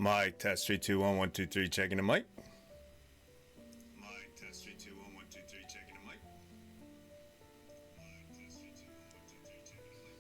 Mic test 3 2 1 1 2 3 checking the mic. Mic test 3 2 1 1 2 3 checking the mic. Mic test 3 2 1 1 2 3 checking the mic.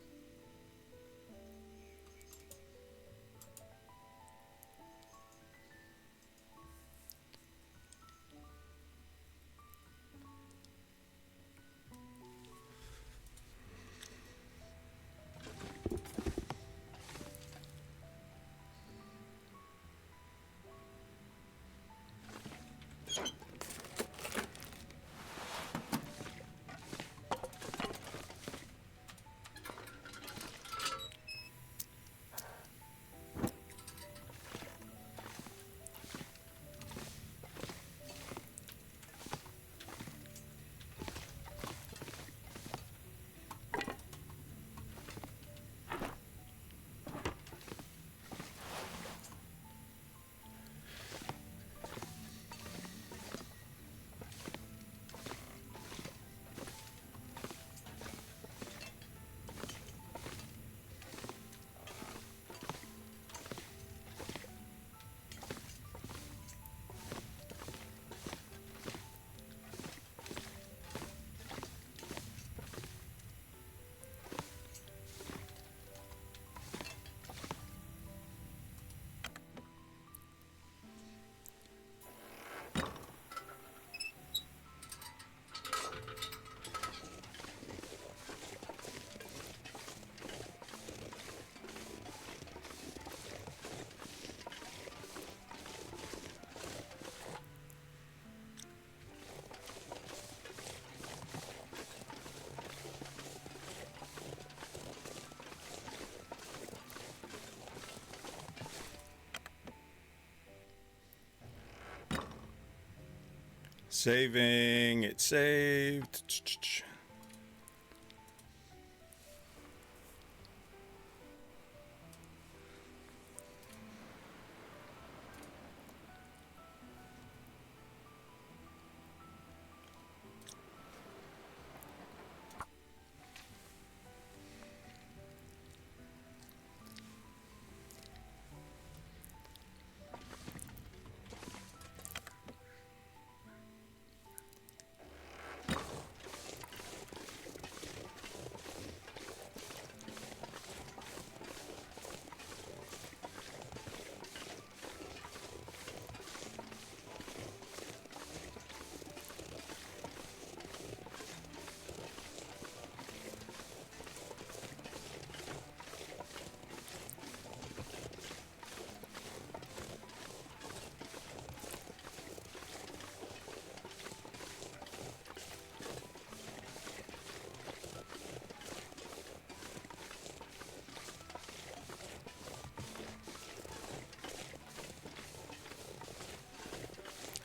Saving. It saved.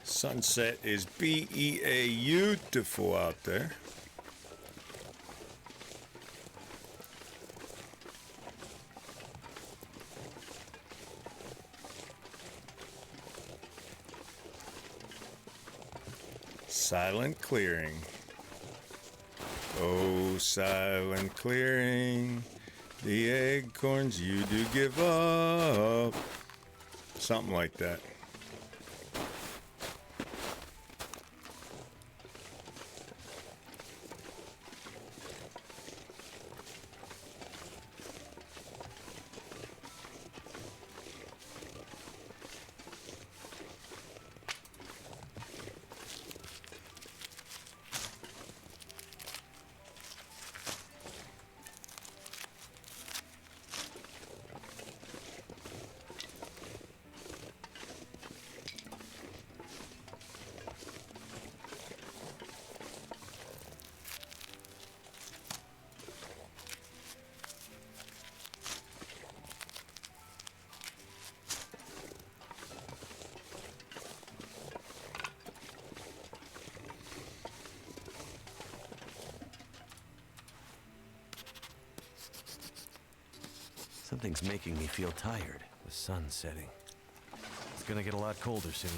Sunset is beautiful out there. Silent clearing. Oh, silent clearing. The acorns you do give up. Something like that. Something's making me feel tired. The sun's setting. It's gonna get a lot colder soon.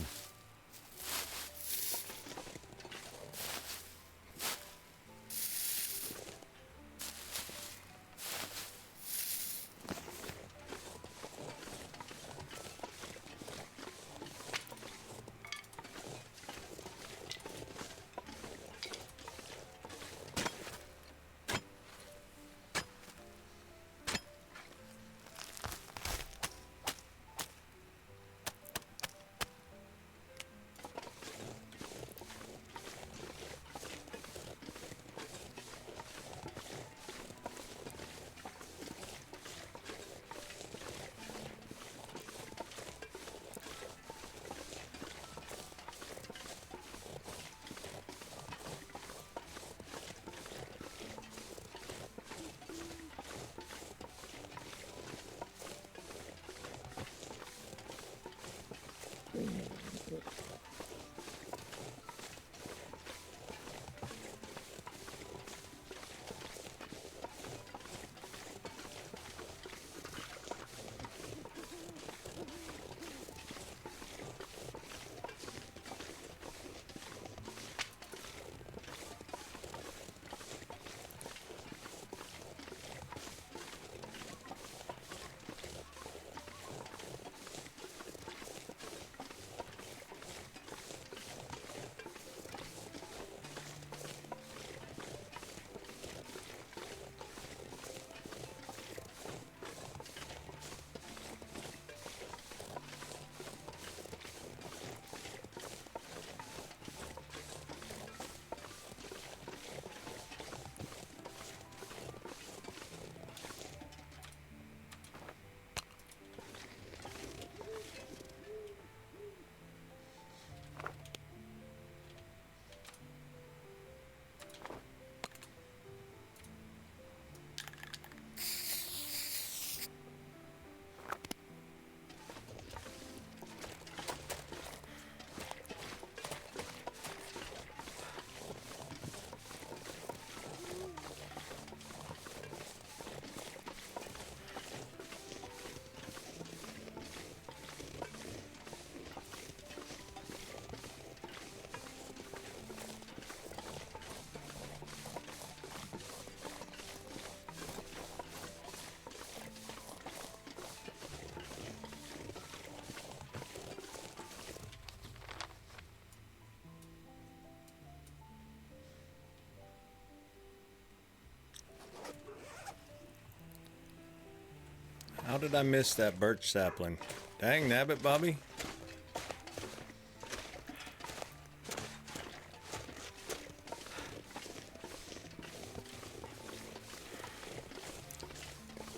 did I miss that birch sapling? Dang nabbit, Bobby.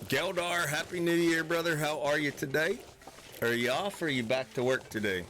Geldar, Happy New Year, brother. How are you today? Are you off or are you back to work today?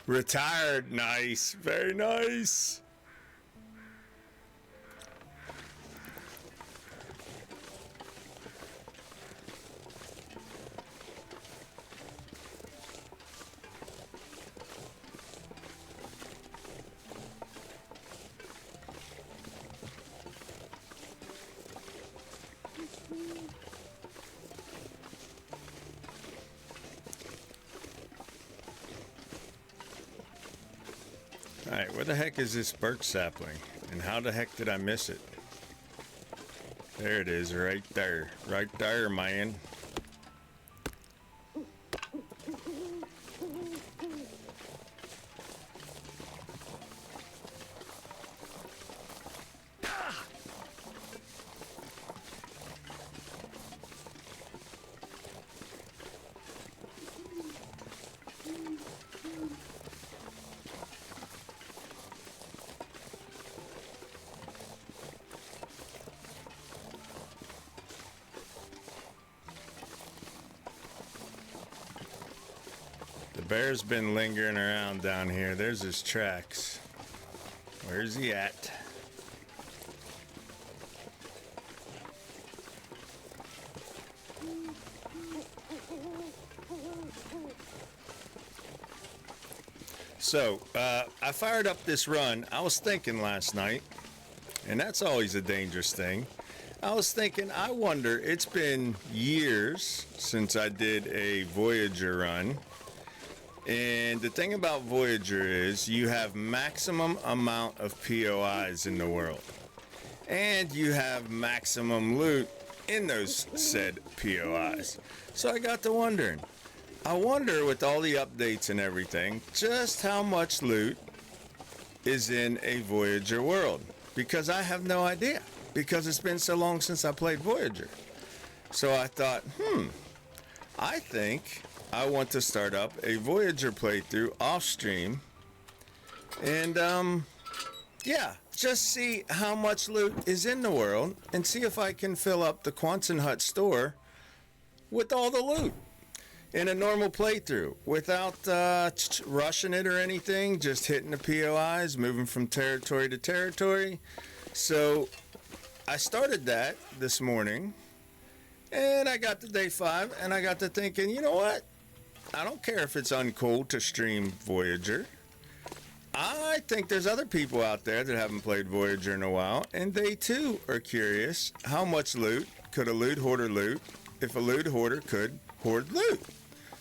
Retired. Nice. Very nice. Alright, where the heck is this birch sapling? And how the heck did I miss it? There it is, right there. Right there, man. The bear's been lingering around down here. There's his tracks. Where's he at? So, I fired up this run. I was thinking last night, and that's always a dangerous thing. I was thinking, I wonder, it's been years since I did a Voyager run. And the thing about Voyager is you have maximum amount of POIs in the world. And you have maximum loot in those said POIs. So I got to wondering, I wonder with all the updates and everything, just how much loot is in a Voyager world. Because I have no idea. Because it's been so long since I played Voyager. So I thought, I think I want to start up a Voyager playthrough off stream. And, yeah, just see how much loot is in the world and see if I can fill up the Quantum Hut store with all the loot in a normal playthrough without rushing it or anything, just hitting the POIs, moving from territory to territory. So I started that this morning and I got to day 5 and I got to thinking, you know what? I don't care if it's uncool to stream Voyager. I think there's other people out there that haven't played Voyager in a while, and they too are curious how much loot could a loot hoarder loot if a loot hoarder could hoard loot,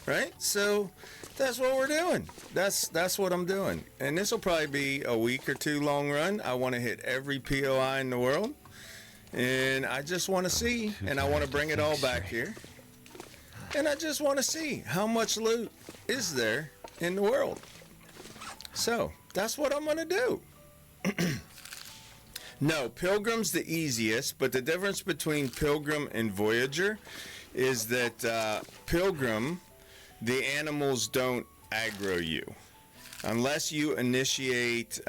right? So that's what we're doing. That's what I'm doing. And this will probably be a week or two long run. I want to hit every POI in the world, and I just want to see, and I want to bring it all back here. And I just want to see how much loot is there in the world. So, that's what I'm going to do. No, Pilgrim's the easiest, but the difference between Pilgrim and Voyager is that Pilgrim, the animals don't aggro you. Unless you initiate,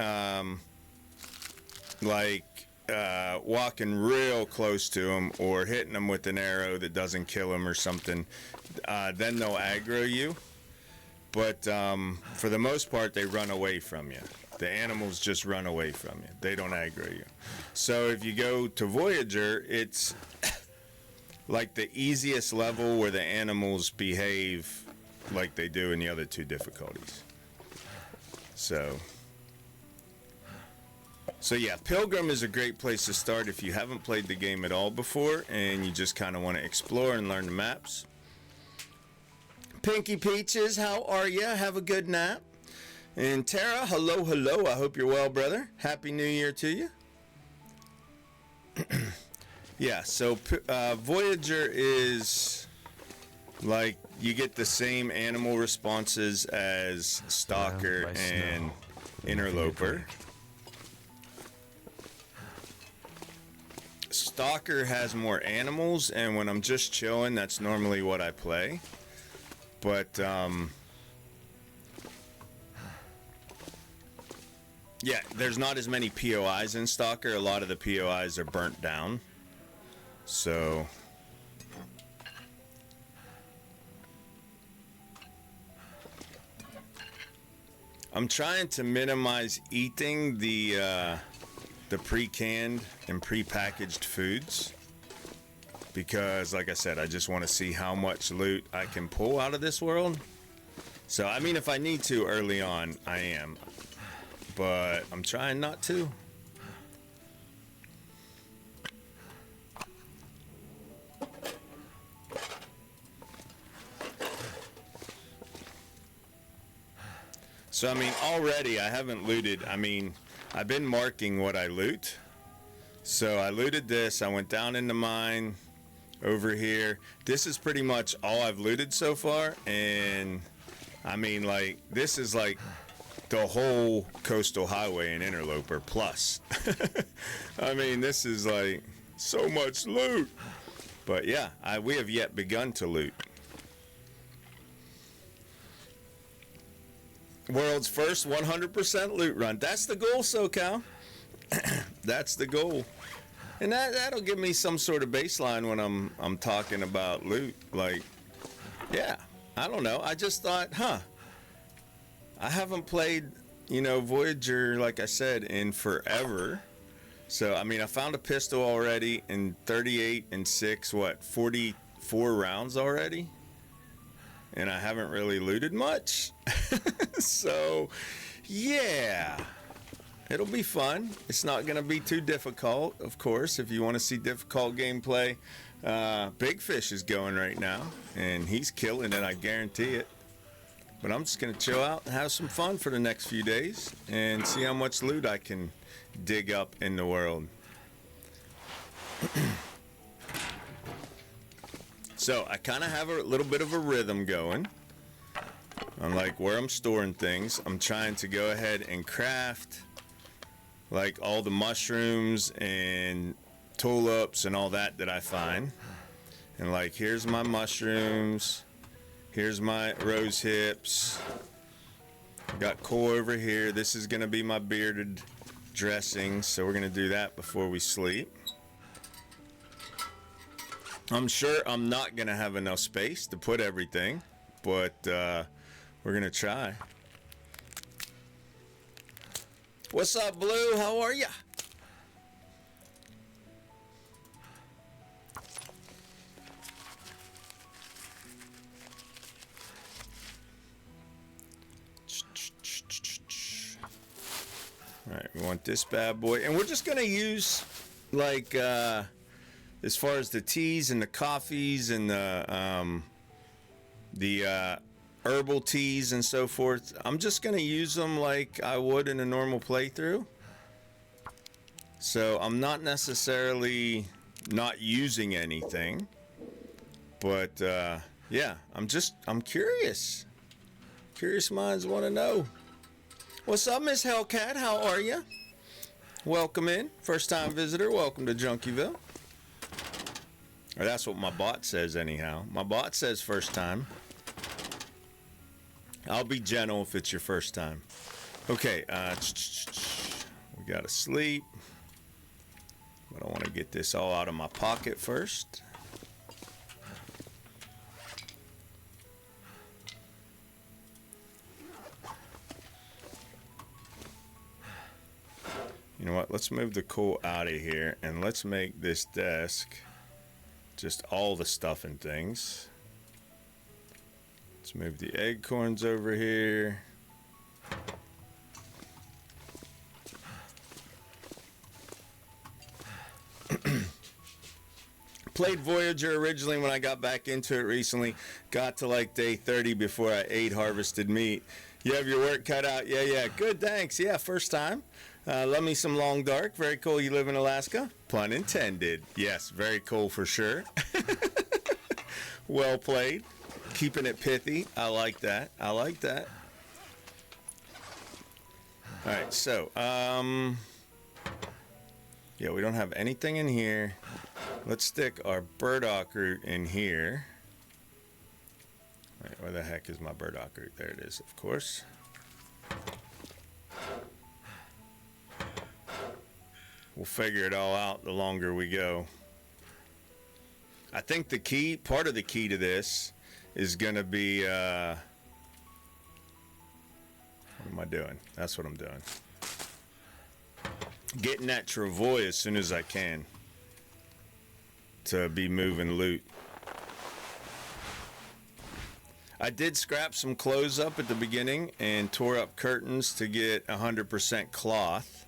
walking real close to them or hitting them with an arrow that doesn't kill them or something, then they'll aggro you. But for the most part, they run away from you. The animals just run away from you. They don't aggro you. So if you go to Voyager, it's like the easiest level where the animals behave like they do in the other two difficulties. So yeah, Pilgrim is a great place to start if you haven't played the game at all before and you just kind of want to explore and learn the maps. Pinky Peaches, how are ya? Have a good nap. And Tara, hello, hello. I hope you're well, brother. Happy New Year to you. Yeah, so Voyager is like you get the same animal responses as Stalker and Interloper. Stalker has more animals, and when I'm just chilling, that's normally what I play. But, yeah, there's not as many POIs in Stalker. A lot of the POIs are burnt down. So... I'm trying to minimize eating the pre-canned and pre-packaged foods because, like I said, I just want to see how much loot I can pull out of this world. So, I mean, if I need to early on, I am. But I'm trying not to. So, I mean, already I haven't looted. I mean, I've been marking what I loot. So I looted this. I went down into mine over here. This is pretty much all I've looted so far. And, I mean, like, this is like the whole coastal highway in Interloper plus. I mean, this is like so much loot. But, yeah, we have yet begun to loot. World's first 100% loot run. That's the goal, SoCal. That's the goal. And that'll give me some sort of baseline when I'm talking about loot. Like, yeah, I don't know. I just thought, I haven't played, Voyager, like I said, in forever. So, I mean, I found a pistol already in 38 and 6, 44 rounds already? And I haven't really looted much. So, yeah. It'll be fun. It's not going to be too difficult, of course. If you want to see difficult gameplay, Big Fish is going right now. And he's killing it, I guarantee it. But I'm just going to chill out and have some fun for the next few days. And see how much loot I can dig up in the world. So, I kind of have a little bit of a rhythm going. I'm like where I'm storing things. I'm trying to go ahead and craft like all the mushrooms and tulips and all that I find. And like, here's my mushrooms. Here's my rose hips. Got coal over here. This is going to be my bearded dressing. So, we're going to do that before we sleep. I'm sure I'm not going to have enough space to put everything, but we're going to try. What's up, Blue? How are ya? All right, we want this bad boy. And we're just going to use, like, as far as the teas and the coffees and the herbal teas and so forth, I'm just going to use them like I would in a normal playthrough. So I'm not necessarily not using anything. But, yeah, I'm curious. Curious minds want to know. What's up, Miss Hellcat? How are you? Welcome in. First time visitor. Welcome to Junkieville. Or that's what my bot says anyhow. My bot says first time. I'll be gentle if it's your first time. Okay, we gotta sleep. But I want to get this all out of my pocket first. You know what? Let's move the coal out of here and let's make this desk just all the stuff and things. Let's move the acorns over here. Played Voyager originally when I got back into it recently. Got to like day 30 before I ate harvested meat. You have your work cut out? Yeah. Good, thanks. Yeah, first time. Love me some Long Dark. Very cool. You live in Alaska? Pun intended. Yes, very cool for sure. Well played. Keeping it pithy. I like that. All right, so, yeah, we don't have anything in here. Let's stick our burdock root in here. Wait, where the heck is my burdock root? There it is, of course. We'll figure it all out the longer we go. I think part of the key to this is going to be, what am I doing? That's what I'm doing. Getting that travois as soon as I can to be moving loot. I did scrap some clothes up at the beginning and tore up curtains to get 100% cloth.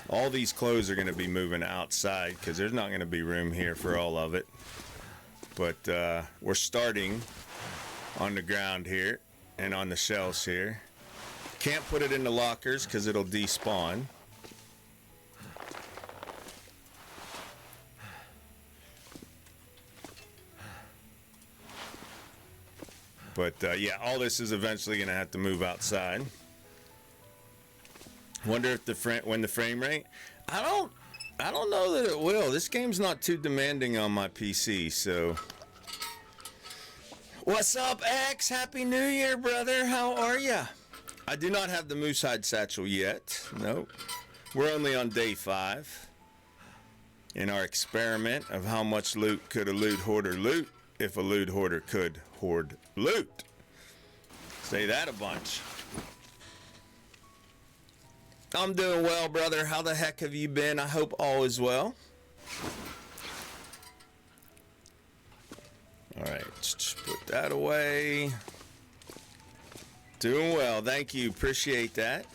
All these clothes are going to be moving outside because there's not going to be room here for all of it. But we're starting on the ground here and on the shelves here. Can't put it in the lockers because it'll despawn. But yeah, all this is eventually going to have to move outside. Wonder if when the frame rate, I don't know that it will. This game's not too demanding on my PC, so. What's up, X? Happy New Year, brother. How are ya? I do not have the Moosehide Satchel yet. Nope. We're only on day 5 in our experiment of how much loot could a loot hoarder loot if a loot hoarder could hoard loot. Say that a bunch. I'm doing well, brother. How the heck have you been? I hope all is well. All right, put that away. Doing well. Thank you. Appreciate that.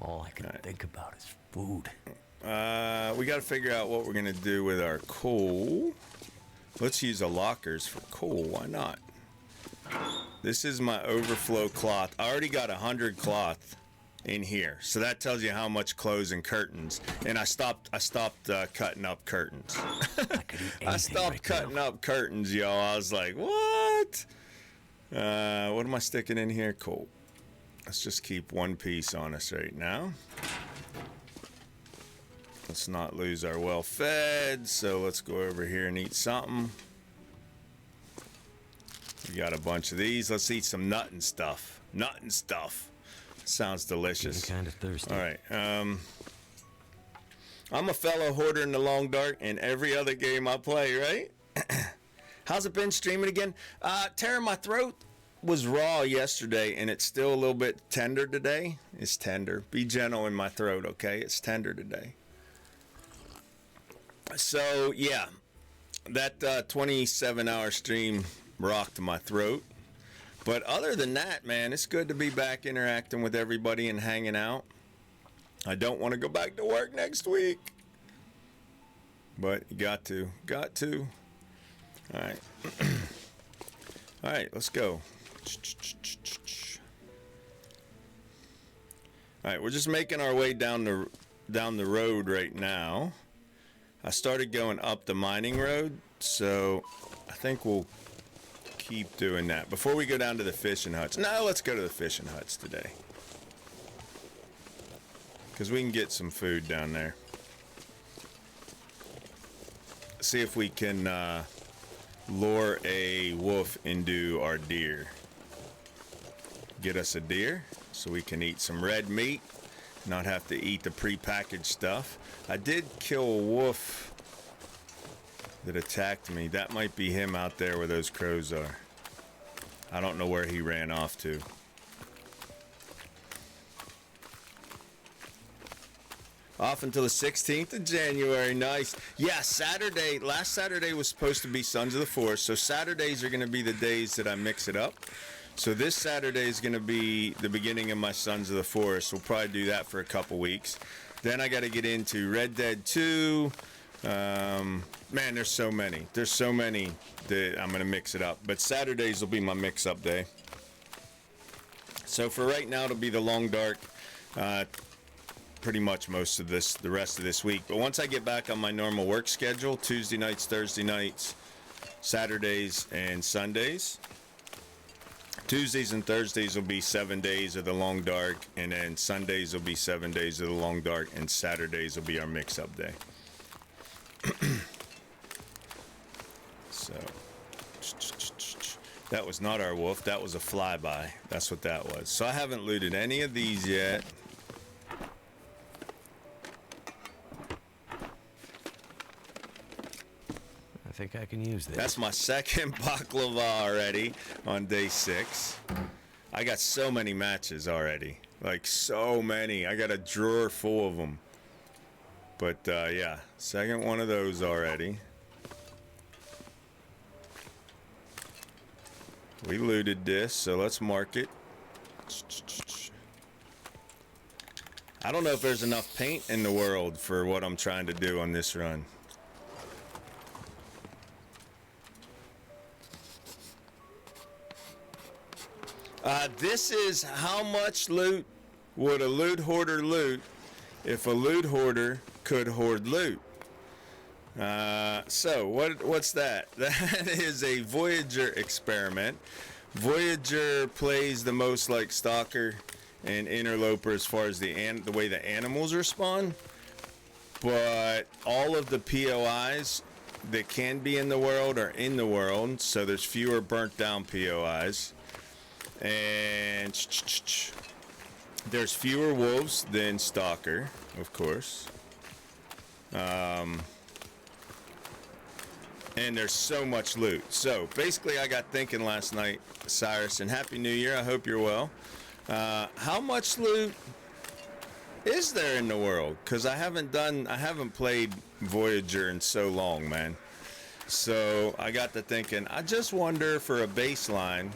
All I can think about is food. We got to figure out what we're going to do with our coal. Let's use the lockers for coal. Why not? This is my overflow cloth. I already got 100 cloth in here, so that tells you how much clothes and curtains. And I stopped cutting up curtains. I stopped cutting up curtains, y'all. I was like, what? What am I sticking in here? Cool. Let's just keep one piece on us right now. Let's not lose our well-fed, so let's go over here and eat something. We got a bunch of these. Let's eat some nut and stuff. Sounds delicious. Getting kind of thirsty. All right. I'm a fellow hoarder in the Long Dark in every other game I play, right? How's it been streaming again? Tara, my throat was raw yesterday, and it's still a little bit tender today. It's tender. Be gentle in my throat, okay? It's tender today. So, yeah, that 27-hour stream rocked my throat. But other than that, man, it's good to be back interacting with everybody and hanging out. I don't want to go back to work next week. But you got to. All right. All right, let's go. All right, we're just making our way down the road right now. I started going up the mining road, so I think we'll keep doing that. Before we go down to the fishing huts. No, let's go to the fishing huts today. Because we can get some food down there. See if we can lure a wolf into our deer. Get us a deer so we can eat some red meat. Not have to eat the prepackaged stuff. I did kill a wolf that attacked me. That might be him out there where those crows are. I don't know where he ran off to. Off until the 16th of January. Nice. Yeah, Saturday. Last Saturday was supposed to be Sons of the Forest. So Saturdays are going to be the days that I mix it up. So this Saturday is going to be the beginning of my Sons of the Forest. We'll probably do that for a couple weeks. Then I got to get into Red Dead 2, Man, there's so many. There's so many that I'm going to mix it up. But Saturdays will be my mix-up day. So for right now, it'll be the long dark. Pretty much the rest of this week. But once I get back on my normal work schedule, Tuesday nights, Thursday nights, Saturdays, and Sundays. Tuesdays and Thursdays will be 7 days of the long dark, and then Sundays will be 7 days of the long dark, and Saturdays will be our mix-up day. So, that was not our wolf. That was a flyby. That's what that was. So I haven't looted any of these yet. I think I can use this. That's my second baklava already on day 6. I got so many matches already. Like, so many. I got a drawer full of them. But, yeah. Second one of those already. We looted this, so let's mark it. I don't know if there's enough paint in the world for what I'm trying to do on this run. This is how much loot would a loot hoarder loot if a loot hoarder could hoard loot. So what's that? That is a Voyager experiment. Voyager plays the most like Stalker and Interloper as far as the way the animals respond, but all of the POIs that can be in the world are in the world, so there's fewer burnt down POIs. And there's fewer wolves than Stalker, of course. And there's so much loot. So basically I got thinking last night, Cyrus, and Happy New Year. I hope you're well. How much loot is there in the world? Because I haven't played Voyager in so long, man. So I got to thinking, I just wonder for a baseline.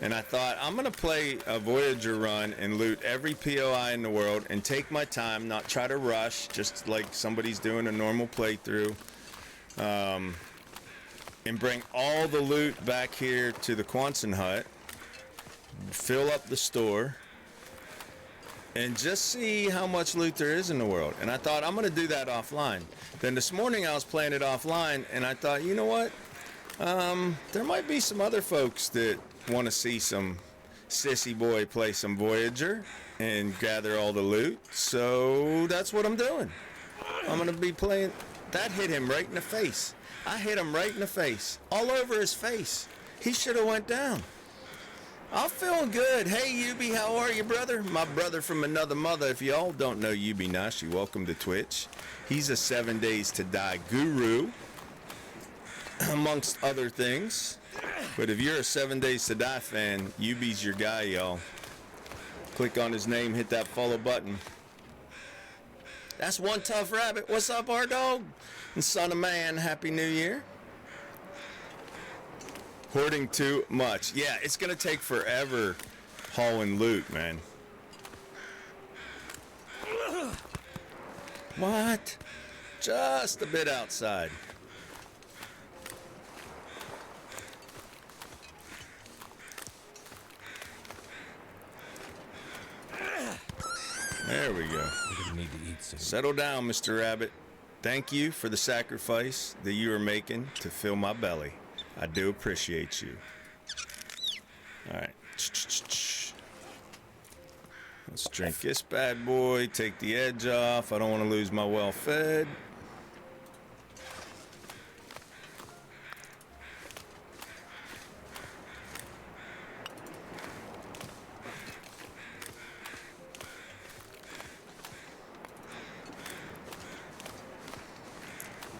And I thought, I'm going to play a Voyager run and loot every POI in the world and take my time, not try to rush, just like somebody's doing a normal playthrough. And bring all the loot back here to the Quonset hut, fill up the store, and just see how much loot there is in the world. And I thought, I'm going to do that offline. Then this morning I was playing it offline, and I thought, you know what? There might be some other folks that want to see some sissy boy play some Voyager and gather all the loot. So that's what I'm doing. I'm going to be playing. That hit him right in the face. I hit him right in the face. All over his face. He should have went down. I'm feeling good. Hey, Yubi, how are you, brother? My brother from another mother. If y'all don't know Yubi Nashi, welcome to Twitch. He's a 7 Days to Die guru, amongst other things. But if you're a 7 Days to Die fan, Yubi's your guy, y'all. Click on his name, hit that follow button. That's one tough rabbit. What's up, our dog? And son of man, Happy New Year. Hoarding too much. Yeah, it's going to take forever hauling loot, man. What? Just a bit outside. There we go. We're gonna need to eat soon. Settle down, Mr. Rabbit. Thank you for the sacrifice that you are making to fill my belly. I do appreciate you. All right. Let's drink this bad boy, take the edge off. I don't want to lose my well-fed.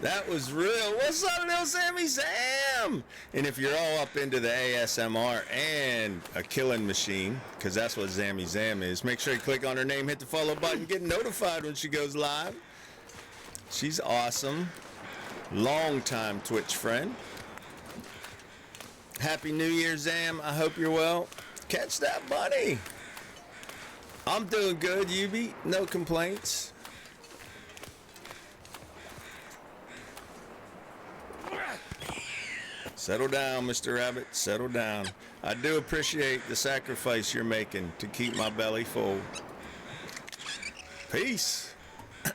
That was real. What's up, little Sammy Sam? And if you're all up into the ASMR and a killing machine, because that's what Zammy Zam is, make sure you click on her name, hit the follow button, get notified when she goes live. She's awesome. Long-time Twitch friend. Happy New Year, Zam. I hope you're well. Catch that bunny. I'm doing good, Yubi. No complaints. Settle down, Mr. Rabbit. Settle down. I do appreciate the sacrifice you're making to keep my belly full. Peace. All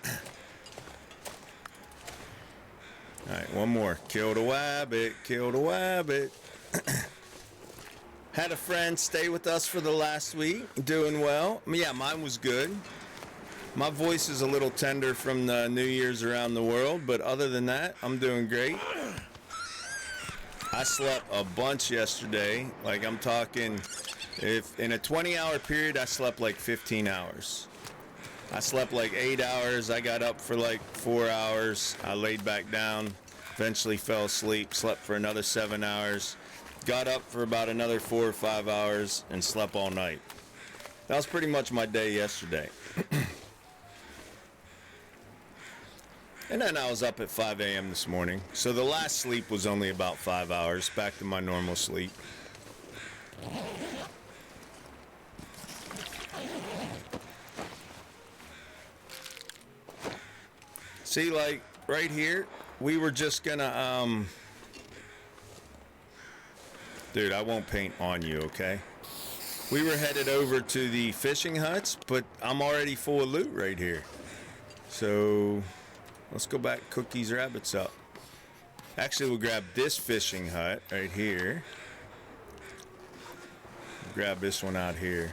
right, one more. Kill the wabbit. Kill the wabbit. Had a friend stay with us for the last week. Doing well. Yeah, mine was good. My voice is a little tender from the New Year's around the world, but other than that, I'm doing great. I slept a bunch yesterday. Like, I'm talking, if in a 20-hour period, I slept like 15 hours. I slept like 8 hours. I got up for like 4 hours. I laid back down, eventually fell asleep, slept for another 7 hours, got up for about another 4 or 5 hours, and slept all night. That was pretty much my day yesterday. And then I was up at 5 a.m. this morning. So the last sleep was only about 5 hours, back to my normal sleep. See, like, right here, we were just gonna, Dude, I won't paint on you, okay? We were headed over to the fishing huts, but I'm already full of loot right here. So, let's go back, cook these rabbits up. Actually, we'll grab this fishing hut right here. Grab this one out here,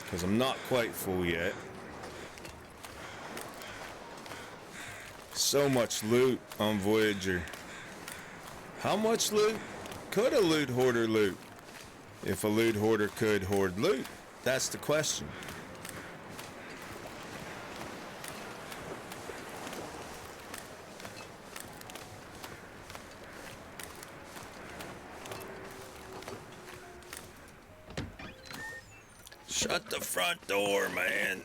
because I'm not quite full yet. So much loot on Voyager. How much loot could a loot hoarder loot? If a loot hoarder could hoard loot, that's the question. Shut the front door, man.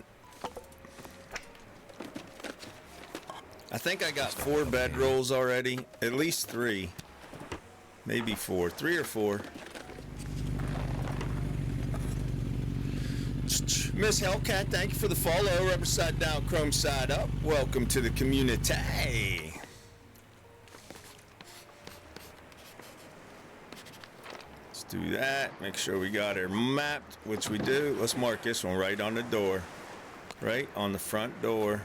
I think I got 4 bedrolls already. At least 3. Maybe 4. 3 or 4. Miss Hellcat, thank you for the follow. Rubber side down, chrome side up. Welcome to the community. Let's do that. Make sure we got her mapped, which we do. Let's mark this one right on the door. Right on the front door.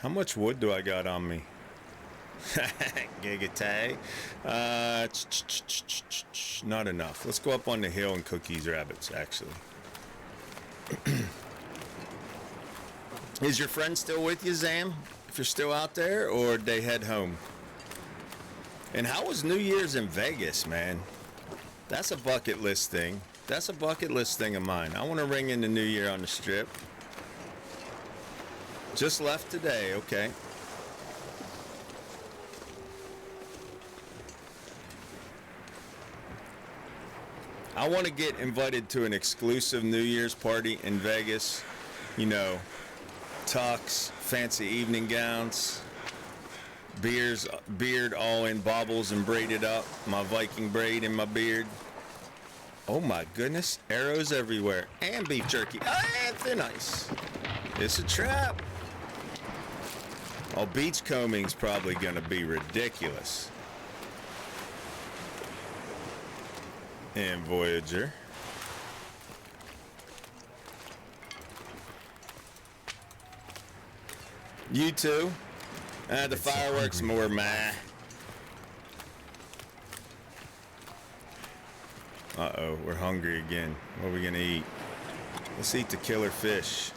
How much wood do I got on me? Gigatay. Not enough. Let's go up on the hill and cook these rabbits, actually. Is your friend still with you, Zam? If you're still out there, or they head home? And how was New Year's in Vegas, man? That's a bucket list thing. That's a bucket list thing of mine. I want to ring in the New Year on the Strip. Just left today, okay. I want to get invited to an exclusive New Year's party in Vegas. You know, tux, fancy evening gowns, beard all in baubles and braided up, my Viking braid in my beard. Oh my goodness, arrows everywhere, and beef jerky, and thin ice. It's a trap. Oh, beachcombing's probably gonna be ridiculous in Voyager. You too? The fireworks more meh. Uh-oh, we're hungry again. What are we gonna eat? Let's eat the killer fish.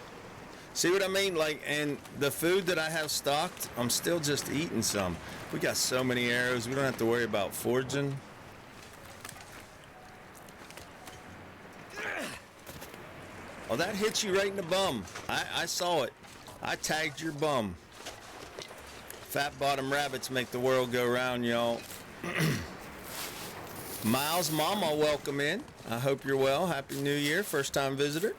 See what I mean? Like, and the food that I have stocked, I'm still just eating some. We got so many arrows, we don't have to worry about foraging. Oh, that hit you right in the bum. I saw it. I tagged your bum. Fat bottom rabbits make the world go round, y'all. Miles Mama, welcome in. I hope you're well. Happy New Year. First time visitor.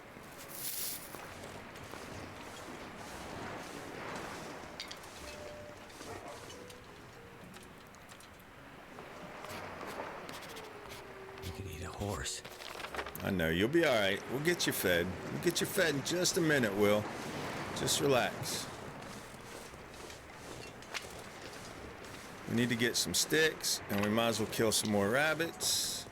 Horse. I know, you'll be all right. We'll get you fed. We'll get you fed in just a minute, Will. Just relax. We need to get some sticks, and we might as well kill some more rabbits.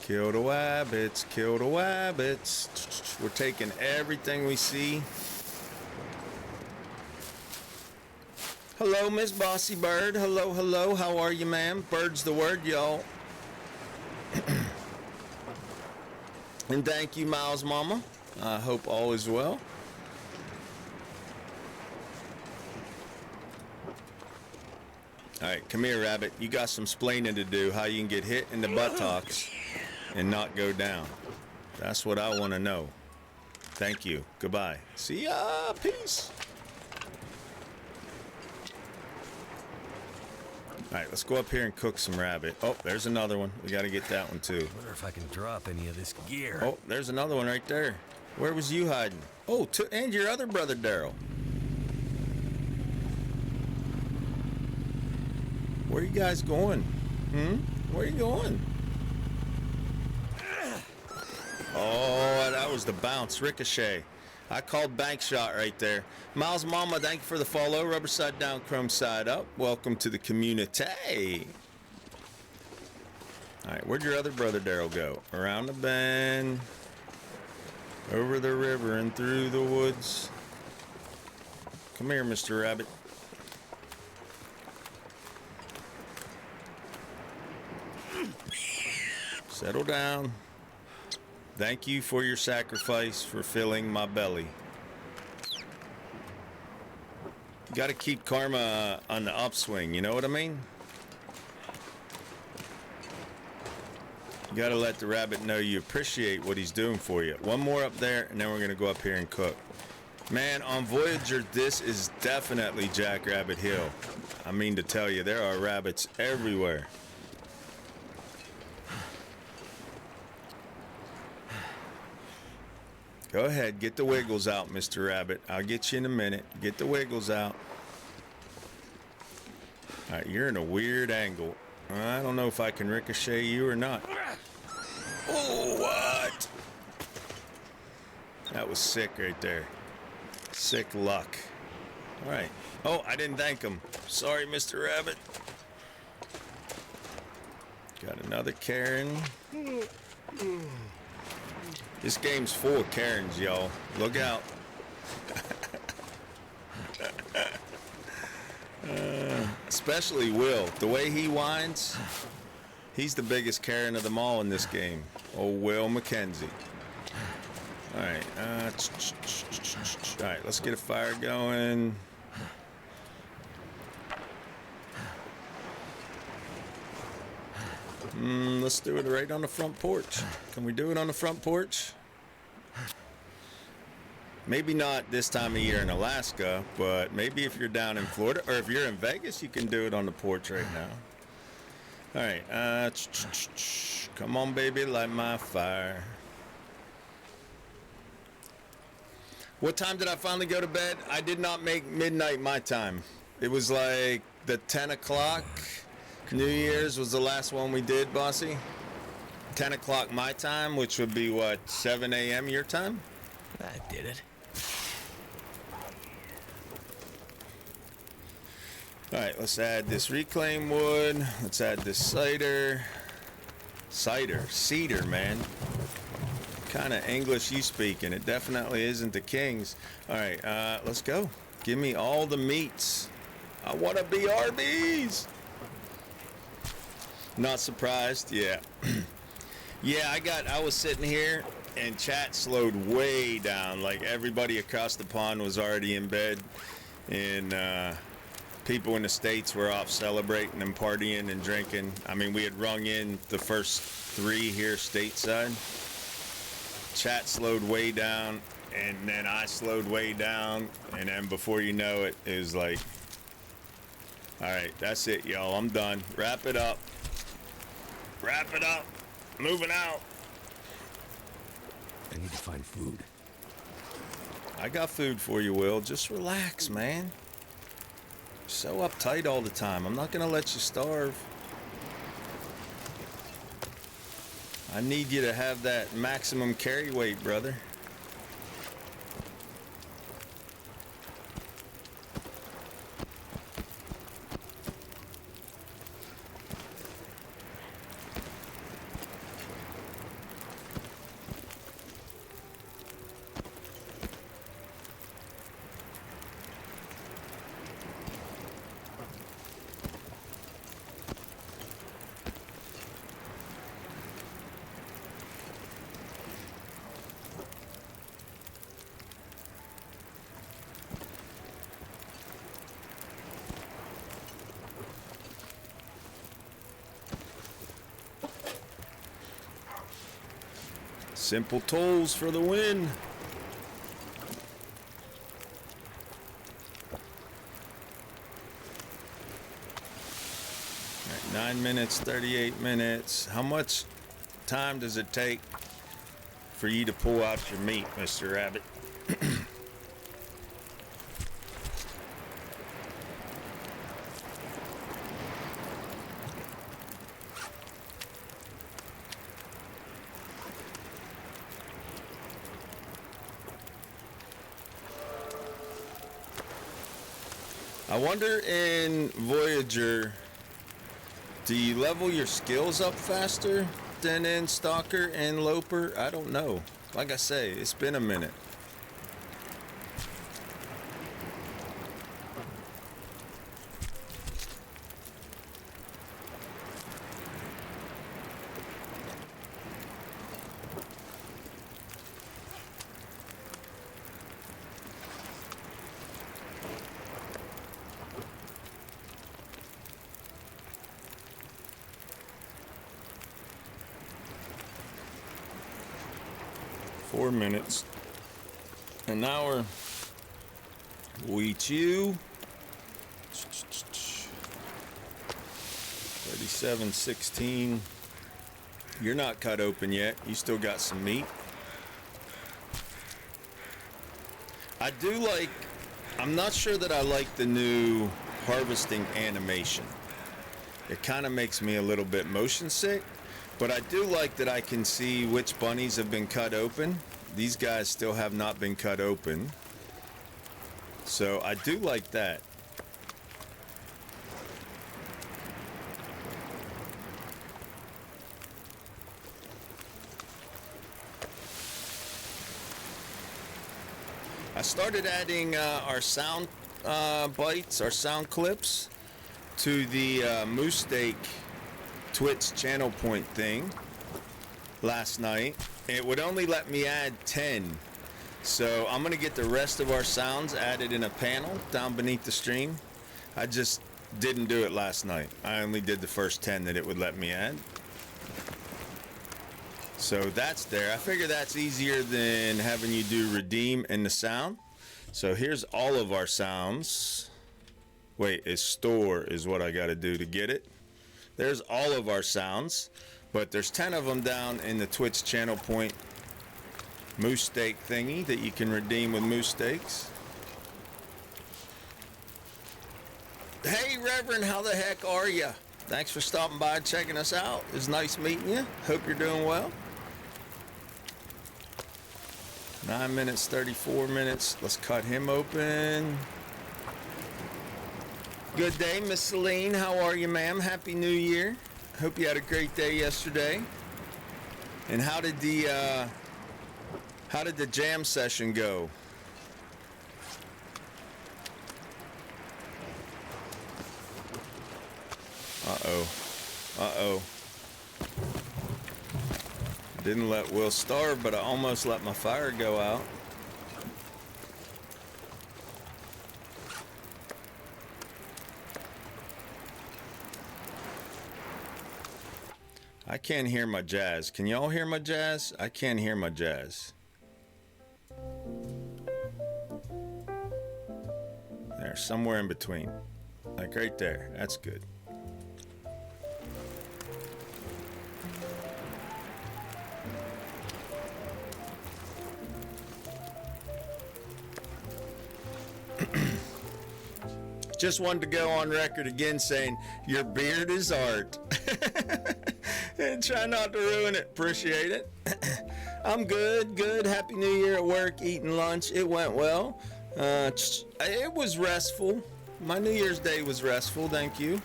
Kill the wabbits, kill the wabbits. We're taking everything we see. Hello, Miss Bossy Bird. Hello, hello. How are you, ma'am? Bird's the word, y'all. And thank you, Miles Mama. I hope all is well. All right, come here, rabbit. You got some splaining to do, how you can get hit in the buttocks and not go down. That's what I want to know. Thank you. Goodbye. See ya. Peace. All right, let's go up here and cook some rabbit. Oh, there's another one. We got to get that one, too. Wonder if I can drop any of this gear. Oh, there's another one right there. Where was you hiding? Oh, and your other brother, Daryl. Where you guys going? Where you going? Oh, that was the bounce. Ricochet. I called bank shot right there. Miles Mama, thank you for the follow. Rubber side down, chrome side up. Welcome to the community. All right, where'd your other brother Daryl go? Around the bend, over the river and through the woods. Come here, Mr. Rabbit. Settle down. Thank you for your sacrifice for filling my belly. You gotta keep karma on the upswing, you know what I mean? You gotta let the rabbit know you appreciate what he's doing for you. One more up there, and then we're gonna go up here and cook. Man, on Voyager, this is definitely Jackrabbit Hill. I mean to tell you, there are rabbits everywhere. Go ahead, get the wiggles out, Mr. Rabbit. I'll get you in a minute. Get the wiggles out. All right, you're in a weird angle. I don't know if I can ricochet you or not. Oh, what? That was sick right there. Sick luck. All right. Oh, I didn't thank him. Sorry, Mr. Rabbit. Got another Karen. This game's full of Karens, y'all. Look out. Especially Will. The way he whines, he's the biggest Karen of them all in this game. Oh, Will McKenzie. All right. All right, let's get a fire going. Let's do it right on the front porch. Can we do it on the front porch? Maybe not this time of year in Alaska, but maybe if you're down in Florida, or if you're in Vegas, you can do it on the porch right now. All right. Come on, baby, light my fire. What time did I finally go to bed? I did not make midnight my time. It was like the 10 o'clock. New Year's was the last one we did, Bossy. 10 o'clock my time, which would be, what, 7 a.m. your time? I did it. All right, let's add this reclaim wood. Let's add this cider. Cedar, man. What kind of English you speaking? It definitely isn't the King's. All right, let's go. Give me all the meats. I want to be Arby's. Not surprised, yeah. Yeah, I was sitting here and chat slowed way down. Like everybody across the pond was already in bed, and people in the States were off celebrating and partying and drinking. I mean, we had rung in the first 3 here stateside. Chat slowed way down, and then I slowed way down, and then before you know it, it was like, all right, that's it, y'all. I'm done. Wrap it up. Wrap it up. Moving out. I need to find food. I got food for you, Will. Just relax, man. You're so uptight all the time. I'm not going to let you starve. I need you to have that maximum carry weight, brother. Simple tools for the win. All right, 9 minutes, 38 minutes. How much time does it take for you to pull out your meat, Mr. Rabbit? I wonder in Voyager, do you level your skills up faster than in Stalker and Loper? I don't know. Like I say, it's been a minute. Minutes, an hour. We chew. 37:16. You're not cut open yet. You still got some meat. I do like. I'm not sure that I like the new harvesting animation. It kind of makes me a little bit motion sick, but I do like that I can see which bunnies have been cut open. These guys still have not been cut open. So I do like that. I started adding our sound bites, our sound clips to the Moose Steak Twitch channel point thing last night. It would only let me add 10. So I'm going to get the rest of our sounds added in a panel down beneath the stream. I just didn't do it last night. I only did the first 10 that it would let me add. So that's there. I figure that's easier than having you do redeem in the sound. So here's all of our sounds. Wait, it's store is what I got to do to get it. There's all of our sounds. But there's 10 of them down in the Twitch channel point moose steak thingy that you can redeem with moose steaks. Hey, Reverend, how the heck are you? Thanks for stopping by and checking us out. It's nice meeting you. Hope you're doing well. 9 minutes, 34 minutes. Let's cut him open. Good day, Miss Celine. How are you, ma'am? Happy New Year. Hope you had a great day yesterday. And how did the jam session go? Uh-oh. Didn't let Will starve, but I almost let my fire go out. I can't hear my jazz. Can y'all hear my jazz? I can't hear my jazz. There, somewhere in between. Like right there. That's good. Just wanted to go on record again saying your beard is art. And try not to ruin it. Appreciate it. I'm good. Happy New Year at work, eating lunch. It went well. It was restful. My New Year's Day was restful. Thank you.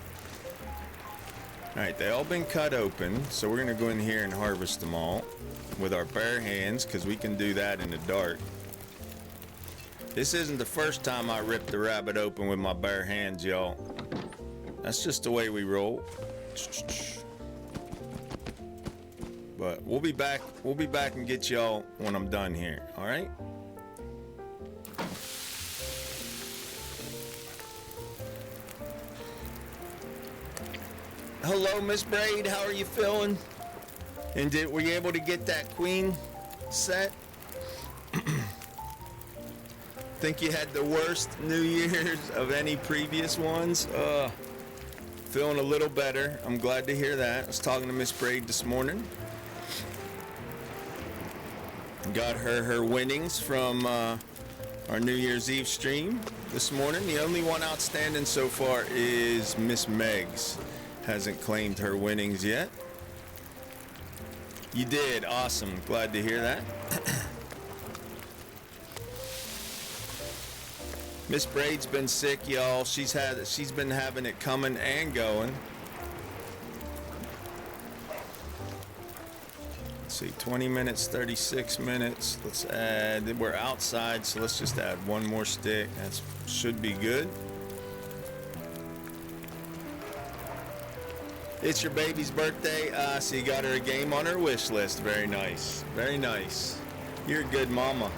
All right, they all been cut open. So we're going to go in here and harvest them all with our bare hands because we can do that in the dark. This isn't the first time I ripped the rabbit open with my bare hands, y'all. That's just the way we roll. But we'll be back and get y'all when I'm done here, all right? Hello, Miss Braid, how are you feeling? And were you able to get that queen set? Think you had the worst New Year's of any previous ones? Feeling a little better. I'm glad to hear that. I was talking to Miss Braid this morning. Got her winnings from our New Year's Eve stream this morning. The only one outstanding so far is Miss Meg's. Hasn't claimed her winnings yet. You did. Awesome. Glad to hear that. Miss Braid's been sick, y'all. She's been having it coming and going. Let's see, 20 minutes, 36 minutes. Let's add, we're outside, so let's just add one more stick. That should be good. It's your baby's birthday, so you got her a game on her wish list. Very nice. Very nice. You're a good mama.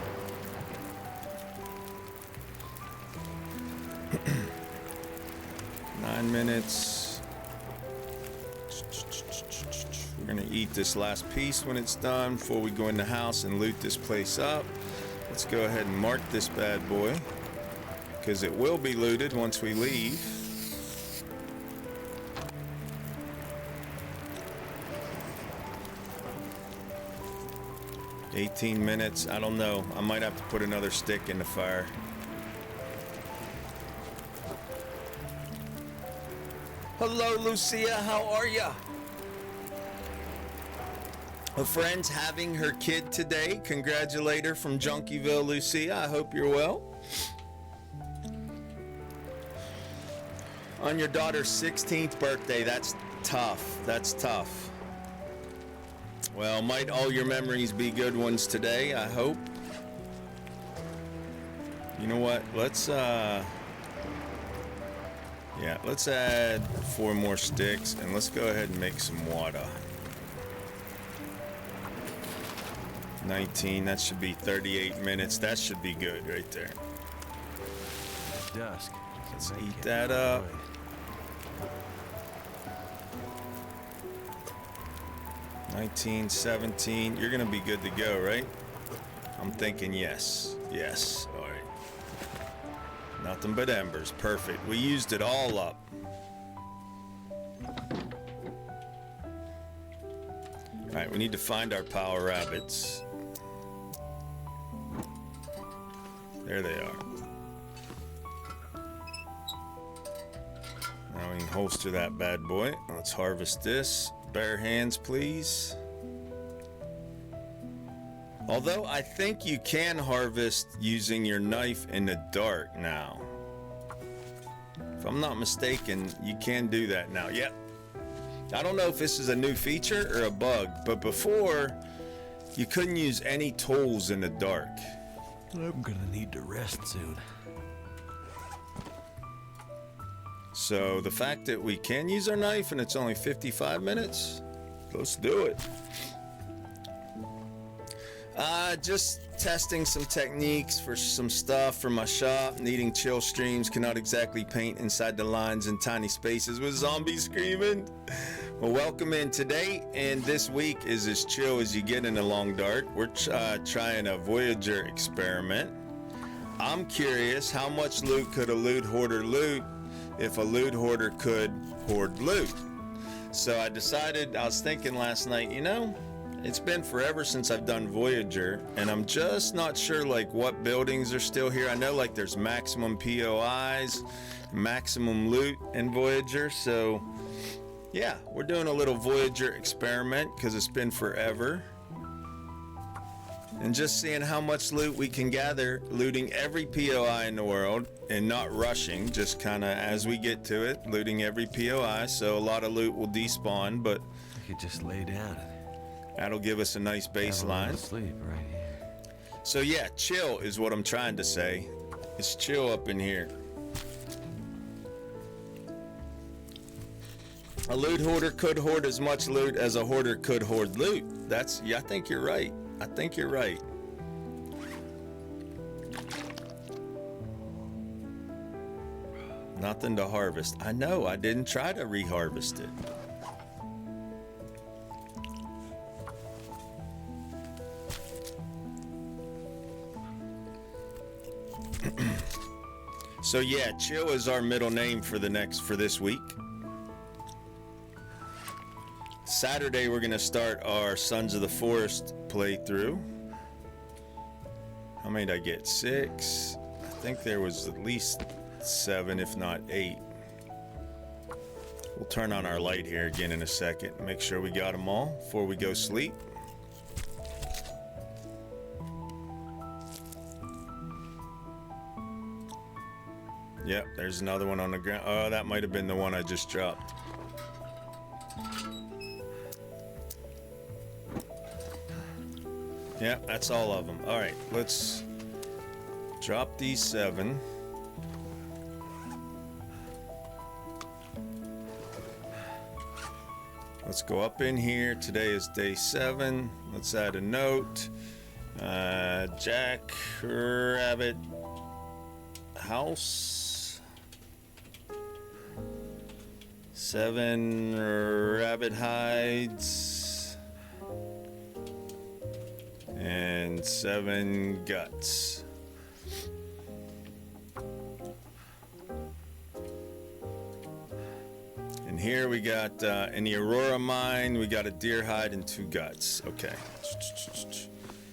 Nine minutes. We're gonna eat this last piece when it's done before we go in the house and loot this place up. Let's go ahead and mark this bad boy, because it will be looted once we leave. $18 minutes. I don't know. I might have to put another stick in the fire. Hello, Lucia. How are ya? A friend's having her kid today. Congratulate her from Junkieville, Lucia. I hope you're well. On your daughter's 16th birthday. That's tough. That's tough. Well, might all your memories be good ones today, I hope. You know what? Let's add 4 more sticks and let's go ahead and make some water. 19, that should be 38 minutes. That should be good right there. Dusk. Let's eat that up. $19, $17. You're gonna be good to go, right? I'm thinking yes. Yes. All right. Nothing but embers. Perfect. We used it all up. All right. We need to find our power rabbits. There they are. Now we can holster that bad boy. Let's harvest this. Bare hands, please. Although I think you can harvest using your knife in the dark now. If I'm not mistaken, you can do that now. Yep. I don't know if this is a new feature or a bug, but before you couldn't use any tools in the dark. I'm gonna need to rest soon. So the fact that we can use our knife and it's only 55 minutes, let's do it. Just testing some techniques for some stuff for my shop. Needing chill streams, cannot exactly paint inside the lines in tiny spaces with zombies screaming. Well, welcome in today, and this week is as chill as you get in the long dark. We're trying a Voyager experiment. I'm curious, how much loot could a loot hoarder loot if a loot hoarder could hoard loot? So I decided, I was thinking last night, you know, it's been forever since I've done Voyager, and I'm just not sure like what buildings are still here. I know like there's maximum POIs, maximum loot in Voyager, so yeah, we're doing a little Voyager experiment because it's been forever. And just seeing how much loot we can gather, looting every POI in the world and not rushing, just kind of as we get to it, looting every POI. So a lot of loot will despawn, but I could just lay down and that'll give us a nice baseline. sleep right here. So yeah, chill is what I'm trying to say. It's chill up in here. A loot hoarder could hoard as much loot as a hoarder could hoard loot. Yeah, I think you're right. I think you're right. Nothing to harvest. I know, I didn't try to reharvest it. So yeah, chill is our middle name for this week. Saturday we're gonna start our Sons of the Forest playthrough. How many did I get? 6. I think there was at least 7, if not 8. We'll turn on our light here again in a second. Make sure we got them all before we go sleep. Yep, there's another one on the ground. Oh, that might have been the one I just dropped. Yep, that's all of them. All right, let's drop these 7. Let's go up in here. Today is day 7. Let's add a note. Jack Rabbit House. 7 rabbit hides. And 7 guts. And here we got, in the Aurora mine, we got a deer hide and 2 guts. Okay.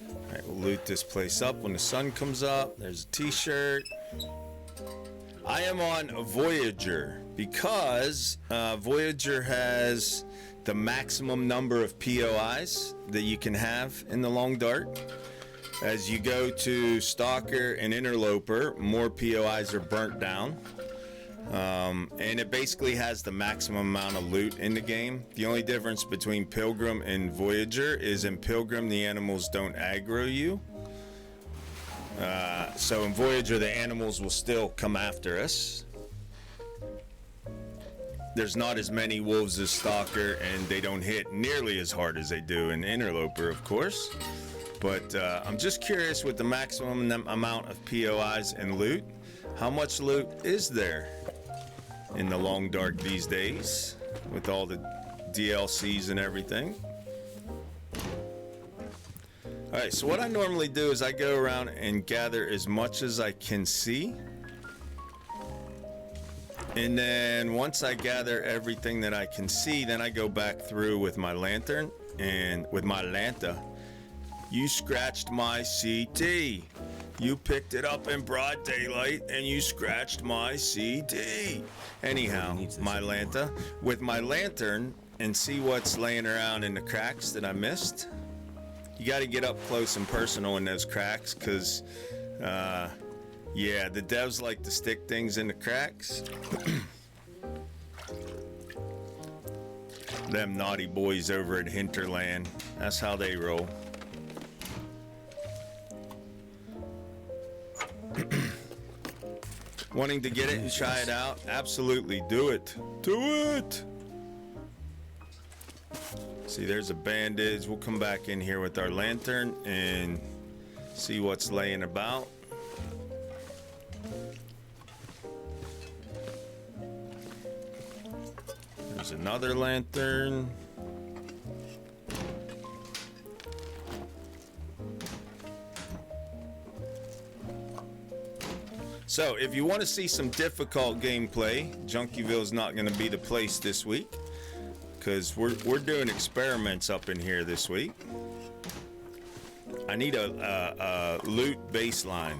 All right, we'll loot this place up when the sun comes up. There's a t-shirt. I am on Voyager because Voyager has the maximum number of POIs that you can have in the Long Dark. As you go to Stalker and Interloper, more POIs are burnt down. And it basically has the maximum amount of loot in the game. The only difference between Pilgrim and Voyager is in Pilgrim the animals don't aggro you. So in Voyager the animals will still come after us. There's not as many wolves as Stalker, and they don't hit nearly as hard as they do in Interloper, of course. But I'm just curious, with the maximum amount of POIs and loot, how much loot is there in the Long Dark these days with all the DLCs and everything? Alright, so what I normally do is I go around and gather as much as I can see. And then once I gather everything that I can see, then I go back through with my lantern and with my Lanta. You scratched my CT. You picked it up in broad daylight and you scratched my CT. Anyhow, my Lanta. With my lantern and see what's laying around in the cracks that I missed. You got to get up close and personal in those cracks because, yeah, the devs like to stick things in the cracks. Them naughty boys over at Hinterland. That's how they roll. Wanting to get it and try it out? Absolutely. Do it. Do it! See, there's a bandage. We'll come back in here with our lantern and see what's laying about. There's another lantern. So, if you want to see some difficult gameplay, Junkieville is not going to be the place this week, because we're doing experiments up in here this week. I need a loot baseline.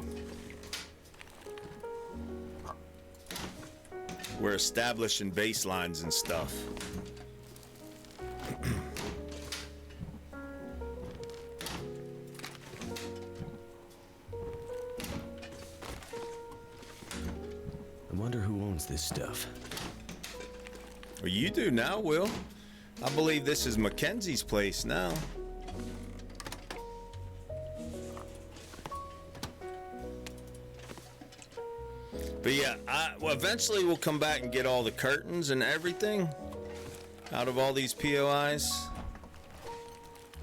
We're establishing baselines and stuff. I wonder who owns this stuff. Well, you do now, Will. I believe this is Mackenzie's place now. But yeah, well, eventually we'll come back and get all the curtains and everything out of all these POIs.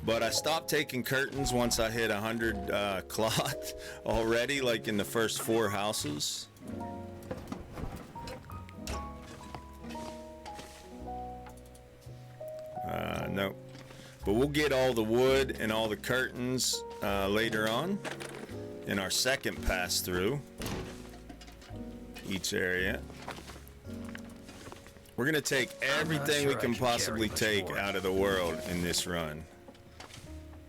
But I stopped taking curtains once I hit 100 cloth already, like in the first 4 houses. No. But we'll get all the wood and all the curtains later on in our second pass through. each area. We're gonna take everything we can possibly take out of the world in this run.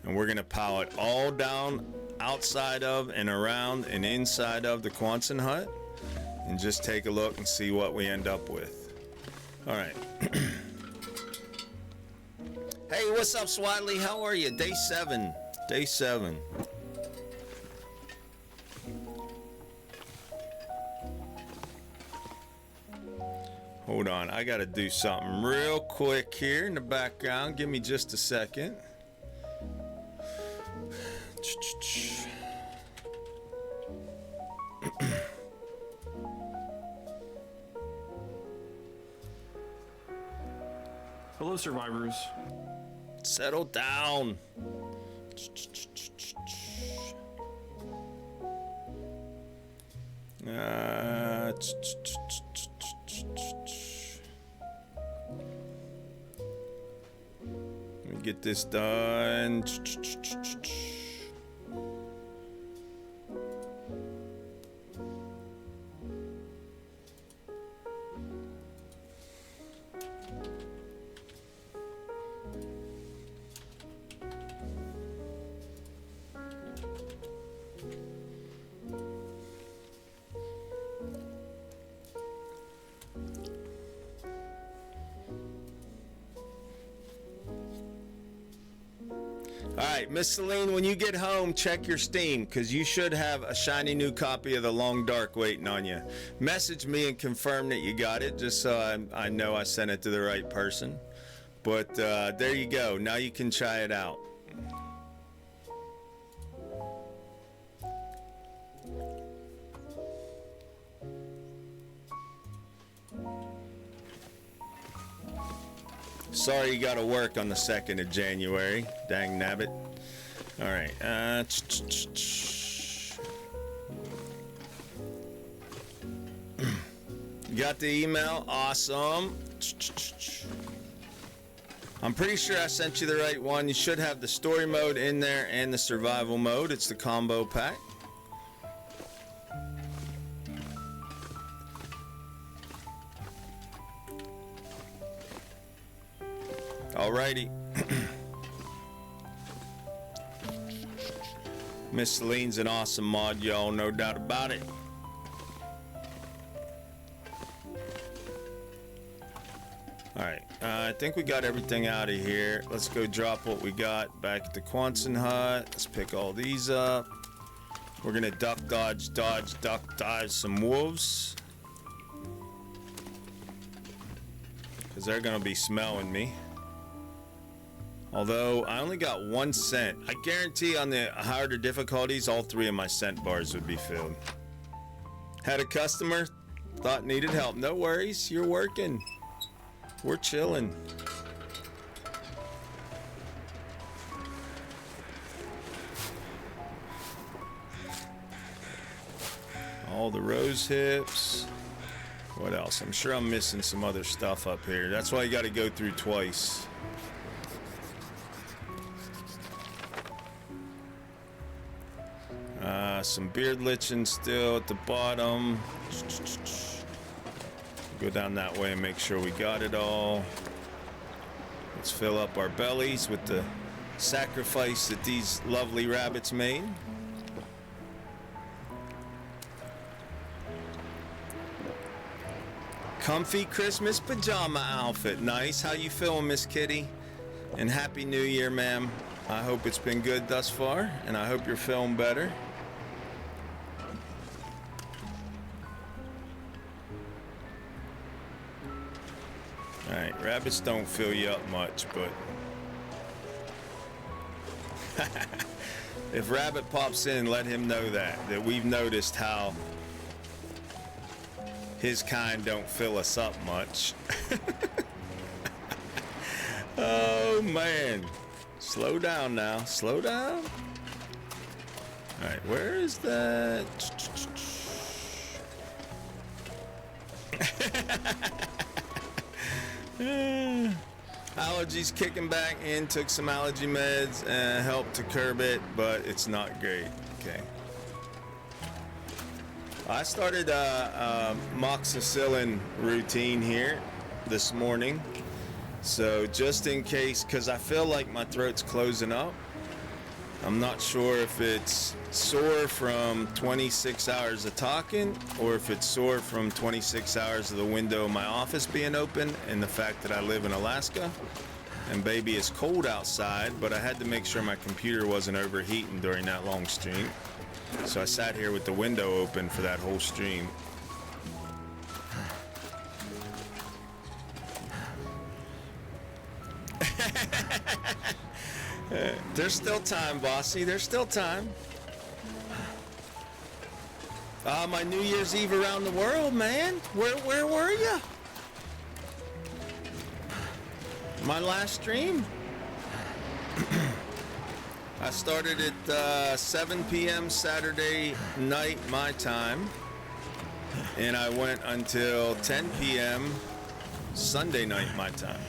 And we're gonna pile it all down outside of and around and inside of the Quonset hut and just take a look and see what we end up with. All right. Hey, what's up, Swadley? How are you? Day 7. Day 7. Hold on, I gotta do something real quick here in the background. Give me just a second. Hello, survivors. Settle down. Let me get this done. Alright, Miss Celine, when you get home, check your Steam, because you should have a shiny new copy of The Long Dark waiting on you. Message me and confirm that you got it, just so I know I sent it to the right person. But there you go. Now you can try it out. Sorry you gotta work on the 2nd of January. Dang nabbit. Alright. Got the email? Awesome. I'm pretty sure I sent you the right one. You should have the story mode in there and the survival mode. It's the combo pack. Alrighty. Miss Celine's an awesome mod, y'all, no doubt about it. Alright, I think we got everything out of here. Let's go drop what we got back at the Quonset hut. Let's pick all these up. We're gonna duck, dodge, duck, dodge some wolves. Because they're gonna be smelling me. Although, I only got 1 scent. I guarantee on the harder difficulties, all 3 of my scent bars would be filled. Had a customer, thought needed help. No worries, you're working. We're chilling. All the rose hips. What else? I'm sure I'm missing some other stuff up here. That's why you got to go through twice. Some beard lichen still at the bottom. Go down that way and make sure we got it all. Let's fill up our bellies with the sacrifice that these lovely rabbits made. Comfy Christmas pajama outfit. Nice. How you feeling, Miss Kitty? And Happy New Year, ma'am. I hope it's been good thus far, and I hope you're feeling better. Alright, rabbits don't fill you up much, but if Rabbit pops in, let him know that we've noticed how his kind don't fill us up much. Oh man, slow down now, slow down. Alright, where is that? Allergies kicking back in, took some allergy meds and helped to curb it, but it's not great. Okay. I started a moxicillin routine here this morning. So just in case, because I feel like my throat's closing up. I'm not sure if it's sore from 26 hours of talking or if it's sore from 26 hours of the window of my office being open and the fact that I live in Alaska. And baby, it's cold outside, but I had to make sure my computer wasn't overheating during that long stream. So I sat here with the window open for that whole stream. There's still time, bossy. There's still time. My New Year's Eve around the world, man. Where were you? My last stream. I started at 7 p.m. Saturday night my time, and I went until 10 p.m. Sunday night my time.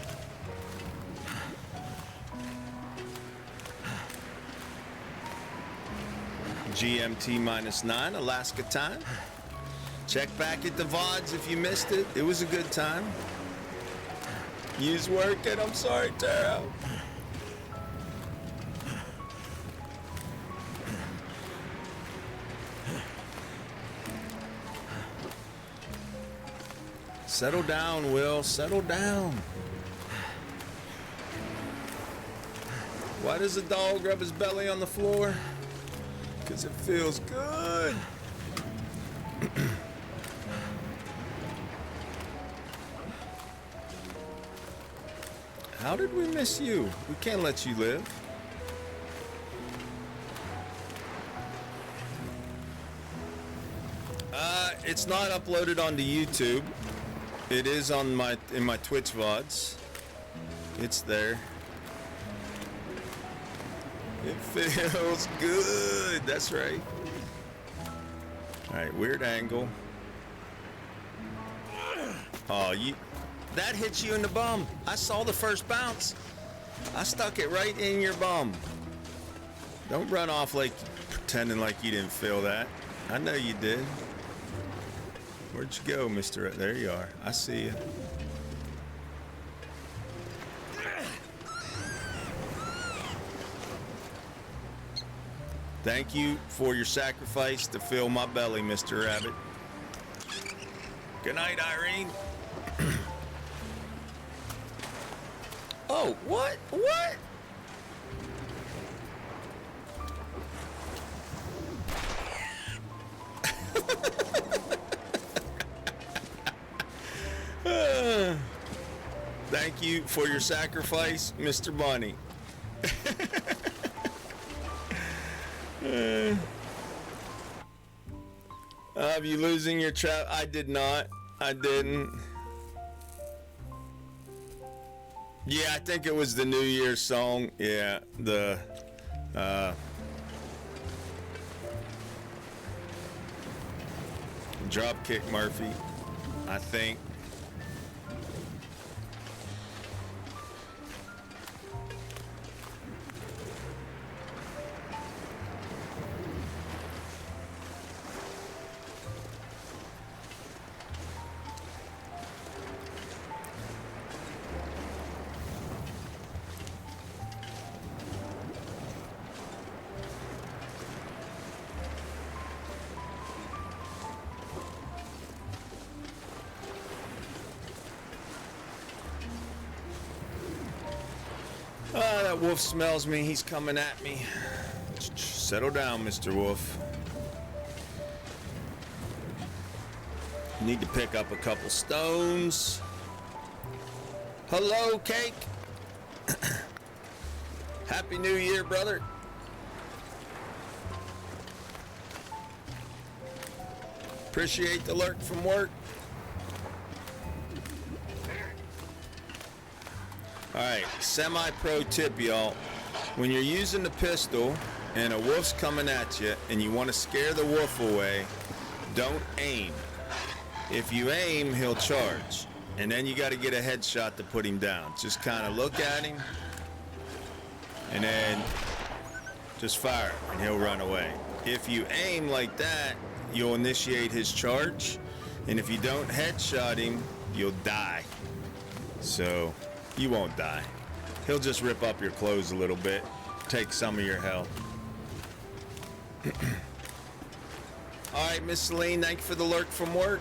GMT -9, Alaska time. Check back at the VODs if you missed it. It was a good time. You's working. I'm sorry, Tara. Settle down, Will. Settle down. Why does the dog rub his belly on the floor? Because it feels good. How did we miss you? We can't let you live. It's not uploaded onto YouTube. It is on in my Twitch VODs. It's there. It feels good. That's right. All right, weird angle. Oh, that hit you in the bum. I saw the first bounce. I stuck it right in your bum. Don't run off like pretending like you didn't feel that. I know you did. Where'd you go, mister? There you are. I see you. Thank you for your sacrifice to fill my belly, Mr. Rabbit. Good night, Irene. Oh, what? What? Thank you for your sacrifice, Mr. Bunny. Are you losing your trap? I did not. I didn't. Yeah, I think it was the New Year's song. Yeah, the Dropkick Murphy, I think. That wolf smells me. He's coming at me. Settle down, Mr. Wolf. You need to pick up a couple stones. Hello, Cake. Happy New Year, brother. Appreciate the lurk from work. Alright, semi-pro tip, y'all. When you're using the pistol and a wolf's coming at you and you want to scare the wolf away, don't aim. If you aim, he'll charge. And then you got to get a headshot to put him down. Just kind of look at him and then just fire and he'll run away. if you aim like that, you'll initiate his charge, and if you don't headshot him, you'll die. So you won't die. He'll just rip up your clothes a little bit, take some of your health. All right, Miss Celine, thank you for the lurk from work.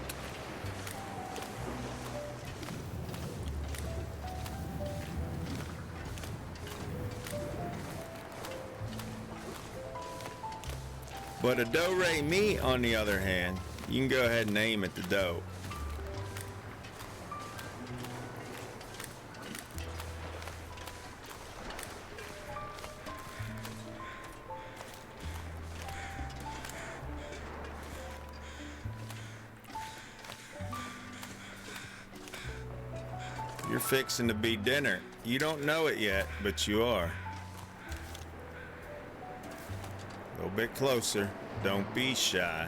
But a do-re-mi, on the other hand, you can go ahead and aim at the dough. You're fixing to be dinner. You don't know it yet, but you are. A little bit closer. Don't be shy.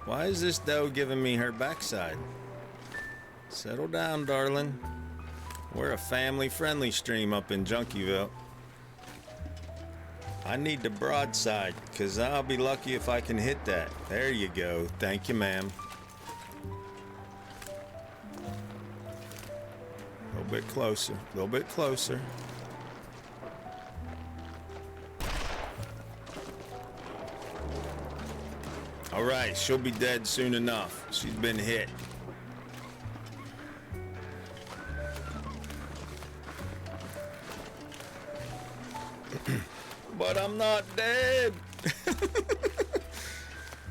Why is this doe giving me her backside? Settle down, darling. We're a family-friendly stream up in Junkieville. I need the broadside, because I'll be lucky if I can hit that. There you go. Thank you, ma'am. A little bit closer. A little bit closer. All right, she'll be dead soon enough. She's been hit. But I'm not dead.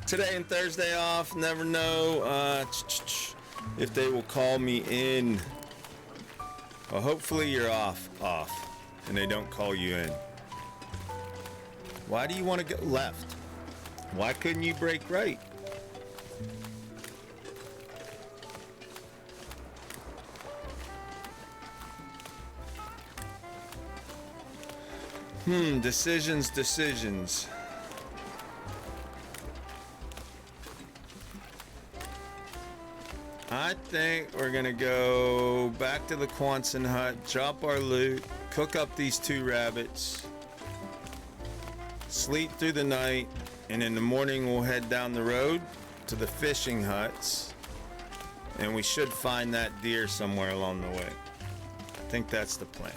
Today and Thursday off. Never know if they will call me in. Well, hopefully you're off, and they don't call you in. Why do you want to go left? Why couldn't you break right? Decisions. I think we're gonna go back to the Quonset hut, drop our loot, cook up these 2 rabbits, sleep through the night, and in the morning we'll head down the road to the fishing huts, and we should find that deer somewhere along the way. I think that's the plan.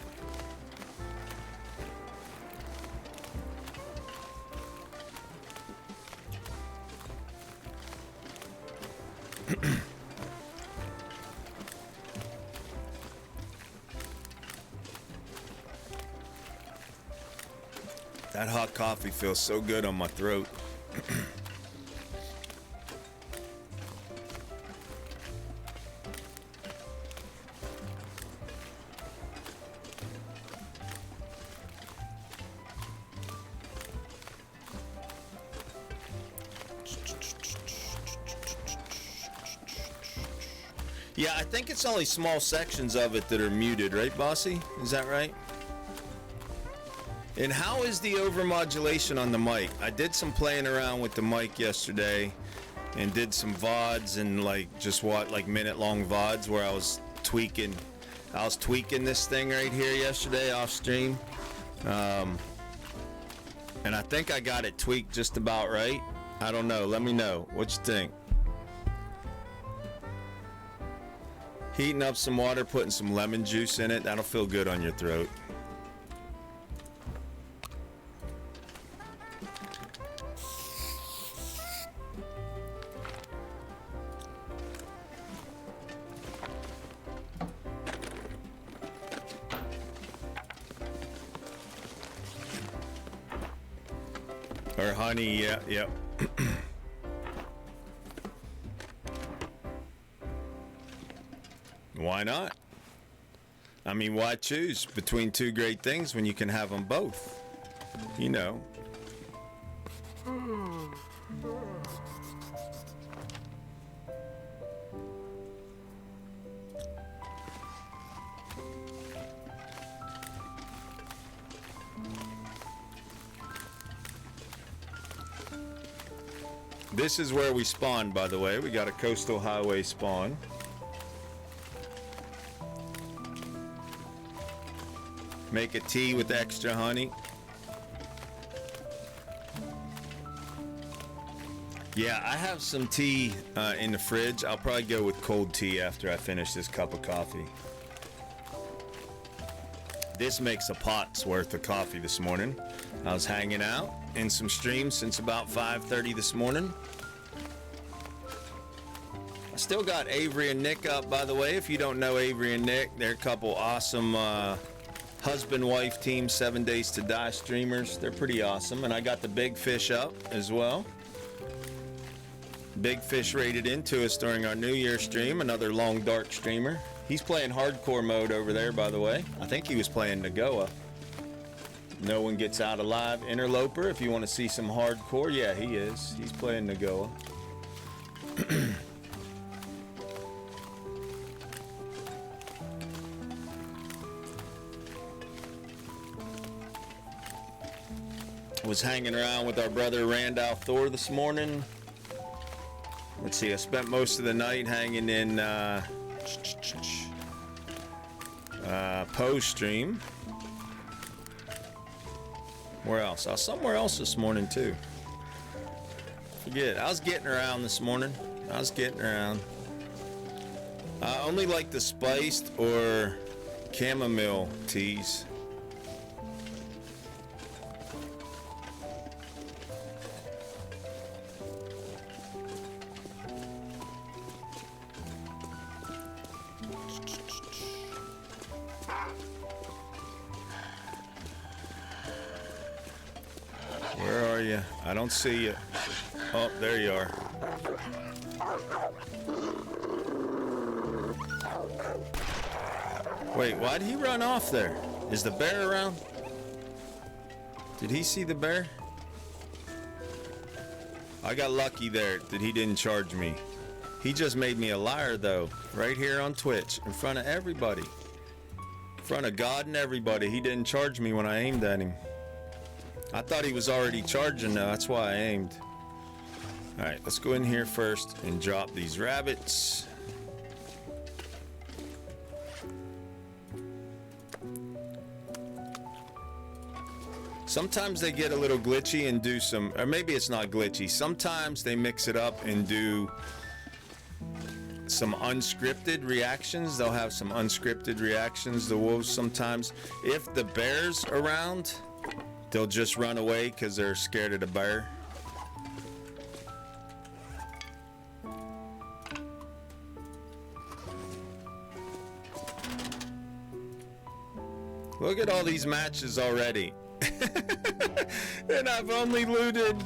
That hot coffee feels so good on my throat. Yeah, I think it's only small sections of it that are muted, right, Bossy? Is that right? And how is the overmodulation on the mic? I did some playing around with the mic yesterday and did some VODs and like minute-long VODs where I was tweaking this thing right here yesterday off stream. And I think I got it tweaked just about right. I don't know. Let me know. What you think? Heating up some water, putting some lemon juice in it. That'll feel good on your throat. Or honey, yeah. Why not? I mean, why choose between 2 great things when you can have them both? You know. This is where we spawned, by the way. We got a coastal highway spawn. Make a tea with extra honey. Yeah, I have some tea in the fridge. I'll probably go with cold tea after I finish this cup of coffee. This makes a pot's worth of coffee this morning. I was hanging out in some streams since about 5:30 this morning. I still got Avery and Nick up, by the way. If you don't know Avery and Nick, they're a couple awesome husband-wife team 7 Days to Die streamers. They're pretty awesome. And I got the Big Fish up as well. Big Fish raided into us during our New Year stream, another long dark streamer. He's playing hardcore mode over there, by the way. I think he was playing Nagoa. No One Gets Out Alive Interloper. If you want to see some hardcore, yeah, he is. He's playing Nagoa. Was hanging around with our brother Randolph Thor this morning. Let's see, I spent most of the night hanging in Poe's stream. Where else? I was somewhere else this morning too. Forget. I was getting around this morning. I was getting around. I only like the spiced or chamomile teas. I don't see you. Oh, there you are. Wait, why'd he run off there? Is the bear around? Did he see the bear? I got lucky there that he didn't charge me. He just made me a liar, though, right here on Twitch, in front of everybody. In front of God and everybody. He didn't charge me when I aimed at him. I thought he was already charging, though. That's why I aimed. All right, let's go in here first and drop these rabbits. Sometimes they get a little glitchy and do some, or maybe it's not glitchy. Sometimes they mix it up and do some unscripted reactions. They'll have some unscripted reactions, the wolves sometimes. If the bear's around, they'll just run away because they're scared of the bear. Look at all these matches already. And I've only looted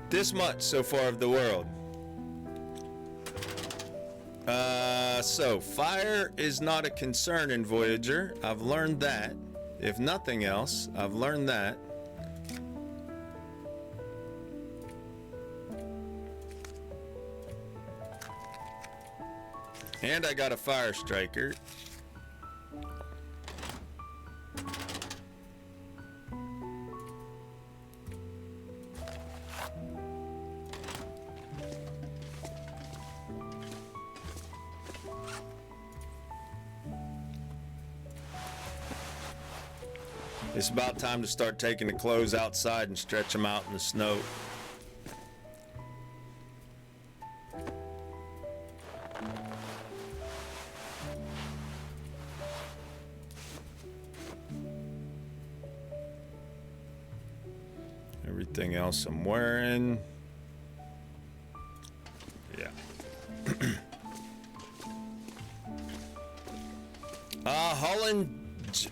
this much so far of the world. So fire is not a concern in Voyager. I've learned that. If nothing else, I've learned that. And I got a fire striker. It's about time to start taking the clothes outside and stretch them out in the snow. Everything else I'm wearing. Yeah.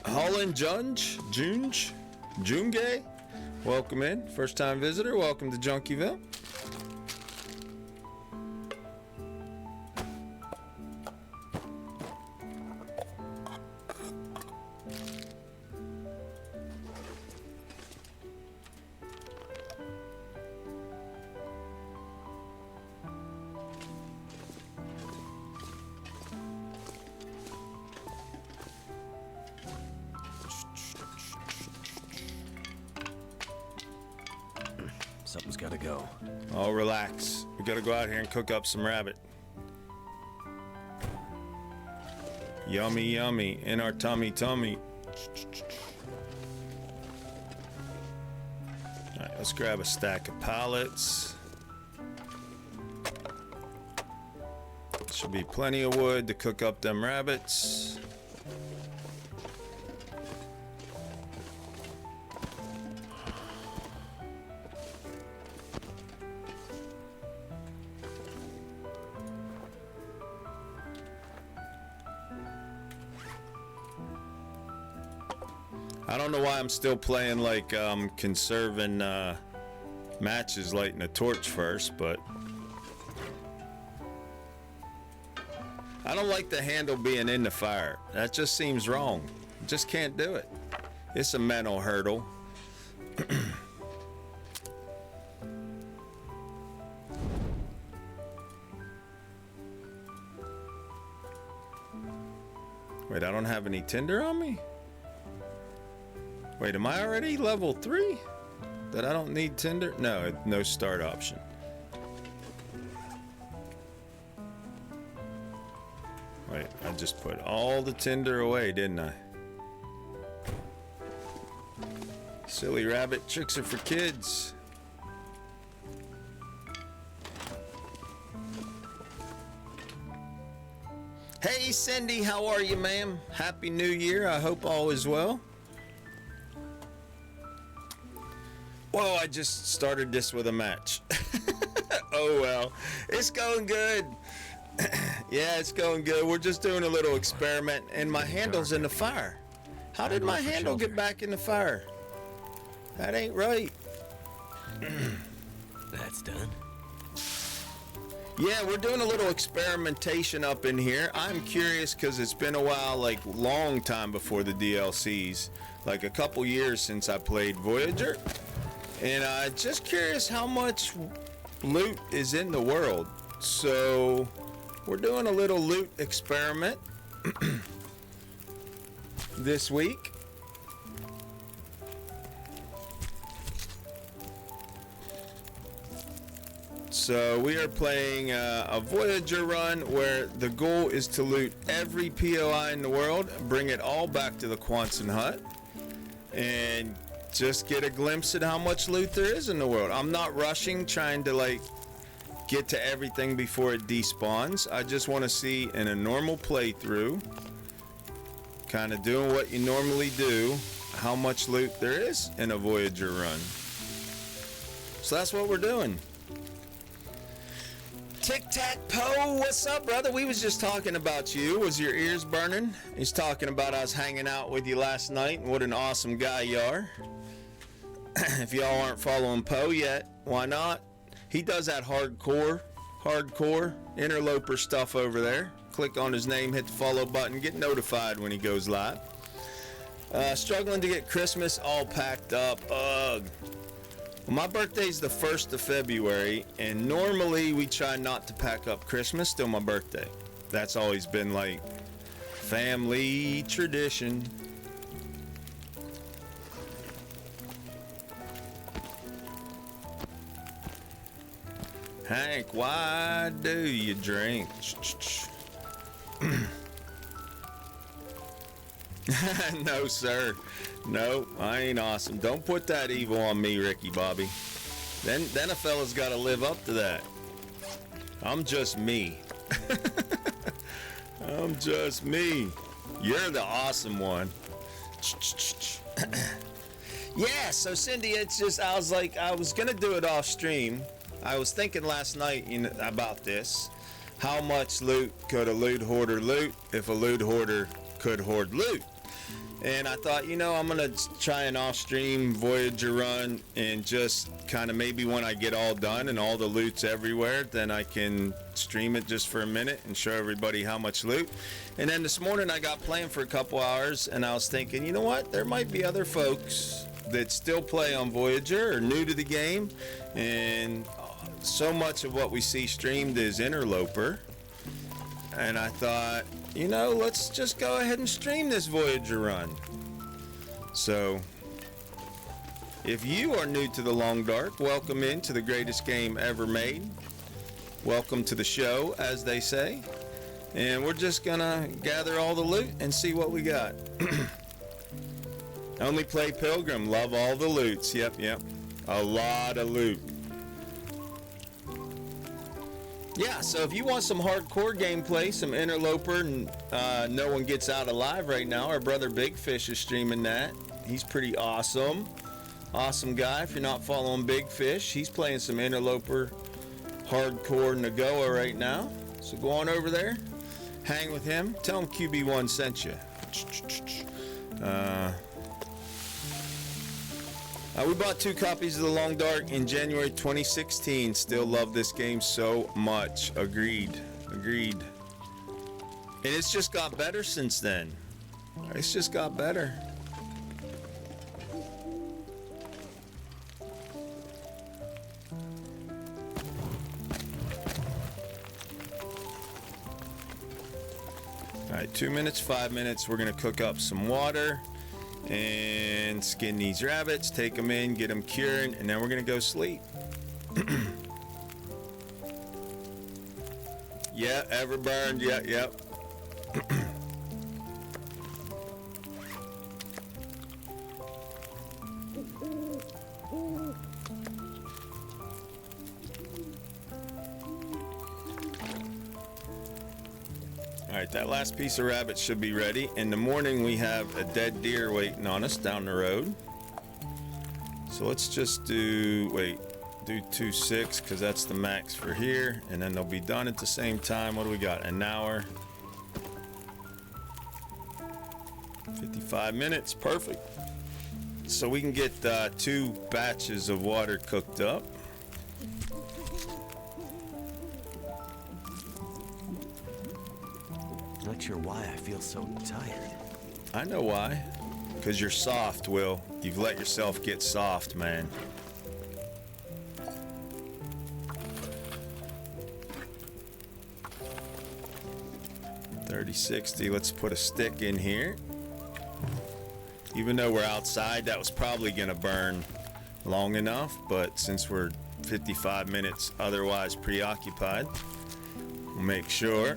Holland Junge, welcome in. First time visitor, welcome to Junkieville. Something's gotta go. Oh, relax. We gotta go out here and cook up some rabbit. Yummy, yummy, in our tummy, tummy. All right, Let's grab a stack of pallets. Should be plenty of wood to cook up them rabbits. I don't know why I'm still playing like conserving matches, lighting a torch first, but I don't like the handle being in the fire. That just seems wrong. Just can't do it. It's a mental hurdle. Wait, I don't have any tinder on me? Wait, am I already level 3? That I don't need tinder? No, no start option. Wait, I just put all the tinder away, didn't I? Silly rabbit, tricks are for kids. Hey Cindy, how are you, ma'am? Happy New Year. I hope all is well. Whoa, I just started this with a match. Oh well, it's going good. Yeah, it's going good. We're just doing a little experiment, and my handle's in the fire. How did my handle get back in the fire? That ain't right. That's done. Yeah, we're doing a little experimentation up in here. I'm curious because it's been a while, like long time before the DLCs, like a couple years since I played Voyager. And just curious how much loot is in the world. So we're doing a little loot experiment this week. So we are playing a Voyager run where the goal is to loot every POI in the world, bring it all back to the Quonset hut, and just get a glimpse at how much loot there is in the world. I'm not rushing, trying to like get to everything before it despawns. I just want to see in a normal playthrough, kind of doing what you normally do, how much loot there is in a Voyager run. So that's what we're doing. Tic-tac-toe, what's up, brother? We was just talking about you. Was your ears burning? He's talking about us hanging out with you last night and what an awesome guy you are. If y'all aren't following Poe yet, why not? He does that hardcore interloper stuff over there. Click on his name, hit the follow button, get notified when he goes live. Struggling to get Christmas all packed up. Ugh. Well, my birthday's the 1st of February, and normally we try not to pack up Christmas till my birthday. That's always been like family tradition. Hank, why do you drink? No, sir. No, I ain't awesome. Don't put that evil on me, Ricky Bobby. Then a fella's got to live up to that. I'm just me. I'm just me. You're the awesome one. Yeah, so Cindy, it's just, I was going to do it off stream. I was thinking last night about this. How much loot could a loot hoarder loot if a loot hoarder could hoard loot? And I thought, I'm going to try an off-stream Voyager run and just kind of maybe when I get all done and all the loot's everywhere, then I can stream it just for a minute and show everybody how much loot. And then this morning I got playing for a couple hours and I was thinking, you know what? There might be other folks that still play on Voyager or new to the game. And so much of what we see streamed is interloper. And I thought, let's just go ahead and stream this Voyager run. So, if you are new to the Long Dark, welcome into the greatest game ever made. Welcome to the show, as they say. And we're just gonna gather all the loot and see what we got. Only play Pilgrim, love all the loots. Yep. A lot of loot. Yeah, so if you want some hardcore gameplay, some Interloper, and no one gets out alive right now, our brother Big Fish is streaming that. He's pretty awesome. Awesome guy. If you're not following Big Fish, he's playing some Interloper hardcore Nagoa right now. So go on over there, hang with him. Tell him QB1 sent you. We bought 2 copies of The Long Dark in January 2016. Still love this game so much. Agreed. And it's just got better since then. It's just got better. All right, 2 minutes, 5 minutes. We're gonna cook up some water and skin these rabbits, take them in, get them cured, and then we're gonna go sleep. Yeah, ever burned, yeah, yep. All right, that last piece of rabbit should be ready. In the morning, we have a dead deer waiting on us down the road. So let's just do 2.6 because that's the max for here, and then they'll be done at the same time. What do we got? An hour, 55 minutes, perfect. So we can get 2 batches of water cooked up. Not sure why I feel so tired. I know why. Because you're soft, Will. You've let yourself get soft, man. $30.60. Let's put a stick in here. Even though we're outside, that was probably going to burn long enough. But since we're 55 minutes otherwise preoccupied, we'll make sure.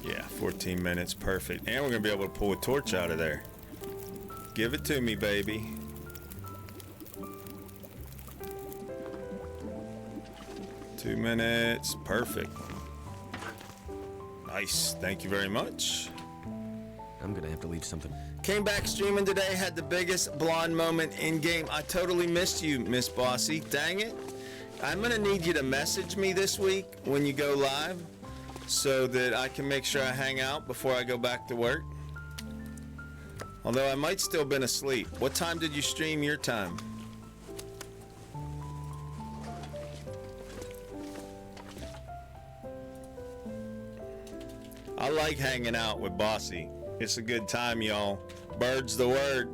Yeah, 14 minutes, perfect. And we're gonna be able to pull a torch out of there. Give it to me, baby. Two minutes, perfect. Nice, thank you very much. I'm gonna have to leave something. Came back streaming today, had the biggest blonde moment in game. I totally missed you, Miss Bossy. Dang it. I'm gonna need you to message me this week when you go live so that I can make sure I hang out before I go back to work. Although I might still been asleep. What time did you stream your time? I like hanging out with Bossy. It's a good time, y'all. Bird's the word.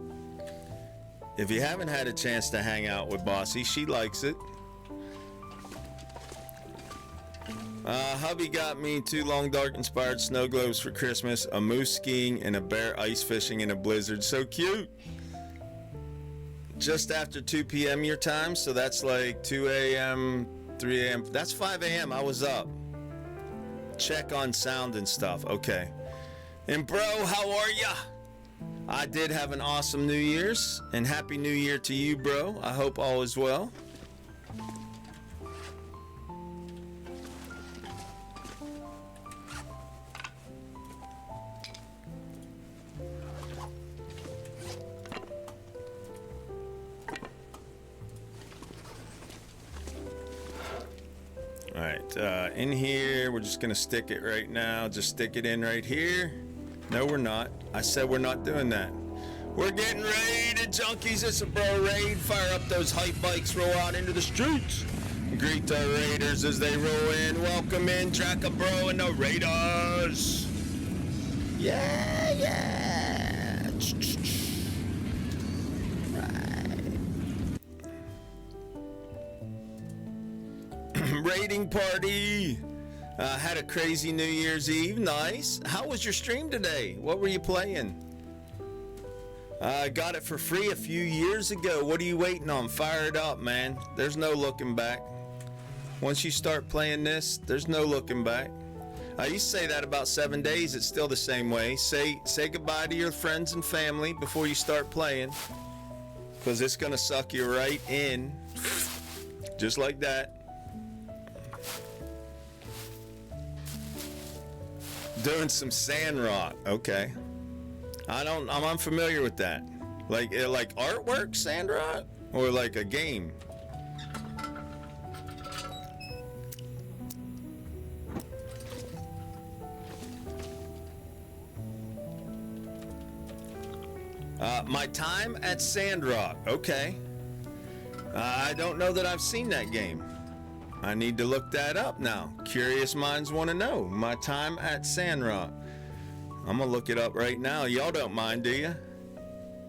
If you haven't had a chance to hang out with Bossy, she likes it. Hubby got me 2 Long Dark inspired snow globes for Christmas, a moose skiing and a bear ice fishing in a blizzard. So cute. Just after 2 p.m. your time, so that's like 2 a.m., 3 a.m. That's 5 a.m. I was up. Check on sound and stuff. Okay. And bro, how are ya? I did have an awesome New Year's, and Happy New Year to you, bro. I hope all is well. All right, in here, we're just gonna stick it right now. Just stick it in right here. No, we're not. I said we're not doing that. We're getting raided, junkies. It's a bro raid. Fire up those hype bikes, roll out into the streets. Greet the raiders as they roll in. Welcome in, Draka Bro and the raiders. Yeah, yeah. Raiding party. Had a crazy New Year's Eve. Nice. How was your stream today? What were you playing? I got it for free a few years ago. What are you waiting on? Fire it up, man. There's no looking back. Once you start playing this, there's no looking back. I used to say that about 7 days. It's still the same way. Say goodbye to your friends and family before you start playing, because it's gonna suck you right in, just like that. Doing some sand rot. Okay. I'm unfamiliar with that. Like artwork sand rot, or like a game. My time at Sandrock. Okay. I don't know that I've seen that game. I need to look that up now. Curious minds want to know. My time at Sandrock. I'm going to look it up right now. Y'all don't mind, do you?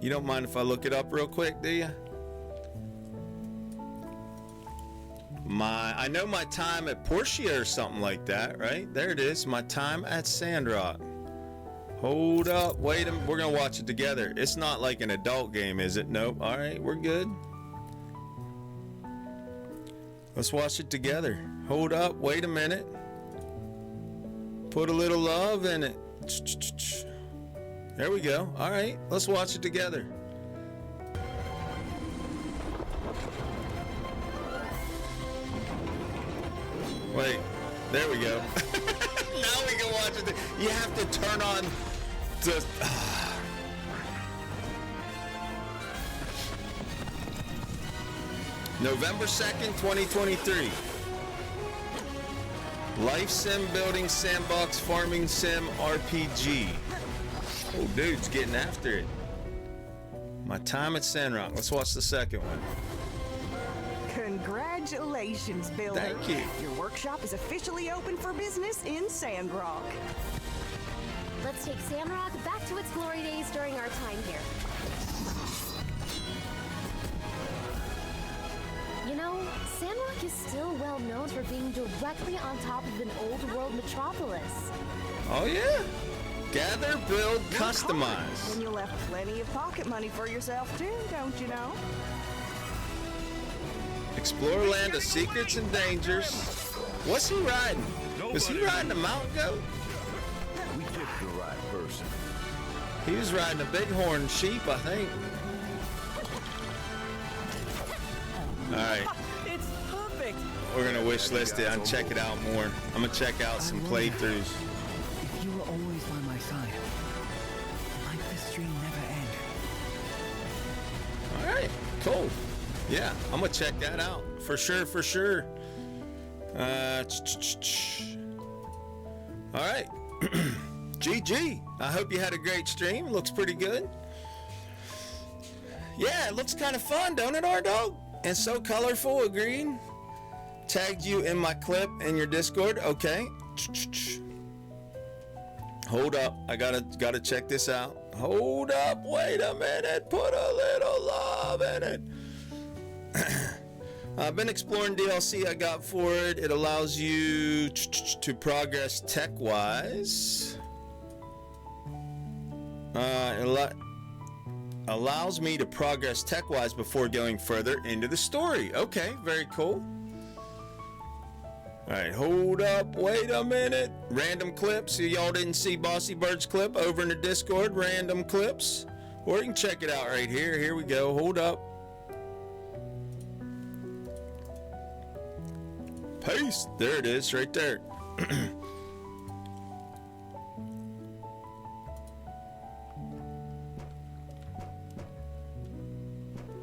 You don't mind if I look it up real quick, do you? I know my time at Portia or something like that, right? There it is. My time at Sandrock. Hold up, wait a minute. We're gonna watch it together. It's not like an adult game, is it? Nope. All right, we're good. Let's watch it together. Hold up, wait a minute. Put a little love in it. There we go. All right, let's watch it together. Wait, there we go. Now we can watch it. You have to turn on the... November 2nd, 2023. Life sim building sandbox farming sim RPG. Oh, dude's getting after it. My time at Sandrock. Let's watch the second one. Congratulations, Builder. Thank you. Your workshop is officially open for business in Sandrock. Let's take Sandrock back to its glory days during our time here. You know, Sandrock is still well known for being directly on top of an old world metropolis. Oh, yeah? Gather, build, Work hard, customize. and you left plenty of pocket money for yourself too, don't you know? Explore land of secrets and dangers. What's he riding? Was he riding a mountain goat? We picked the right person. He was riding a bighorn sheep, I think. All right, It's perfect. we're gonna wish list it and check it out more. I'm gonna check out some playthroughs. If you were always by my side, like this dream never end. All right, cool. Yeah, I'm gonna check that out for sure, for sure. All right, GG. I hope you had a great stream. Looks pretty good. Yeah, it looks kind of fun, don't it, our dog? And so colorful. Agreed. Tagged you in my clip in your Discord. Okay. Hold up. I gotta check this out. Hold up. Wait a minute. Put a little love in it. I've been exploring DLC I got for it. It allows you to progress tech-wise. Allows me to progress tech-wise before going further into the story. Okay, very cool. All right, hold up, wait a minute. Random clips. So y'all didn't see Bossy Bird's clip over in the Discord. Random clips. Or you can check it out right here. Here we go. Hold up. Paste. There it is, right there.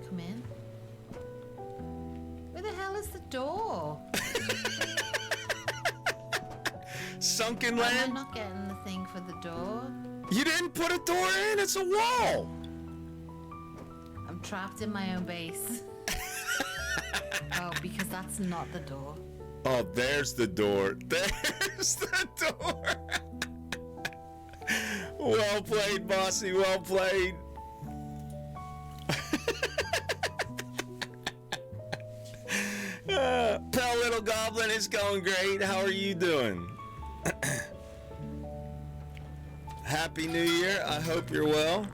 Come in. Where the hell is the door? Sunken I'm land. not getting the thing for the door. You didn't put a door in. It's a wall. I'm trapped in my own base. Oh, because that's not the door. Oh, there's the door. There's the door. Well played, Bossy. Well played. Pell Little Goblin is going great. How are you doing? Happy New Year. I hope you're well.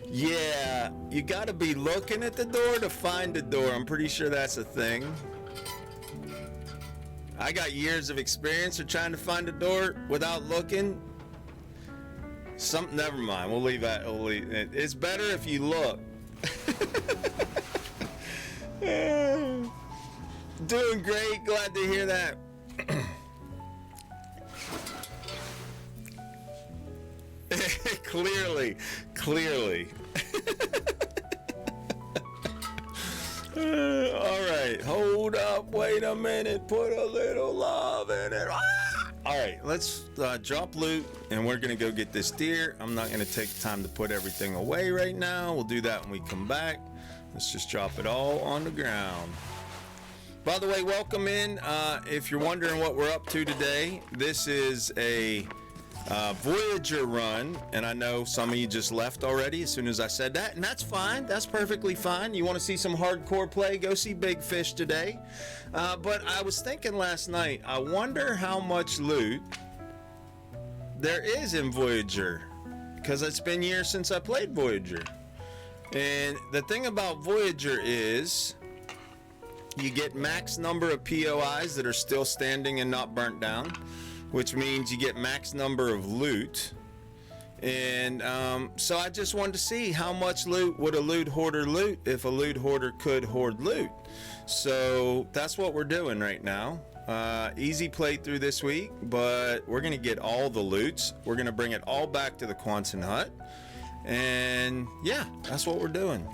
Yeah, you gotta be looking at the door to find the door. I'm pretty sure that's a thing. I got years of experience of trying to find a door without looking. Never mind. We'll leave that. It's better if you look. Doing great. Glad to hear that. Clearly. All right, hold up, wait a minute, put a little love in it. All right, let's drop loot, and we're gonna go get this deer. I'm not gonna take time to put everything away right now. We'll do that when we come back. Let's just drop it all on the ground. By the way, welcome in. If you're wondering what we're up to today, this is a Voyager run, and I know some of you just left already as soon as I said that, and that's fine. That's perfectly fine. You want to see some hardcore play, go see Big Fish today. But I was thinking last night, I wonder how much loot there is in Voyager, because it's been years since I played Voyager. And the thing about Voyager is you get max number of POIs that are still standing and not burnt down, which means you get max number of loot. And so I just wanted to see how much loot would a loot hoarder loot if a loot hoarder could hoard loot. So that's what we're doing right now. Easy playthrough this week, but we're gonna get all the loots. We're gonna bring it all back to the Quonset hut, and yeah, that's what we're doing.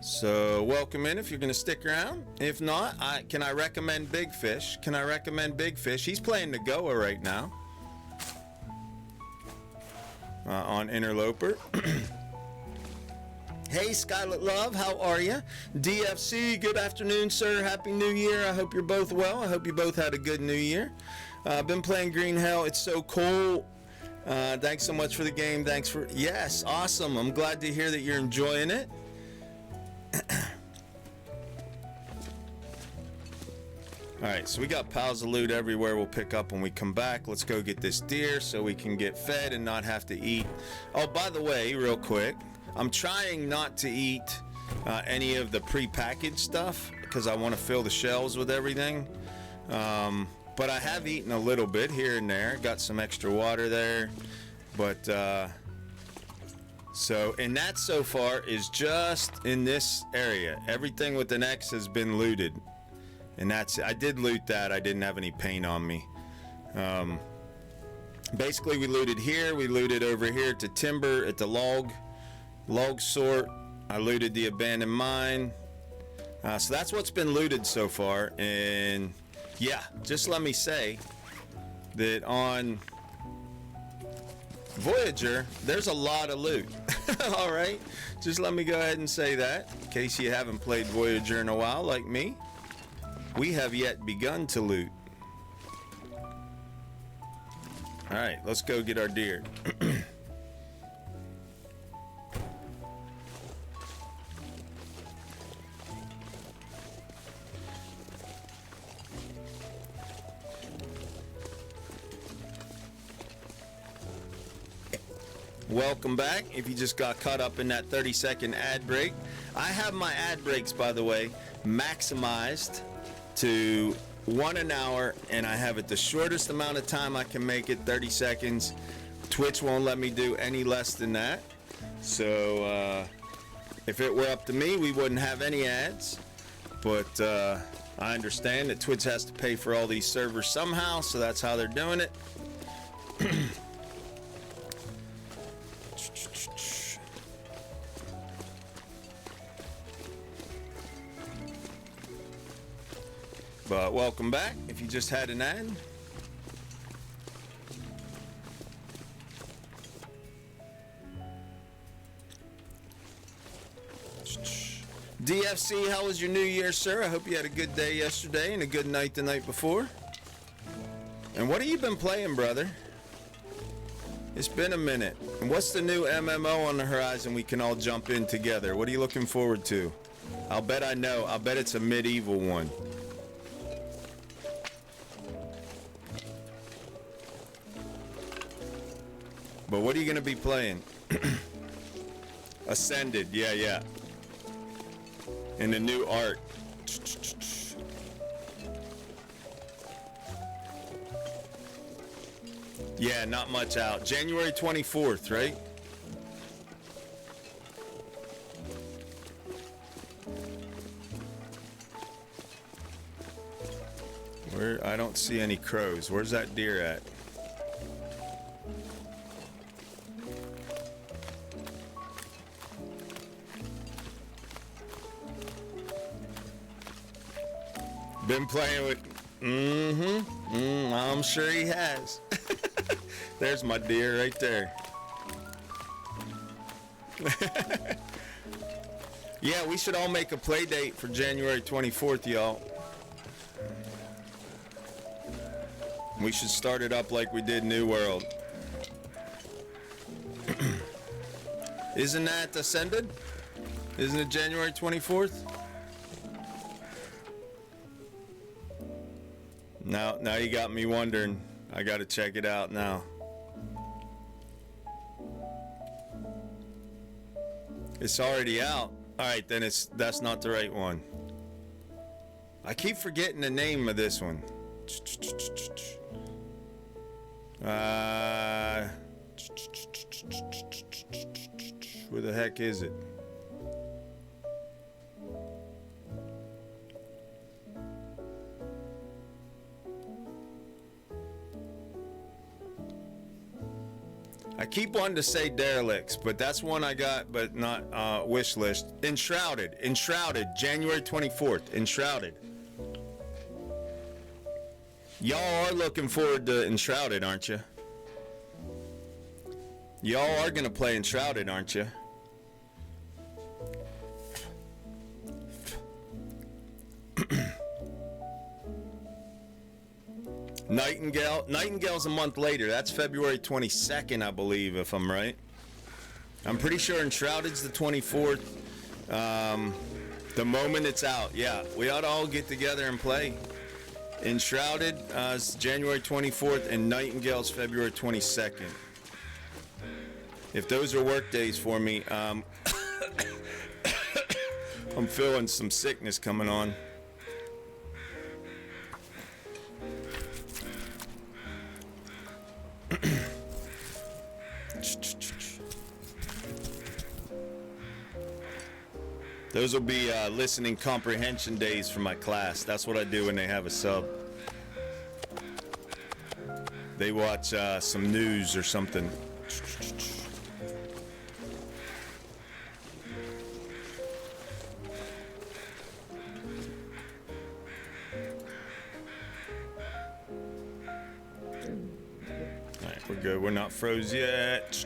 So welcome in if you're going to stick around. If not, can I recommend Big Fish? Can I recommend Big Fish? He's playing the Goa right now on Interloper. Hey, Scarlet Love, how are you? DFC, good afternoon, sir. Happy New Year. I hope you're both well. I hope you both had a good New Year. Been playing Green Hell. It's so cool. Thanks so much for the game. Yes, awesome. I'm glad to hear that you're enjoying it. Alright, so we got piles of loot everywhere we'll pick up when we come back. Let's go get this deer so we can get fed and not have to eat. Oh, by the way, real quick, I'm trying not to eat any of the pre-packaged stuff because I want to fill the shelves with everything. But I have eaten a little bit here and there. Got some extra water there. But and that so far is just in this area. Everything with an X has been looted. And I did loot that. I didn't have any paint on me. Basically, we looted here. We looted over here to timber at the log sort. I looted the abandoned mine. So that's what's been looted so far. And yeah, just let me say that on Voyager, there's a lot of loot. All right, just let me go ahead and say that in case you haven't played Voyager in a while like me. We have yet begun to loot. All right, let's go get our deer. Welcome back. If you just got caught up in that 30-second ad break, I have my ad breaks, by the way, maximized to 1 an hour, and I have it the shortest amount of time I can make it, 30 seconds. Twitch won't let me do any less than that. So if it were up to me, we wouldn't have any ads. But I understand that Twitch has to pay for all these servers somehow, so that's how they're doing it. But welcome back if you just had an ad. DFC, how was your New Year, sir? I hope you had a good day yesterday and a good night the night before. And what have you been playing, brother? It's been a minute. And what's the new MMO on the horizon we can all jump in together? What are you looking forward to? I'll bet I know. I'll bet it's a medieval one. But what are you going to be playing? Ascended, yeah. And the new art. Yeah, not much out. January 24th, right? Where? I don't see any crows. Where's that deer at? Been playing with... I'm sure he has. There's my deer right there. Yeah, we should all make a play date for January 24th, y'all. We should start it up like we did New World. Isn't that Ascended? Isn't it January 24th? Now you got me wondering. I gotta check it out now. It's already out. Alright, then that's not the right one. I keep forgetting the name of this one. Where the heck is it? I keep wanting to say Derelicts, but that's one I got, but not wish list. Enshrouded, January 24th, Enshrouded. Y'all are looking forward to Enshrouded, aren't you? Y'all are gonna play Enshrouded, aren't you? Nightingale's a month later. That's February 22nd, I believe, if I'm right. I'm pretty sure Enshrouded's the 24th. The moment it's out, yeah. We ought to all get together and play. Enshrouded is January 24th, and Nightingale's February 22nd. If those are work days for me, I'm feeling some sickness coming on. Those will be listening comprehension days for my class. That's what I do when they have a sub. They watch some news or something. Alright, we're good. We're not froze yet.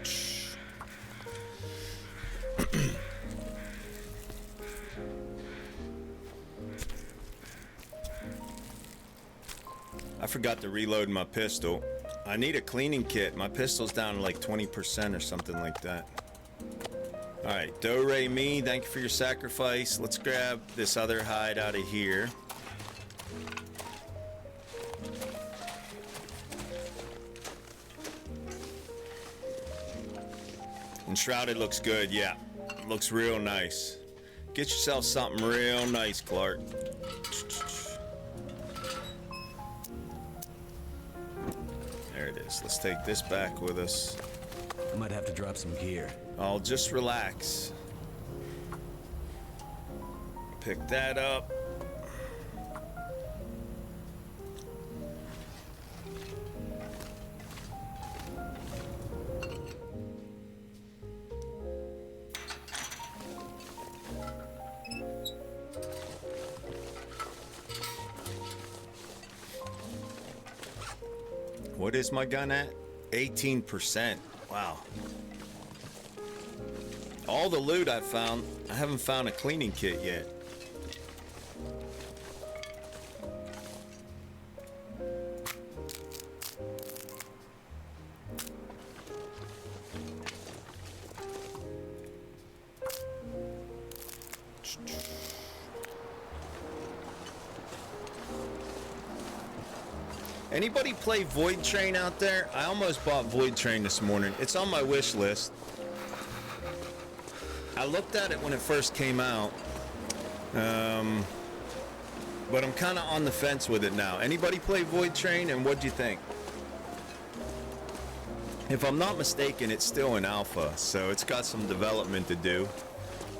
I forgot to reload my pistol. I need a cleaning kit. My pistol's down to like 20% or something like that. Alright, Do Re Mi, thank you for your sacrifice. Let's grab this other hide out of here. Enshrouded looks good, yeah. Looks real nice. Get yourself something real nice, Clark. There it is. Let's take this back with us. I might have to drop some gear. I'll just relax. Pick that up. What is my gun at? 18%. Wow. All the loot I've found, I haven't found a cleaning kit yet. Anybody play Void Train out there? I almost bought Void Train this morning. It's on my wish list. I looked at it when it first came out. but I'm kind of on the fence with it now. Anybody play Void Train, and what'd you think? If I'm not mistaken, it's still in alpha, so it's got some development to do.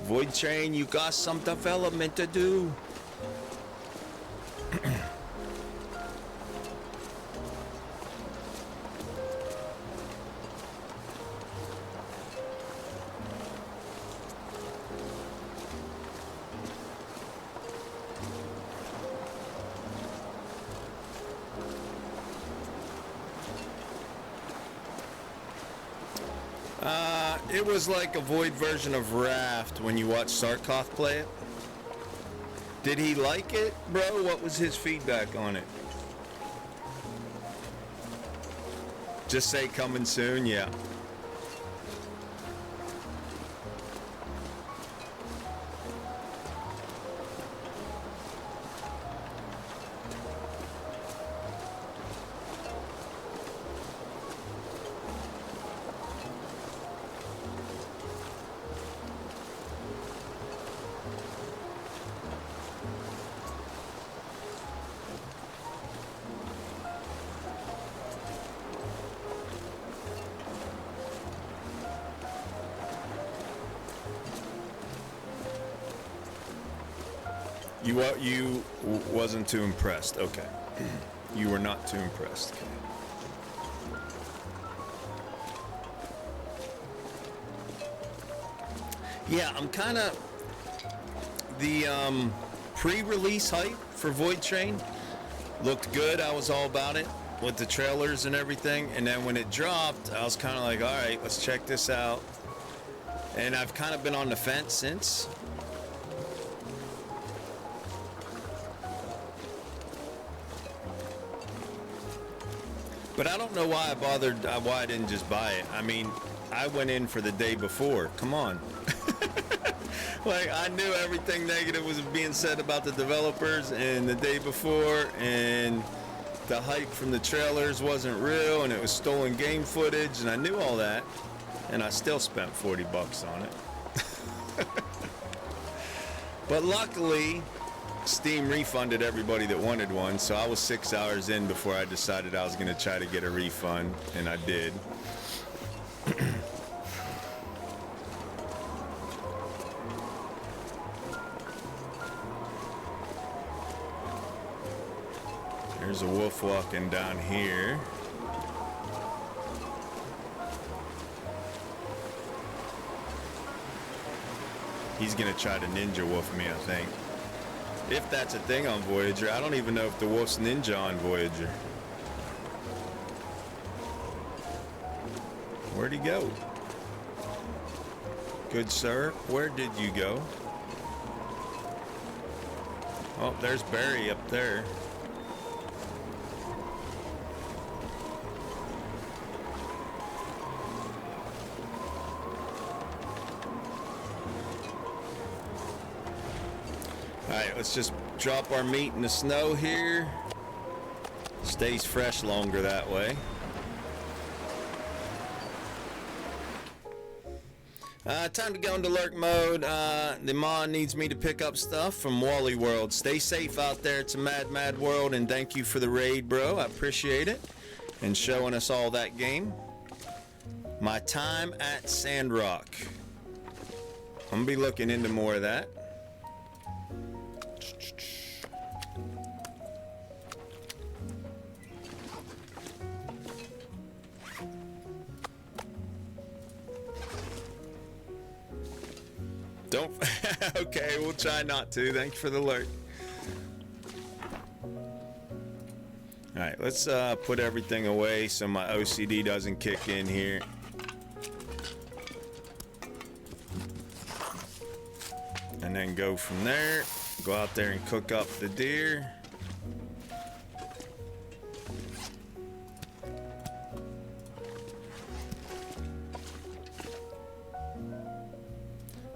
Void Train, you got some development to do. It was like a Void version of Raft when you watch Sarkoth play it. Did he like it, bro? What was his feedback on it? Just say coming soon, yeah. You wasn't too impressed. Okay. You were not too impressed. Okay. Yeah, I'm kind of the pre-release hype for Void Train looked good. I was all about it with the trailers and everything, and then when it dropped, I was kind of like, all right, let's check this out. And I've kind of been on the fence since. But I don't know why why I didn't just buy it. I mean, I went in for the day before. Come on. Like, I knew everything negative was being said about the developers and the day before, and the hype from the trailers wasn't real, and it was stolen game footage, and I knew all that, and I still spent $40 on it. But luckily, Steam refunded everybody that wanted one, so I was 6 hours in before I decided I was going to try to get a refund, and I did. There's a wolf walking down here. He's going to try to ninja wolf me, I think. If that's a thing on Voyager. I don't even know if the wolf's ninja on Voyager. Where'd he go? Good sir, where did you go? Oh, there's Barry up there. Alright, let's just drop our meat in the snow here. Stays fresh longer that way. Time to go into lurk mode. The mod needs me to pick up stuff from Wally World. Stay safe out there. It's a mad, mad world, and thank you for the raid, bro. I appreciate it. And showing us all that game. My time at Sandrock. I'm going to be looking into more of that. Don't. Okay, we'll try not to. Thank you for the alert. Alright, let's put everything away so my OCD doesn't kick in here. And then go from there. Go out there and cook up the deer.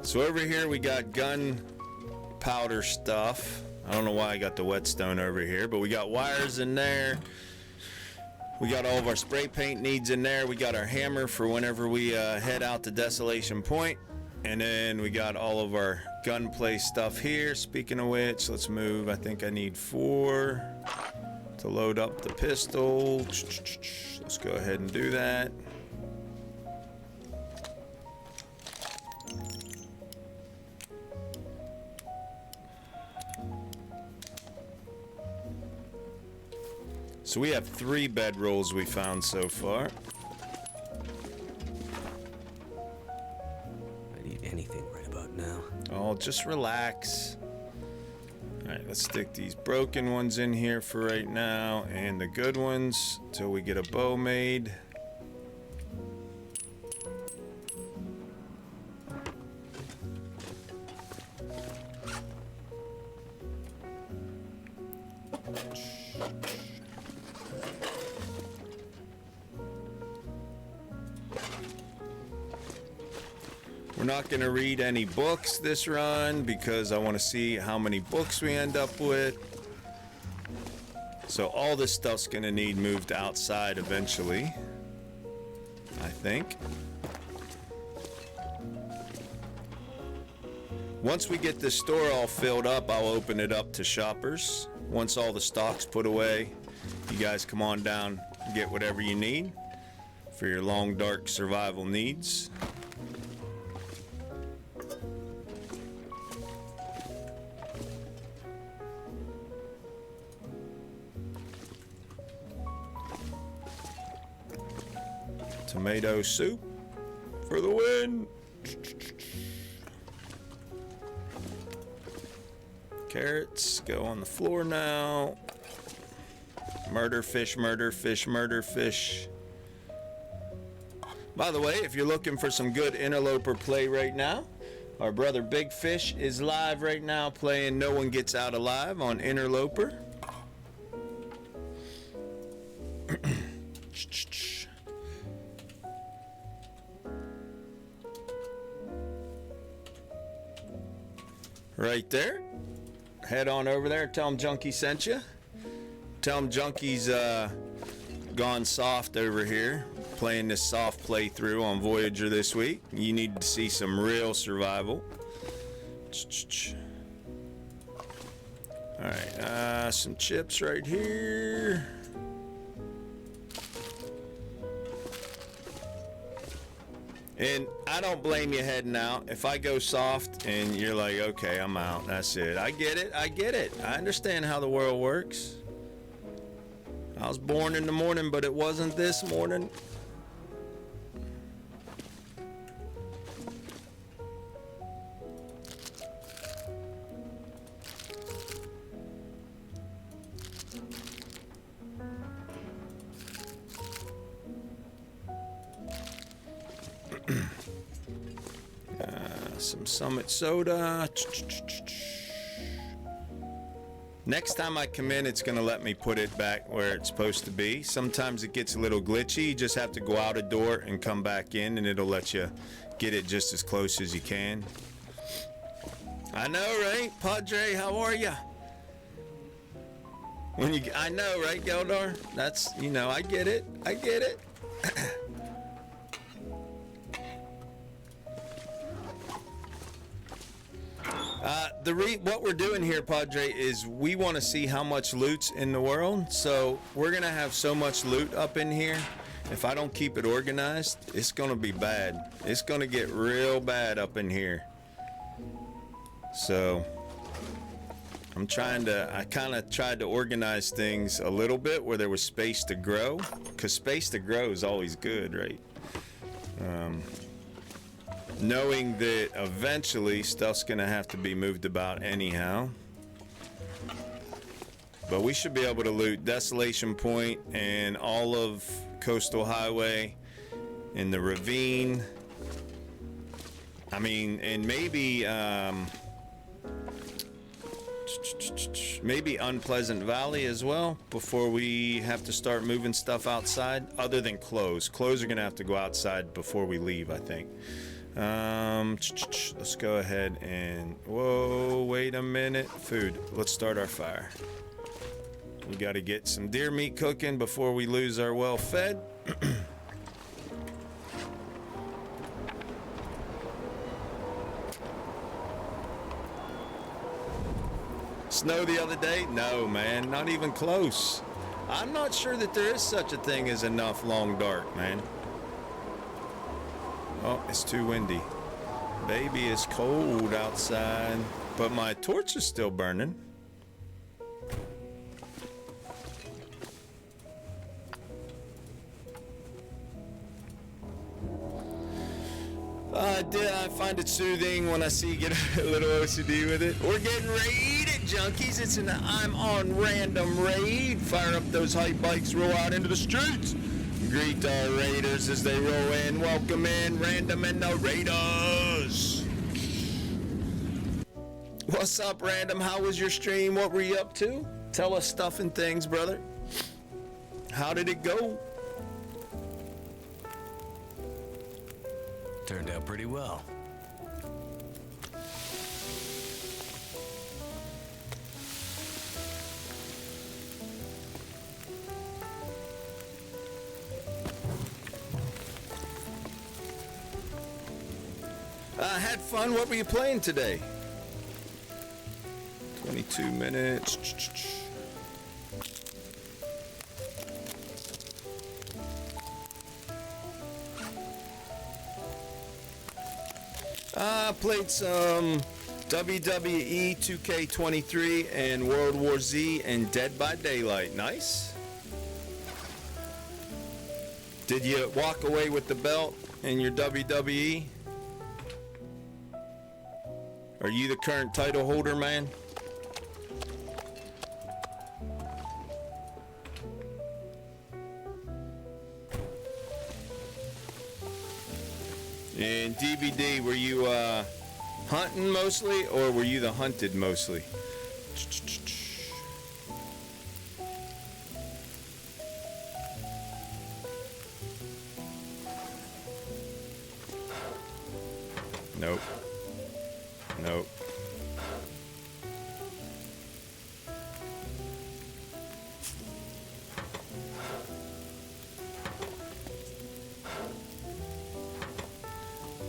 So over here we got gunpowder stuff. I don't know why I got the whetstone over here, but we got wires in there. We got all of our spray paint needs in there. We got our hammer for whenever we head out to Desolation Point. And then we got all of our gunplay stuff here. Speaking of which, let's move. I think I need 4 to load up the pistol. Let's go ahead and do that. So we have 3 bedrolls we found so far. I need anything right about now. Oh, just relax. All right, let's stick these broken ones in here for right now and the good ones till we get a bow made. We're not going to read any books this run because I want to see how many books we end up with. So all this stuff's going to need moved outside eventually, I think. Once we get this store all filled up, I'll open it up to shoppers. Once all the stock's put away, you guys come on down and get whatever you need for your long, dark survival needs. Tomato soup for the win. Carrots go on the floor now. Murder fish, murder fish, murder fish. By the way, if you're looking for some good interloper play right now, our brother Big Fish is live right now playing No One Gets Out Alive on Interloper. Right there. Head on over there. Tell him Junkie sent you. Tell him Junkie's gone soft over here, playing this soft playthrough on Voyager this week. You need to see some real survival. Alright, some chips right here. And I don't blame you heading out. If I go soft and you're like, okay, I'm out, that's it. I get it, I get it. I understand how the world works. I was born in the morning, but it wasn't this morning. Some Summit soda. Next time I come in, it's gonna let me put it back where it's supposed to be. Sometimes it gets a little glitchy. You just have to go out a door and come back in, and it'll let you get it just as close as you can. I know, right? Padre, how are ya? I know, right, Geldar? That's, I get it. I get it. What we're doing here, Padre, is we want to see how much loot's in the world. So we're going to have so much loot up in here. If I don't keep it organized, it's going to be bad. It's going to get real bad up in here. So I kind of tried to organize things a little bit where there was space to grow. Because space to grow is always good, right? Knowing that eventually stuff's gonna have to be moved about anyhow. But we should be able to loot Desolation Point and all of Coastal Highway and the Ravine. I mean, and maybe Unpleasant Valley as well before we have to start moving stuff outside, other than clothes. Clothes are gonna have to go outside before we leave, I think. Let's go ahead and, whoa, wait a minute. Food. Let's start our fire. We got to get some deer meat cooking before we lose our well-fed. Snow the other day? No, man, not even close. I'm not sure that there is such a thing as enough long dark, man. Oh, it's too windy. Baby, it's cold outside, but my torch is still burning. I find it soothing when I see you get a little OCD with it. We're getting raided, junkies. It's an I'm on random raid. Fire up those hype bikes, roll out into the streets. Greet our raiders as they roll in. Welcome in, random and the raiders. What's up, random? How was your stream? What were you up to? Tell us stuff and things, brother. How did it go? Turned out pretty well. Had fun. What were you playing today? 22 minutes. I played some WWE 2K23 and World War Z and Dead by Daylight. Nice. Did you walk away with the belt in your WWE? Are you the current title holder, man? In DVD, were you hunting mostly, or were you the hunted mostly? Nope. Nope.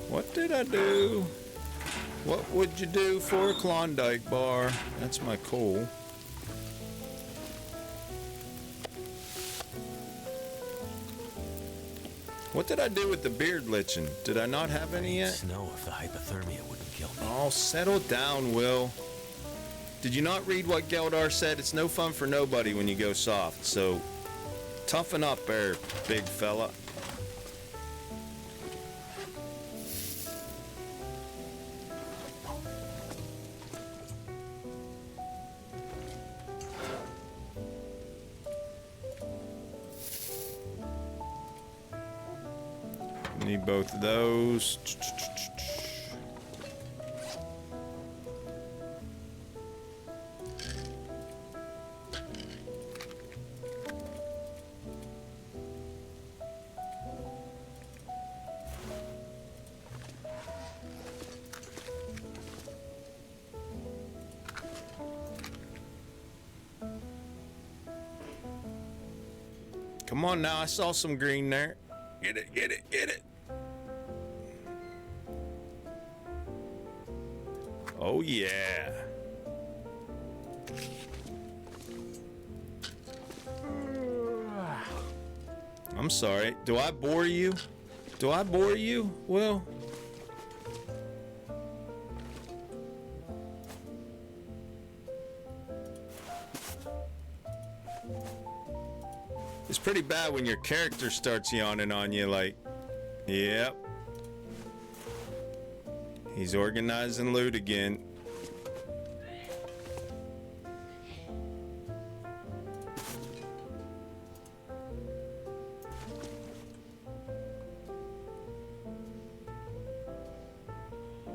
What did I do? What would you do for a Klondike bar? That's my coal. What did I do with the beard lichen? Did I not have any yet? Snow if the hypothermia wouldn't kill me. Oh, settle down, Will. Did you not read what Geldar said? It's no fun for nobody when you go soft, so toughen up there, big fella. Need both of those. Come on now, I saw some green there. Get it, get it, get it. Oh yeah. I'm sorry. Do I bore you? Do I bore you, Will? It's pretty bad when your character starts yawning on you like, yep. He's organizing loot again.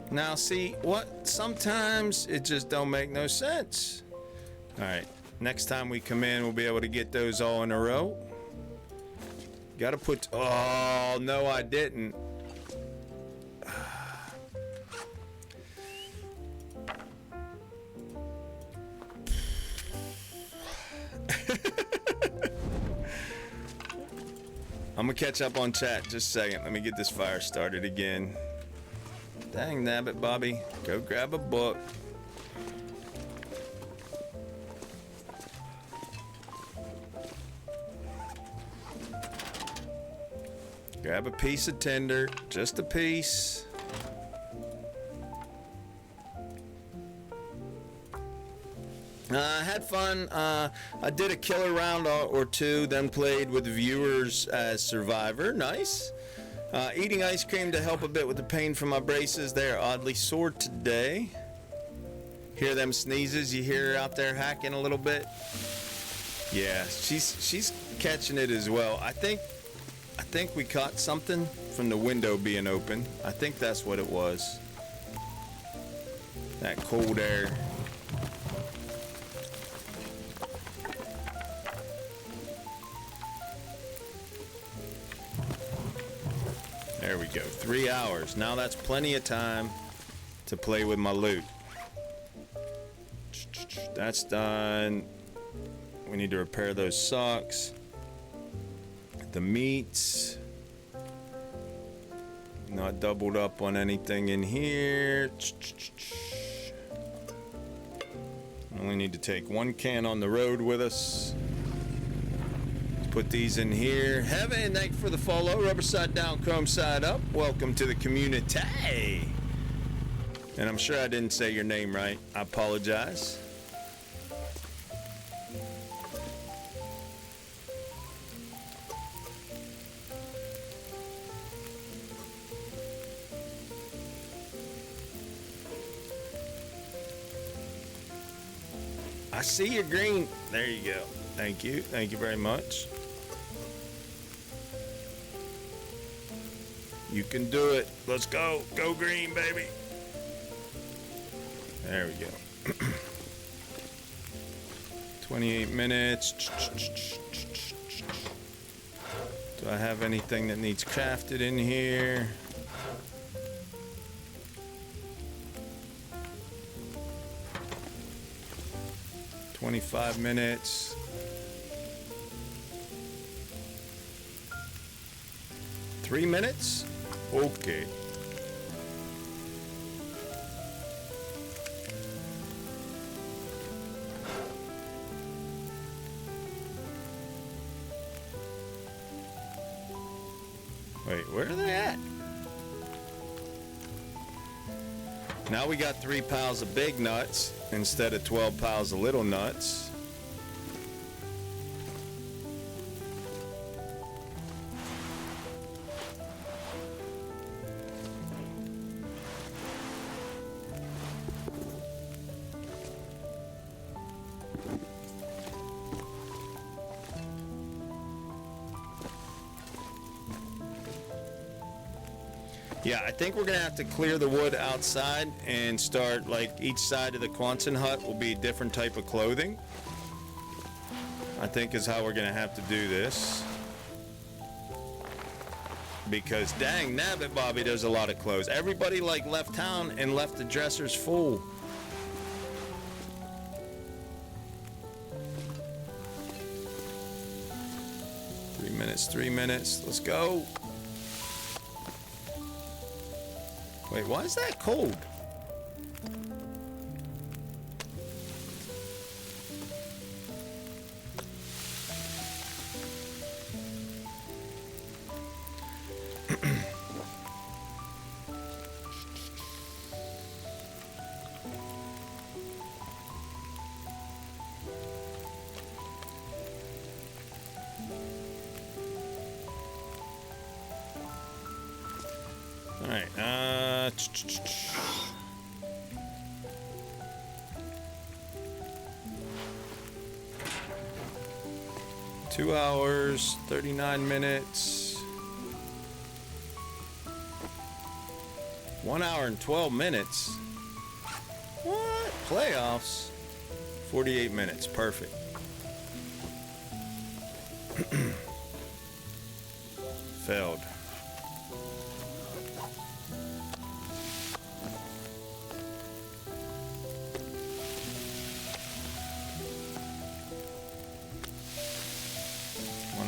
Now see, what? Sometimes it just don't make no sense. All right, next time we come in, we'll be able to get those all in a row. Gotta put, oh, no, I didn't. I'm gonna catch up on chat just a second. Let me get this fire started again. Dang nabbit, Bobby. Go grab a book. Grab a piece of tinder, just a piece. I had fun. I did a killer round or two, then played with viewers as Survivor. Nice. Eating ice cream to help a bit with the pain from my braces. They are oddly sore today. Hear them sneezes? You hear her out there hacking a little bit? Yeah, she's catching it as well. I think we caught something from the window being open. I think that's what it was. That cold air. There we go. 3 hours. Now that's plenty of time to play with my loot. That's done. We need to repair those socks. The meats. Not doubled up on anything in here. Only need to take one can on the road with us. Put these in here. Heaven, thank you for the follow. Rubber side down, chrome side up. Welcome to the community. And I'm sure I didn't say your name right. I apologize. I see your green. There you go. Thank you. Thank you very much. You can do it. Let's go. Go green, baby. There we go. 28 minutes. Do I have anything that needs crafted in here? $25 minutes. $3 minutes? Okay. Wait, where are they at? Now we got 3 piles of big nuts instead of 12 piles of little nuts. Yeah, I think we're gonna have to clear the wood outside and start, like, each side of the Quonset hut will be a different type of clothing. I think is how we're gonna have to do this. Because dang nabbit, Bobby, there's a lot of clothes. Everybody like left town and left the dressers full. Three minutes, let's go. Wait, why is that cold? All right, 2 hours, 39 minutes. 1 hour and 12 minutes. What? Playoffs? 48 minutes, perfect. Failed.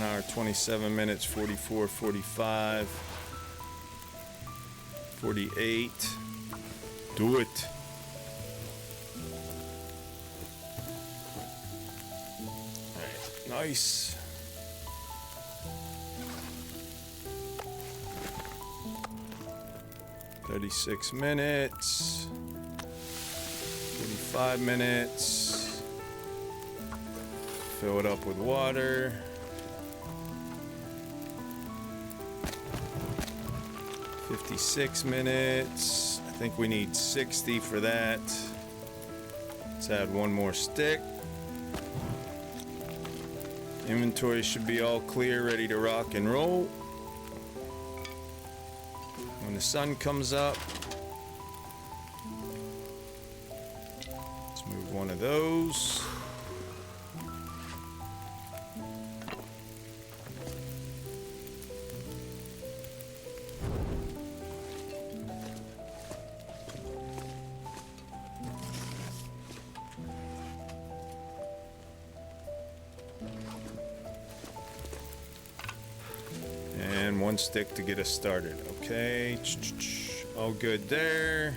Hour 27 minutes, 44, 45, 48. Do it. All right, nice. 36 minutes. 45 minutes. Fill it up with water. 56 minutes. I think we need 60 for that. Let's add one more stick. Inventory should be all clear, ready to rock and roll. When the sun comes up, let's move one of those. And one stick to get us started. Okay, all good there.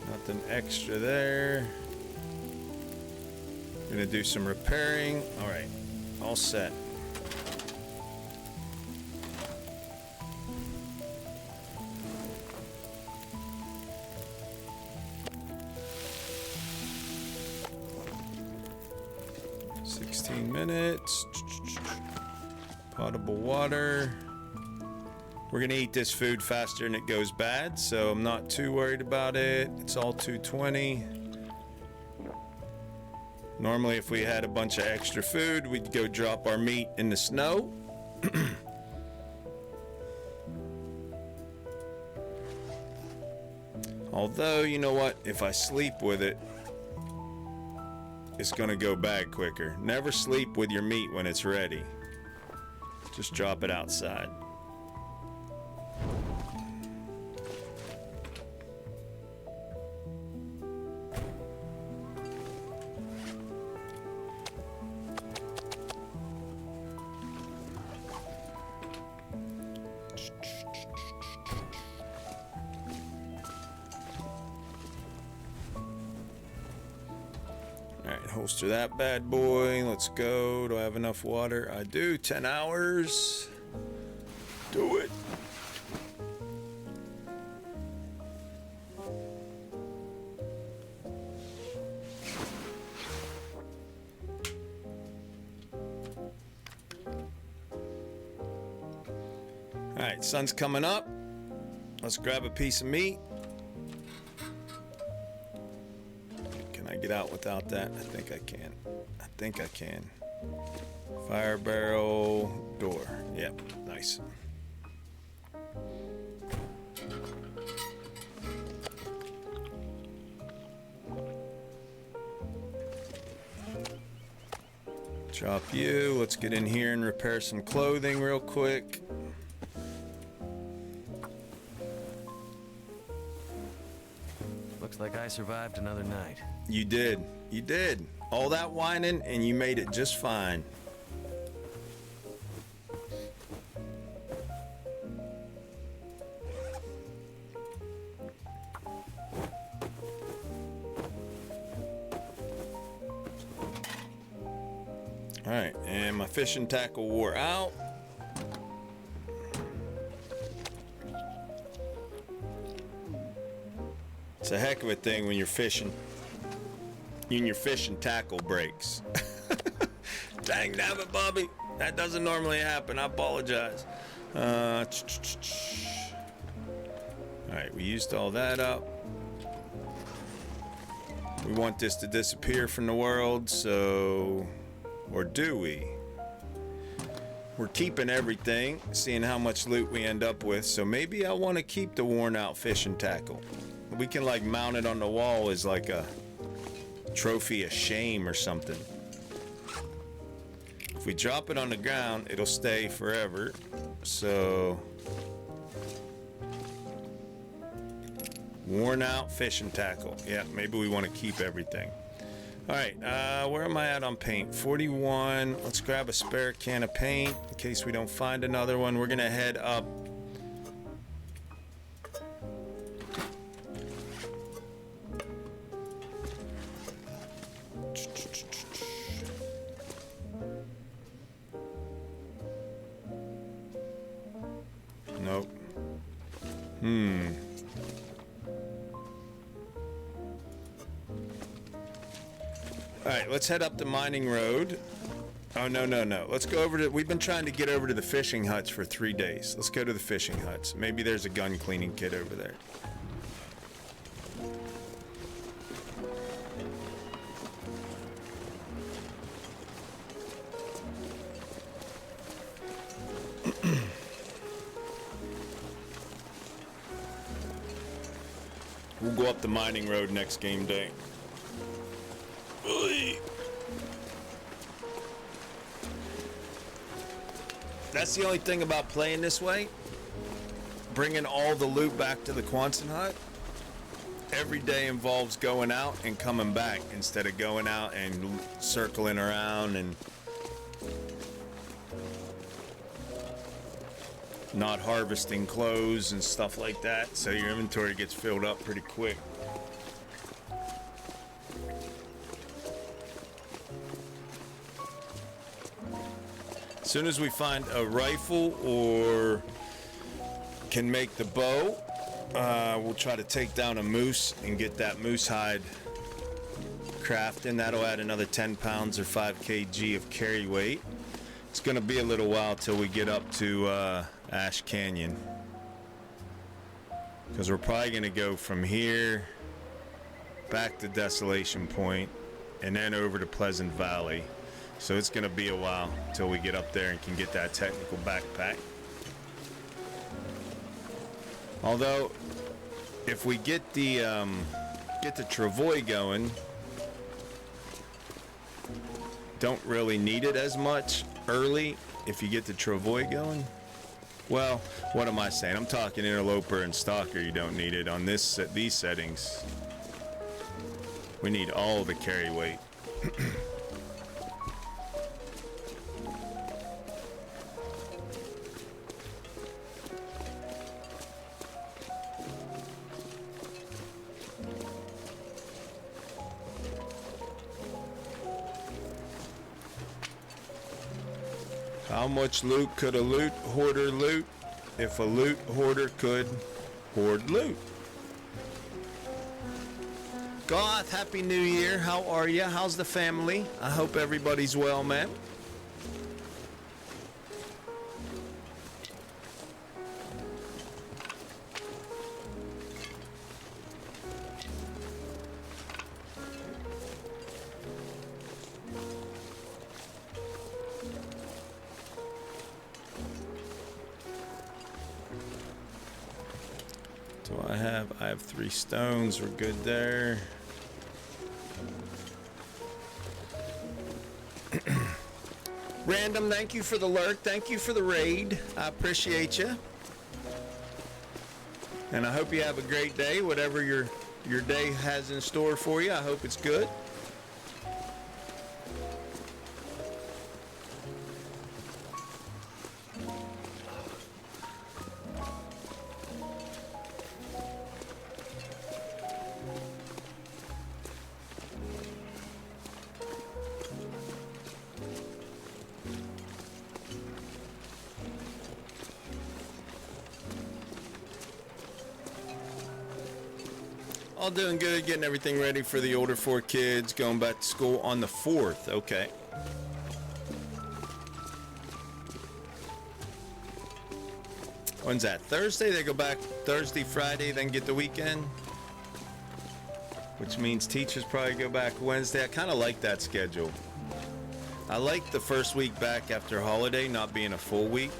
Nothing extra there. Gonna do some repairing. All right, all set. Minutes. Potable water. We're gonna eat this food faster than it goes bad, so I'm not too worried about it. It's all 220. Normally, if we had a bunch of extra food, we'd go drop our meat in the snow. Although, you know what? If I sleep with it, it's gonna go bad quicker. Never sleep with your meat when it's ready. Just drop it outside. Holster that bad boy. Let's go. Do I have enough water? I do. 10 hours. Do it. All right, sun's coming up. Let's grab a piece of meat. Get out without that? I think I can. I think I can. Fire barrel door. Yep, nice. Drop you. Let's get in here and repair some clothing real quick. Looks like I survived another night. You did. You did. All that whining, and you made it just fine. All right, and my fishing tackle wore out. It's a heck of a thing when you're fishing. And your fishing tackle breaks. Dang nabbit, Bobby. That doesn't normally happen. I apologize. All right, we used all that up. We want this to disappear from the world, so... Or do we? We're keeping everything, seeing how much loot we end up with, so maybe I want to keep the worn out fishing tackle. We can like mount it on the wall as like a trophy of shame or something. If we drop it on the ground, it'll stay forever. So worn out fishing tackle. Yeah, maybe we want to keep everything. All right, where am I at on paint? 41. Let's grab a spare can of paint in case we don't find another one. We're gonna head up. Alright, let's head up the mining road. Oh, no, no, no. Let's go over to... We've been trying to get over to the fishing huts for 3 days. Let's go to the fishing huts. Maybe there's a gun cleaning kit over there. We'll go up the mining road next game day. That's the only thing about playing this way. Bringing all the loot back to the Quonset hut. Every day involves going out and coming back instead of going out and circling around and not harvesting clothes and stuff like that. So your inventory gets filled up pretty quick. As soon as we find a rifle or can make the bow, we'll try to take down a moose and get that moose hide crafting. That'll add another 10 pounds or 5 kg of carry weight. It's going to be a little while till we get up to Ash Canyon, because we're probably going to go from here back to Desolation Point and then over to Pleasant Valley. So it's going to be a while till we get up there and can get that technical backpack. Although, if we get the Travois going, don't really need it as much early if you get the Travois going. Well, what am I saying? I'm talking Interloper and Stalker. You don't need it on these settings. We need all the carry weight. How much loot could a loot hoarder loot if a loot hoarder could hoard loot? Goth, Happy New Year. How are you? How's the family? I hope everybody's well, man. I have 3 stones. We're good there. Random, thank you for the lurk. Thank you for the raid. I appreciate you. And I hope you have a great day, whatever your day has in store for you. I hope it's good. All doing good, getting everything ready for the older 4 kids going back to school on the 4th. Okay. When's that? Thursday? They go back Thursday, Friday, then get the weekend? Which means teachers probably go back Wednesday. I kind of like that schedule. I like the first week back after holiday not being a full week.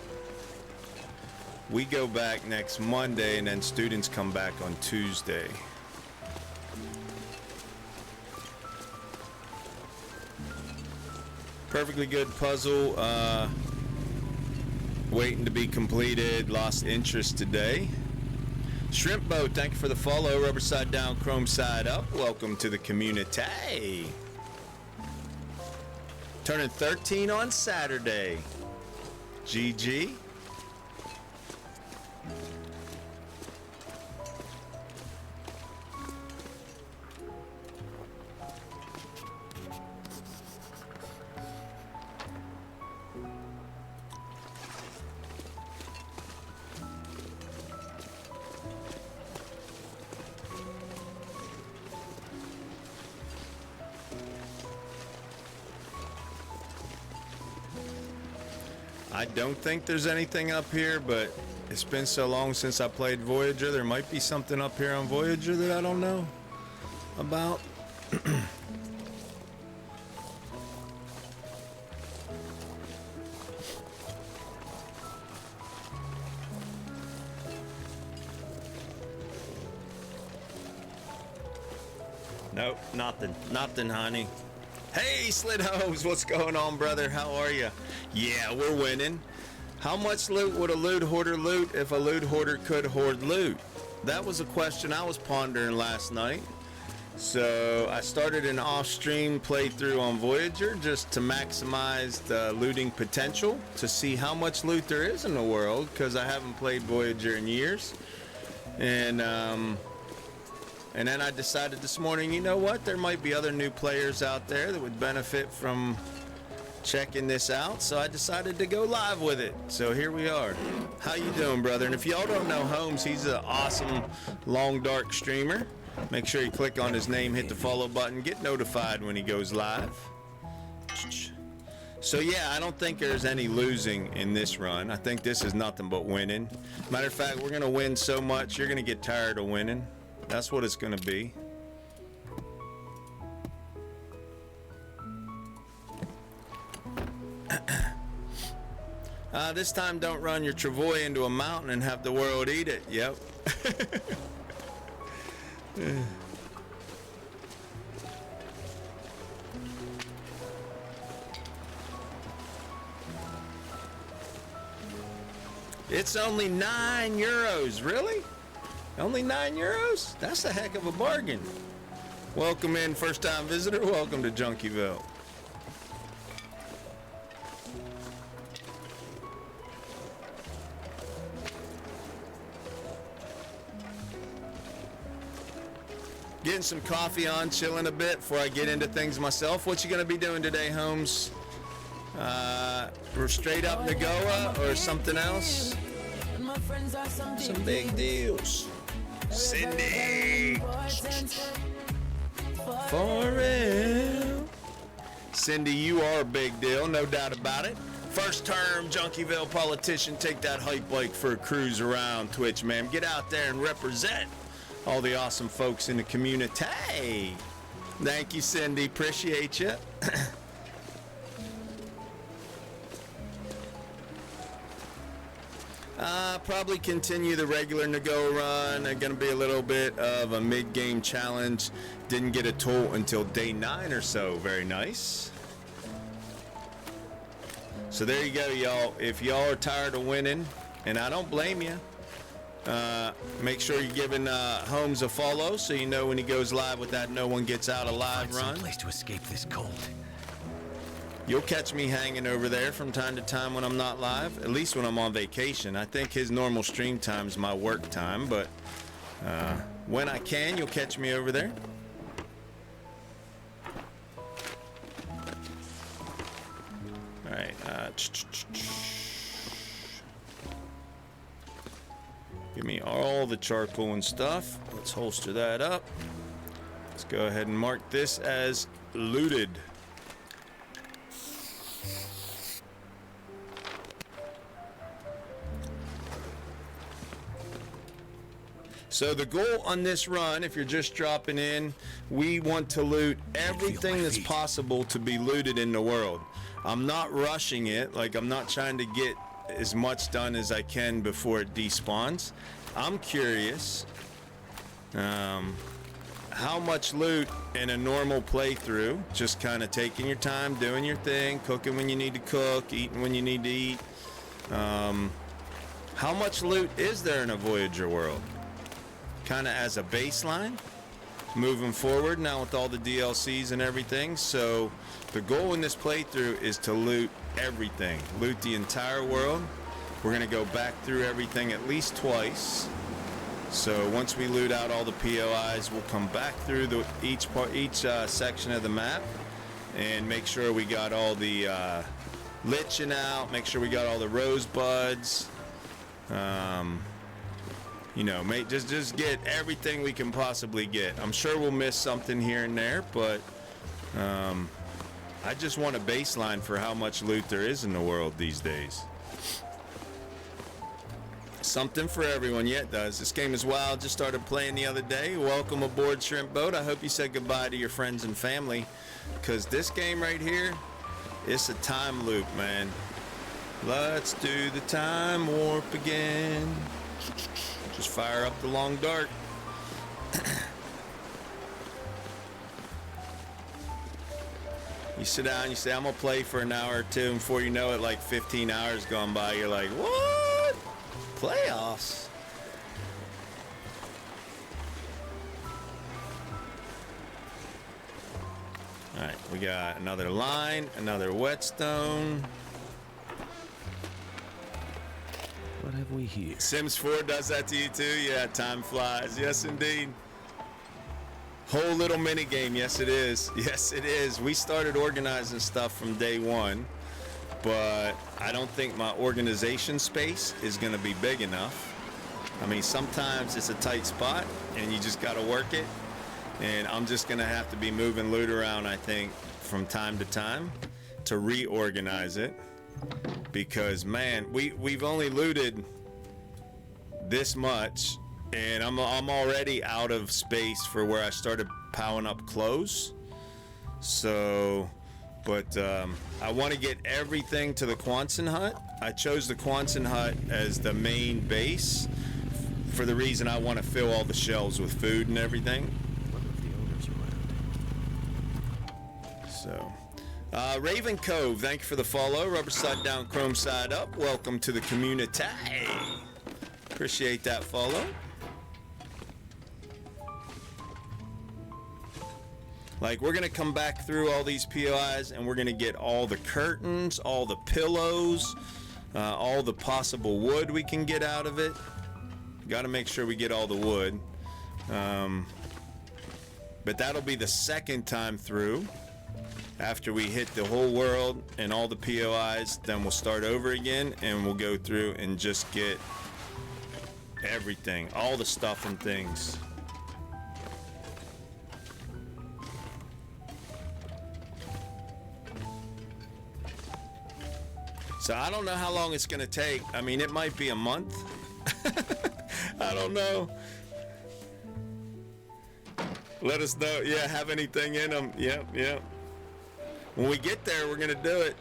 We go back next Monday and then students come back on Tuesday. Perfectly good puzzle, waiting to be completed. Lost interest today. Shrimp Boat, thank you for the follow. Rubber side down, chrome side up. Welcome to the community. Turning 13 on Saturday. GG. I don't think there's anything up here, but it's been so long since I played Voyager. There might be something up here on Voyager that I don't know about. Nope, nothing. Nothing, honey. Hey, Slid Holmes, what's going on, brother? How are you? Yeah, we're winning. How much loot would a loot hoarder loot if a loot hoarder could hoard loot? That was a question I was pondering last night. So I started an off-stream playthrough on Voyager just to maximize the looting potential to see how much loot there is in the world, because I haven't played Voyager in years. And then I decided this morning, you know what? There might be other new players out there that would benefit from checking this out. So I decided to go live with it. So here we are. How you doing, brother? And if y'all don't know Holmes, he's an awesome long dark streamer. Make sure you click on his name, hit the follow button, get notified when he goes live. So yeah, I don't think there's any losing in this run. I think this is nothing but winning. Matter of fact, we're gonna win so much, you're gonna get tired of winning. That's what it's going to be. This time, don't run your travois into a mountain and have the world eat it. Yep. It's only €9. Really? Only €9? That's a heck of a bargain. Welcome in, first time visitor. Welcome to Junkieville. Getting some coffee on, chilling a bit before I get into things myself. What you gonna be doing today, Holmes? We're straight up Nagoa or something else? Some big deals. Cindy! For real. Cindy, you are a big deal, no doubt about it. First term Junkieville politician, take that hype bike for a cruise around Twitch, man. Get out there and represent all the awesome folks in the community. Thank you, Cindy. Appreciate you. Probably continue the regular Nago run. Going to be a little bit of a mid-game challenge. Didn't get a toll until day 9 or so. Very nice. So there you go, y'all. If y'all are tired of winning, and I don't blame you, make sure you're giving Holmes a follow so you know when he goes live with that No One Gets Out Alive run. Some place to escape this cold. You'll catch me hanging over there from time to time when I'm not live, at least when I'm on vacation. I think his normal stream time's my work time, but when I can, you'll catch me over there. All right. Give me all the charcoal and stuff. Let's holster that up. Let's go ahead and mark this as looted. So the goal on this run, if you're just dropping in, we want to loot everything that's possible to be looted in the world. I'm not rushing it, like I'm not trying to get as much done as I can before it despawns. I'm curious how much loot in a normal playthrough, just kind of taking your time, doing your thing, cooking when you need to cook, eating when you need to eat. How much loot is there in a Voyager world? Kind of as a baseline moving forward now with all the DLCs and everything. So the goal in this playthrough is to loot everything, loot the entire world. We're gonna go back through everything at least twice. So once we loot out all the POIs, we'll come back through each section of the map and make sure we got all the lichen out, make sure we got all the rosebuds. You know, just get everything we can possibly get. I'm sure we'll miss something here and there, but I just want a baseline for how much loot there is in the world these days. Something for everyone. Yeah, it does. This game is wild. Just started playing the other day. Welcome aboard Shrimp Boat. I hope you said goodbye to your friends and family, because this game right here, it's a time loop, man. Let's do the time warp again. Just fire up the long dart. You sit down, you say, I'm gonna play for an hour or two, and before you know it, like 15 hours gone by, you're like, what? Playoffs? All right, we got another line, another whetstone. What have we here? Sims 4 does that to you too? Yeah, time flies. Yes, indeed. Whole little mini game. Yes, it is. Yes, it is. We started organizing stuff from day one, but I don't think my organization space is going to be big enough. I mean, sometimes it's a tight spot and you just got to work it. And I'm just going to have to be moving loot around, I think, from time to time to reorganize it. Because, man, we've only looted this much, and I'm already out of space for where I started powering up clothes. So, but I want to get everything to the Quonset hut. I chose the Quonset hut as the main base for the reason I want to fill all the shelves with food and everything. I wonder if the owners around. So, Raven Cove, thank you for the follow. Rubber side down, chrome side up. Welcome to the community. Appreciate that follow. Like, we're gonna come back through all these POIs and we're gonna get all the curtains, all the pillows, all the possible wood we can get out of it. Gotta make sure we get all the wood. But that'll be the second time through. After we hit the whole world and all the POIs, then we'll start over again and we'll go through and just get everything, all the stuff and things. So I don't know how long it's gonna take. I mean, it might be a month. I don't know. Let us know. Yeah, have anything in them. Yep. When we get there, we're gonna do it.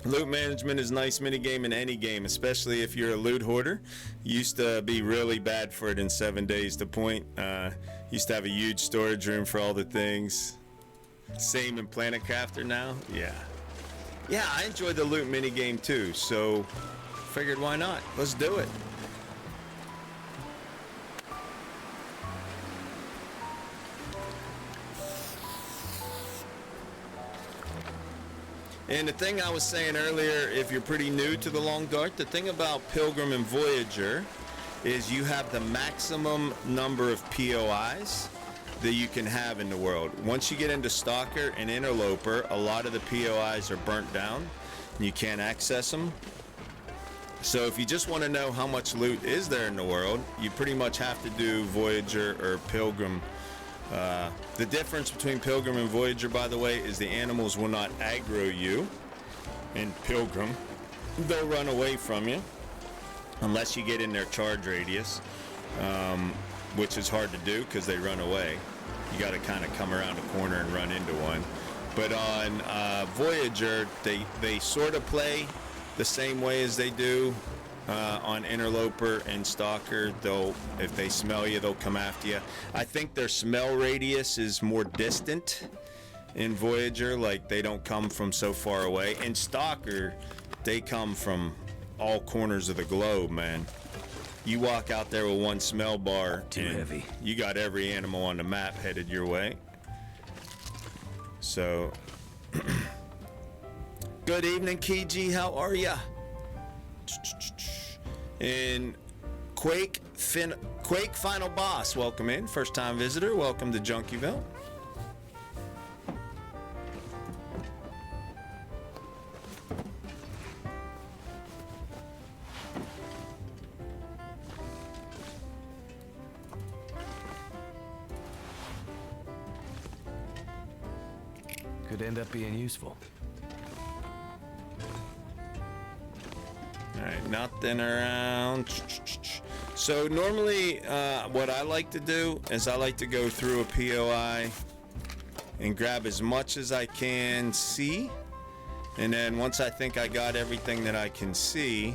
Loot management is a nice minigame in any game, especially if you're a loot hoarder. Used to be really bad for it in 7 days to point. Used to have a huge storage room for all the things. Same in Planet Crafter now. Yeah, I enjoyed the loot minigame too, so figured why not? Let's do it. And the thing I was saying earlier, if you're pretty new to the Long Dark, the thing about Pilgrim and Voyager is you have the maximum number of POIs that you can have in the world. Once you get into Stalker and Interloper, a lot of the POIs are burnt down and you can't access them. So if you just want to know how much loot is there in the world, you pretty much have to do Voyager or Pilgrim. The difference between Pilgrim and Voyager, by the way, is the animals will not aggro you. In Pilgrim, they'll run away from you unless you get in their charge radius, which is hard to do because they run away. You got to kind of come around a corner and run into one. But on Voyager, they sort of play the same way as they do on Interloper and Stalker. If they smell you, they'll come after you. I think their smell radius is more distant in Voyager, like they don't come from so far away. In Stalker, they come from all corners of the globe, man. You walk out there with one smell bar, Too heavy. You got every animal on the map headed your way. So, good evening, Kiji. How are ya? And Quake Final Boss, welcome in. First time visitor, welcome to Junkieville. Could end up being useful. All Alright, nothing around. So normally what I like to do is I like to go through a POI and grab as much as I can see. And then once I think I got everything that I can see,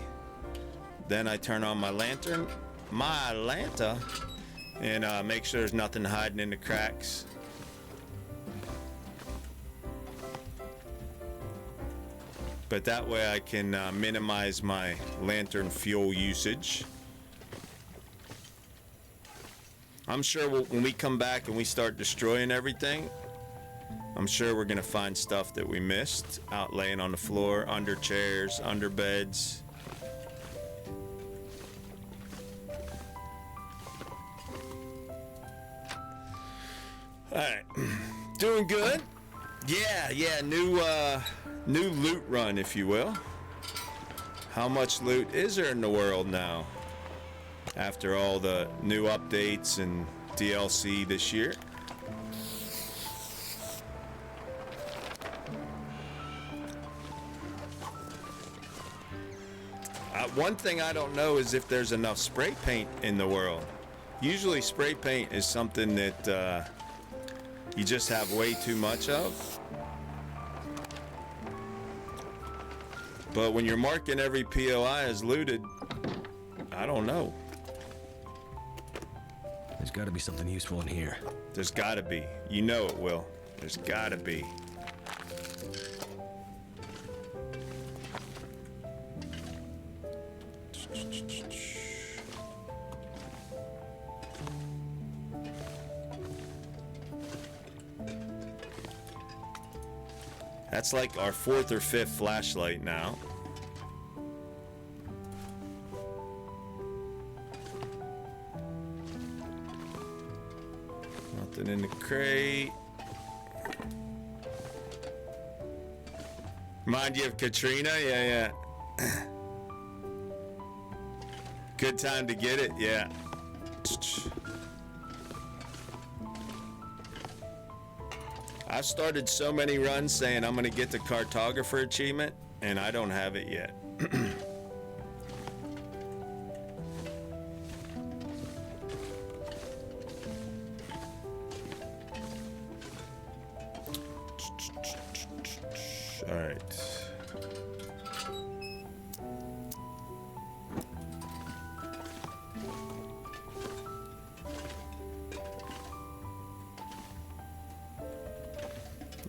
then I turn on my lantern, and make sure there's nothing hiding in the cracks. But that way I can minimize my lantern fuel usage. I'm sure when we come back and we start destroying everything, I'm sure we're gonna find stuff that we missed out laying on the floor, under chairs, under beds. Alright, doing good? Yeah, new loot run, if you will. How much loot is there in the world now? After all the new updates and DLC this year. One thing I don't know is if there's enough spray paint in the world. Usually spray paint is something that you just have way too much of. But when you're marking every POI as looted, I don't know. There's got to be something useful in here. There's got to be. You know it will. There's got to be. That's like our 4th or 5th flashlight now. Nothing in the crate. Remind you of Katrina? Yeah. Good time to get it? Yeah. I've started so many runs saying I'm going to get the cartographer achievement, and I don't have it yet. All right.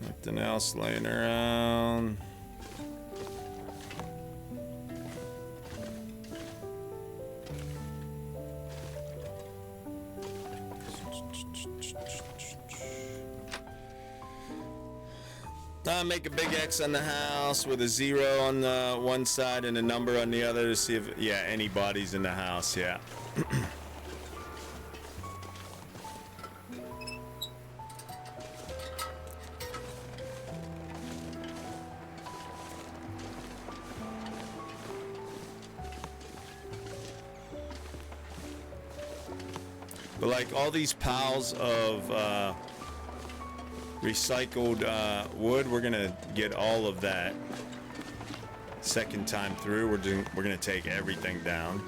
Nothing else laying around. Make a big X on the house with a 0 on the one side and a number on the other to see if, yeah, any bodies in the house, yeah. But like all these piles of recycled wood, we're gonna get all of that. Second time through, we're gonna take everything down.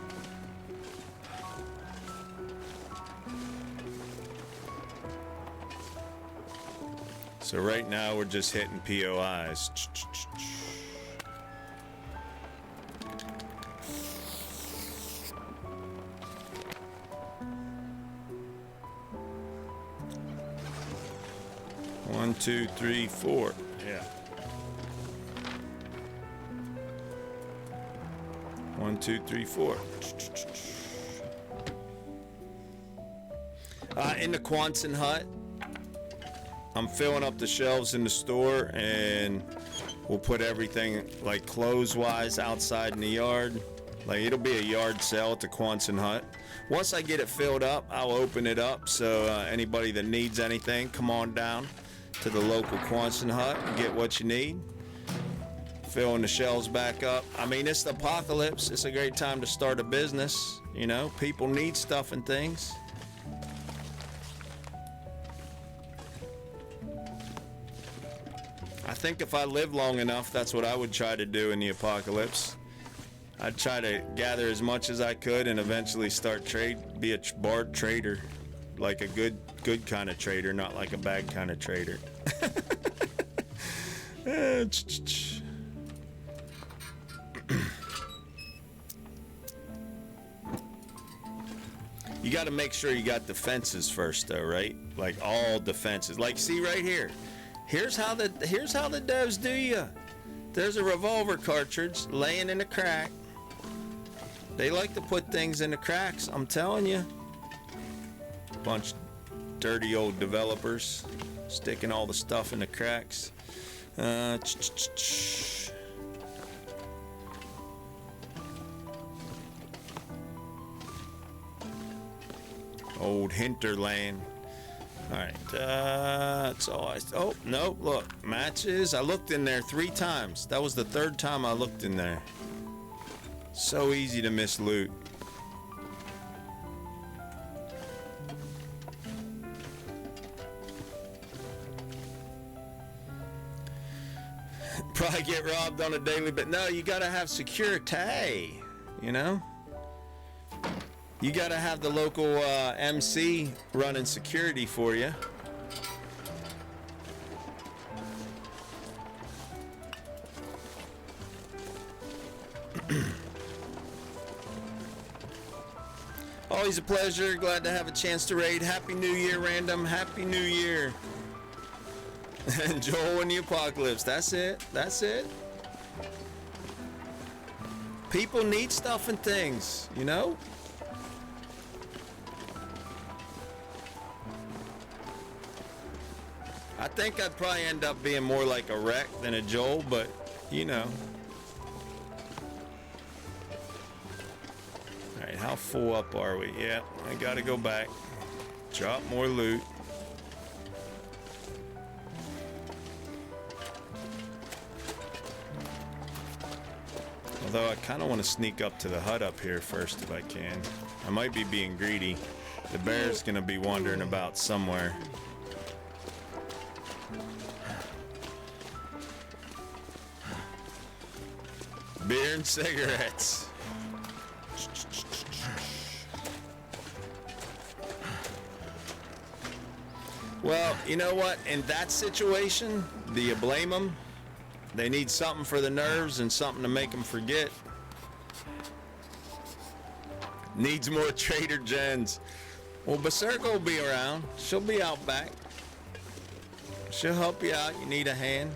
So right now we're just hitting POIs. One, two, three, four. Yeah. 1, 2, 3, 4. In the Quonset hut, I'm filling up the shelves in the store, and we'll put everything like clothes-wise outside in the yard. Like it'll be a yard sale at the Quonset hut. Once I get it filled up, I'll open it up so anybody that needs anything, come on down to the local Quonset hut and get what you need. Filling the shelves back up. I mean, it's the apocalypse. It's a great time to start a business. You know, people need stuff and things. I think if I live long enough, that's what I would try to do in the apocalypse. I'd try to gather as much as I could and eventually start be a barred trader, like a good kind of trader, not like a bad kind of trader. You got to make sure you got defenses first, though, right? Like all defenses. Like, see right here. Here's how the devs do you. There's a revolver cartridge laying in a crack. They like to put things in the cracks, I'm telling you. Bunch of dirty old developers sticking all the stuff in the cracks. Old hinterland. All right, that's all oh, no, look, matches. I looked in there 3 times. That was the 3rd time I looked in there. So easy to miss loot. Probably get robbed on a daily, but no, you gotta have security, you know? You gotta have the local MC running security for you. Always a pleasure. Glad to have a chance to raid. Happy New Year, Random. Happy New Year. And Joel and the Apocalypse. That's it. That's it. People need stuff and things, you know? I think I'd probably end up being more like a Wreck than a Joel, but, you know. Alright, how full up are we? Yeah, I gotta go back. Drop more loot. Although I kind of want to sneak up to the hut up here first if I can. I might be being greedy. The bear's gonna be wandering about somewhere. Beer and cigarettes. Well, you know what? In that situation, do you blame them? They need something for the nerves and something to make them forget. Needs more Trader Gens. Well, Berserker will be around. She'll be out back. She'll help you out. You need a hand.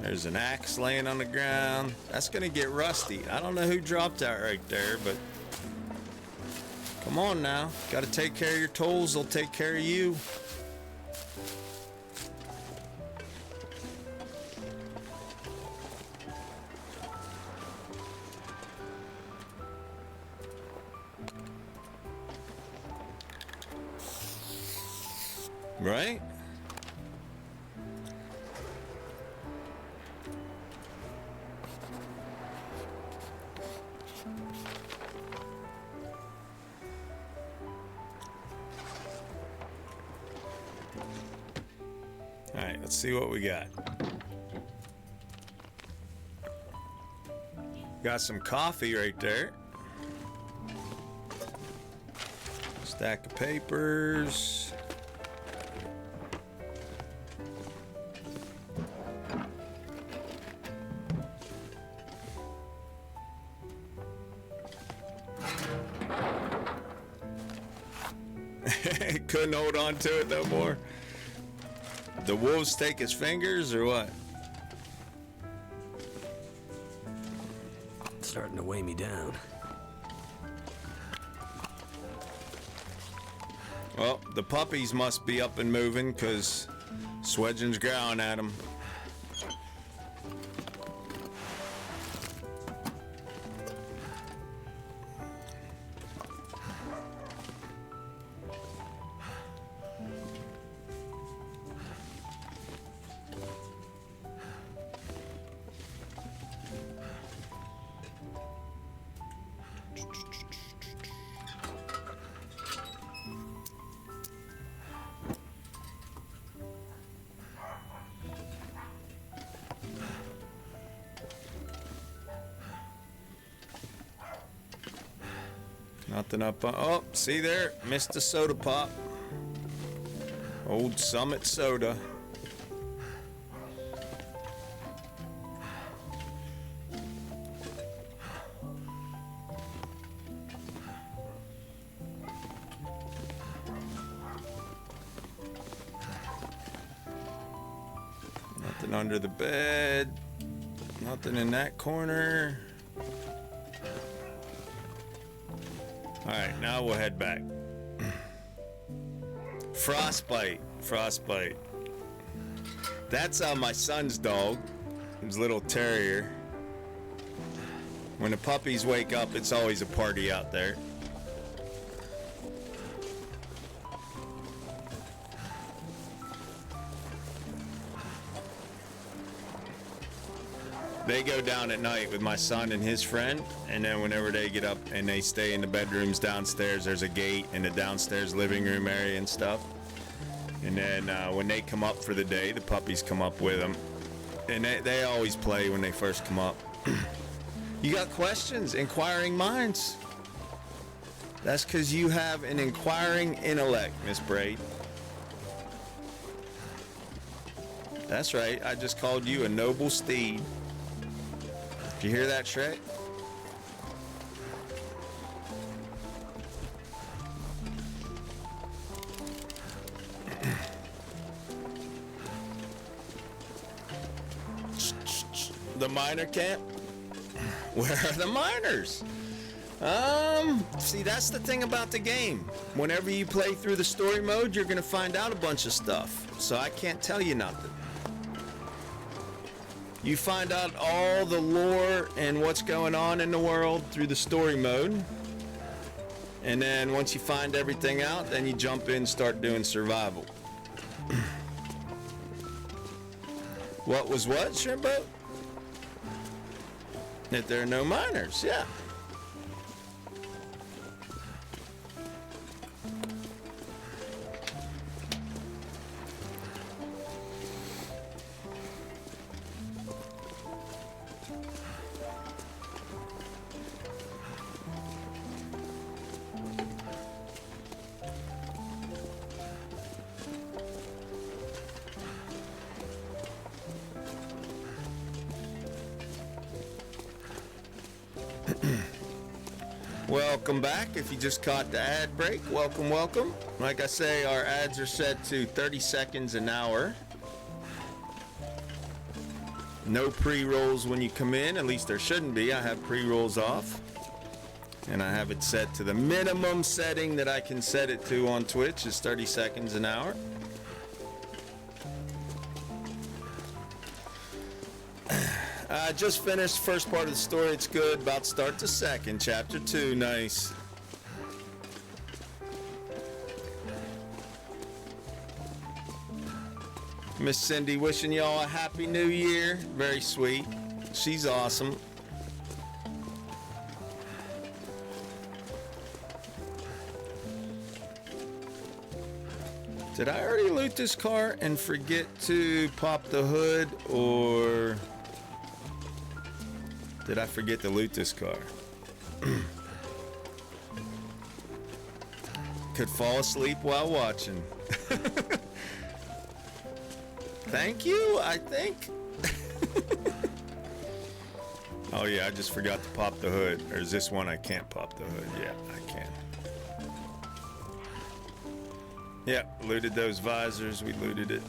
There's an axe laying on the ground. That's gonna get rusty. I don't know who dropped that right there, but come on now. Gotta take care of your tools, they'll take care of you. Right? Alright, let's see what we got. Got some coffee right there. Stack of papers. Couldn't hold on to it no more. The wolves take his fingers or what? It's starting to weigh me down. Well, the puppies must be up and moving because Swedgen's growling at them. Nothing up on. Oh, see there? Missed a soda pop. Old Summit soda. Nothing under the bed. Nothing in that corner. Alright, now we'll head back. Frostbite. Frostbite. That's my son's dog. His little terrier. When the puppies wake up, it's always a party out there. They go down at night with my son and his friend, and then whenever they get up and they stay in the bedrooms downstairs, there's a gate in the downstairs living room area and stuff. And then when they come up for the day, the puppies come up with them. And they always play when they first come up. You got questions? Inquiring minds. That's because you have an inquiring intellect, Miss Braid. That's right. I just called you a noble steed. Did you hear that, Shrek? The miner camp? Where are the miners? See, that's the thing about the game. Whenever you play through the story mode, you're gonna find out a bunch of stuff. So I can't tell you nothing. You find out all the lore and what's going on in the world through the story mode. And then once you find everything out, then you jump in and start doing survival. What was what, Shrimbo? That there are no miners, yeah. Welcome back. If you just caught the ad break, welcome, welcome. Like I say, our ads are set to 30 seconds an hour. No pre-rolls when you come in, at least there shouldn't be. I have pre-rolls off. And I have it set to the minimum setting that I can set it to on Twitch is 30 seconds an hour. I just finished first part of the story. It's good. About to start the second. Chapter 2. Nice. Miss Cindy wishing y'all a happy new year. Very sweet. She's awesome. Did I already loot this car and forget to pop the hood, or did I forget to loot this car? Could fall asleep while watching. Thank you, I think. Oh yeah, I just forgot to pop the hood. Or is this one I can't pop the hood? Yeah, I can. Yeah, looted those visors. We looted it.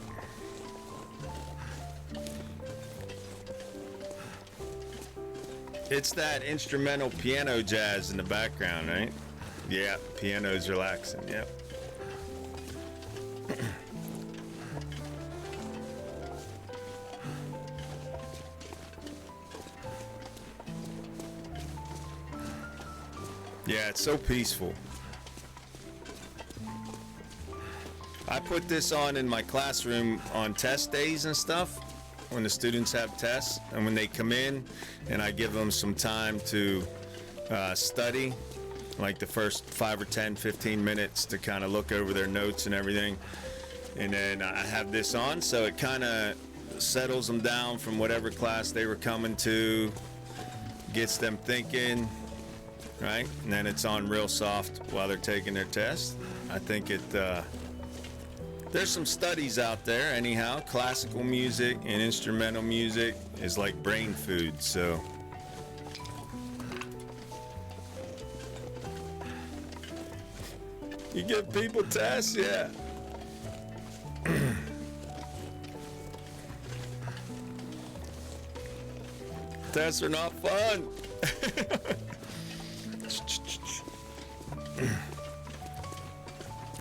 It's that instrumental piano jazz in the background, right? Yeah, piano's relaxing, yep. Yeah, it's so peaceful. I put this on in my classroom on test days and stuff, when the students have tests, and when they come in and I give them some time to study, like the first 5 or 10, 15 minutes to kind of look over their notes and everything. And then I have this on, so it kind of settles them down from whatever class they were coming to, gets them thinking. right? And then it's on real soft while they're taking their test. I think there's some studies out there, anyhow. Classical music and instrumental music is like brain food, so. You give people tests, yeah. Tests are not fun.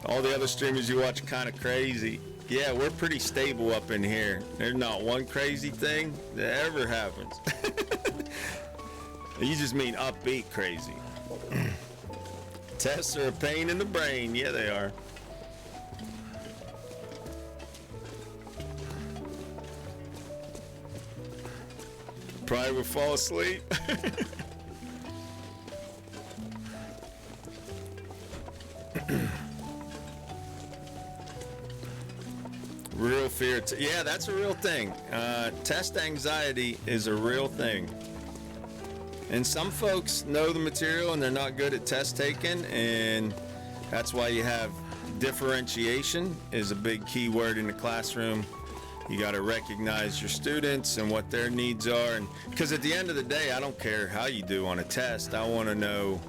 All the other streamers you watch are kind of crazy. Yeah, we're pretty stable up in here. There's not one crazy thing that ever happens. You just mean upbeat crazy. Tests are a pain in the brain. Yeah, they are. Probably would fall asleep. Real fear. Yeah, that's a real thing. Test anxiety is a real thing. And some folks know the material and they're not good at test taking, and that's why you have differentiation is a big key word in the classroom. You got to recognize your students and what their needs are, and because at the end of the day, I don't care how you do on a test. I want to know,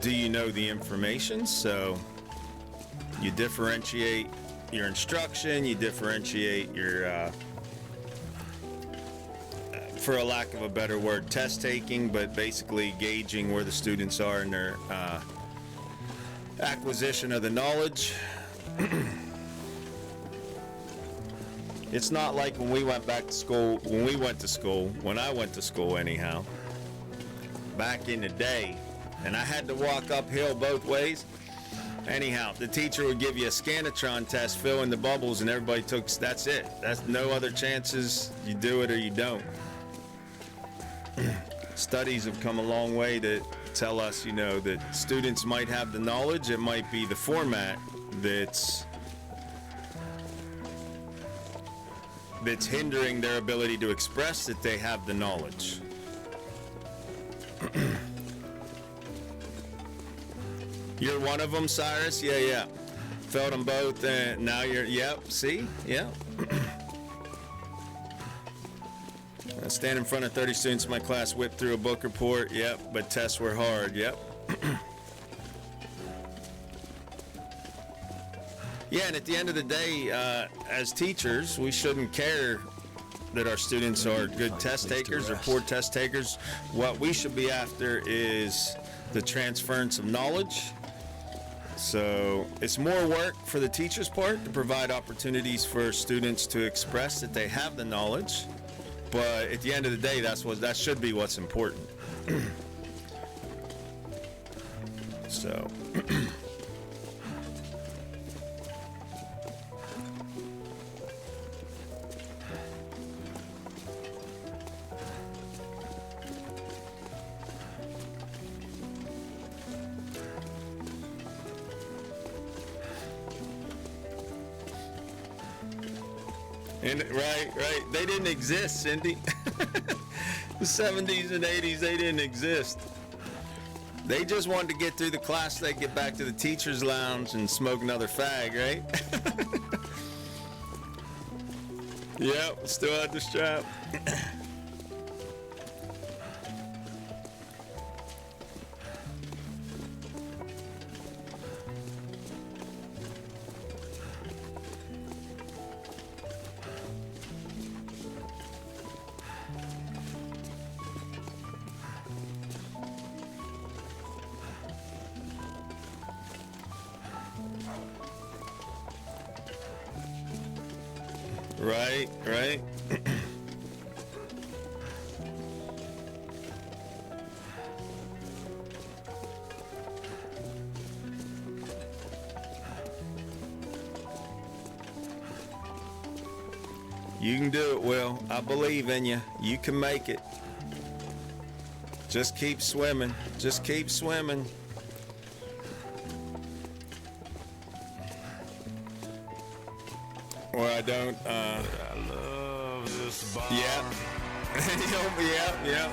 do you know the information? So you differentiate your instruction, you differentiate your for a lack of a better word, test taking, but basically gauging where the students are in their acquisition of the knowledge. It's not like when we went back to school, when I went to school anyhow, back in the day, and I had to walk uphill both ways. Anyhow, the teacher would give you a Scantron test, fill in the bubbles, and everybody took, that's it. That's no other chances. You do it or you don't. Studies have come a long way to tell us, you know, that students might have the knowledge. It might be the format that's hindering their ability to express that they have the knowledge. You're one of them, Cyrus? Yeah. Felt them both, and now you're, yep, see? Yeah. I stand in front of 30 students in my class, whip through a book report, yep, but tests were hard, yep. Yeah, and at the end of the day, as teachers, we shouldn't care that our students are good test takers or poor test takers. What we should be after is the transference of knowledge. So it's more work for the teacher's part to provide opportunities for students to express that they have the knowledge. But at the end of the day, that should be what's important. So. And right. They didn't exist, Cindy. The 70s and 80s, they didn't exist. They just wanted to get through the class, they get back to the teacher's lounge and smoke another fag, right? Yep, still had the strap. Right. You can do it, Will. I believe in you. You can make it. Just keep swimming. Just keep swimming. Or I don't, I love this bar. Yep. Yep.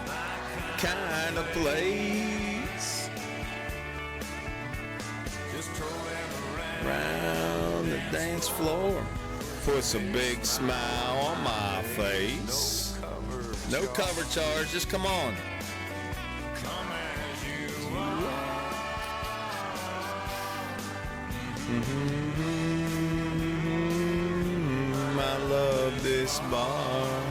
Kind of place. round the dance floor. Puts a big smile on my face. No cover charge, just come on. I love this bar.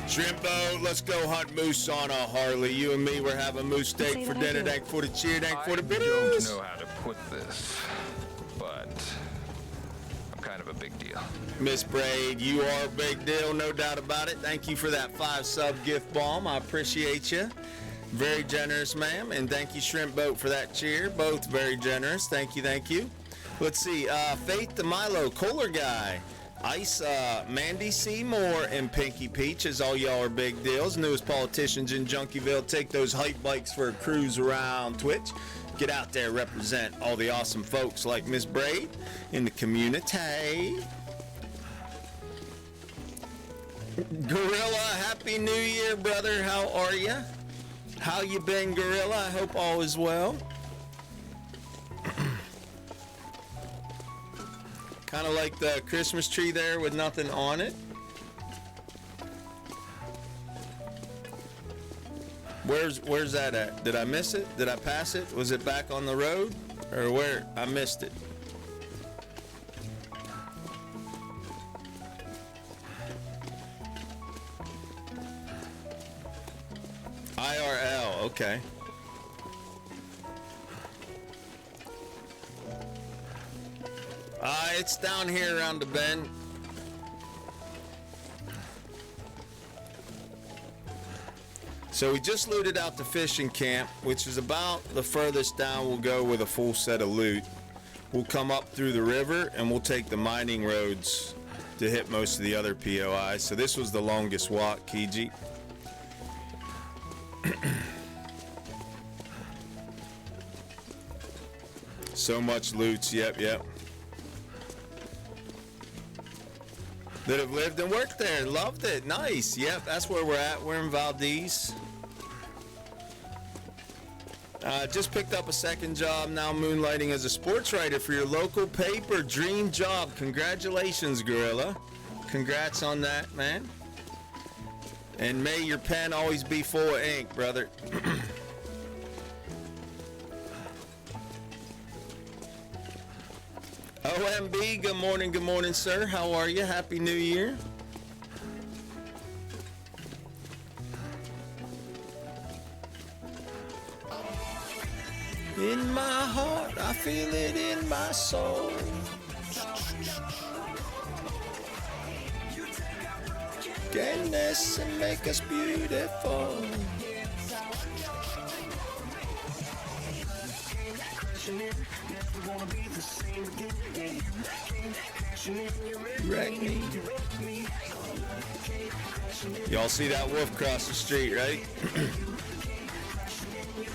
Shrimp boat, let's go hunt moose on a Harley. You and me, we're having moose steak for dinner. Thank for the cheer, thank for the I bitters. don't know how to put this, but I'm kind of a big deal. Miss Braid, you are a big deal, no doubt about it. Thank you for that 5-sub gift bomb. I appreciate you. Very generous, ma'am. And thank you, Shrimp Boat, for that cheer. Both very generous. Thank you, thank you. Let's see. Faith the Milo, Kohler guy. Ice, Mandy Seymour, and Pinky Peach, as all y'all are big deals. Newest politicians in Junkieville. Take those hype bikes for a cruise around Twitch. Get out there, represent all the awesome folks like Miss Braid in the community. Gorilla, Happy New Year, brother. How are you? How you been, Gorilla? I hope all is well. Kind of like the Christmas tree there with nothing on it. Where's that at? Did I miss it? Did I pass it? Was it back on the road? Or where? I missed it. IRL, okay. It's down here around the bend. So we just looted out the fishing camp, which is about the furthest down we'll go with a full set of loot. We'll come up through the river and we'll take the mining roads to hit most of the other POIs. So this was the longest walk, Kiji. So much loot, yep. That have lived and worked there, loved it, nice, yep, that's where we're at, we're in Valdez. Just picked up a second job, now moonlighting as a sports writer for your local paper, dream job, congratulations, Gorilla. Congrats on that, man. And may your pen always be full of ink, brother. OMB, good morning, sir. How are you? Happy New Year. In my heart, I feel it in my soul. Goodness and make us beautiful. Wreck me. Y'all see that wolf cross the street, right?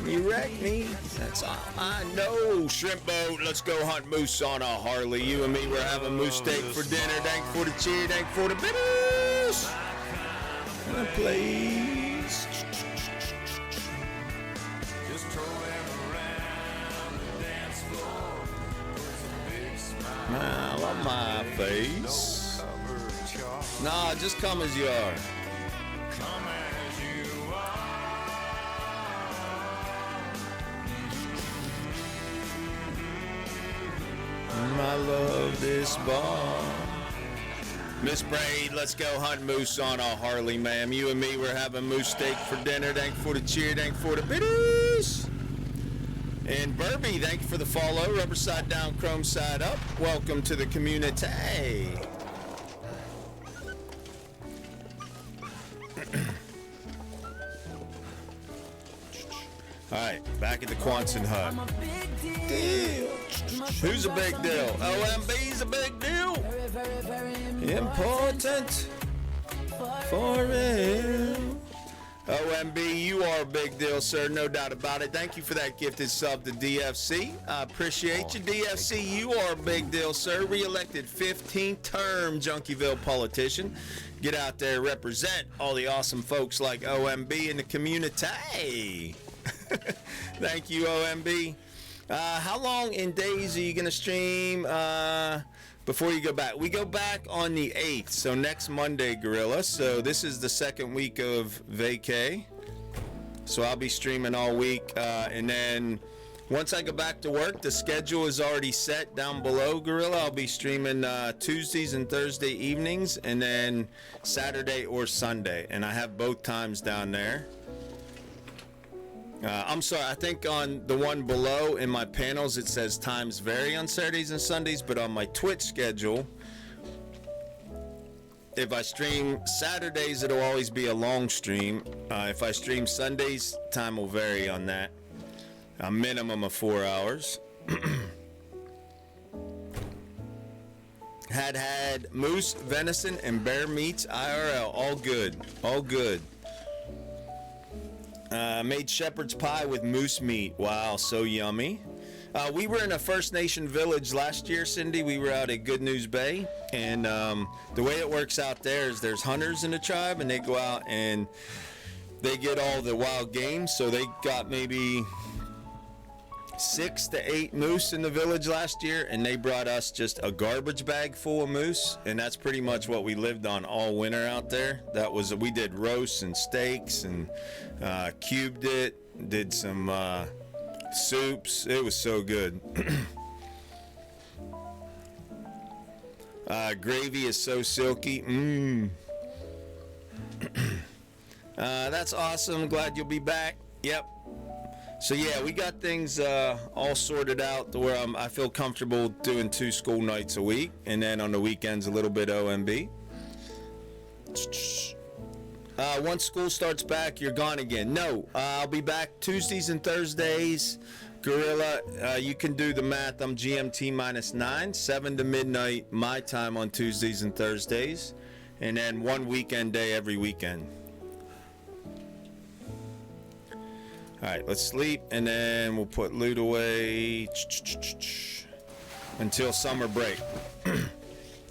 You wreck me. That's all I know. Shrimp boat, let's go hunt moose on a Harley. You and me, we're having moose steak for dinner. Thank for the cheer, thank for the bitters. Please. Smile on my face. Nah, just come as you are. I love this bar. Miss Braid, let's go hunt moose on a Harley, ma'am. You and me, we're having moose steak for dinner. Thank you for the cheer, thank you for the bitters. And Burby, thank you for the follow. Rubber side down, chrome side up. Welcome to the community. All right, back at the Quonset hut. Deal. Who's a big deal? OMB's a big deal. Important for real. OMB, you are a big deal, sir. No doubt about it. Thank you for that gifted sub to DFC. I appreciate you. DFC, you are a big deal, sir. Re-elected 15th term Junkieville politician. Get out there, represent all the awesome folks like OMB in the community. Thank you, OMB. How long in days are you going to stream before you go back? We go back on the 8th, so next Monday, Gorilla. So this is the second week of vacay. So I'll be streaming all week. And then once I go back to work, the schedule is already set down below, Gorilla. I'll be streaming Tuesdays and Thursday evenings, and then Saturday or Sunday. And I have both times down there. I'm sorry, I think on the one below in my panels it says times vary on Saturdays and Sundays, but on my Twitch schedule, if I stream Saturdays, it'll always be a long stream. If I stream Sundays, time will vary on that. A minimum of 4 hours. Had moose, venison, and bear meats IRL. All good. All good. Made shepherd's pie with moose meat. Wow, so yummy. We were in a First Nation village last year, Cindy. We were out at Good News Bay. And the way it works out there is there's hunters in the tribe, and they go out and they get all the wild game. So they got maybe 6 to 8 moose in the village last year, and they brought us just a garbage bag full of moose, and that's pretty much what we lived on all winter out there. We did roasts and steaks and cubed it, did some soups. It was so good. Gravy is so silky. That's awesome. Glad you'll be back. Yep. So yeah, we got things all sorted out to where I feel comfortable doing 2 school nights a week, and then on the weekends a little bit OMB. Once school starts back, you're gone again. No, I'll be back Tuesdays and Thursdays. Gorilla, you can do the math. I'm GMT -9, 7 to midnight my time on Tuesdays and Thursdays, and then 1 weekend day every weekend. All right, let's sleep, and then we'll put loot away until summer break.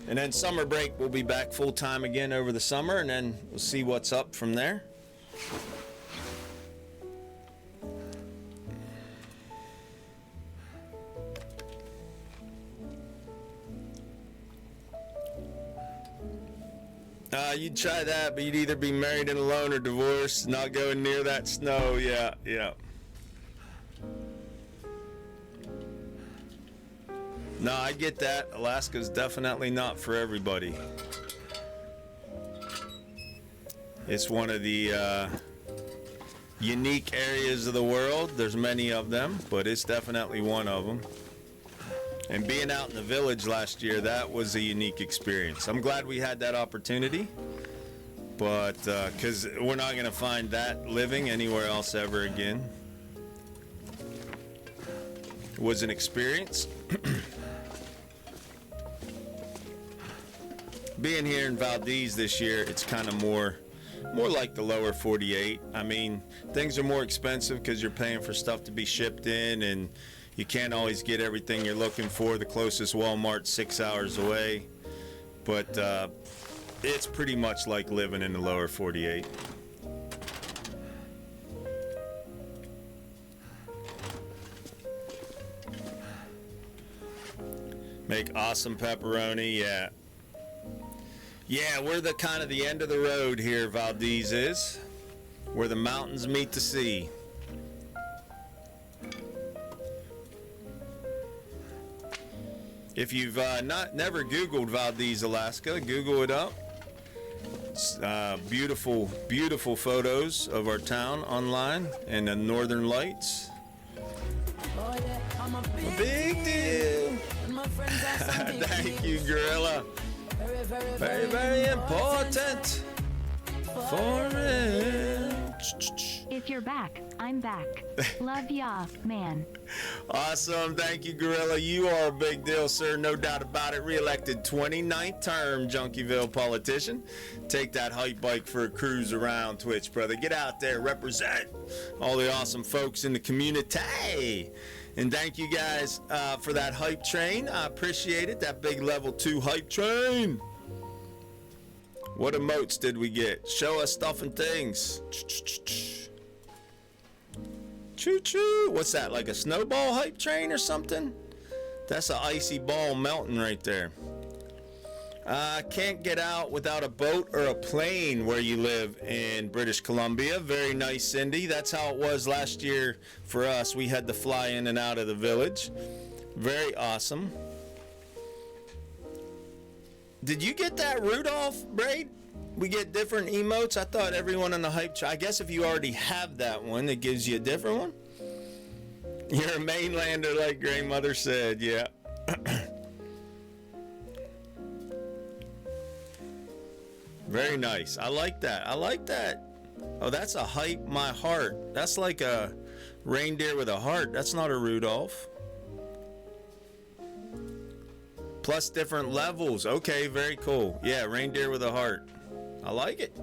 And then summer break, we'll be back full time again over the summer, and then we'll see what's up from there. You'd try that, but you'd either be married and alone or divorced, not going near that snow. Yeah, yeah. No, I get that. Alaska's definitely not for everybody. It's one of the unique areas of the world. There's many of them, but it's definitely one of them. And being out in the village last year, that was a unique experience. I'm glad we had that opportunity, but because we're not going to find that living anywhere else ever again. It was an experience. Being here in Valdez this year, it's kind of more like the lower 48. I mean, things are more expensive because you're paying for stuff to be shipped in, and you can't always get everything you're looking for. The closest Walmart's 6 hours away. But it's pretty much like living in the lower 48. Make awesome pepperoni, yeah. Yeah, we're the kind of the end of the road here, Valdez is. Where the mountains meet the sea. If you've never Googled Valdez, Alaska, Google it up. It's, beautiful, beautiful photos of our town online and the northern lights. A big deal. Thank you, Gorilla. Very, very important for it. If you're back, I'm back. Love ya, man. Awesome. Thank you, Gorilla. You are a big deal, sir. No doubt about it. Re-elected 29th term Junkieville politician. Take that hype bike for a cruise around Twitch, brother. Get out there. Represent all the awesome folks in the community. And thank you guys for that hype train. I appreciate it. That big level 2 hype train. What emotes did we get? Show us stuff and things. Choo-choo. What's that, like a snowball hype train or something? That's an icy ball melting right there. Can't get out without a boat or a plane where you live in British Columbia. Very nice, Cindy. That's how it was last year for us. We had to fly in and out of the village. Very awesome. Did you get that Rudolph, Braid? We get different emotes. I thought everyone on the hype I guess if you already have that one, it gives you a different one. You're a mainlander, like grandmother said. Yeah. Very nice. I like that. I like that. Oh, that's a hype my heart. That's like a reindeer with a heart. That's not a Rudolph. Plus different levels. Okay, very cool. Yeah, reindeer with a heart. I like it.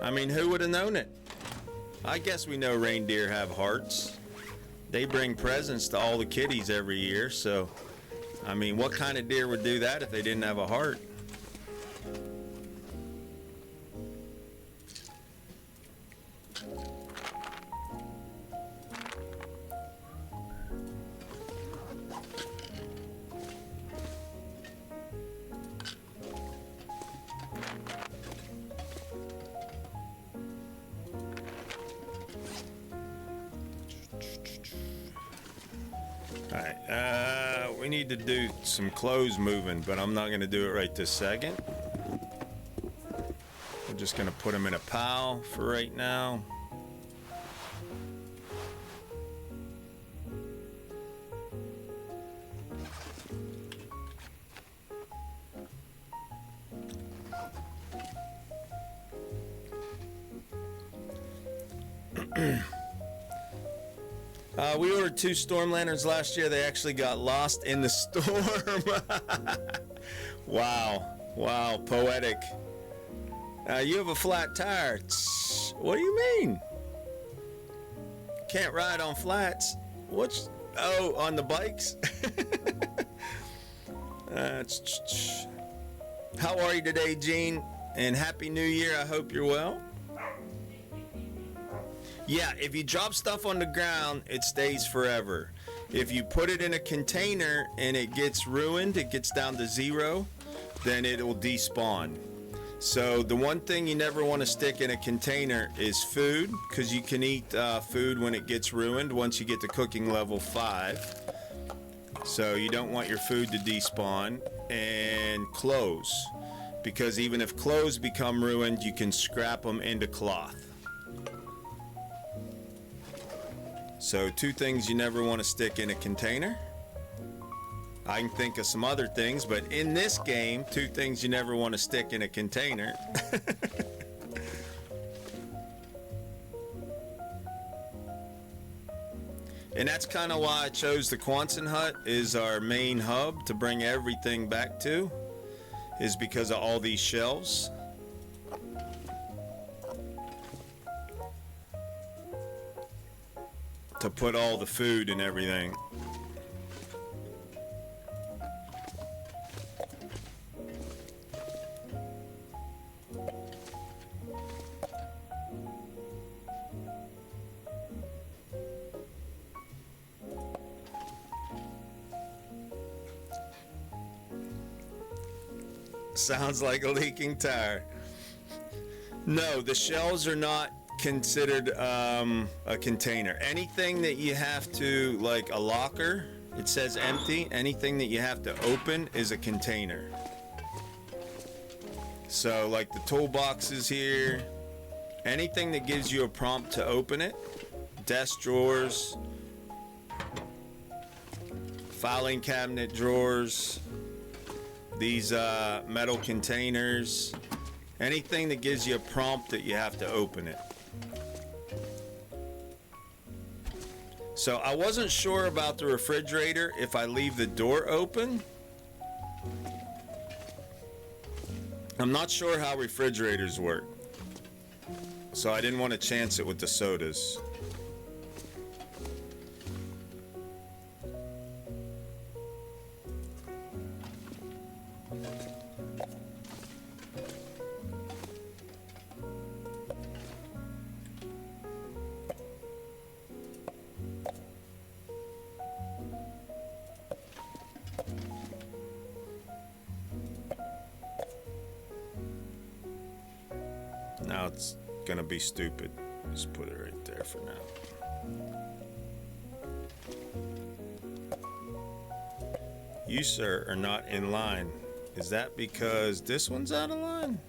I mean, who would have known it? I guess we know reindeer have hearts. They bring presents to all the kiddies every year, so I mean, what kind of deer would do that if they didn't have a heart? We need to do some clothes moving, but I'm not going to do it right this second. We're just going to put them in a pile for right now. We ordered 2 storm lanterns last year. They actually got lost in the storm. Wow, poetic. You have a flat tire. What do you mean? Can't ride on flats. On the bikes? How are you today, Gene? And Happy New Year. I hope you're well. Yeah, if you drop stuff on the ground, it stays forever. If you put it in a container and it gets ruined, it gets down to 0, then it will despawn. So the one thing you never want to stick in a container is food, because you can eat food when it gets ruined once you get to cooking level 5. So you don't want your food to despawn. And clothes, because even if clothes become ruined, you can scrap them into cloth. So 2 things you never want to stick in a container. I can think of some other things, but in this game, 2 things you never want to stick in a container. And that's kind of why I chose the Quonset hut is our main hub to bring everything back to, is because of all these shelves. To put all the food and everything. Sounds like a leaking tire. No, the shelves are not considered a container. Anything that you have to, like a locker, it says empty. Anything that you have to open is a container. So like the toolboxes here, anything that gives you a prompt to open it, desk drawers, filing cabinet drawers, these metal containers, anything that gives you a prompt that you have to open it. So I wasn't sure about the refrigerator if I leave the door open. I'm not sure how refrigerators work, so I didn't want to chance it with the sodas. That's gonna be stupid. Just put it right there for now. You, sir, are not in line. Is that because this one's out of line?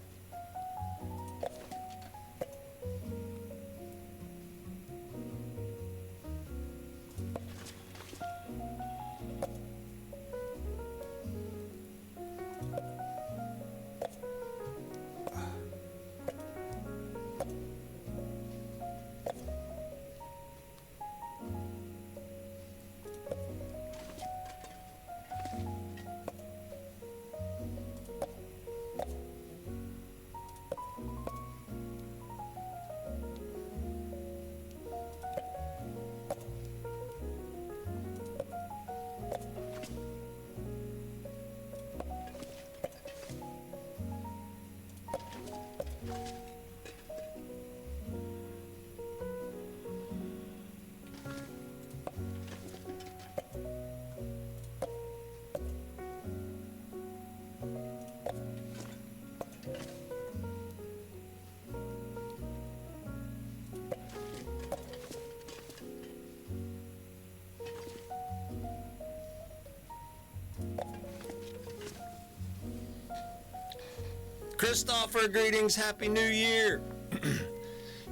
Christopher, greetings, Happy New Year.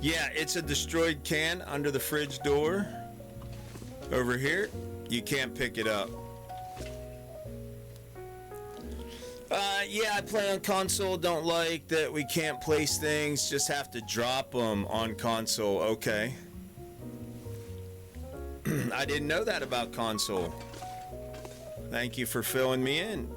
Yeah, it's a destroyed can under the fridge door over here. You can't pick it up. Yeah, I play on console. Don't like that we can't place things, just have to drop them on console. Okay. I didn't know that about console. Thank you for filling me in.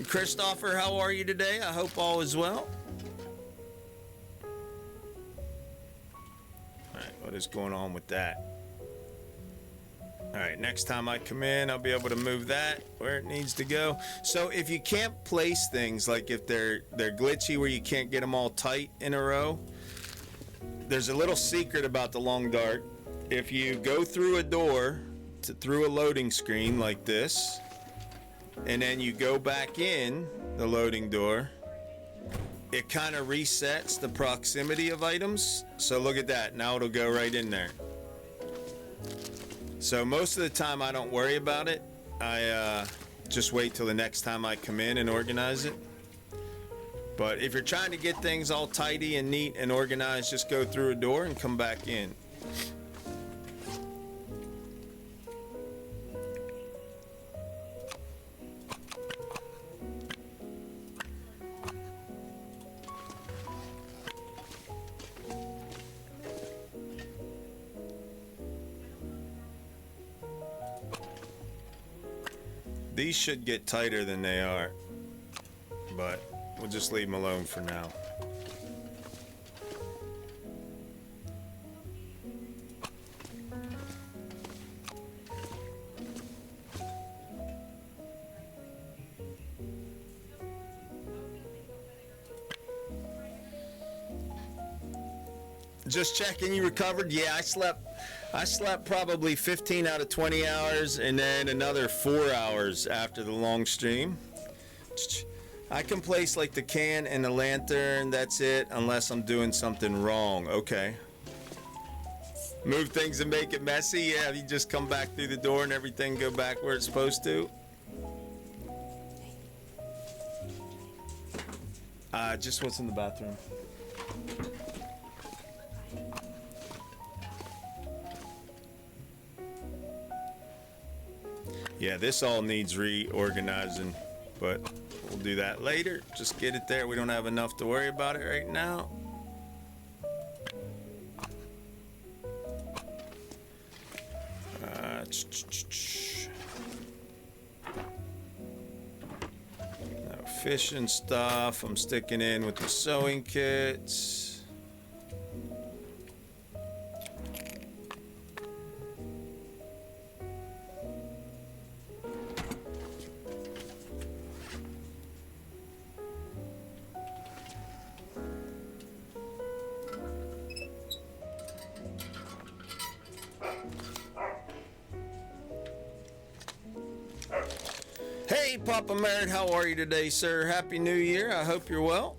Christopher, how are you today? I hope all is well. Alright, what is going on with that? Alright, next time I come in, I'll be able to move that where it needs to go. So if you can't place things, like if they're glitchy where you can't get them all tight in a row, there's a little secret about the long dart. If you go through a door, through a loading screen like this, and then you go back in the loading door, it kind of resets the proximity of items. So look at that. Now it'll go right in there. So most of the time I don't worry about it. I just wait till the next time I come in and organize it. But if you're trying to get things all tidy and neat and organized, just go through a door and come back in. These should get tighter than they are, but we'll just leave them alone for now. Just checking, you recovered? Yeah, I slept probably 15 out of 20 hours and then another 4 hours after the long stream. I can place like the can and the lantern, that's it, unless I'm doing something wrong. Okay. Move things and make it messy? Yeah, you just come back through the door and everything go back where it's supposed to. Just what's in the bathroom. Yeah, this all needs reorganizing, but we'll do that later. Just get it there. We don't have enough to worry about it right now. No fishing stuff. I'm sticking in with the sewing kits. Papa Merritt, how are you today, sir? Happy New Year. I hope you're well.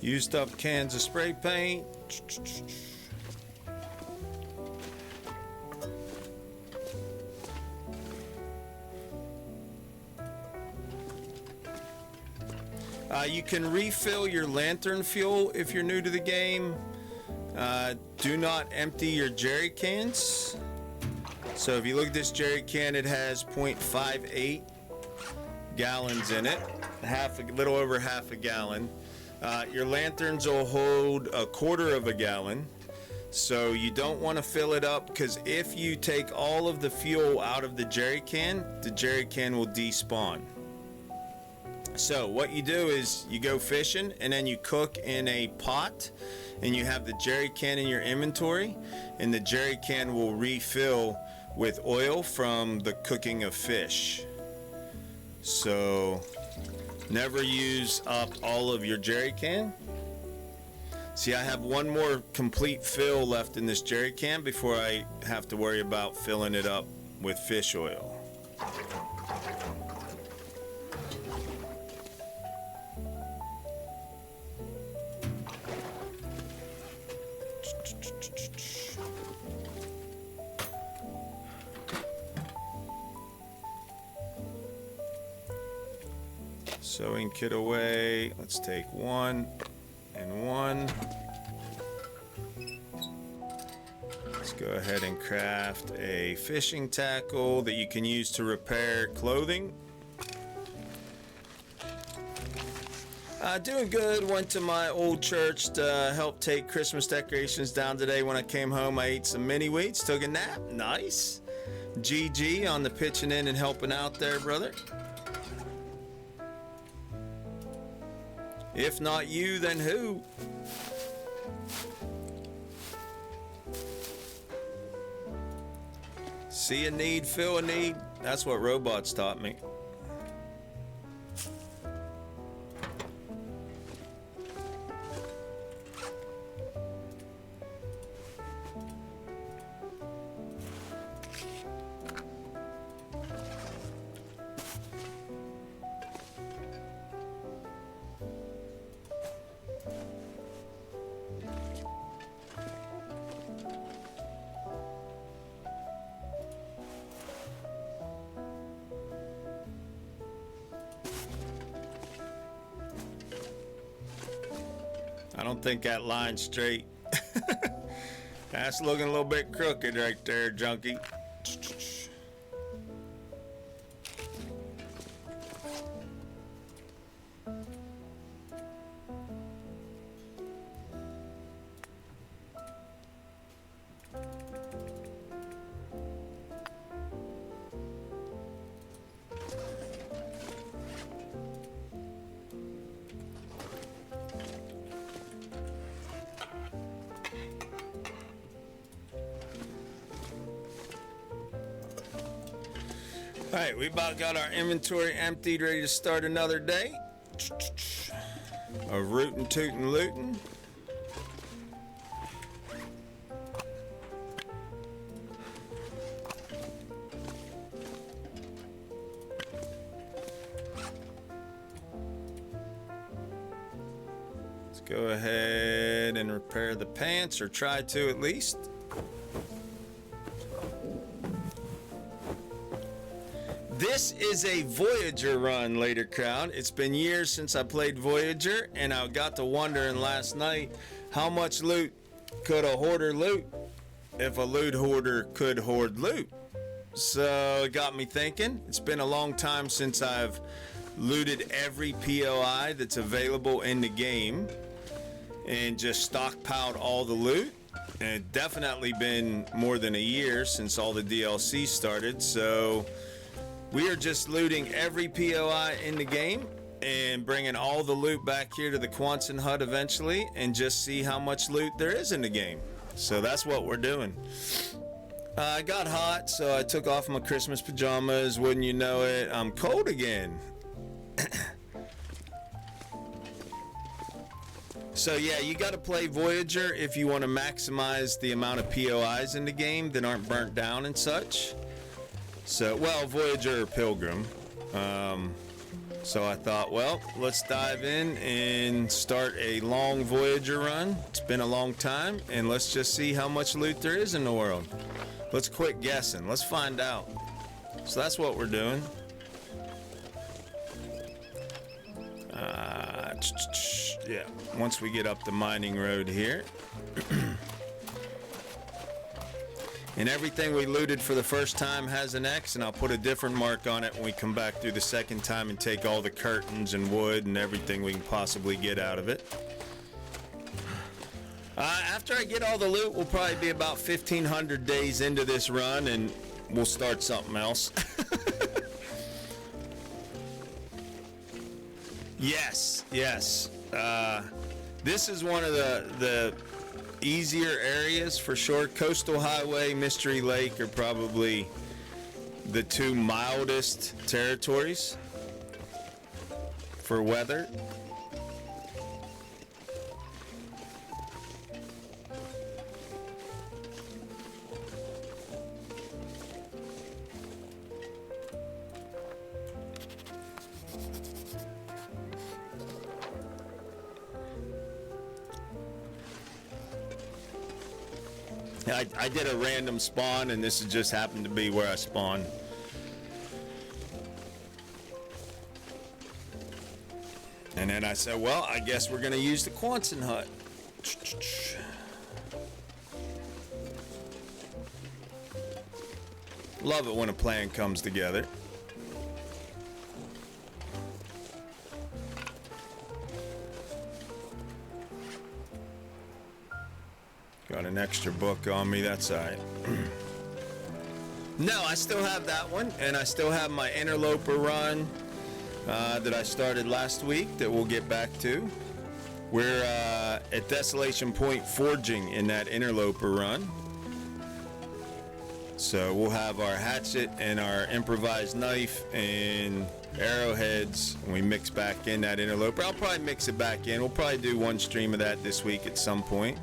Used up cans of spray paint. You can refill your lantern fuel if you're new to the game. Do not empty your jerry cans. So if you look at this jerry can, it has 0.58 gallons in it, a little over half a gallon. Your lanterns will hold a quarter of a gallon, so you don't want to fill it up, because if you take all of the fuel out of the jerry can will despawn. So what you do is you go fishing and then you cook in a pot, and you have the jerry can in your inventory, and the jerry can will refill with oil from the cooking of fish. So never use up all of your jerry can. See, I have one more complete fill left in this jerry can before I have to worry about filling it up with fish oil. Sewing kit away. Let's take 1 and 1. Let's go ahead and craft a fishing tackle that you can use to repair clothing. Doing good. Went to my old church to help take Christmas decorations down today. When I came home, I ate some mini wheats, took a nap. Nice. GG on the pitching in and helping out there, brother. If not you, then who? See a need, fill a need. That's what robots taught me. I don't think that line's straight. That's looking a little bit crooked right there, junkie. All right, we about got our inventory emptied, ready to start another day of rootin', tootin', lootin'. Let's go ahead and repair the pants, or try to at least. This is a Voyager run, later crowd. It's been years since I played Voyager, and I got to wondering last night, how much loot could a hoarder loot? if a loot hoarder could hoard loot. So it got me thinking. It's been a long time since I've looted every POI that's available in the game and just stockpiled all the loot. And it's definitely been more than a year since all the DLC started. So we are just looting every POI in the game and bringing all the loot back here to the Quonset hut eventually and just see how much loot there is in the game. So that's what we're doing. I got hot, so I took off my Christmas pajamas. Wouldn't you know it, I'm cold again. So yeah, you got to play Voyager if you want to maximize the amount of POIs in the game that aren't burnt down and such. So, well, Voyager or Pilgrim. So I thought, well, let's dive in and start a long Voyager run. It's been a long time, and let's just see how much loot there is in the world. Let's quit guessing. Let's find out. So that's what we're doing. Yeah, once we get up the mining road here. And everything we looted for the first time has an X, and I'll put a different mark on it when we come back through the second time and take all the curtains and wood and everything we can possibly get out of it. After I get all the loot, we'll probably be about 1,500 days into this run, and we'll start something else. Yes. This is one of the easier areas for sure. Coastal Highway, Mystery Lake are probably the two mildest territories for weather. I did a random spawn, and this has just happened to be where I spawned. And then I said, well, I guess we're going to use the Quonset hut. Love it when a plan comes together. Got an extra book on me, that's all right. No, I still have that one, and I still have my interloper run that I started last week that we'll get back to. We're at Desolation Point forging in that interloper run. So we'll have our hatchet and our improvised knife and arrowheads when we mix back in that interloper. I'll probably mix it back in. We'll probably do one stream of that this week at some point.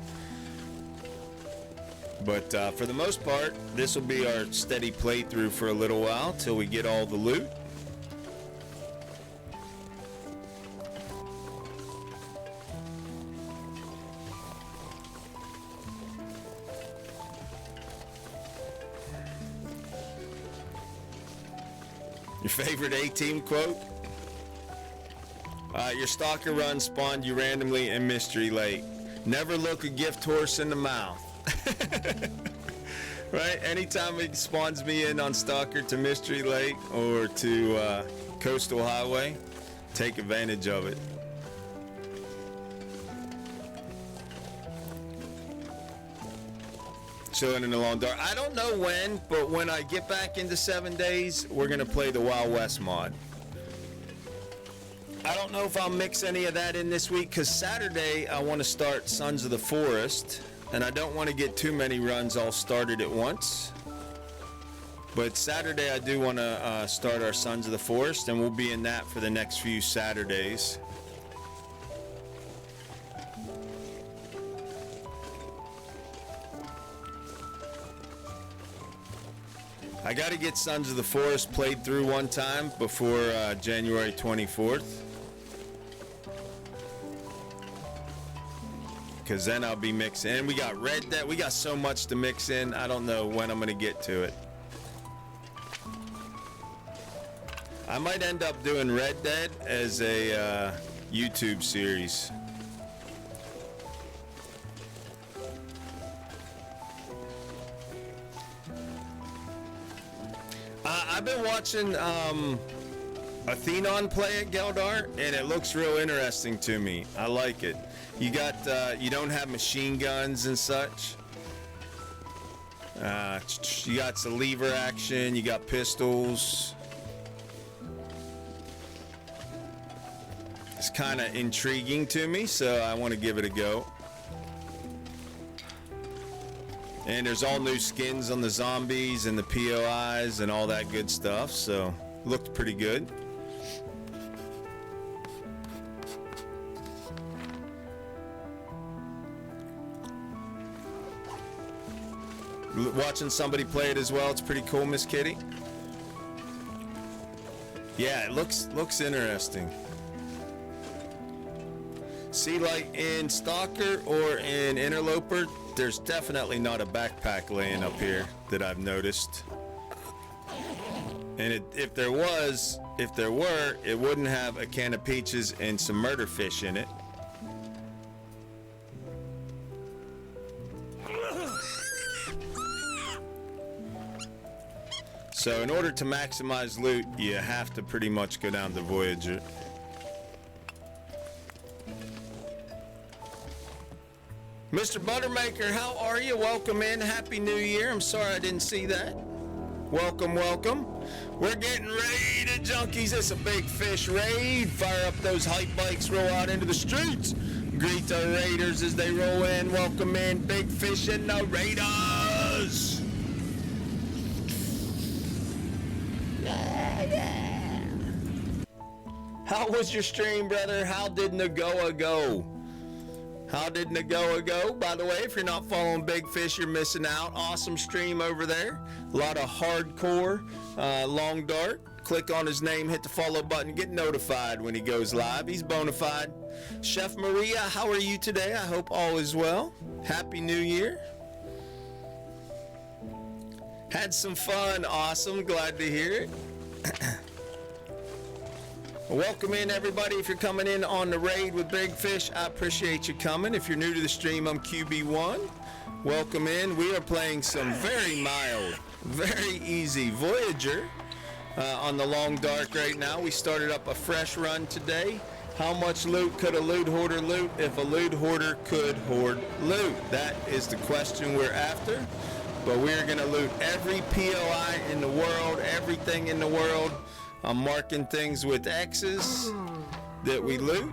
But for the most part, this will be our steady playthrough for a little while till we get all the loot. Your favorite A-Team quote? Your stalker run spawned you randomly in Mystery Lake. Never look a gift horse in the mouth. Right? Anytime it spawns me in on Stalker to Mystery Lake or to Coastal Highway, take advantage of it. Chilling in the long dark. I don't know when, but when I get back into 7 days, we're going to play the Wild West mod. I don't know if I'll mix any of that in this week, because Saturday I want to start Sons of the Forest. And I don't want to get too many runs all started at once. But Saturday I do want to start our Sons of the Forest, and we'll be in that for the next few Saturdays. I got to get Sons of the Forest played through one time before January 24th. Because then I'll be mixing. And we got Red Dead. We got so much to mix in. I don't know when I'm going to get to it. I might end up doing Red Dead as a YouTube series. watching Athenon play at Geldar, and it looks real interesting to me. I like it. You got you don't have machine guns and such. You got some lever action. You got pistols. It's kind of intriguing to me, so I want to give it a go. And there's all new skins on the zombies and the POIs and all that good stuff, so looked pretty good. Watching somebody play it as well, it's pretty cool, Miss Kitty. Yeah, it looks interesting. See, like in Stalker or in Interloper, there's definitely not a backpack laying up here that I've noticed. And if there were, it wouldn't have a can of peaches and some murder fish in it. So in order to maximize loot, you have to pretty much go down to Voyager. Mr. Buttermaker, how are you? Welcome in. Happy New Year. I'm sorry I didn't see that. Welcome, welcome. We're getting raided, junkies. It's a big fish raid. Fire up those hype bikes, roll out into the streets. Greet our raiders as they roll in. Welcome in, big fish and the raiders. Yeah. How was your stream, brother? How did Nagoa go? How did Nagoa go? By the way, if you're not following Big Fish, you're missing out. Awesome stream over there. A lot of hardcore, long dart. Click on his name, hit the follow button, get notified when he goes live. He's bona fide. Chef Maria, how are you today? I hope all is well. Happy New Year. Had some fun. Awesome. Glad to hear it. Welcome in, everybody. If you're coming in on the raid with Big Fish, I appreciate you coming. If you're new to the stream, I'm QB1. Welcome in. We are playing some very mild, very easy Voyager on the Long Dark right now. We started up a fresh run today. How much loot could a loot hoarder loot if a loot hoarder could hoard loot? That is the question we're after. But we're going to loot every POI in the world, everything in the world. I'm marking things with X's that we loot,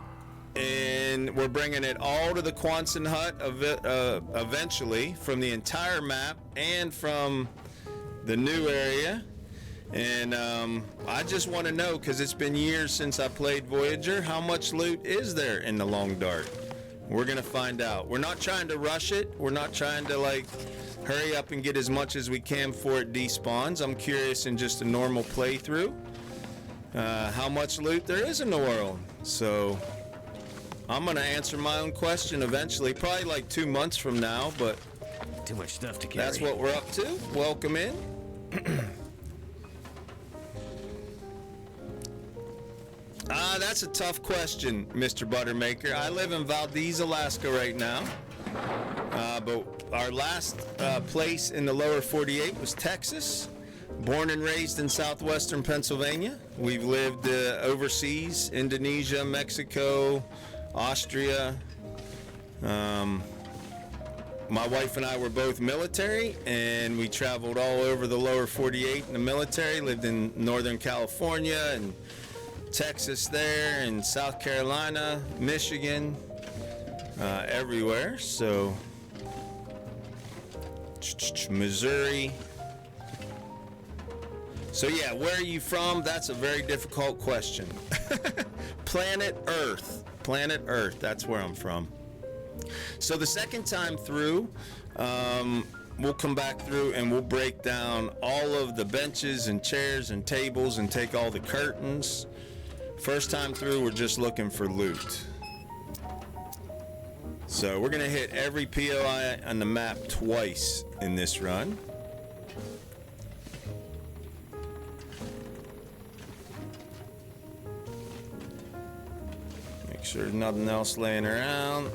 and we're bringing it all to the Quonset hut eventually from the entire map and from the new area. And I just want to know, because it's been years since I played Voyager, how much loot is there in the Long Dark? We're going to find out. We're not trying to rush it. We're not trying to, like, hurry up and get as much as we can before it despawns. I'm curious in just a normal playthrough. How much loot there is in the world. So I'm gonna answer my own question eventually, probably like 2 months from now, but too much stuff to carry. That's what we're up to. Welcome in. That's a tough question, Mr. Buttermaker. I live in Valdez, Alaska right now, but our last place in the lower 48 was Texas. Born and raised in southwestern Pennsylvania. We've lived overseas, Indonesia, Mexico, Austria. My wife and I were both military, and we traveled all over the lower 48 in the military. Lived in Northern California and Texas there, and South Carolina, Michigan, everywhere. So, Missouri. So yeah, where are you from? That's a very difficult question. Planet Earth. Planet Earth, that's where I'm from. So the second time through, we'll come back through and we'll break down all of the benches and chairs and tables and take all the curtains. First time through, we're just looking for loot. So we're gonna hit every POI on the map twice in this run. Make sure there's nothing else laying around.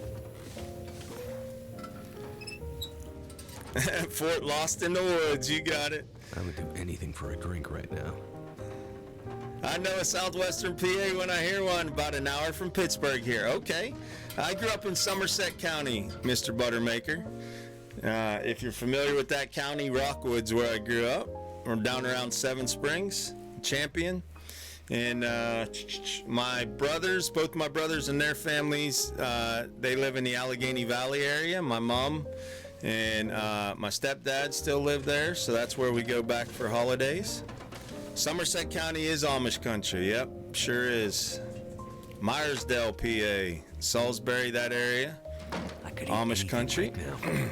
Fort Lost in the Woods, you got it. I would do anything for a drink right now. know a southwestern PA when I hear one. About an hour from Pittsburgh here. Okay. I grew up in Somerset County, Mr. Buttermaker. If you're familiar with that county, Rockwood's where I grew up. We're down around Seven Springs, Champion. And my brothers, both my brothers and their families, they live in the Allegheny Valley area. My mom and my stepdad still live there, so that's where we go back for holidays. Somerset County is Amish country. Yep, sure is. Myersdale, PA, Salisbury, that area, I could eat Amish anything country. right now.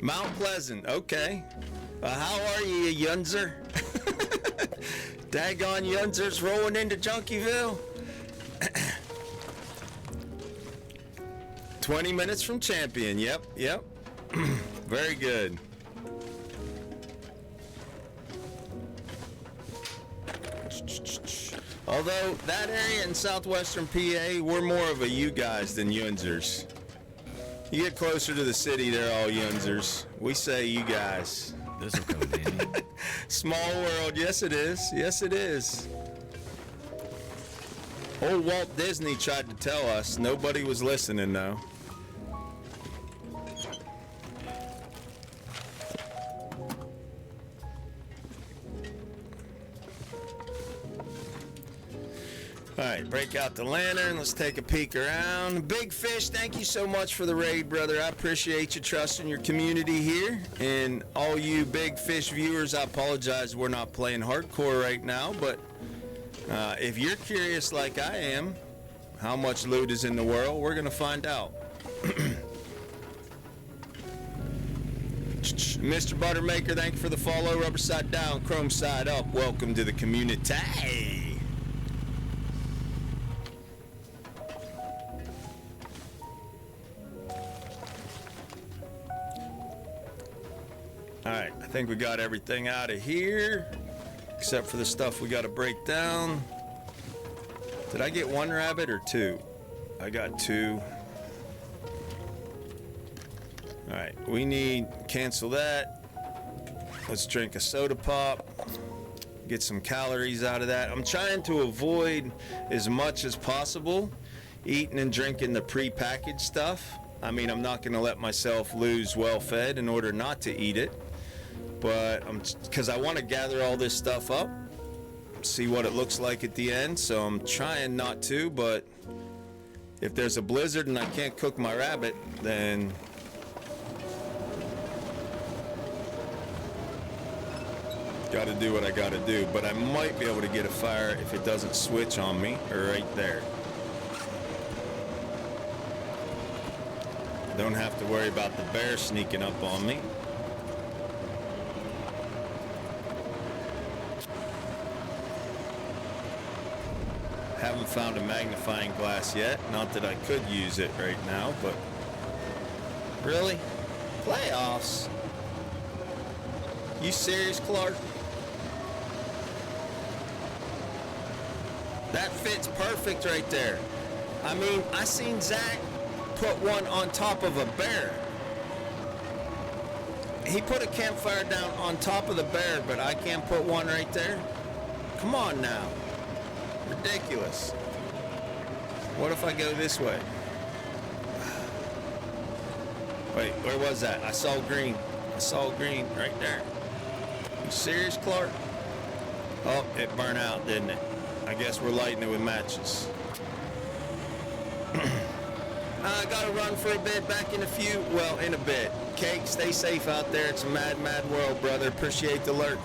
Mount Pleasant, okay. How are you, Yunzer? Daggone Yunzer's rolling into Junkieville. 20 minutes from Champion, yep. Very good. Although that area in southwestern PA, we're more of a you guys than Yunzers. You get closer to the city, they're all Yunzers. We say you guys. This'll come in handy. Small world, yes it is. Yes it is. Old Walt Disney tried to tell us. Nobody was listening though. All right, break out the lantern. Let's take a peek around. Big Fish, thank you so much for the raid, brother. I appreciate you trusting your community here. And all you Big Fish viewers, I apologize we're not playing hardcore right now, but if you're curious like I am, how much loot is in the world, we're going to find out. Mr. Buttermaker, thank you for the follow. Rubber side down, chrome side up. Welcome to the community. Alright, I think we got everything out of here, except for the stuff we got to break down. Did I get one rabbit or two? I got two. Alright, we need, cancel that. Let's drink a soda pop. Get some calories out of that. I'm trying to avoid as much as possible eating and drinking the pre-packaged stuff. I mean, I'm not going to let myself lose well-fed in order not to eat it. But because I want to gather all this stuff up, see what it looks like at the end. So I'm trying not to, but if there's a blizzard and I can't cook my rabbit, then got to do what I got to do. But I might be able to get a fire if it doesn't switch on me, or right there. Don't have to worry about the bear sneaking up on me. Haven't found a magnifying glass yet. Not that I could use it right now, but really? Playoffs? You serious, Clark? That fits perfect right there. I mean, I seen Zach put one on top of a bear. He put a campfire down on top of the bear, but I can't put one right there? Come on now. Ridiculous. What if I go this way? Wait, where was that? I saw green. I saw green right there. You serious, Clark? Oh, it burned out, didn't it? I guess we're lighting it with matches. I gotta run for a bit, back in a few, well, in a bit. Cake, stay safe out there. It's a mad, mad world, brother. Appreciate the alert.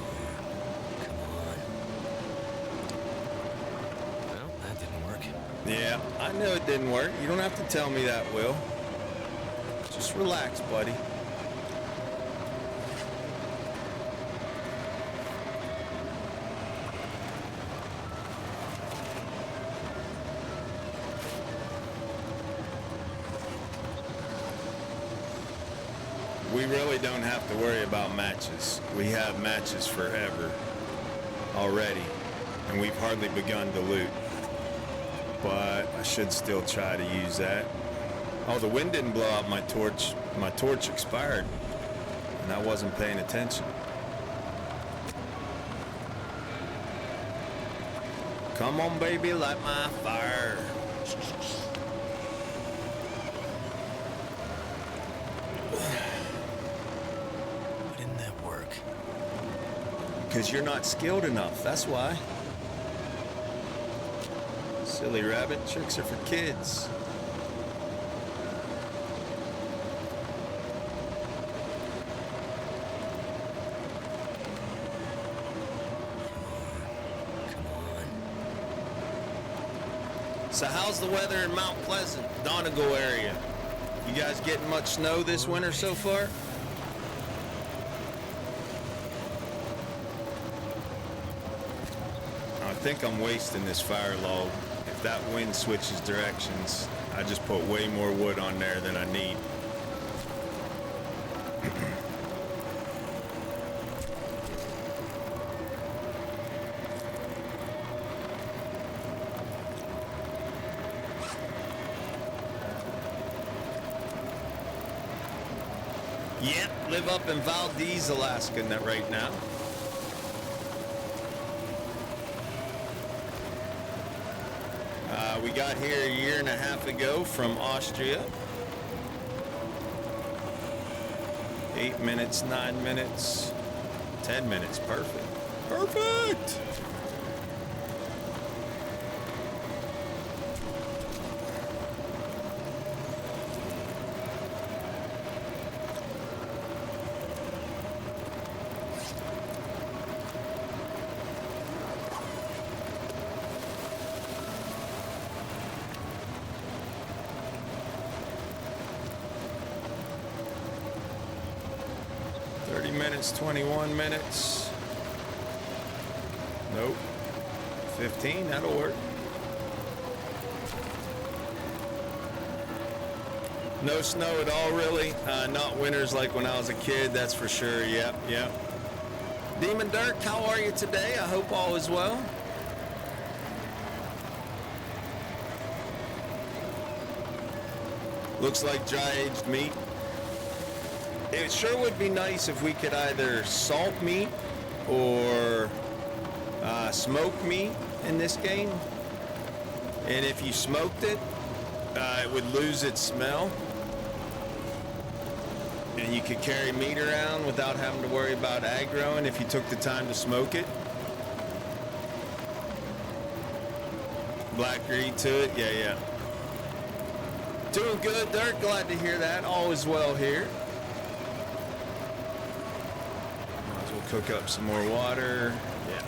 Well, that didn't work. Yeah, I knew it didn't work. You don't have to tell me that, Will. Just relax, buddy. We really don't have to worry about matches. We have matches forever already, and we've hardly begun to loot. But I should still try to use that. Oh, the wind didn't blow out my torch. My torch expired, and I wasn't paying attention. Come on, baby, light my fire. Why didn't that work? Because you're not skilled enough, that's why. Silly rabbit, tricks are for kids. So how's the weather in Mount Pleasant, Donegal area? You guys getting much snow this winter so far? I think I'm wasting this fire log. If that wind switches directions, I just put way more wood on there than I need. Yep, live up in Valdez, Alaska right now. We got here a year and a half ago from Austria. 8 minutes, 9 minutes, 10 minutes, perfect. Perfect! Minutes, 21 minutes. Nope. 15, that'll work. No snow at all, really. Not winters like when I was a kid, that's for sure. Yep, yep. Demon Dirk, how are you today? I hope all is well. Looks like dry-aged meat. It sure would be nice if we could either salt meat or smoke meat in this game. And if you smoked it, it would lose its smell. And you could carry meat around without having to worry about aggroing if you took the time to smoke it. Black greed to it, yeah, yeah. Doing good, Dirk. Glad to hear that. All is well here. Cook up some more water. Yeah.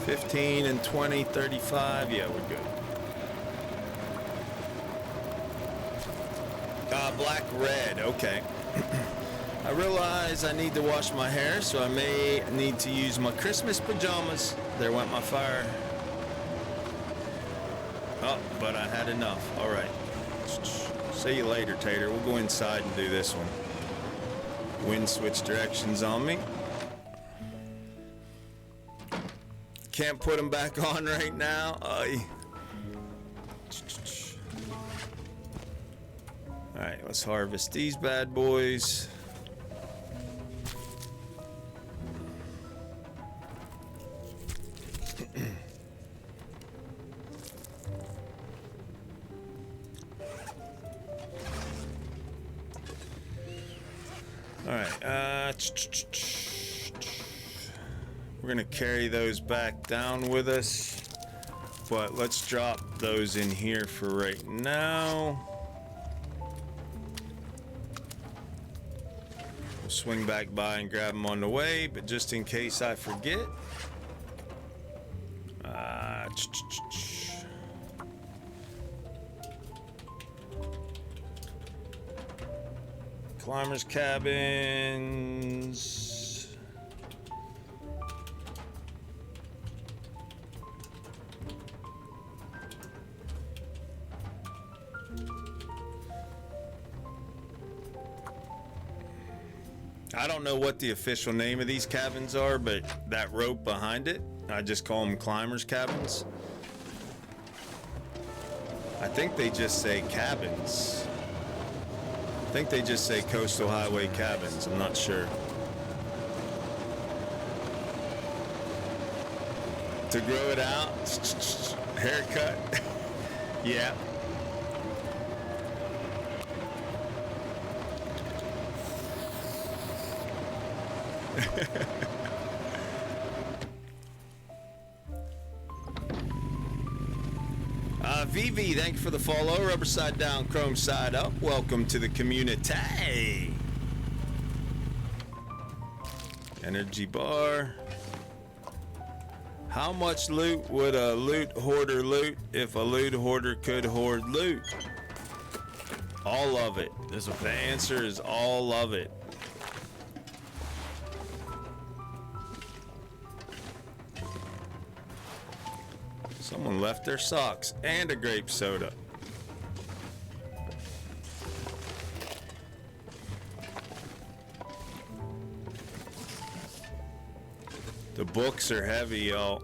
$15 and $20, $35. Yeah, we're good. Black red. Okay. I realize I need to wash my hair, so I may need to use my Christmas pajamas. There went my fire. Oh, but I had enough. All right. See you later, Tater. We'll go inside and do this one. Wind switch directions on me. Can't put them back on right now. All right, let's harvest these bad boys. All right, we're gonna carry those back down with us, but let's drop those in here for right now. We'll swing back by and grab them on the way, but just in case I forget. climbers cabins. I don't know what the official name of these cabins are, but that rope behind it, I just call them climbers cabins. I think they just say cabins. I think they just say coastal highway cabins. I'm not sure. To grow it out, haircut. Yeah. VV, thank you for the follow. Rubber side down, chrome side up. Welcome to the community. Energy bar. How much loot would a loot hoarder loot if a loot hoarder could hoard loot? All of it. The answer is all of it. Someone left their socks and a grape soda. The books are heavy, y'all.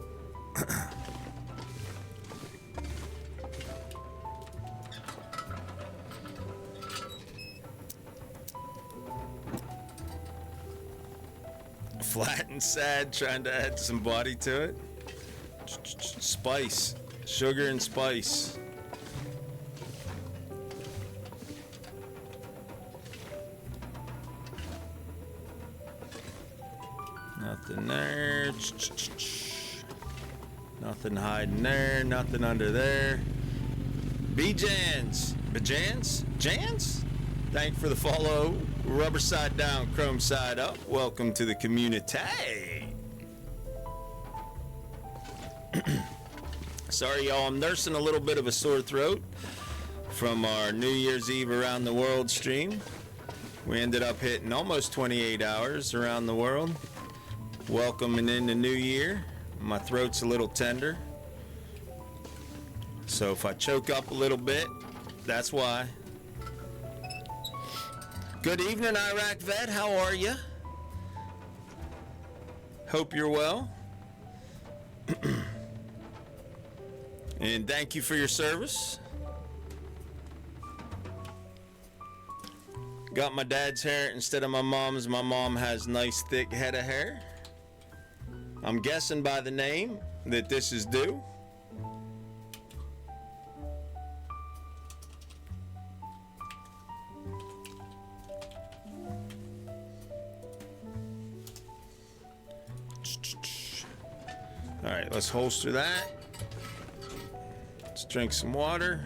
Flat and sad, trying to add some body to it. Spice, sugar and spice. Nothing there. Nothing hiding there. Nothing under there. B-Jans. B-Jans? Jans? Thank you for the follow. Rubber side down, chrome side up. Welcome to the community. Sorry, y'all, I'm nursing a little bit of a sore throat from our New Year's Eve around the world stream. We ended up hitting almost 28 hours around the world. Welcoming in the new year. My throat's a little tender. So if I choke up a little bit, that's why. Good evening, Iraq vet. How are you? Hope you're well. And thank you for your service. Got my dad's hair instead of my mom's. My mom has nice thick head of hair. I'm guessing by the name that this is due. All right, let's holster that. Let's drink some water.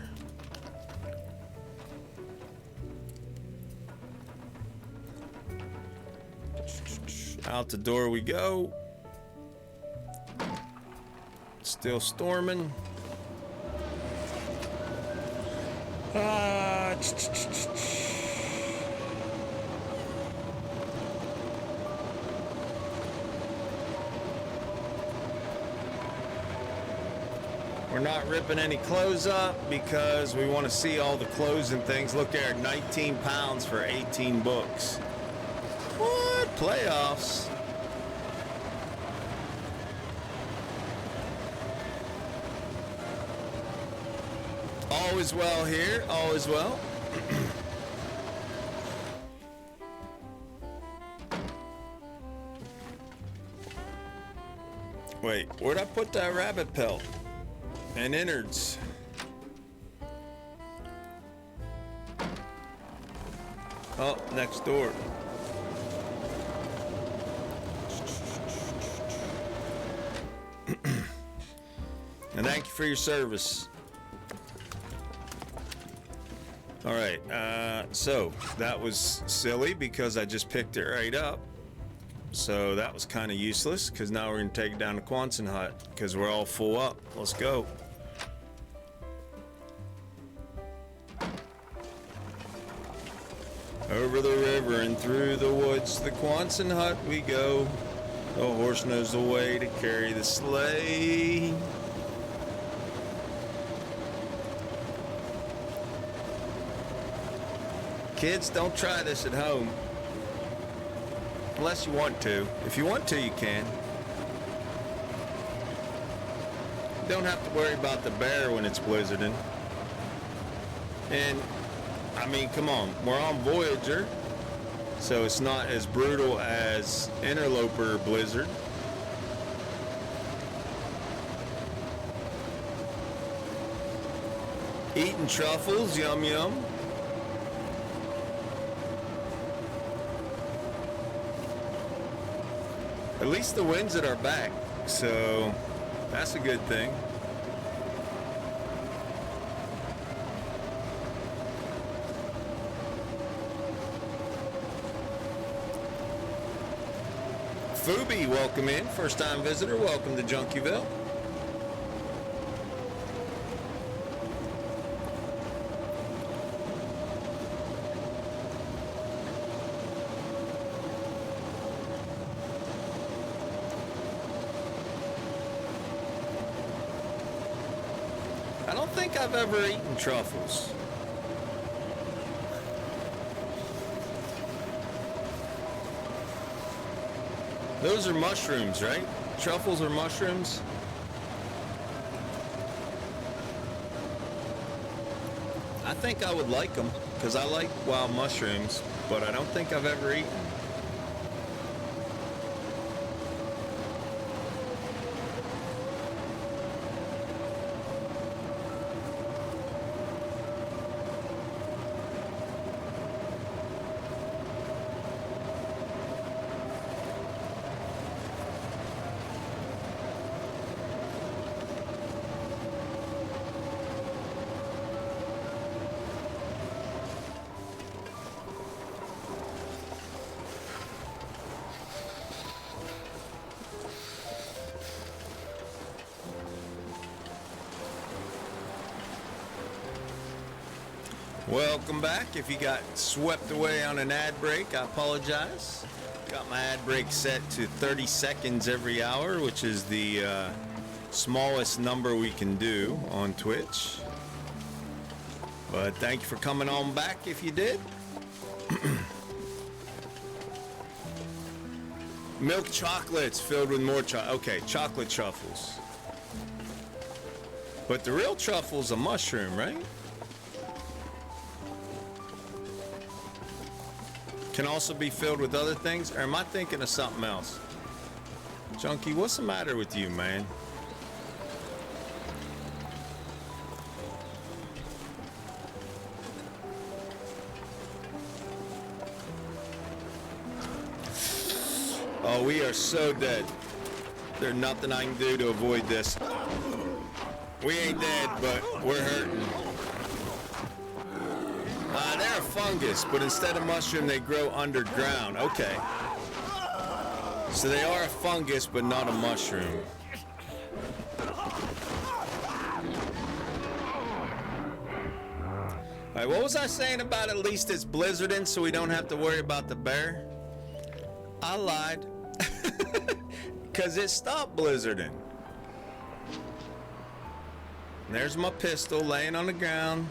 Out the door we go. Still storming. We're not ripping any clothes up because we want to see all the clothes and things. Look there, 19 pounds for 18 books. What? Playoffs? All is well here. All is well. Wait, where'd I put that rabbit pelt? And innards. Oh, next door. And thank you for your service. All right, so that was silly because I just picked it right up. So that was kind of useless because now we're going to take it down to Quonset Hut because we're all full up. Let's go. Over the river and through the woods, to the Quonset hut we go. The horse knows the way to carry the sleigh. Kids, don't try this at home. Unless you want to. If you want to, you can. You don't have to worry about the bear when it's blizzarding. And, I mean, come on. We're on Voyager, so it's not as brutal as Interloper Blizzard. Eating truffles, yum yum. At least the winds at our back, so that's a good thing. Fubi, welcome in. First time visitor, welcome to Junkieville. I don't think I've ever eaten truffles. Those are mushrooms, right? Truffles are mushrooms. I think I would like them because I like wild mushrooms, but I don't think I've ever eaten them. Welcome back. If you got swept away on an ad break, I apologize. Got my ad break set to 30 seconds every hour, which is the smallest number we can do on Twitch. But thank you for coming on back if you did. Milk chocolates filled with more chocolate. Okay, chocolate truffles. But the real truffle's a mushroom, right? Can also be filled with other things, or am I thinking of something else? Junkie, what's the matter with you, man? Oh, we are so dead. There's nothing I can do to avoid this. We ain't dead, but we're hurting. They're a fungus, but instead of mushroom, they grow underground. Okay. So they are a fungus, but not a mushroom. Alright, what was I saying about at least it's blizzarding so we don't have to worry about the bear? I lied. Because it stopped blizzarding. There's my pistol laying on the ground.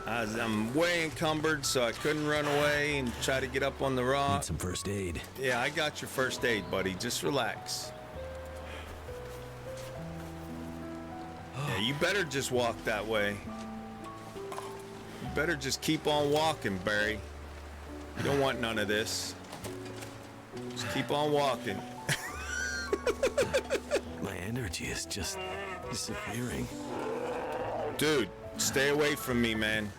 I'm way encumbered, so I couldn't run away and try to get up on the rock. Need some first aid. Yeah, I got your first aid, buddy. Just relax. Yeah, you better just walk that way. You better just keep on walking, Barry. You don't want none of this. Just keep on walking. My energy is just disappearing. Dude, stay away from me, man.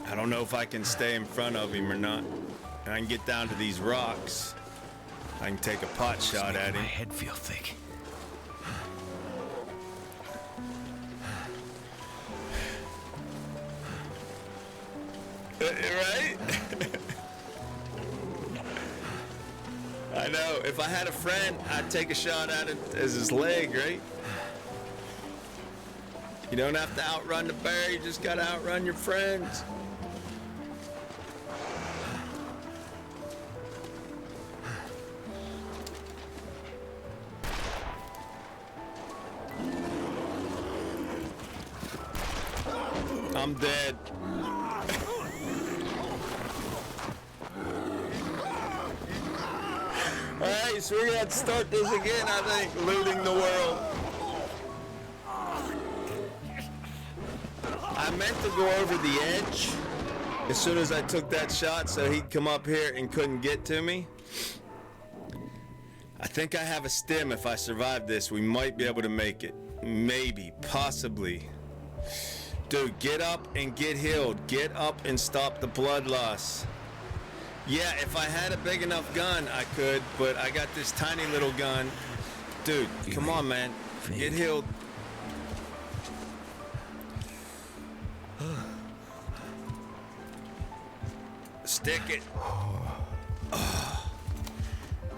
I don't know if I can stay in front of him or not. I can get down to these rocks. I can take a pot shot at him. My head feel thick. Right? I I know. If I had a friend, I'd take a shot at it as his leg, right? You don't have to outrun the bear. You just gotta outrun your friends. I'm dead. Alright, so we're gonna have to start this again, I think. Looting the world. I meant to go over the edge as soon as I took that shot so he'd come up here and couldn't get to me. I think I have a stim. If I survive this, we might be able to make it. Maybe, possibly. Dude, get up and get healed. Get up and stop the blood loss. Yeah, if I had a big enough gun, I could, but I got this tiny little gun. Dude, come on, man. Get healed. Stick it.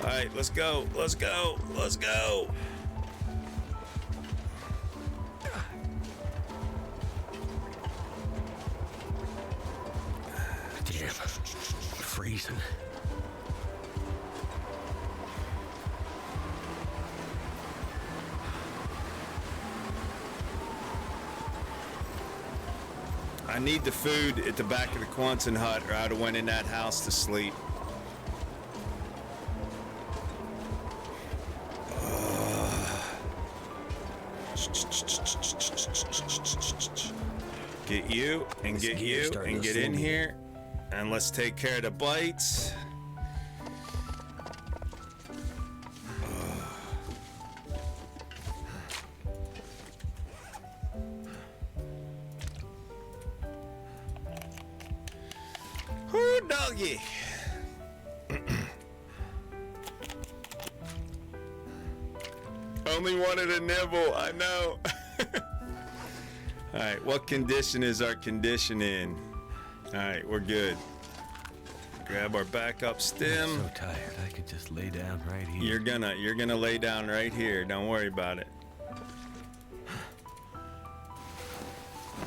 Alright, let's go. Let's go. Let's go. Damn. Freezing. I need the food at the back of the Quonset hut, or I'd have went in that house to sleep. Get you and get you and get in here, and let's take care of the bites. Oh, doggy. Only wanted a nibble, I know. All right, what condition is our condition in? All right, we're good. Grab our backup stim. I'm so tired, I could just lay down right here. You're gonna lay down right here. Don't worry about it.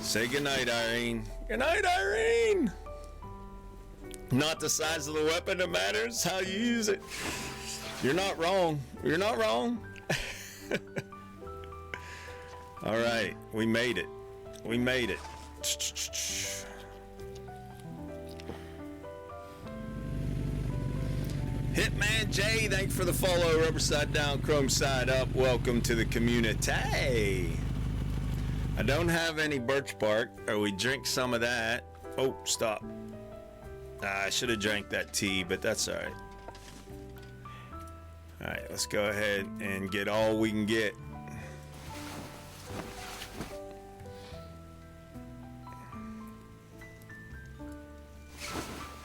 Say goodnight, Irene. Good night, Irene. Not the size of the weapon that matters, how you use it. You're not wrong. You're not wrong. All right, we made it. We made it. Hitman J, thanks for the follow. Rubber side down, chrome side up. Welcome to the community. I don't have any birch bark, or we drink some of that. Oh, stop. I should have drank that tea, but that's all right. All right, let's go ahead and get all we can get.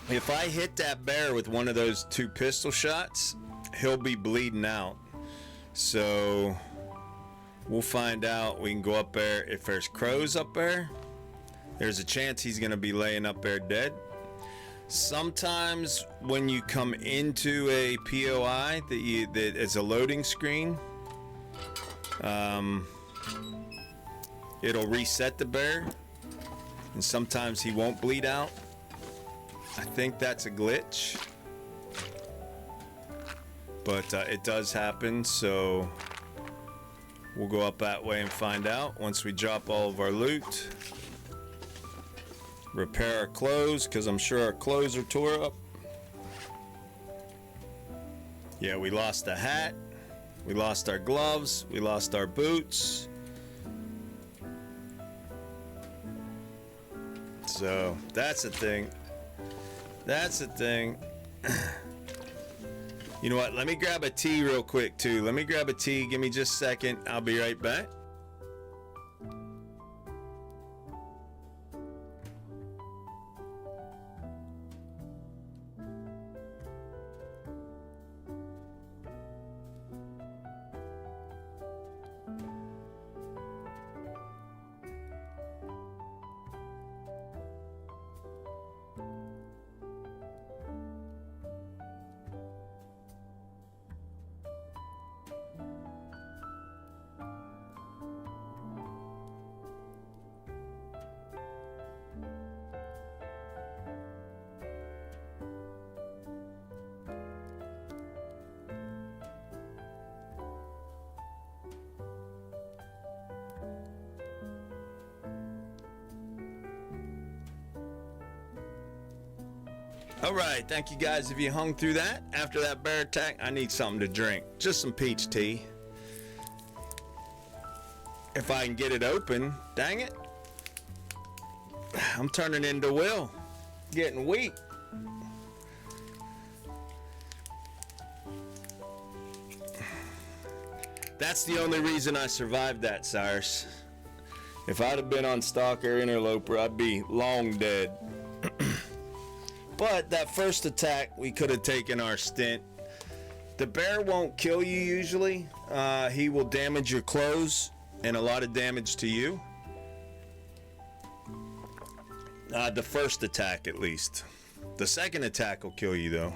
If I hit that bear with one of those 2 pistol shots, he'll be bleeding out. So we'll find out. We can go up there. If there's crows up there, there's a chance he's going to be laying up there dead. Sometimes when you come into a POI that is a loading screen, it'll reset the bear, and sometimes he won't bleed out. I think that's a glitch, but it does happen, so we'll go up that way and find out once we drop all of our loot. Repair our clothes, because I'm sure our clothes are tore up. Yeah, we lost a hat. We lost our gloves. We lost our boots. So, that's the thing. That's the thing. You know what? Let me grab a tea real quick, too. Let me grab a tea. Give me just a second. I'll be right back. All right, thank you guys if you hung through that. After that bear attack, I need something to drink. Just some peach tea. If I can get it open, dang it. I'm turning into Will. Getting weak. That's the only reason I survived that, Cyrus. If I'd have been on Stalker Interloper, I'd be long dead. But that first attack, we could have taken our stint. The bear won't kill you usually. He will damage your clothes and a lot of damage to you. The first attack, at least. The second attack will kill you, though.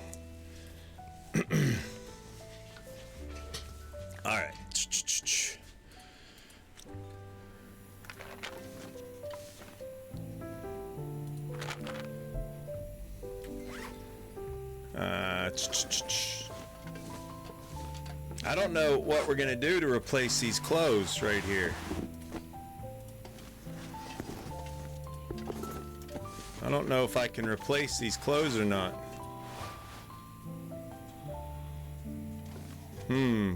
All right. I don't know what we're gonna do to replace these clothes right here. I don't know if I can replace these clothes or not.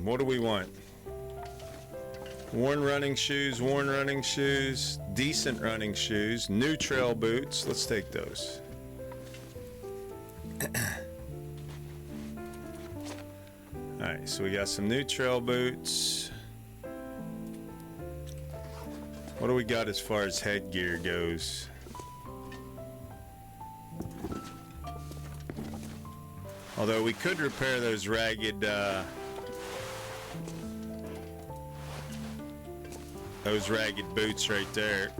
What do we want? Worn running shoes, decent running shoes, new trail boots. Let's take those. Alright, so we got some new trail boots. What do we got as far as headgear goes? Although we could repair those ragged boots right there.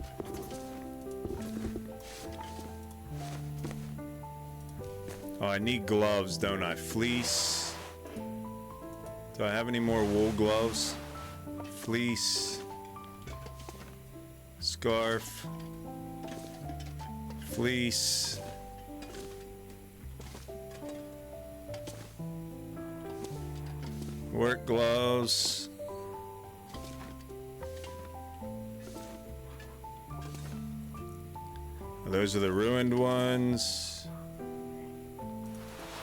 Oh, I need gloves, don't I? Fleece. Do I have any more wool gloves? Fleece. Scarf. Fleece. Work gloves. Those are the ruined ones.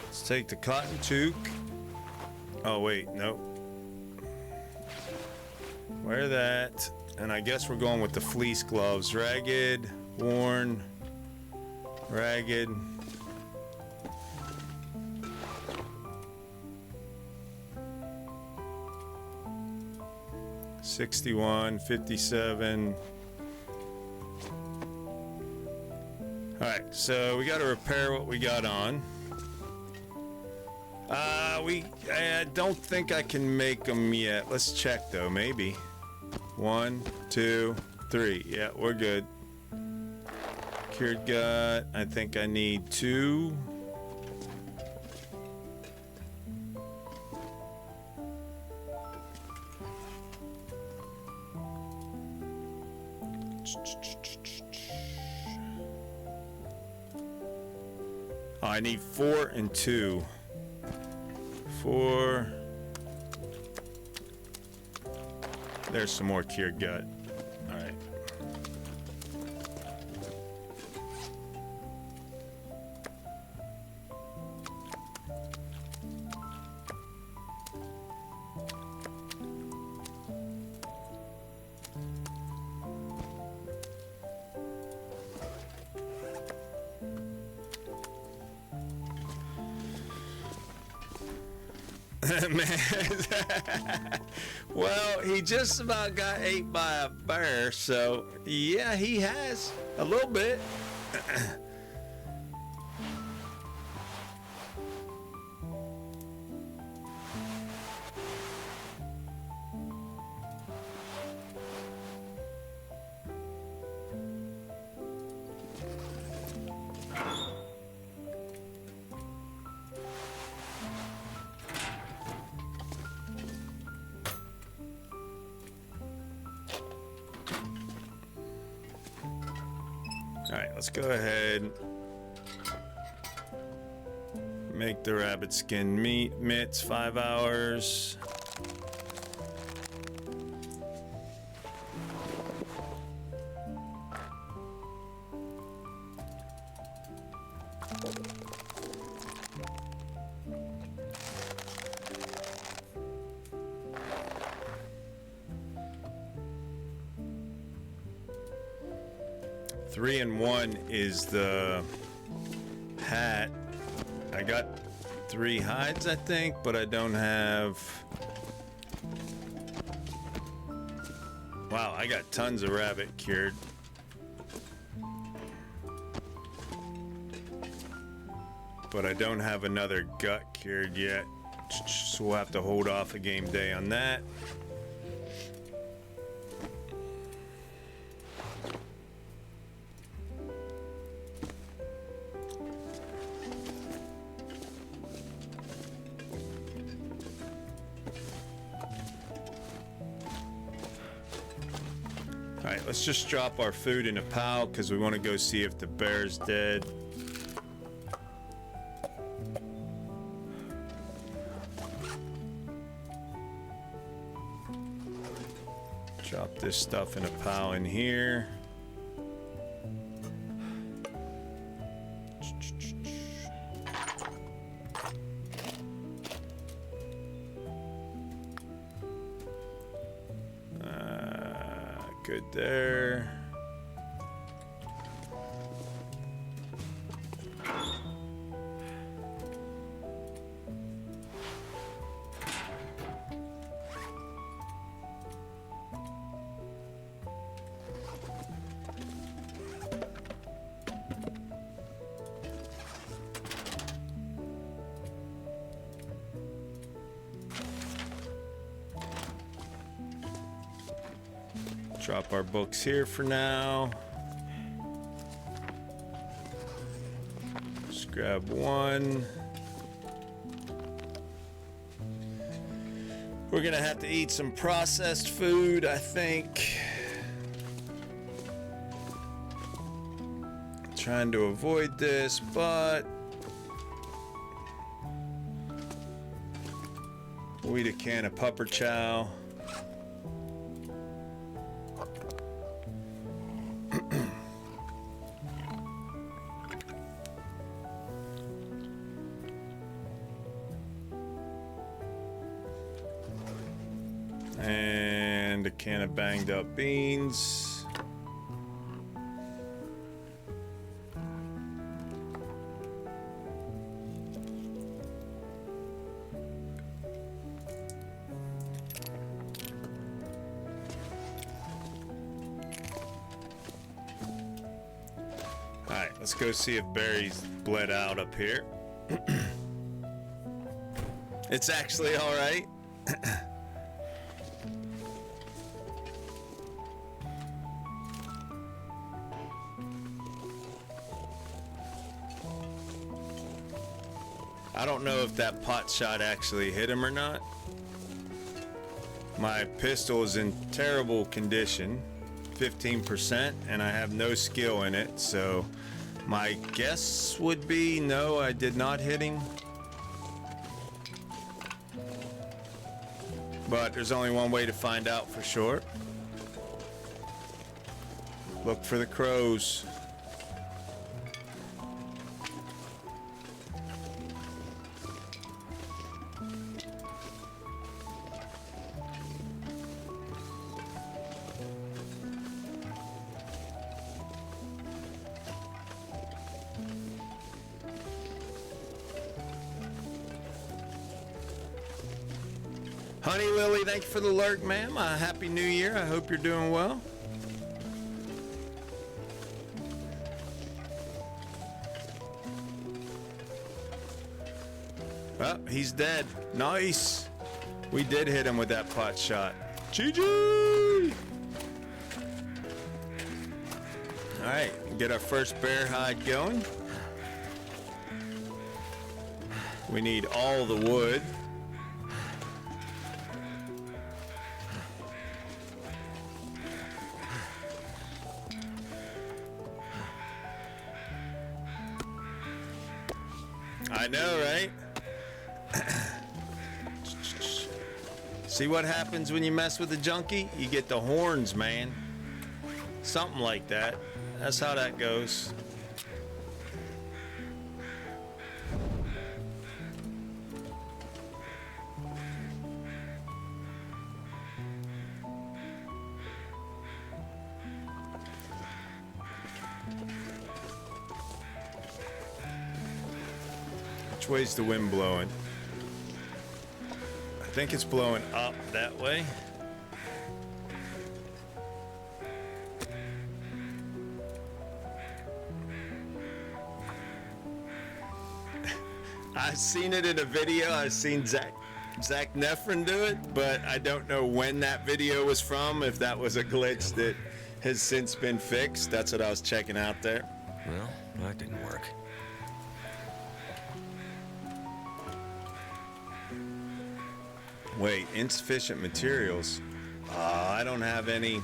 Let's take the cotton toque. Oh wait, nope. Wear that. And I guess we're going with the fleece gloves. Ragged, worn, ragged. $61, $57. Alright, so we got to repair what we got on. I don't think I can make them yet. Let's check though, maybe. 1, 2, 3. Yeah, we're good. Cured gut. I think I need 2. Oh, I need 4 and 2. 4. There's some more cured gut. All right. Man, well, he just about got ate by a bear, so yeah, he has a little bit. Alright, let's go ahead. Make the rabbit skin mitts, 5 hours. 3-in-1 is the hat. I got 3 hides, I think, but I don't have... Wow, I got tons of rabbit cured. But I don't have another gut cured yet, so we'll have to hold off a game day on that. All right, let's just drop our food in a pile because we want to go see if the bear's dead. Drop this stuff in a pile in here. Good there. Drop our books here for now. Just grab one. We're gonna have to eat some processed food, I think. Trying to avoid this, but we'll eat a can of pupper chow. And a can of banged up beans. All right, let's go see if Barry's bled out up here. It's actually all right. I don't know if that pot shot actually hit him or not. My pistol is in terrible condition, 15%, and I have no skill in it, so my guess would be no, I did not hit him. But there's only one way to find out for sure. Look for the crows. Honey Lily, thank you for the alert, ma'am. Happy New Year. I hope you're doing well. Oh, he's dead. Nice. We did hit him with that pot shot. GG! All right, get our first bear hide going. We need all the wood. I know, right? See what happens when you mess with a junkie? You get the horns, man. Something like that. That's how that goes. Which way's the wind blowing? I think it's blowing up that way. I've seen it in a video. I've seen Zach Nefron do it, but I don't know when that video was from, if that was a glitch that has since been fixed. That's what I was checking out there. Well, that didn't work. Wait, insufficient materials. I don't have any.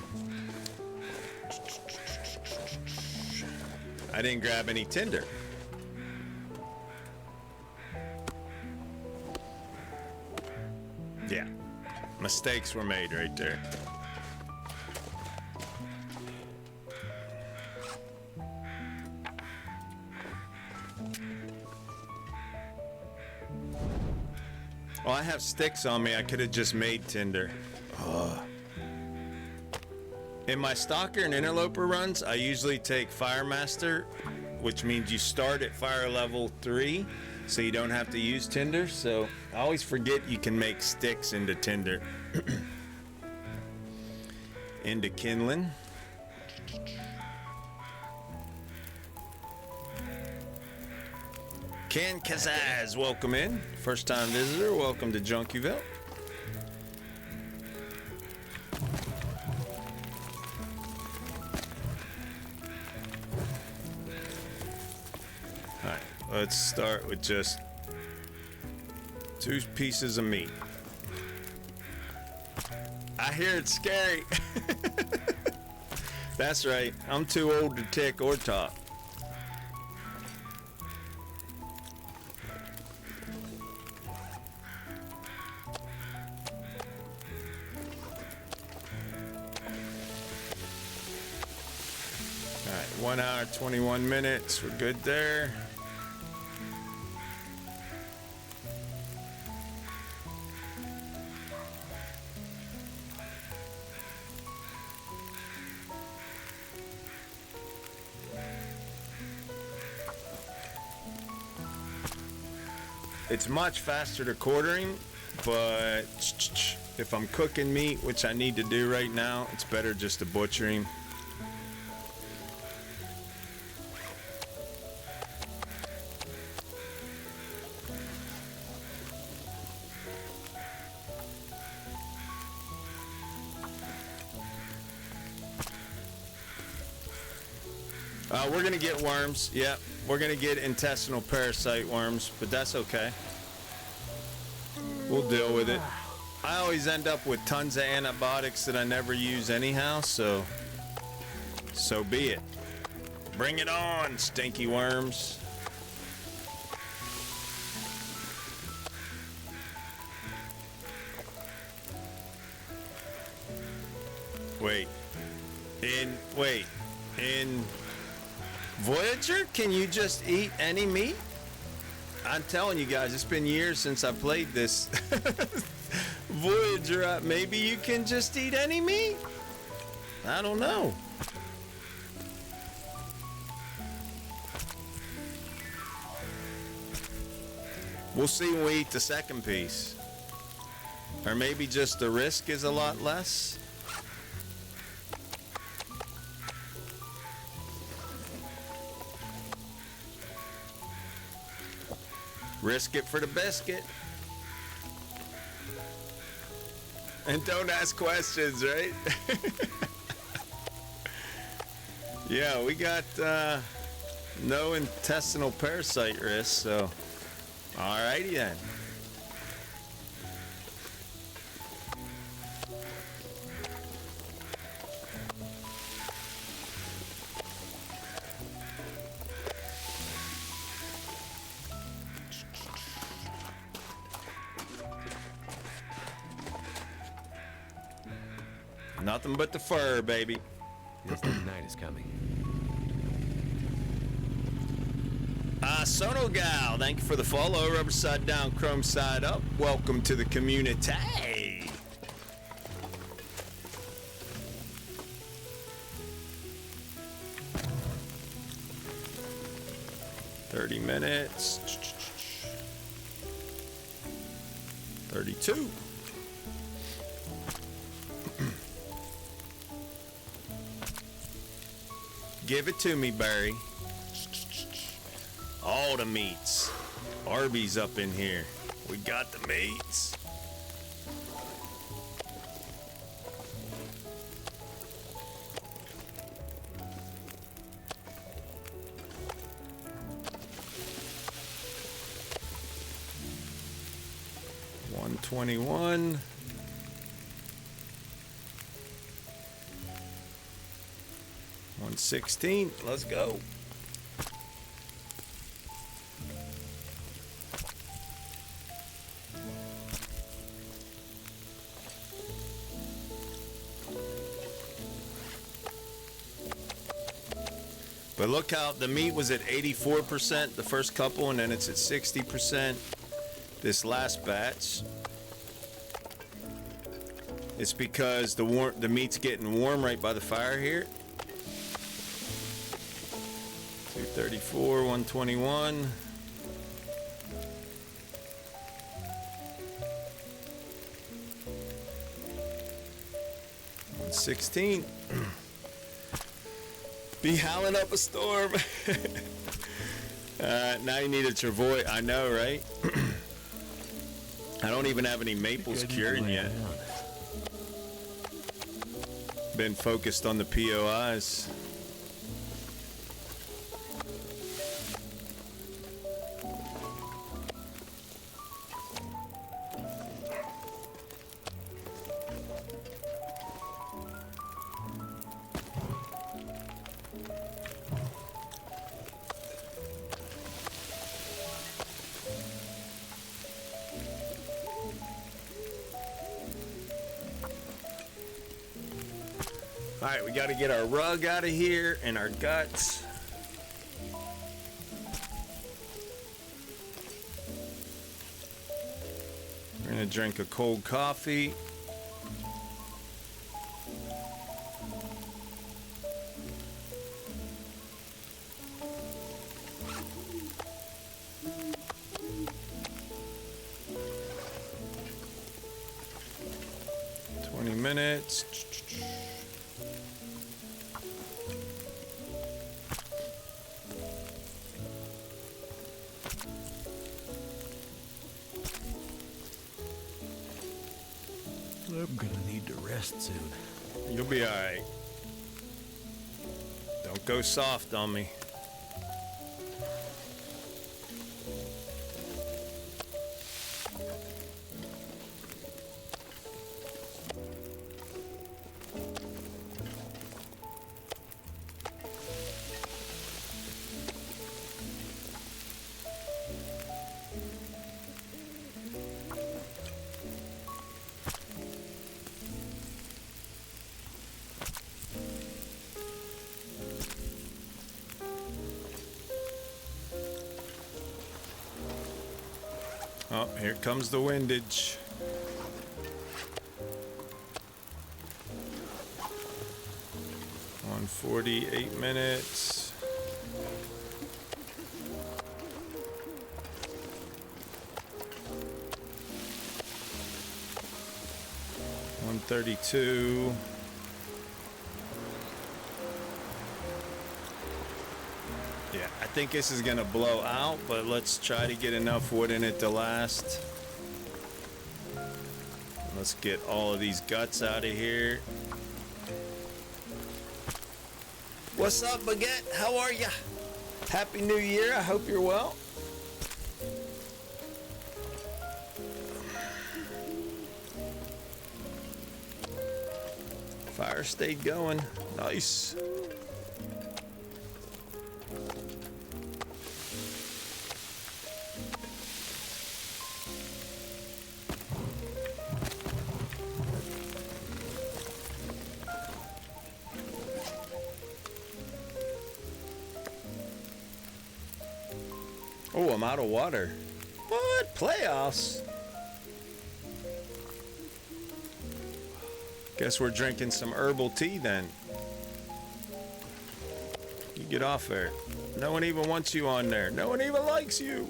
I didn't grab any tinder. Yeah, mistakes were made right there. Well, I have sticks on me. I could have just made tinder. In my stalker and interloper runs, I usually take Firemaster, which means you start at fire level 3, so you don't have to use tinder. So I always forget you can make sticks into tinder. Into kindling. Ken Kazaz, welcome in. First time visitor, welcome to Junkieville. Alright, let's start with just 2 pieces of meat. I hear it's scary. That's right, I'm too old to tick or talk. Alright, 1 hour, 21 minutes. We're good there. It's much faster to quartering, but if I'm cooking meat, which I need to do right now, it's better just to butcher him. We're gonna get worms. Yep, we're gonna get intestinal parasite worms, but that's okay. We'll deal with it. I always end up with tons of antibiotics that I never use anyhow, so be it. Bring it on, stinky worms. In Voyager, can you just eat any meat? I'm telling you guys, it's been years since I played this. Voyager, maybe you can just eat any meat? I don't know. We'll see when we eat the second piece. Or maybe just the risk is a lot less. Risk it for the biscuit. And don't ask questions, right? Yeah, we got no intestinal parasite risk, so alrighty then. Nothing but the fur, baby. Feels like night is coming. Sono Gal, thank you for the follow. Rubber side down, chrome side up. Welcome to the community. 30 minutes. 32. Give it to me, Barry. All the meats. Arby's up in here. We got the meats. $121. $116. Let's go. But look how the meat was at 84% the first couple, and then it's at 60% this last batch. It's because the meat's getting warm right by the fire here. 234, 121. $116. Be howling up a storm. Now you need a Travoy. I know, right? I don't even have any maples curing yet. Been focused on the POIs. All right, we got to get our rug out of here and our guts. We're going to drink a cold coffee. Minutes. I'm gonna need to rest soon. You'll be all right. Don't go soft on me. Oh, here comes the windage. On 48 minutes. $132. Yeah, I think this is gonna blow out, but let's try to get enough wood in it to last. Let's get all of these guts out of here. What's up, Baguette? How are ya? Happy New Year. I hope you're well. Fire stayed going. Nice. Oh, I'm out of water. What? Playoffs? Guess we're drinking some herbal tea then. You get off there. No one even wants you on there. No one even likes you.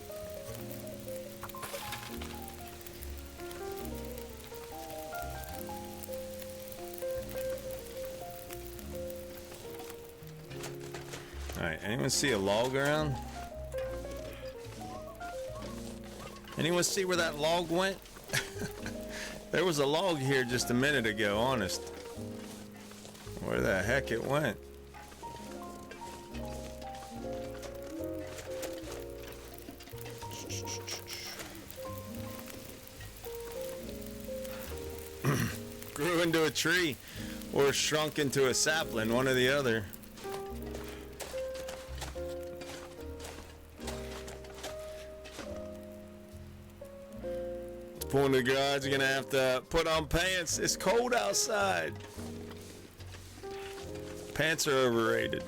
Alright, anyone see a log around? Anyone see where that log went? There was a log here just a minute ago, honest. Where the heck it went? Grew into a tree or shrunk into a sapling, one or the other. Pulling the garage, you're gonna have to put on pants. It's cold outside. Pants are overrated.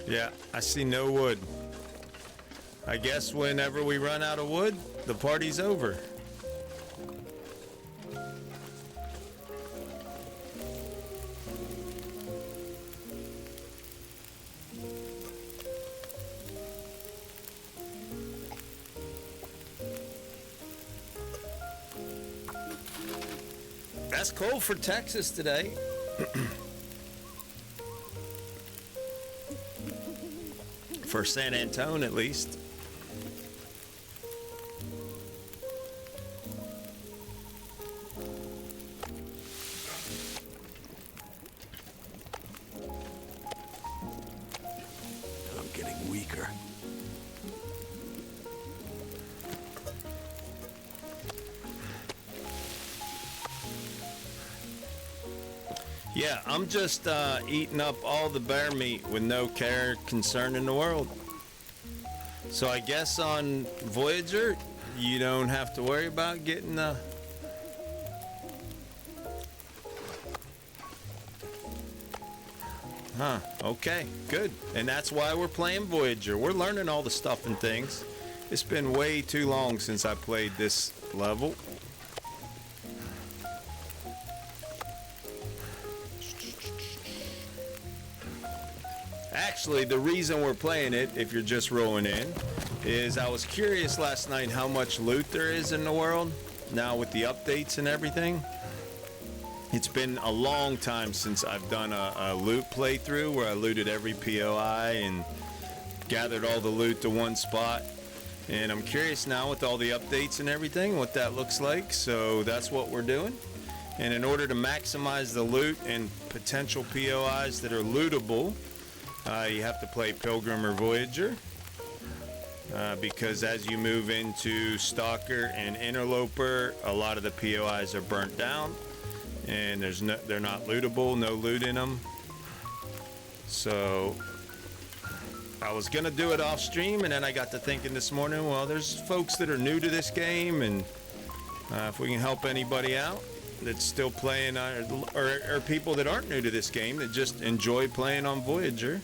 Yeah, I see no wood. I guess whenever we run out of wood, the party's over. That's cold for Texas today. For San Antonio, at least. I'm getting weaker. Yeah, I'm just eating up all the bear meat with no care, concern in the world. So I guess on Voyager, you don't have to worry about getting the... Huh, okay, good. And that's why we're playing Voyager. We're learning all the stuff and things. It's been way too long since I played this level. Actually, the reason we're playing it, if you're just rolling in, is I was curious last night how much loot there is in the world. Now with the updates and everything. It's been a long time since I've done a loot playthrough where I looted every POI and gathered all the loot to one spot. And I'm curious now with all the updates and everything what that looks like. So that's what we're doing. And in order to maximize the loot and potential POIs that are lootable, you have to play Pilgrim or Voyager, because as you move into Stalker and Interloper, a lot of the POIs are burnt down, and they're not lootable, no loot in them. So I was gonna do it off stream, and then I got to thinking this morning, well, there's folks that are new to this game, and if we can help anybody out that's still playing, or people that aren't new to this game that just enjoy playing on Voyager,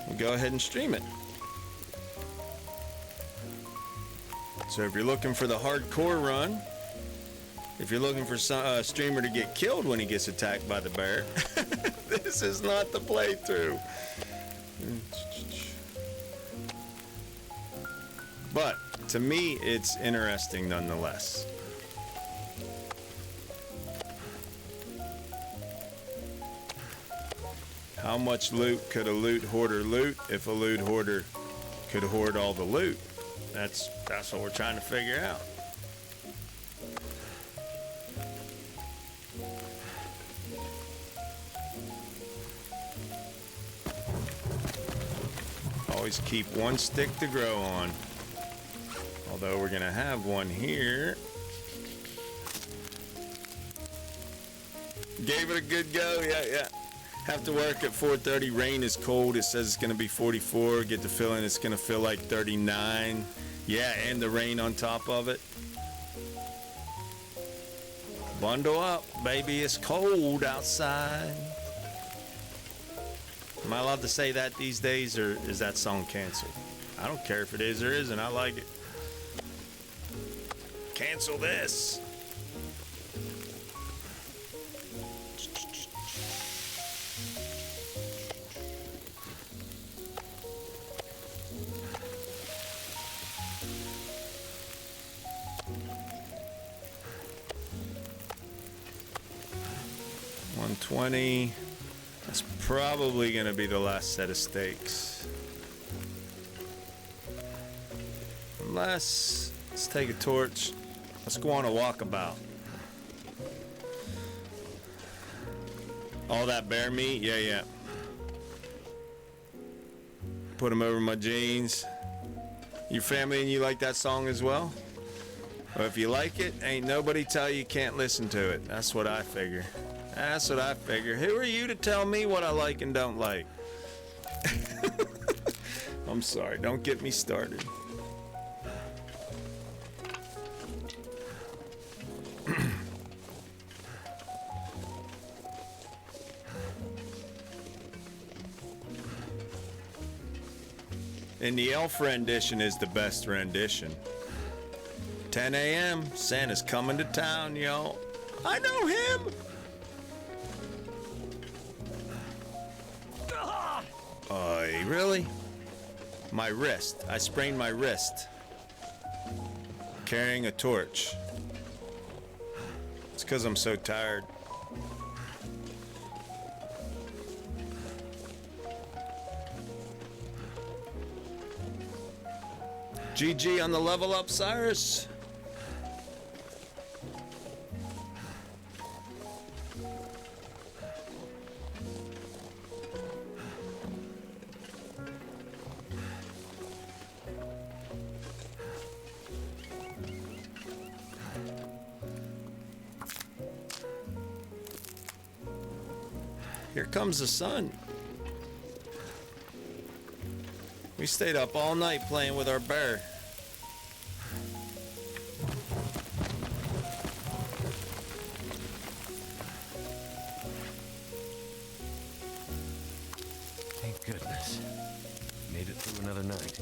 we'll go ahead and stream it. So if you're looking for the hardcore run, if you're looking for a streamer to get killed when he gets attacked by the bear, this is not the playthrough. But to me, it's interesting nonetheless. How much loot could a loot hoarder loot if a loot hoarder could hoard all the loot? That's what we're trying to figure out. Always keep one stick to grow on. Although we're gonna have one here. Gave it a good go, yeah. Have to work at 4:30. Rain is cold. It says it's going to be 44. Get the feeling it's going to feel like 39. Yeah, and the rain on top of it. Bundle up, baby. It's cold outside. Am I allowed to say that these days, or is that song canceled? I don't care if it is or isn't. I like it. Cancel this. 20. That's probably going to be the last set of steaks. Unless, let's take a torch. Let's go on a walkabout. All that bear meat? Yeah. Put them over my jeans. Your family and you like that song as well? Well, if you like it, ain't nobody tell you can't listen to it. That's what I figure. Who are you to tell me what I like and don't like? I'm sorry, don't get me started. And the elf rendition is the best rendition. 10 a.m. Santa's coming to town, y'all. I know him. Really? My wrist. I sprained my wrist. Carrying a torch. It's because I'm so tired. GG on the level up, Cyrus. Here comes the sun. We stayed up all night playing with our bear. Thank goodness. Made it through another night.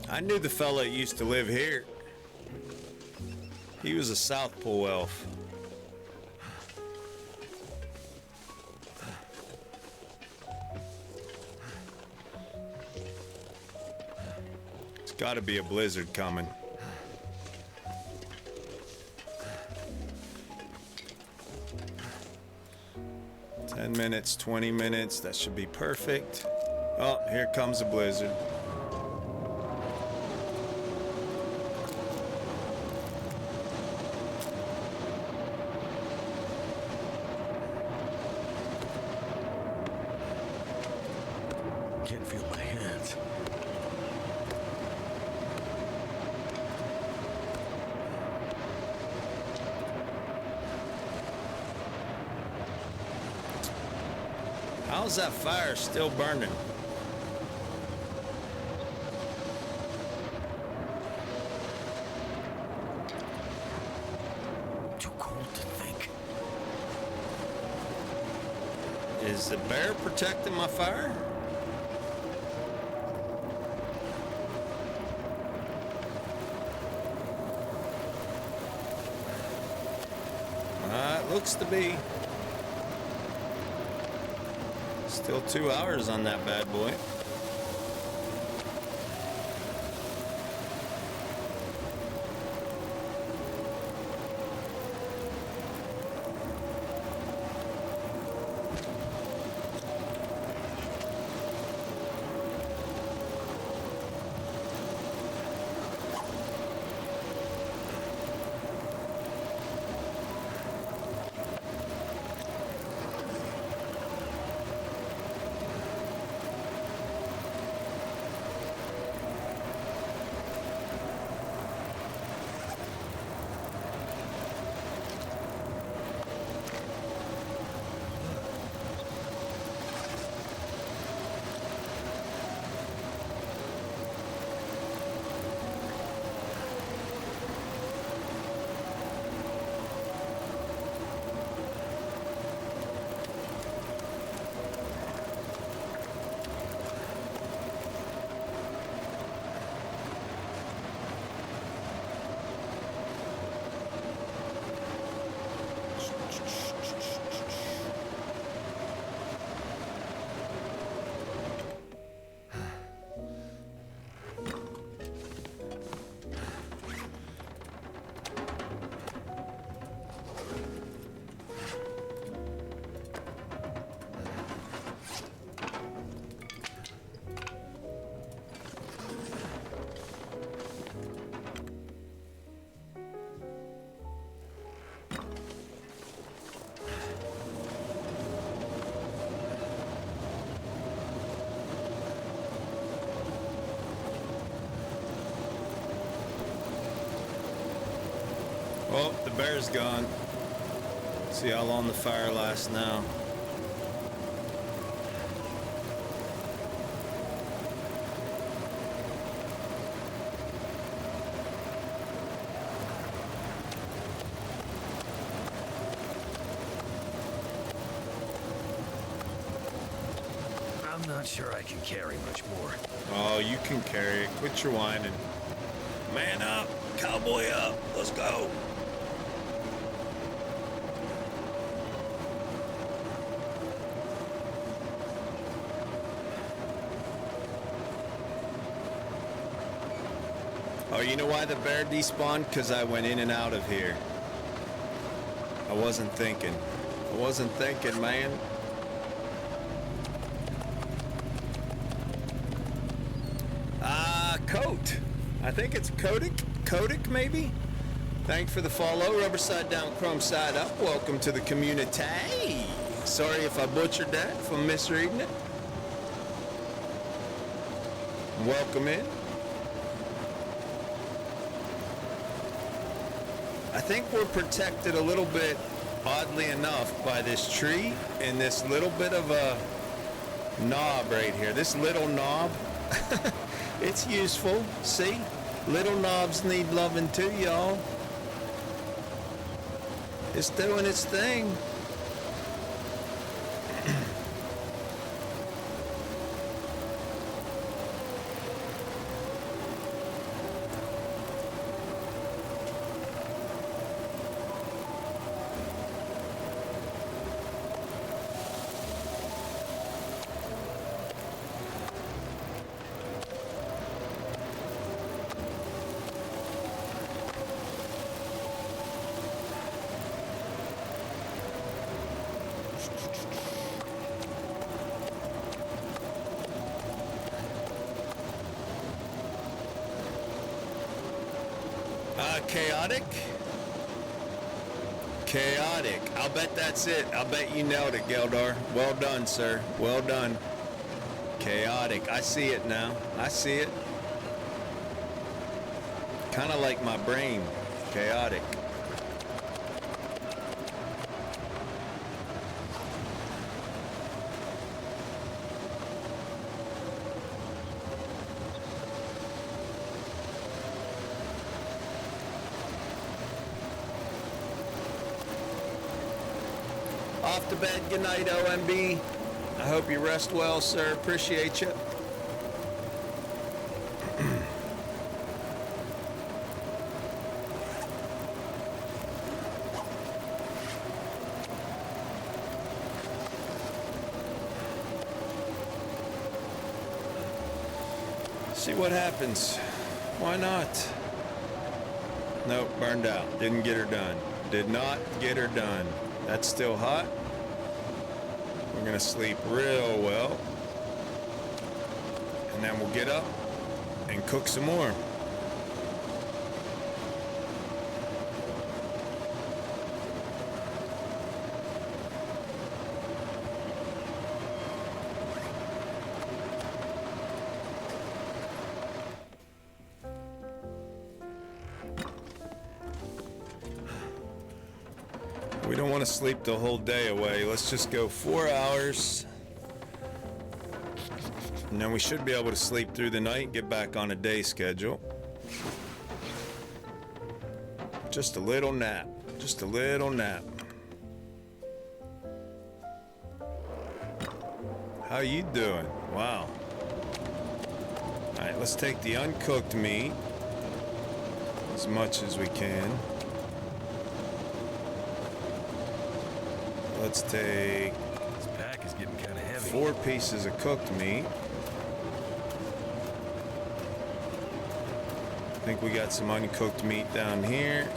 I knew the fella that used to live here. He was a South Pole elf. It's gotta be a blizzard coming. Ten minutes, 20 minutes, that should be perfect. Oh, here comes a blizzard. Can't feel my hands. How's that fire still burning? Too cold to think. Is the bear protecting my fire? Looks to be. Still 2 hours on that bad boy. Oh, the bear's gone. See how long the fire lasts now. I'm not sure I can carry much more. Oh, you can carry it. Quit your whining. Man up. Cowboy up. Let's go. Oh, you know why the bear despawned? Because I went in and out of here. I wasn't thinking. I wasn't thinking, man. Coat. I think it's Kodak, maybe? Thanks for the follow. Rubber side down, chrome side up. Welcome to the community. Sorry if I butchered that, if I'm misreading it. Welcome in. I think we're protected a little bit, oddly enough, by this tree and this little bit of a knob right here. This little knob. It's useful. See? Little knobs need loving too, y'all. It's doing its thing. Chaotic. I'll bet that's it. I'll bet you nailed it, Geldar. Well done, sir. Well done. Chaotic. I see it now. I see it. Kind of like my brain. Chaotic. Off to bed. Good night, OMB. I hope you rest well, sir. Appreciate you. See what happens. Why not? Nope, burned out. Didn't get her done. Did not get her done. That's still hot. We're gonna sleep real well. And then we'll get up and cook some more. We don't want to sleep the whole day away. Let's just go 4 hours. And then we should be able to sleep through the night and get back on a day schedule. Just a little nap. Just a little nap. How you doing? Wow. All right, let's take the uncooked meat as much as we can. Let's take This pack is getting kind of heavy. 4 pieces of cooked meat. I think we got some uncooked meat down here.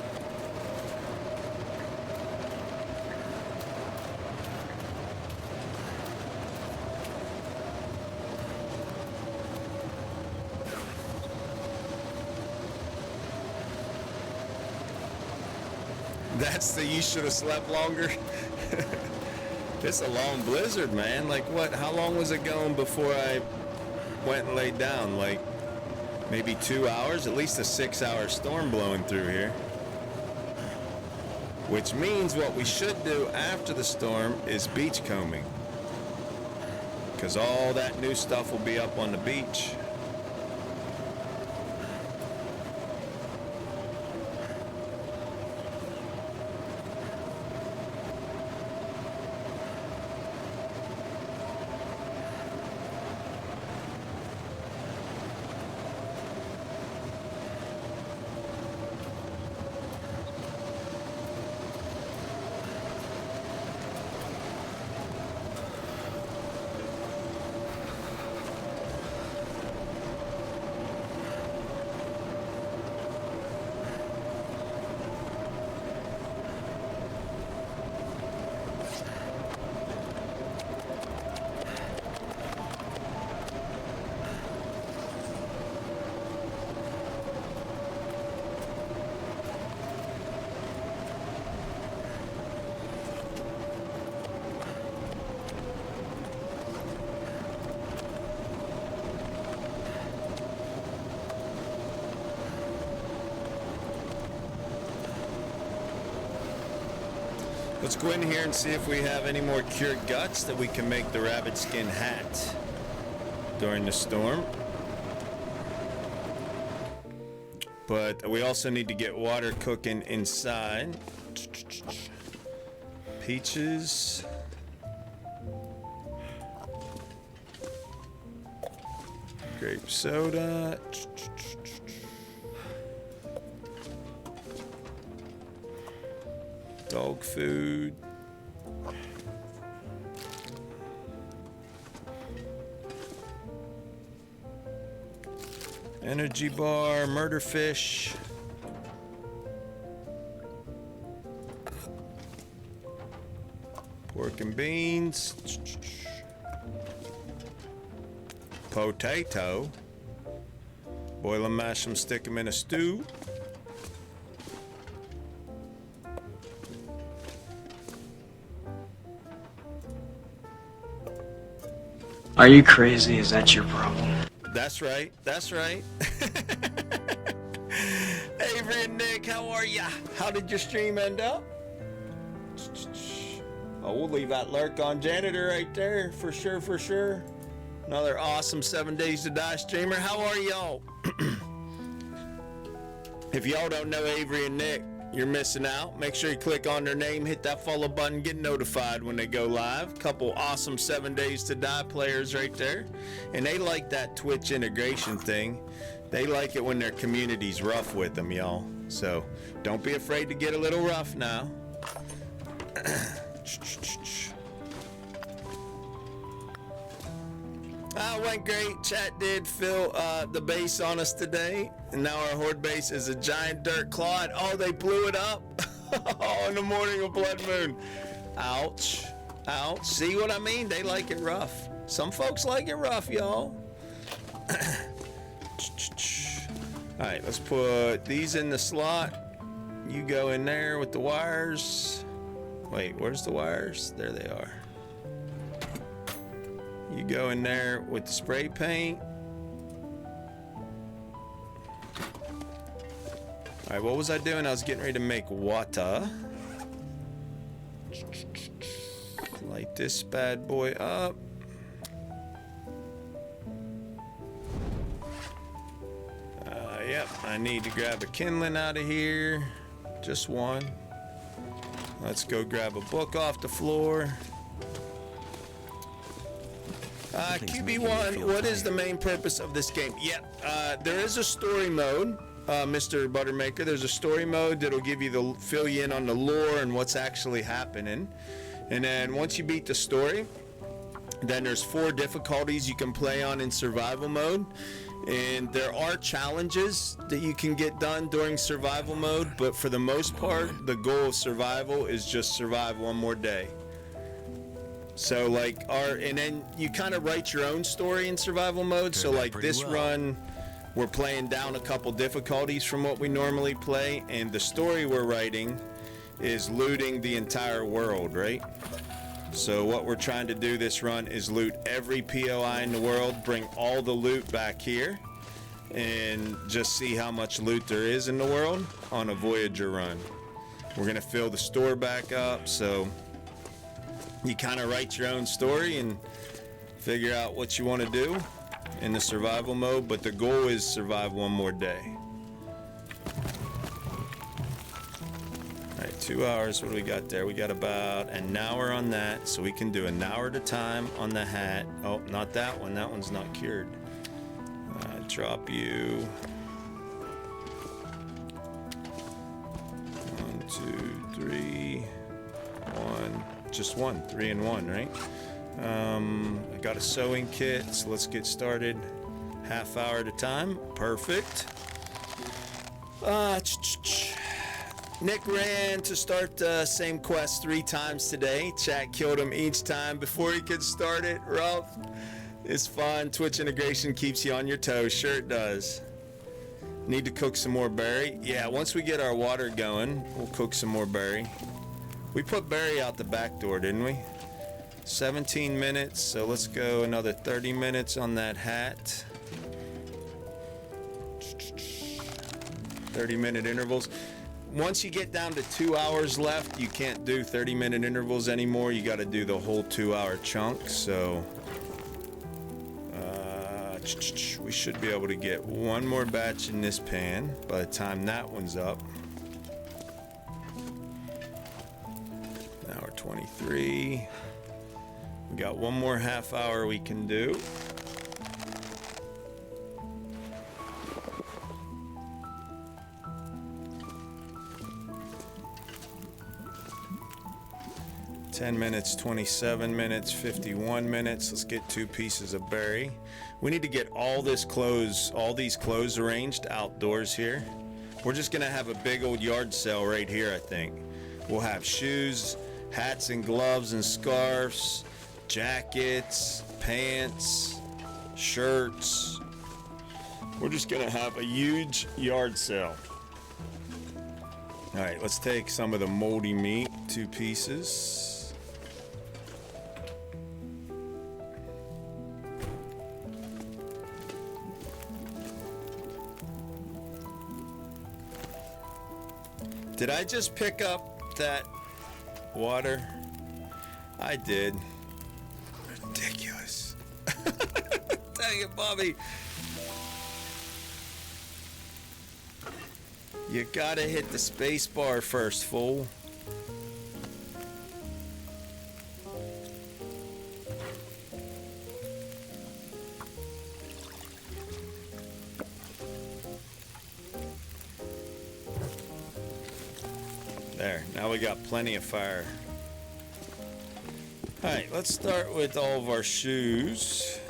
That's the you should have slept longer. It's a long blizzard, man. Like what? How long was it going before I went and laid down? Like maybe 2 hours? At least a 6-hour storm blowing through here. Which means what we should do after the storm is beach combing. Because all that new stuff will be up on the beach. Let's go in here and see if we have any more cured guts that we can make the rabbit skin hat during the storm. But we also need to get water cooking inside. Peaches. Grape soda. Dog food. Energy bar, murder fish. Pork and beans. Potato. Boil them, mash them, stick them in a stew. Are you crazy? Is that your problem? That's right. That's right. Avery and Nick, how are ya? How did your stream end up? Oh, we'll leave that lurk on janitor right there for sure, for sure. Another awesome 7 Days to Die streamer. How are y'all? If y'all don't know Avery and Nick, you're missing out. Make sure you click on their name, hit that follow button, get notified when they go live. Couple awesome 7 Days to Die players right there. And they like that Twitch integration thing. They like it when their community's rough with them, y'all. So don't be afraid to get a little rough now. Went great. Chat did fill the base on us today. And now our Hoard base is a giant dirt clod. Oh, they blew it up. In the morning of Blood Moon. Ouch. Ouch. See what I mean? They like it rough. Some folks like it rough, y'all. Alright, let's put these in the slot. You go in there with the wires. Wait, where's the wires? There they are. You go in there with the spray paint. Alright, what was I doing? I was getting ready to make water. Light this bad boy up. Yep, I need to grab a kindling out of here. Just one. Let's go grab a book off the floor. QB1, what is the main purpose of this game? There is a story mode, Mr. Buttermaker. There's a story mode that'll give you fill you in on the lore and what's actually happening. And then once you beat the story, then there's 4 difficulties you can play on in survival mode. And there are challenges that you can get done during survival mode, but for the most part, the goal of survival is just survive one more day. So and then you kind of write your own story in survival mode. So like this run, we're playing down a couple difficulties from what we normally play, and the story we're writing is looting the entire world, right? So what we're trying to do this run is loot every POI in the world, bring all the loot back here, and just see how much loot there is in the world on a Voyager run. We're gonna fill the store back up, so you kind of write your own story and figure out what you want to do in the survival mode, but the goal is survive one more day. All right, 2 hours. What do we got there? We got about an hour on that, so we can do an hour at a time on the hat. Oh, not that one. That one's not cured. Drop you. 1, 2, 3, 1. Just one. 3 and 1, right? I got a sewing kit, so let's get started. Half hour at a time. Perfect. Nick ran to start the same quest 3 times today. Chat killed him each time before he could start it. Rough. It's fun. Twitch integration keeps you on your toes. Sure it does. Need to cook some more berry. Yeah, once we get our water going, we'll cook some more berry. We put berry out the back door, didn't we? 17 minutes, so let's go another 30 minutes on that hat. 30-minute intervals. Once you get down to 2 hours left, you can't do 30-minute intervals anymore. You got to do the whole 2-hour chunk, so we should be able to get one more batch in this pan by the time that one's up. Hour 23. We got one more half hour we can do. $10 minutes, 27 minutes, 51 minutes. Let's get 2 pieces of berry. We need to get all these clothes arranged outdoors here. We're just gonna have a big old yard sale right here, I think. We'll have shoes, hats and gloves and scarves, jackets, pants, shirts. We're just gonna have a huge yard sale. All right, let's take some of the moldy meat, 2 pieces. Did I just pick up that water? I did. Ridiculous. Dang it, Bobby. You gotta hit the space bar first, fool. There, now we got plenty of fire. All right, let's start with all of our shoes.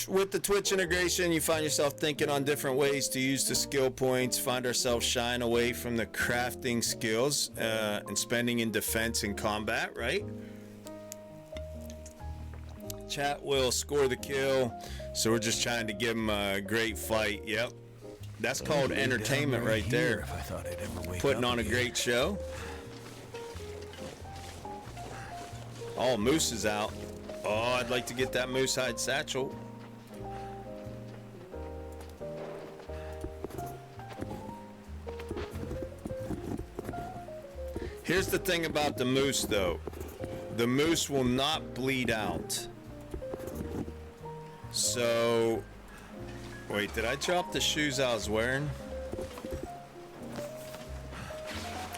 With the Twitch integration, you find yourself thinking on different ways to use the skill points, find ourselves shying away from the crafting skills and spending in defense and combat, right? Chat will score the kill, so we're just trying to give them a great fight. Yep. That's called entertainment right there. If I thought I'd ever wake Putting up on a again. great show. Oh, moose is out. Oh, I'd like to get that moose hide satchel. Here's the thing about the moose, though. The moose will not bleed out. So, wait, did I drop the shoes I was wearing?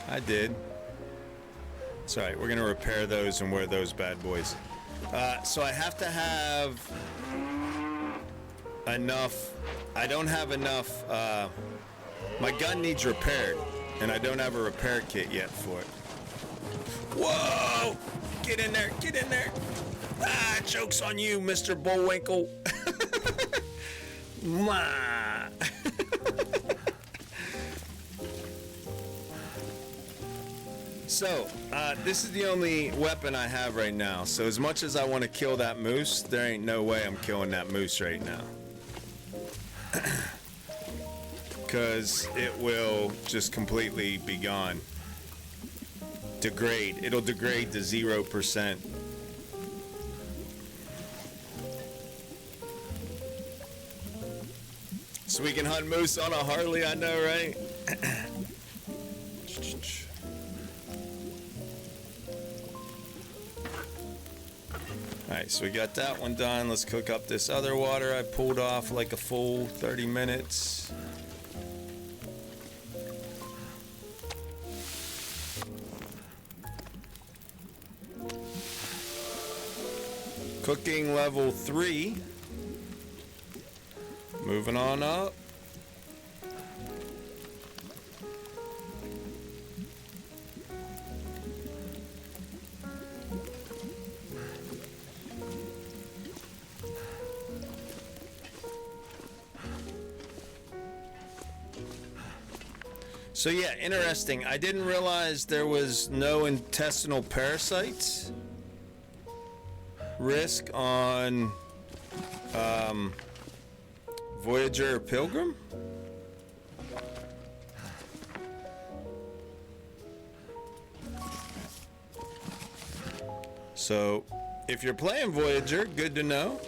I did. It's all right, we're gonna repair those and wear those bad boys. So I have to have enough. I don't have enough. My gun needs repaired, and I don't have a repair kit yet for it. Whoa! Get in there! Get in there! Ah, joke's on you, Mr. Bullwinkle. Ma. So, this is the only weapon I have right now. So as much as I want to kill that moose, there ain't no way I'm killing that moose right now. because it will just completely be gone. Degrade. It'll degrade to 0%. So we can hunt moose on a Harley, I know, right? Alright, so we got that one done. Let's cook up this other water. I pulled off like a full 30 minutes. Cooking level 3. Moving on up. So yeah, interesting. I didn't realize there was no intestinal parasites risk on Voyager or Pilgrim. So if you're playing Voyager, good to know.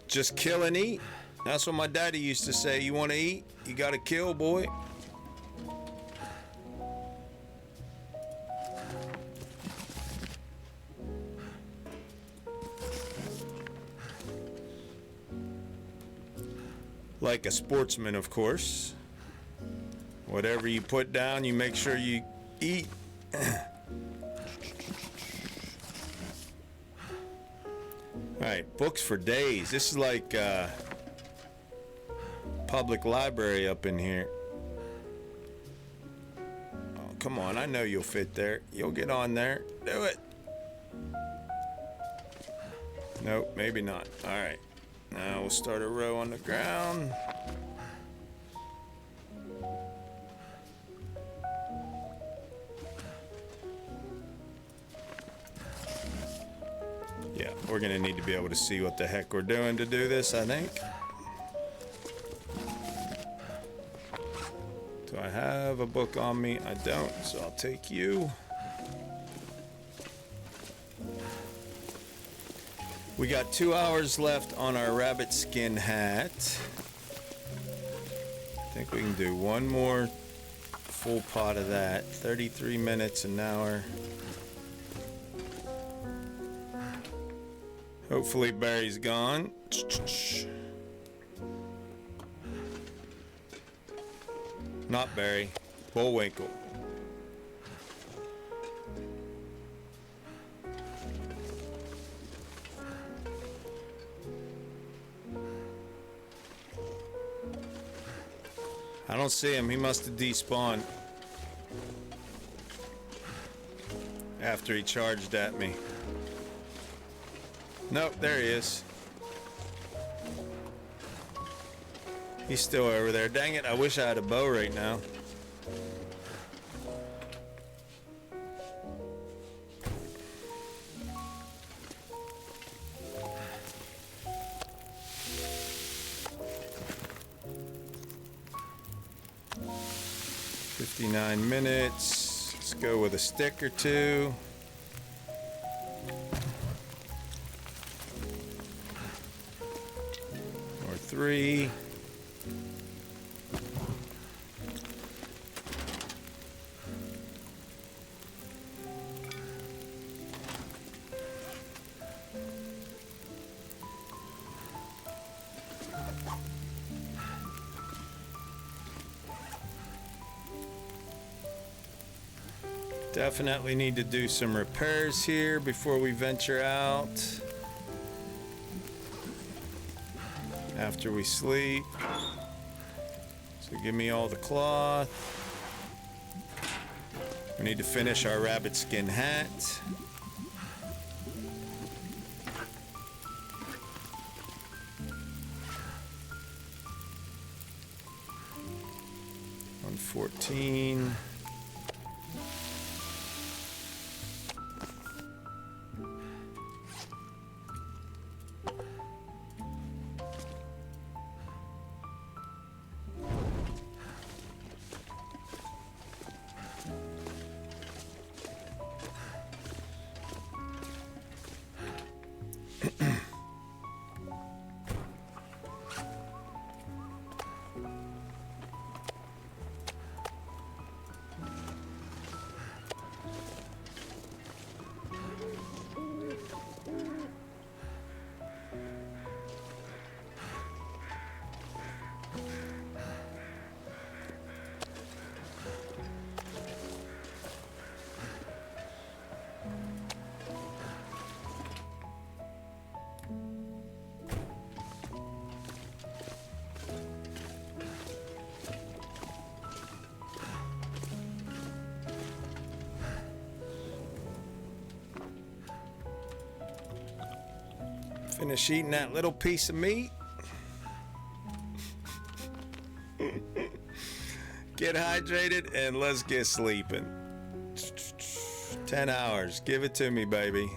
Just kill and eat. That's what my daddy used to say. You want to eat? You got to kill, boy. Like a sportsman, of course. Whatever you put down, you make sure you eat. Alright, books for days. This is like public library up in here. Oh, come on, I know you'll fit there. You'll get on there. Do it. Nope, maybe not. Alright. Now we'll start a row on the ground. Yeah, we're gonna need to be able to see what the heck we're doing to do this, I think. Do I have a book on me? I don't, so I'll take you. We got 2 hours left on our rabbit skin hat. I think we can do one more full pot of that. 33 minutes an hour. Hopefully Barry's gone. Not Barry. Bullwinkle. I don't see him. He must have despawned after he charged at me. Nope, there he is. He's still over there. Dang it, I wish I had a bow right now. "59 minutes. Let's go with a stick or two. Or 3. Definitely need to do some repairs here before we venture out. After we sleep. So give me all the cloth. We need to finish our rabbit skin hat. On 14. Finish eating that little piece of meat. Get hydrated and let's get sleeping. 10 hours. Give it to me, baby.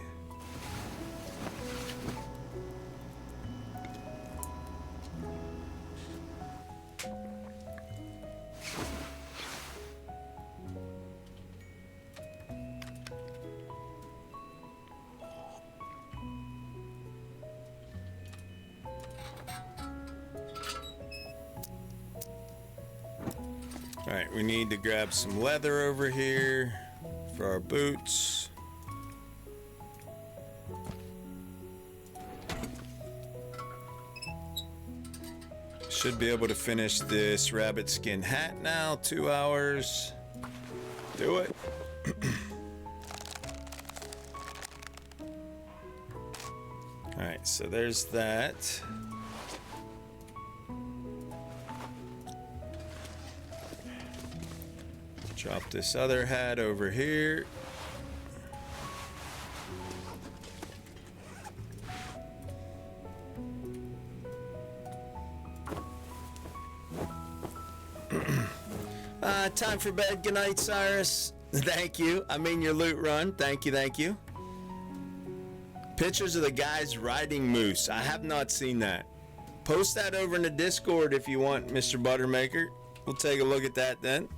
Alright, we need to grab some leather over here for our boots. Should be able to finish this rabbit skin hat now. 2 hours. Do it. Alright, so there's that. Drop this other hat over here. Time for bed. Good night, Cyrus. Thank you. I mean your loot run. Thank you, thank you. Pictures of the guys riding moose. I have not seen that. Post that over in the Discord if you want, Mr. Buttermaker. We'll take a look at that then.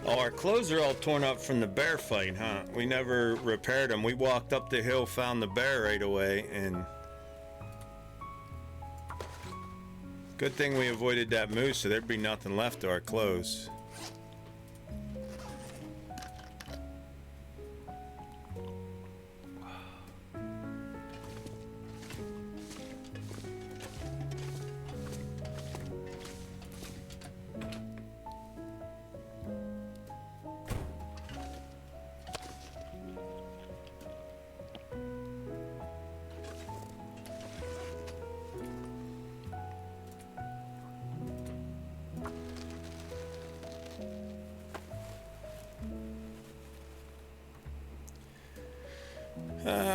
Oh, our clothes are all torn up from the bear fight, huh? We never repaired them. We walked up the hill, found the bear right away, and good thing we avoided that moose, so there'd be nothing left of our clothes.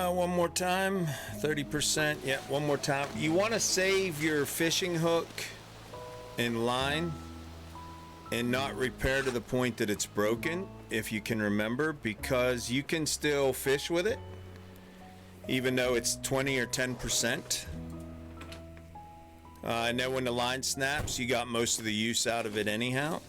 One more time, 30%. Yeah, one more time. You want to save your fishing hook in line and not repair to the point that it's broken, if you can remember, because you can still fish with it, even though it's 20 or 10%. And then when the line snaps, you got most of the use out of it anyhow.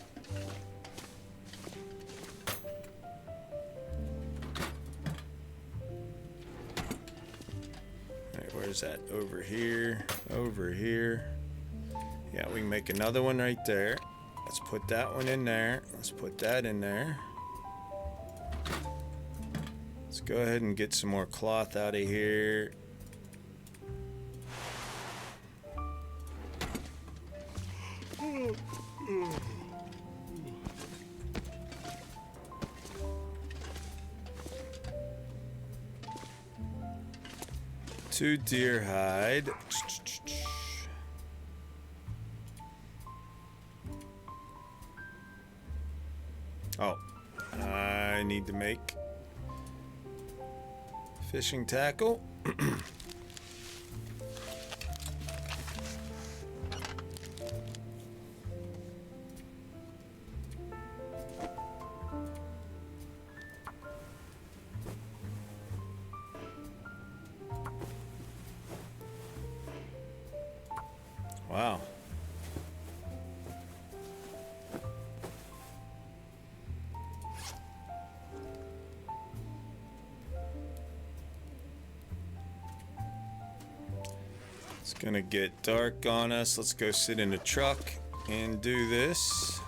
Where's that? Over here. Over here. Yeah, we can make another one right there. Let's put that one in there. Let's put that in there. Let's go ahead and get some more cloth out of here. Two deer hide. Oh, I need to make fishing tackle. Wow. It's gonna get dark on us. Let's go sit in the truck and do this.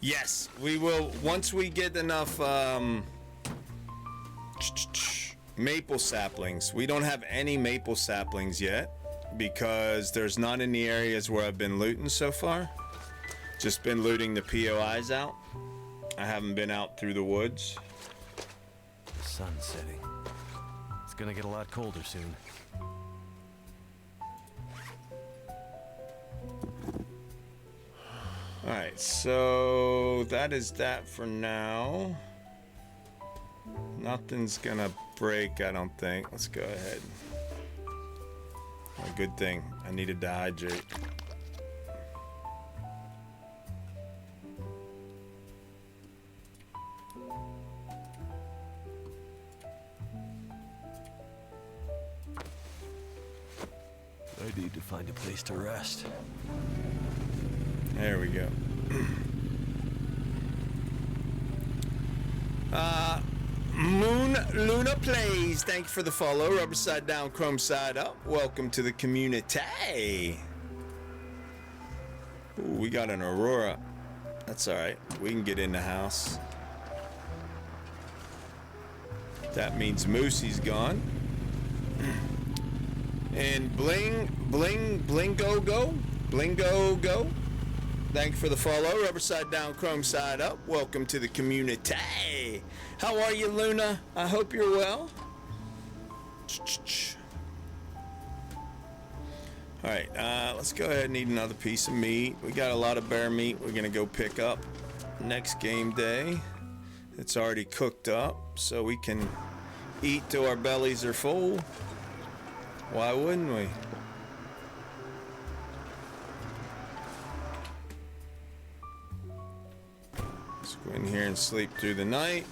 Yes, we will. Once we get enough Maple saplings. We don't have any maple saplings yet because there's none in the areas where I've been looting so far. Just been looting the POIs out. I haven't been out through the woods. The sun's setting. It's gonna get a lot colder soon. Alright, so that is that for now. Nothing's gonna break, I don't think. Let's go ahead. A good thing. I needed to hydrate. I need to find a place to rest. There we go. Moon Luna Plays, thank you for the follow. Rubber side down, chrome side up. Welcome to the community. Ooh, we got an Aurora. That's alright. We can get in the house. That means Moosey's gone. And Bling Go Go. Thank you for the follow. Rubber side down, chrome side up. Welcome to the community. How are you, Luna? I hope you're well. All right, let's go ahead and eat another piece of meat. We got a lot of bear meat we're gonna go pick up next game day. It's already cooked up, so we can eat till our bellies are full. Why wouldn't we? Let's go in here and sleep through the night.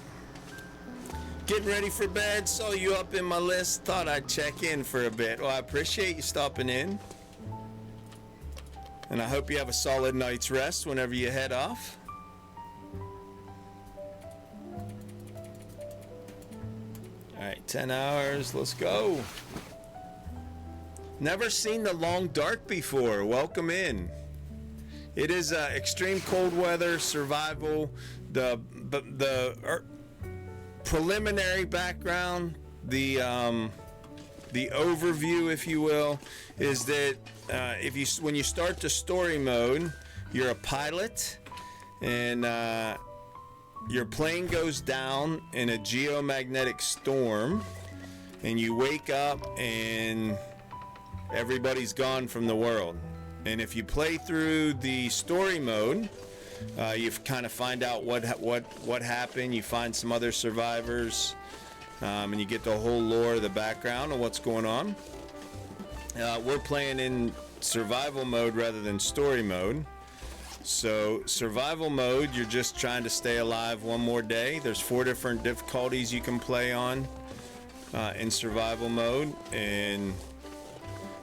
Getting ready for bed. Saw you up in my list. Thought I'd check in for a bit. Well, I appreciate you stopping in. And I hope you have a solid night's rest whenever you head off. Alright, 10 hours. Let's go. Never seen the long dark before. Welcome in. It is extreme cold weather, survival. The preliminary background, the overview, if you will, is that when you start the story mode, you're a pilot, and your plane goes down in a geomagnetic storm, and you wake up and everybody's gone from the world. And if you play through the story mode, you kind of find out what happened. You find some other survivors, and you get the whole lore, the background of what's going on. We're playing in survival mode rather than story mode. So survival mode, you're just trying to stay alive one more day. There's 4 different difficulties you can play on in survival mode, and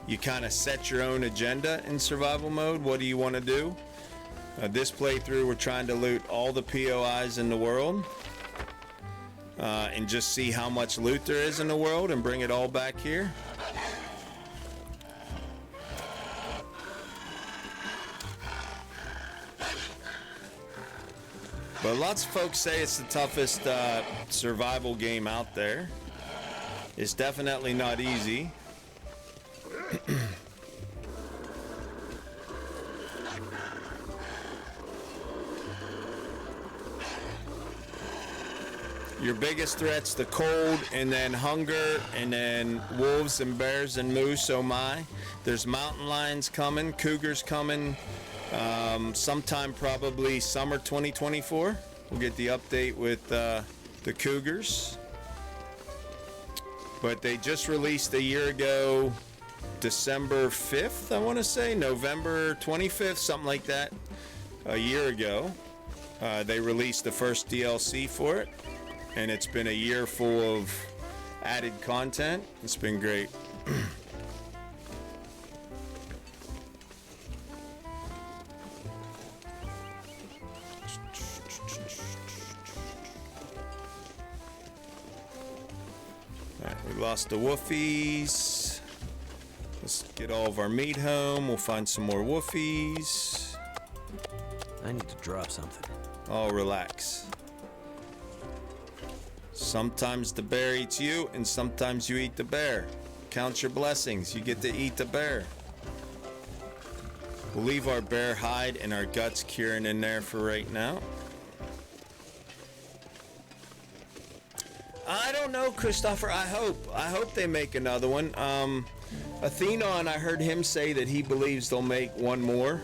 you kind of set your own agenda in survival mode. What do you want to do? This playthrough, we're trying to loot all the POIs in the world and just see how much loot there is in the world and bring it all back here. But lots of folks say it's the toughest survival game out there. It's definitely not easy. Your biggest threat's the cold, and then hunger, and then wolves and bears and moose, oh my. There's mountain lions coming, cougars coming, sometime probably summer 2024. We'll get the update with the cougars. But they just released a year ago, December 5th, I want to say, November 25th, something like that, a year ago. They released the first DLC for it. And it's been a year full of added content. It's been great. Alright, we lost the woofies. Let's get all of our meat home. We'll find some more woofies. I need to drop something. Oh, relax. Sometimes the bear eats you, and sometimes you eat the bear. Count your blessings. You get to eat the bear. We'll leave our bear hide and our guts curing in there for right now. I don't know, Christopher. I hope they make another one. Athenon, I heard him say that he believes they'll make one more.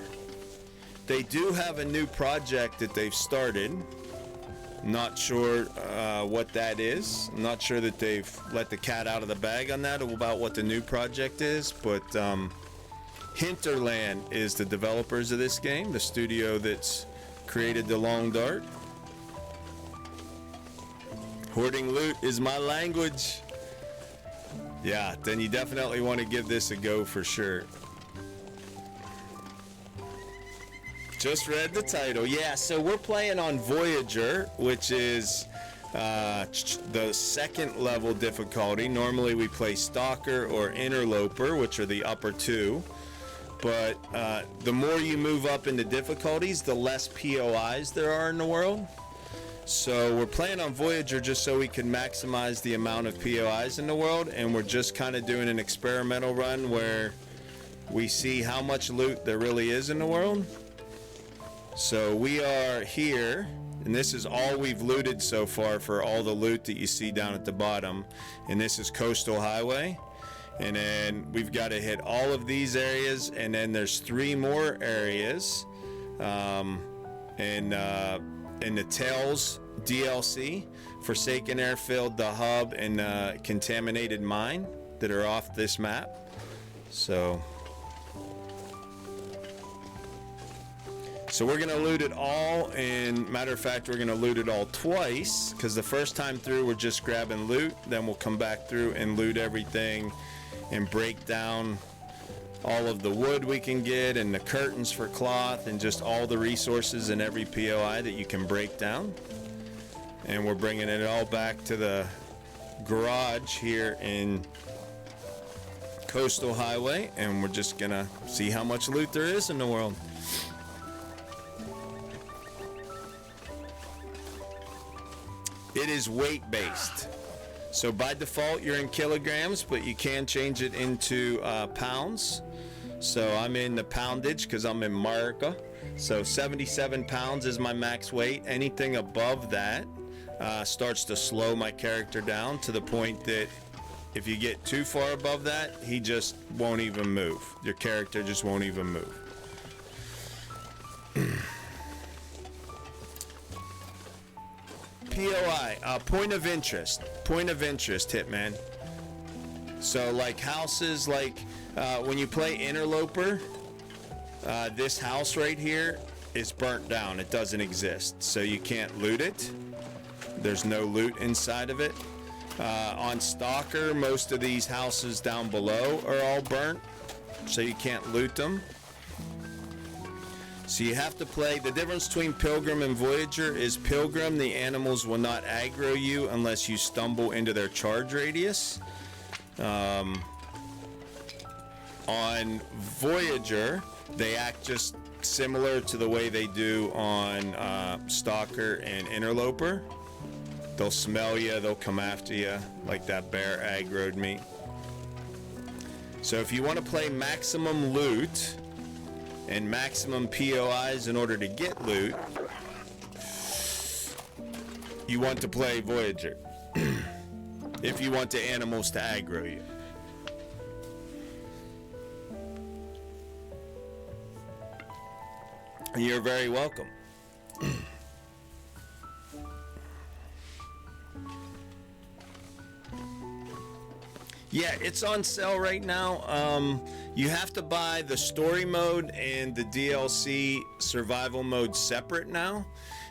They do have a new project that they've started. Not sure what that is. I'm not sure that they've let the cat out of the bag on that about what the new project is, but Hinterland is the developers of this game, the studio that's created the Long Dark. Hoarding loot is my language. Yeah, then you definitely want to give this a go for sure. Just read the title. Yeah, so we're playing on Voyager, which is the second level difficulty. Normally we play Stalker or Interloper, which are the upper two. But the more you move up into difficulties, the less POIs there are in the world. So we're playing on Voyager just so we can maximize the amount of POIs in the world, and we're just kind of doing an experimental run where we see how much loot there really is in the world. So we are here, and this is all we've looted so far for all the loot that you see down at the bottom, and this is Coastal Highway. And then we've got to hit all of these areas, and then there's 3 more areas in the Tales DLC, Forsaken Airfield, the Hub, and Contaminated Mine that are off this map. So we're gonna loot it all, and matter of fact, we're gonna loot it all twice, because the first time through we're just grabbing loot, then we'll come back through and loot everything and break down all of the wood we can get and the curtains for cloth and just all the resources in every POI that you can break down. And we're bringing it all back to the garage here in Coastal Highway, and we're just gonna see how much loot there is in the world. It is weight based. So by default you're in kilograms, but you can change it into pounds. So I'm in the poundage because I'm in America. So 77 pounds is my max weight. Anything above that starts to slow my character down to the point that if you get too far above that, he just won't even move. Your character just won't even move. POI, point of interest, Hitman. So like houses, like when you play Interloper, this house right here is burnt down. It doesn't exist, so you can't loot it. There's no loot inside of it. On Stalker, most of these houses down below are all burnt, so you can't loot them. So you have to play. The difference between Pilgrim and Voyager is Pilgrim, the animals will not aggro you unless you stumble into their charge radius. On Voyager, they act just similar to the way they do on Stalker and Interloper. They'll smell you, they'll come after you, like that bear aggroed me. So if you want to play maximum loot and maximum POIs in order to get loot, you want to play Voyager. If you want the animals to aggro you. You're very welcome. Yeah, it's on sale right now. You have to buy the story mode and the DLC survival mode separate now.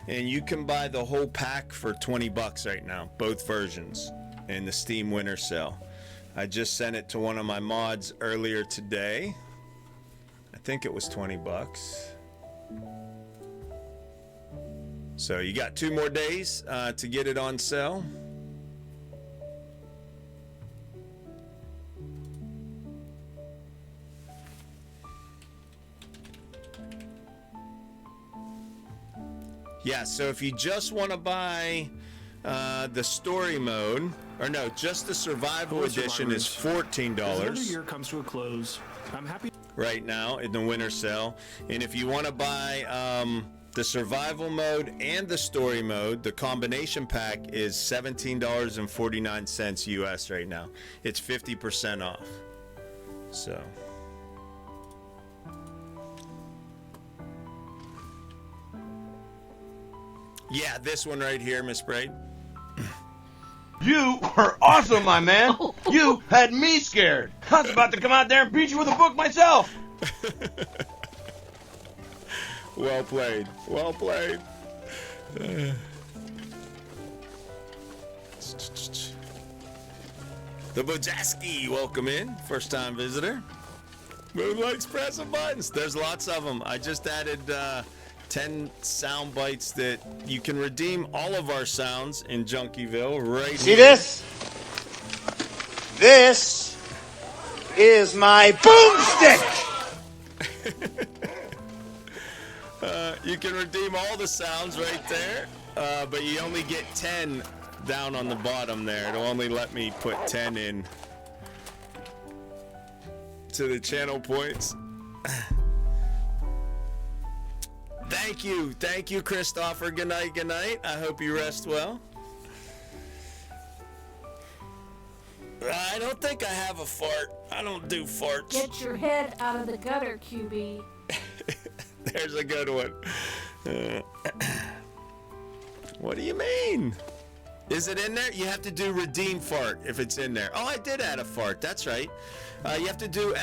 And you can buy the whole pack for $20 right now, both versions, in the Steam Winter Sale. I just sent it to one of my mods earlier today. I think it was $20. So you got 2 more days to get it on sale. Yeah, so if you just want to buy The story mode, or no, just the survival edition is $14 Another year comes to a close. I'm happy right now in the winter sale. And if you want to buy the survival mode and the story mode, the combination pack is $17.49 US right now. It's 50% off. So yeah, this one right here, Miss Braid. You were awesome, my man. You had me scared. I was about to come out there and beat you with a book myself. Well played. Well played. The Bojaski, welcome in. First time visitor. Moonlight's pressing buttons. There's lots of them. I just added 10 sound bites that you can redeem all of our sounds in Junkieville right See here. this? This is my boomstick. You can redeem all the sounds right there, but you only get 10 down on the bottom there. It'll only let me put 10 in to the channel points. Thank you, Christopher. Good night, good night. I hope you rest well. I don't think I have a fart. I don't do farts. Get your head out of the gutter, QB. There's a good one. What do you mean? Is it in there? You have to do redeem fart if it's in there. Oh, I did add a fart. That's right. You have to do !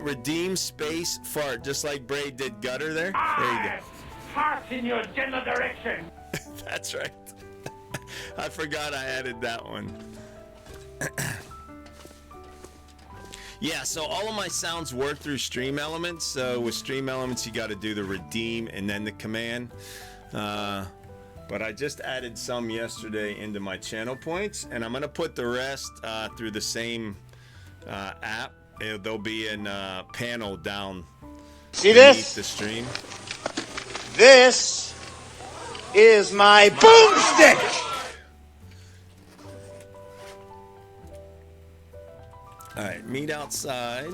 redeem space fart, just like Braid did gutter there. There you go. Fart in your general direction. That's right. I forgot I added that one. Yeah, so all of my sounds work through Stream Elements. So with Stream Elements, you got to do the redeem and then the command. But I just added some yesterday into my channel points, and I'm going to put the rest through the same app. There'll be a panel down See this? the stream. This is my boomstick. All right, meet outside.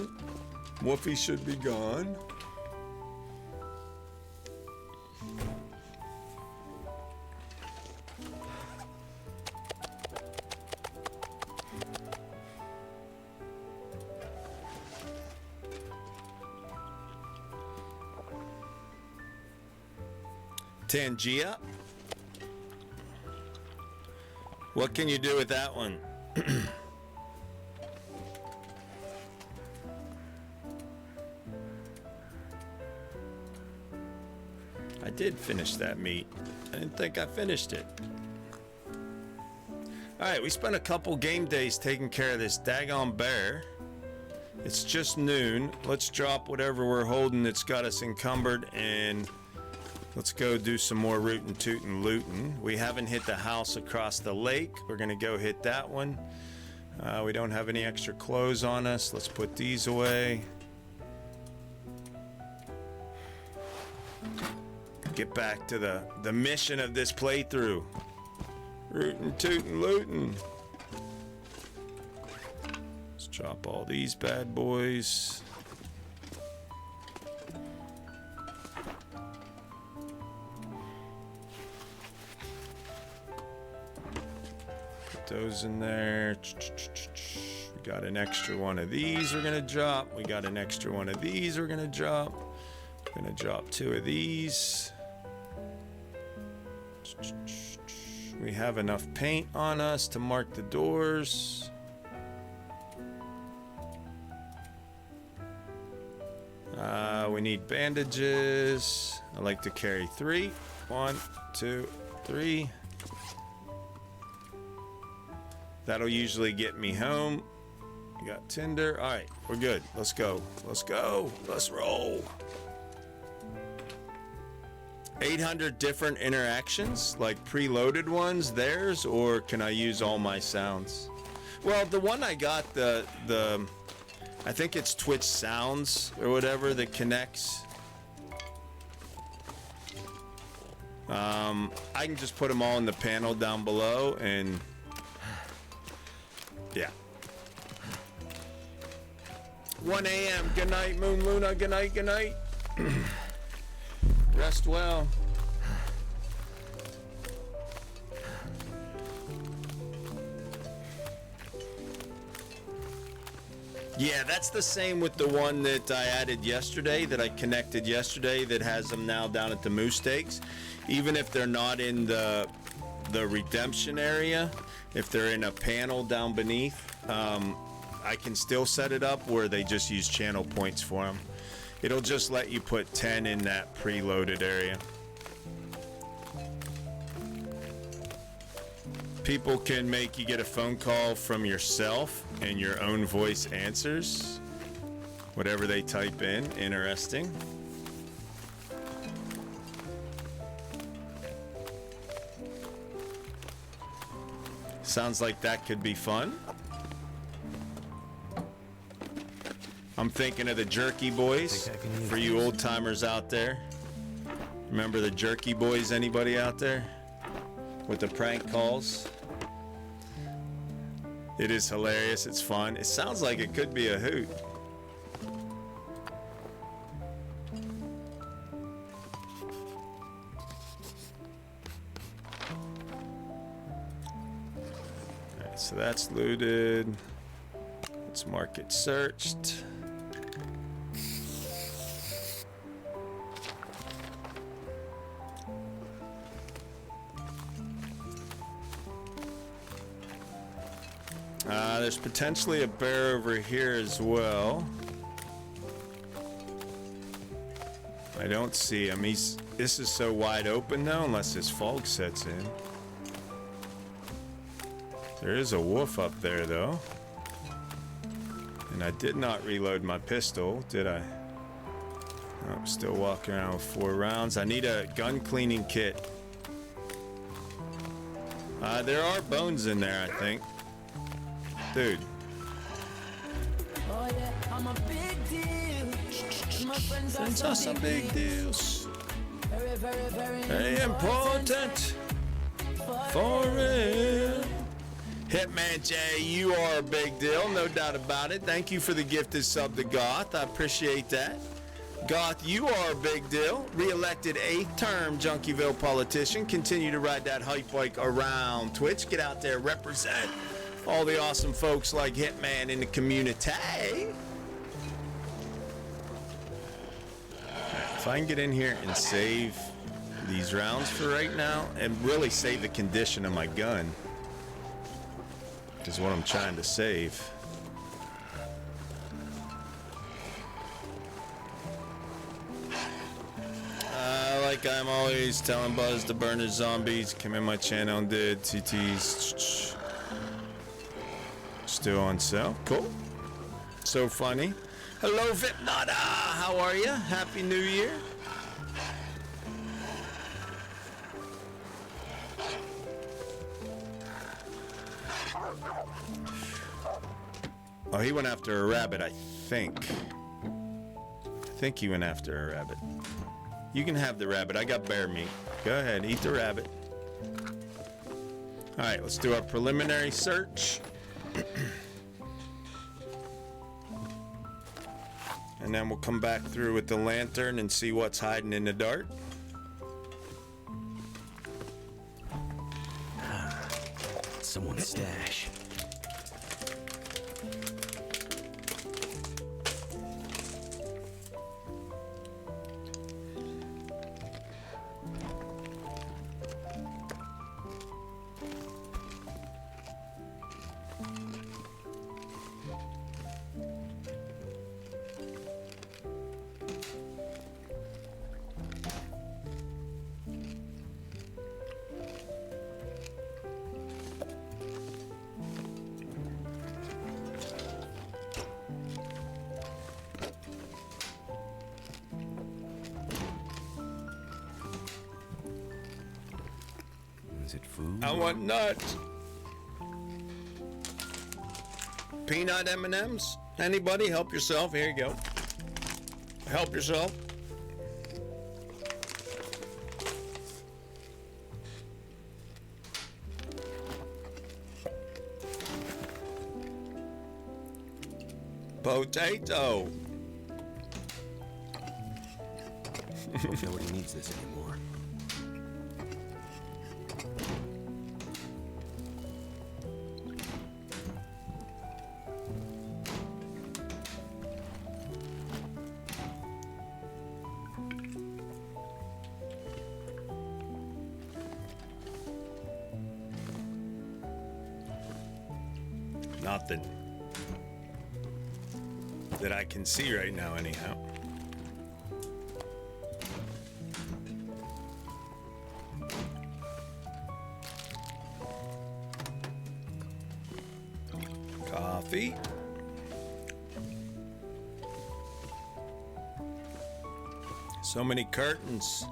Woofy should be gone. Tangia. What can you do with that one? I did finish that meat. I didn't think I finished it. Alright, we spent a couple game days taking care of this daggone bear. It's just noon. Let's drop whatever we're holding that's got us encumbered and let's go do some more rootin' tootin' lootin'. We haven't hit the house across the lake. We're gonna go hit that one. We don't have any extra clothes on us. Let's put these away. Get back to the mission of this playthrough. Rootin' tootin' lootin'. Let's drop all these bad boys. Those in there. We got an extra one of these we're gonna drop. We got an extra one of these we're gonna drop. We're gonna drop 2 of these. We have enough paint on us to mark the doors. We need bandages. I like to carry 3. 1, 2, 3. That'll usually get me home. We got tinder. All right, we're good. Let's go. Let's go. Let's roll. 800 different interactions, like preloaded ones, theirs, or can I use all my sounds? Well, the one I got, I think it's Twitch Sounds or whatever that connects. I can just put them all in the panel down below and yeah. 1 a.m. Good night, Moon Luna. Good night, good night. Rest well. Yeah, that's the same with the one that I added yesterday, that I connected yesterday, that has them now down at the moose steaks. Even if they're not in the redemption area, if they're in a panel down beneath, I can still set it up where they just use channel points for them. It'll just let you put 10 in that preloaded area. People can make you get a phone call from yourself and your own voice answers whatever they type in. Interesting. Sounds like that could be fun. I'm thinking of the Jerky Boys for you old timers out there. Remember the Jerky Boys? Anybody out there? With the prank calls. It is hilarious. It's fun. It sounds like it could be a hoot. Alright, so that's looted. Let's mark it searched. There's potentially a bear over here as well. I don't see him. This is so wide open though, unless this fog sets in. There is a wolf up there though. And I did not reload my pistol, did I? No, I'm still walking around with 4 rounds. I need a gun cleaning kit. There are bones in there, I think. Dude. Oh yeah, I'm a big deal. My friends are Send us a big deals. Very, very, very, very important. For real. Hitman J, you are a big deal, no doubt about it. Thank you for the gifted sub to Goth. I appreciate that. Goth, you are a big deal. Re-elected 8th term Junkieville politician. Continue to ride that hype bike around Twitch. Get out there, represent all the awesome folks like Hitman in the community. If I can get in here and save these rounds for right now, and really save the condition of my gun, is what I'm trying to save. Like I'm always telling Buzz to burn his zombies. Came in my channel and did TTs. Still on sale. Cool. So funny. Hello, Vipnada. How are you? Happy New Year. Oh, he went after a rabbit, I think. I think he went after a rabbit. You can have the rabbit. I got bear meat. Go ahead, eat the rabbit. All right, let's do our preliminary search. And then we'll come back through with the lantern and see what's hiding in the dark. Someone's stash. Is it food? I want nuts. Peanut M&Ms? Anybody? Help yourself. Here you go. Help yourself. Potato. Don't know what he needs this anymore. Nothing that I can see right now, anyhow. Coffee. So many curtains.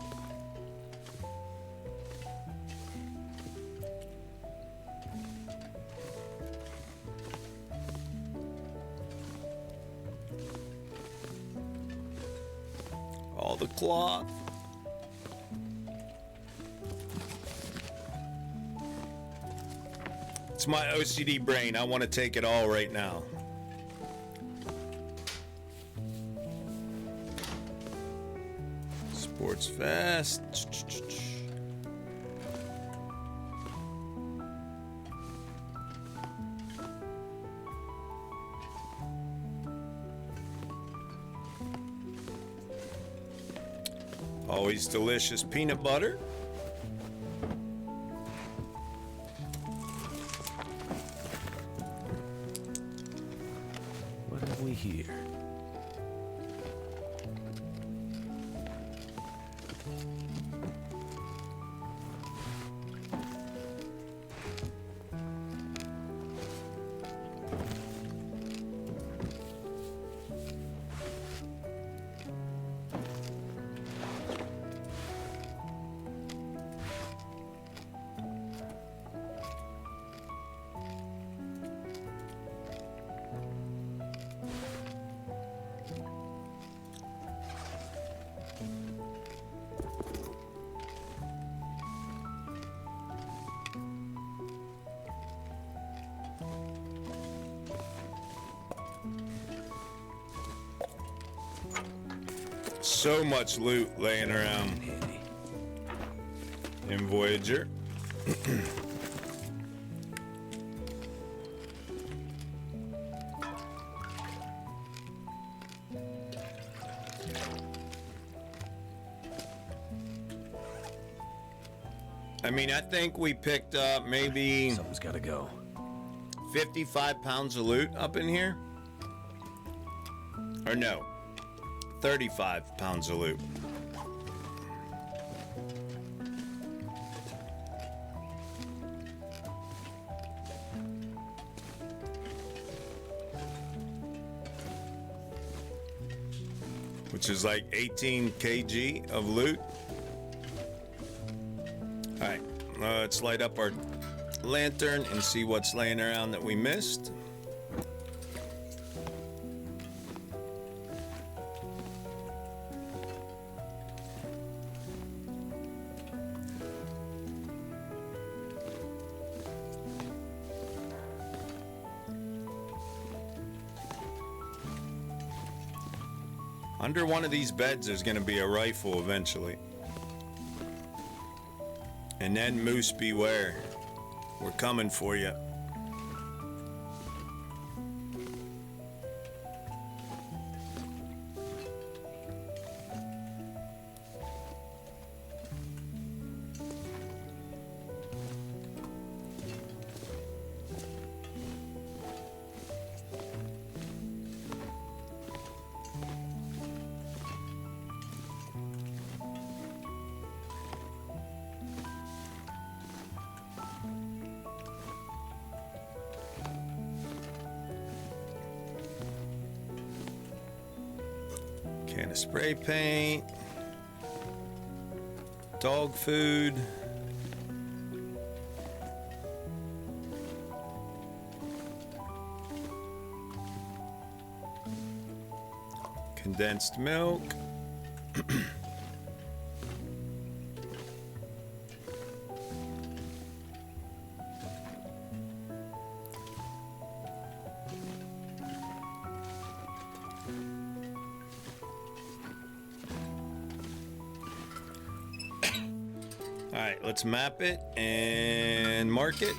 All the cloth. It's my OCD brain. I want to take it all right now. Sports Fest. Always delicious peanut butter. What have we here? So much loot laying around in Voyager. I mean, I think we picked up maybe something's got to go. 55 pounds of loot up in here. Or no, 35 pounds of loot. Which is like 18 kg of loot. All right, let's light up our lantern and see what's laying around that we missed. Under one of these beds, there's going to be a rifle eventually. And then Moose beware. We're coming for you. Can of spray paint, dog food, condensed milk, Alright, let's map it and mark it.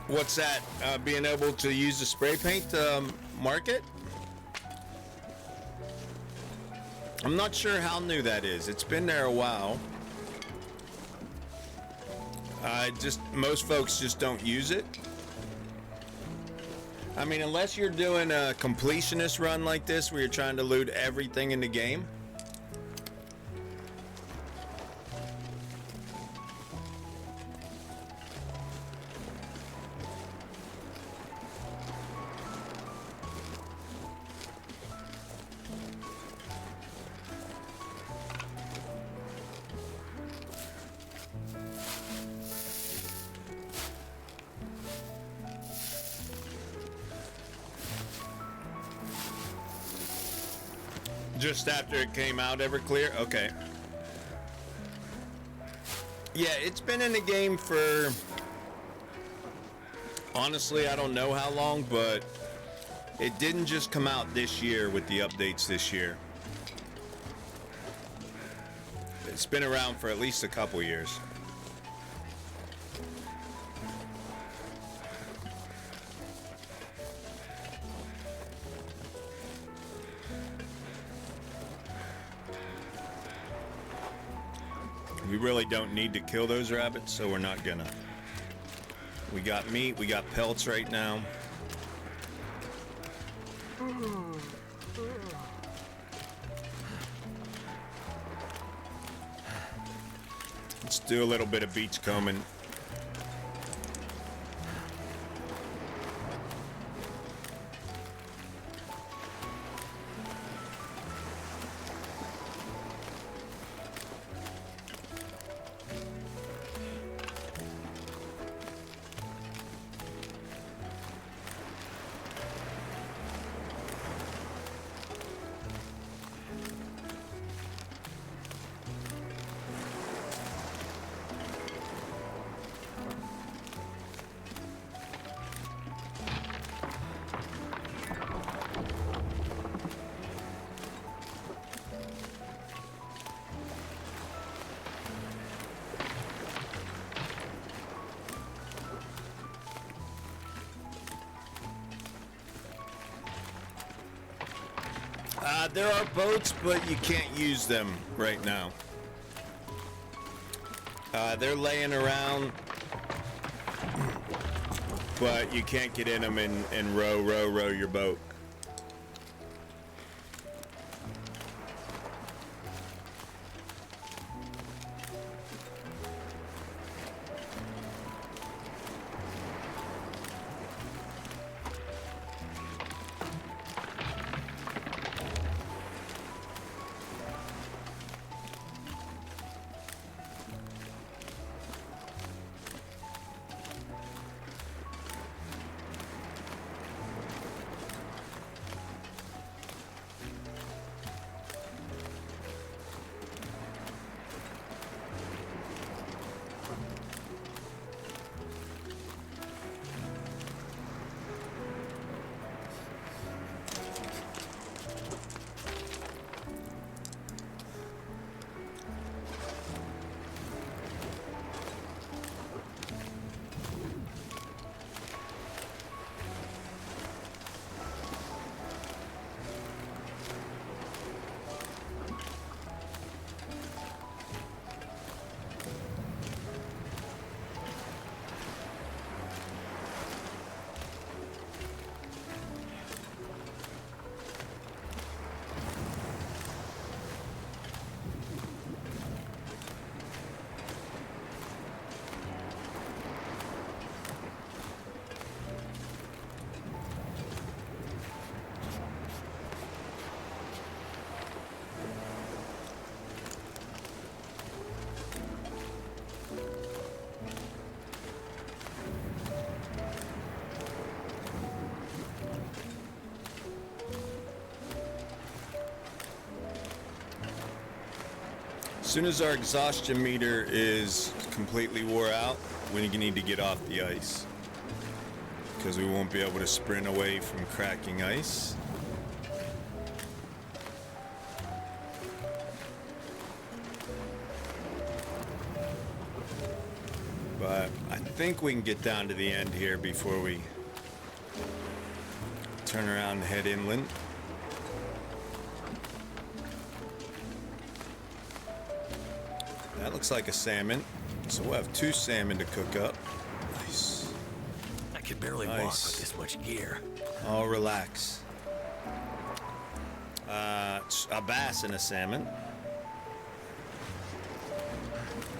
What's that? Being able to use the spray paint to mark it? I'm not sure how new that is. It's been there a while. Most folks just don't use it. I mean, unless you're doing a completionist run like this where you're trying to loot everything in the game. Just after it came out, Everclear? Okay. Yeah, it's been in the game for... Honestly, I don't know how long, but it didn't just come out this year with the updates this year. It's been around for at least a couple years. We really don't need to kill those rabbits, so we're not gonna. We got meat, we got pelts right now. Let's do a little bit of beach combing. There are boats, but you can't use them right now. They're laying around, but you can't get in them and row your boat. soon as our exhaustion meter is completely wore out, we need to get off the ice. Because we won't be able to sprint away from cracking ice. But I think we can get down to the end here before we turn around and head inland. That looks like a salmon. So we'll have 2 salmon to cook up. Nice. I could barely walk with this much gear. Oh, relax. A bass and a salmon.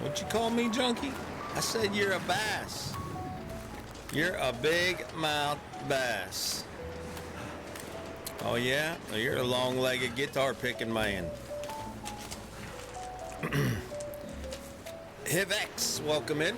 What'd you call me, junkie? I said you're a bass. You're a big mouth bass. Oh yeah? Well, you're a long-legged guitar picking man. Hivex, welcome in.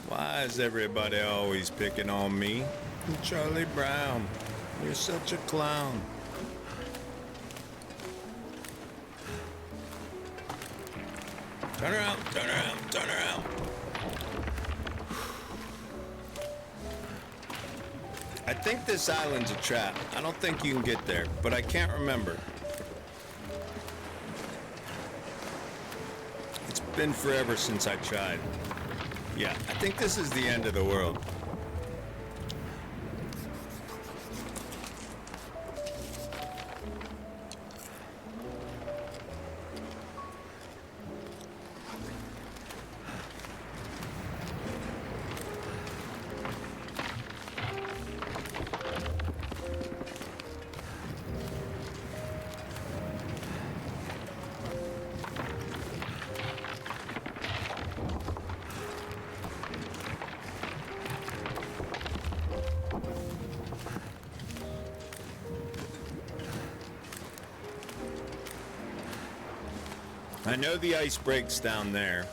Why is everybody always picking on me? Charlie Brown, you're such a clown. Turn around, turn around, turn around. I think this island's a trap. I don't think you can get there, but I can't remember. It's been forever since I tried. Yeah, I think this is the end of the world. I know the ice breaks down there,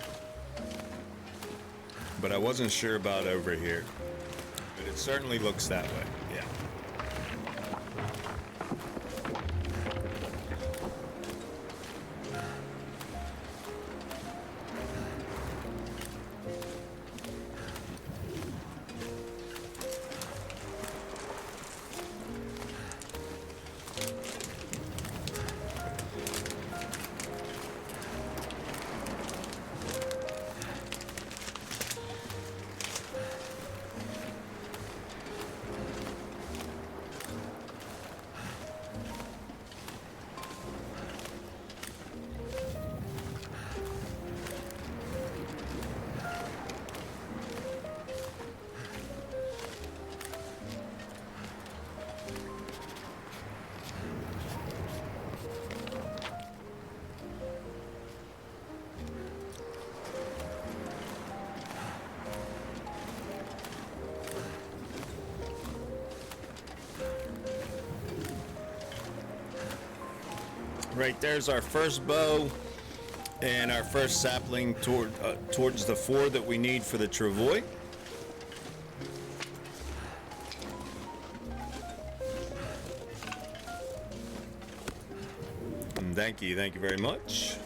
but I wasn't sure about over here. But it certainly looks that way, yeah. Right there's our first bow and our first sapling towards the 4 that we need for the travois. And thank you very much.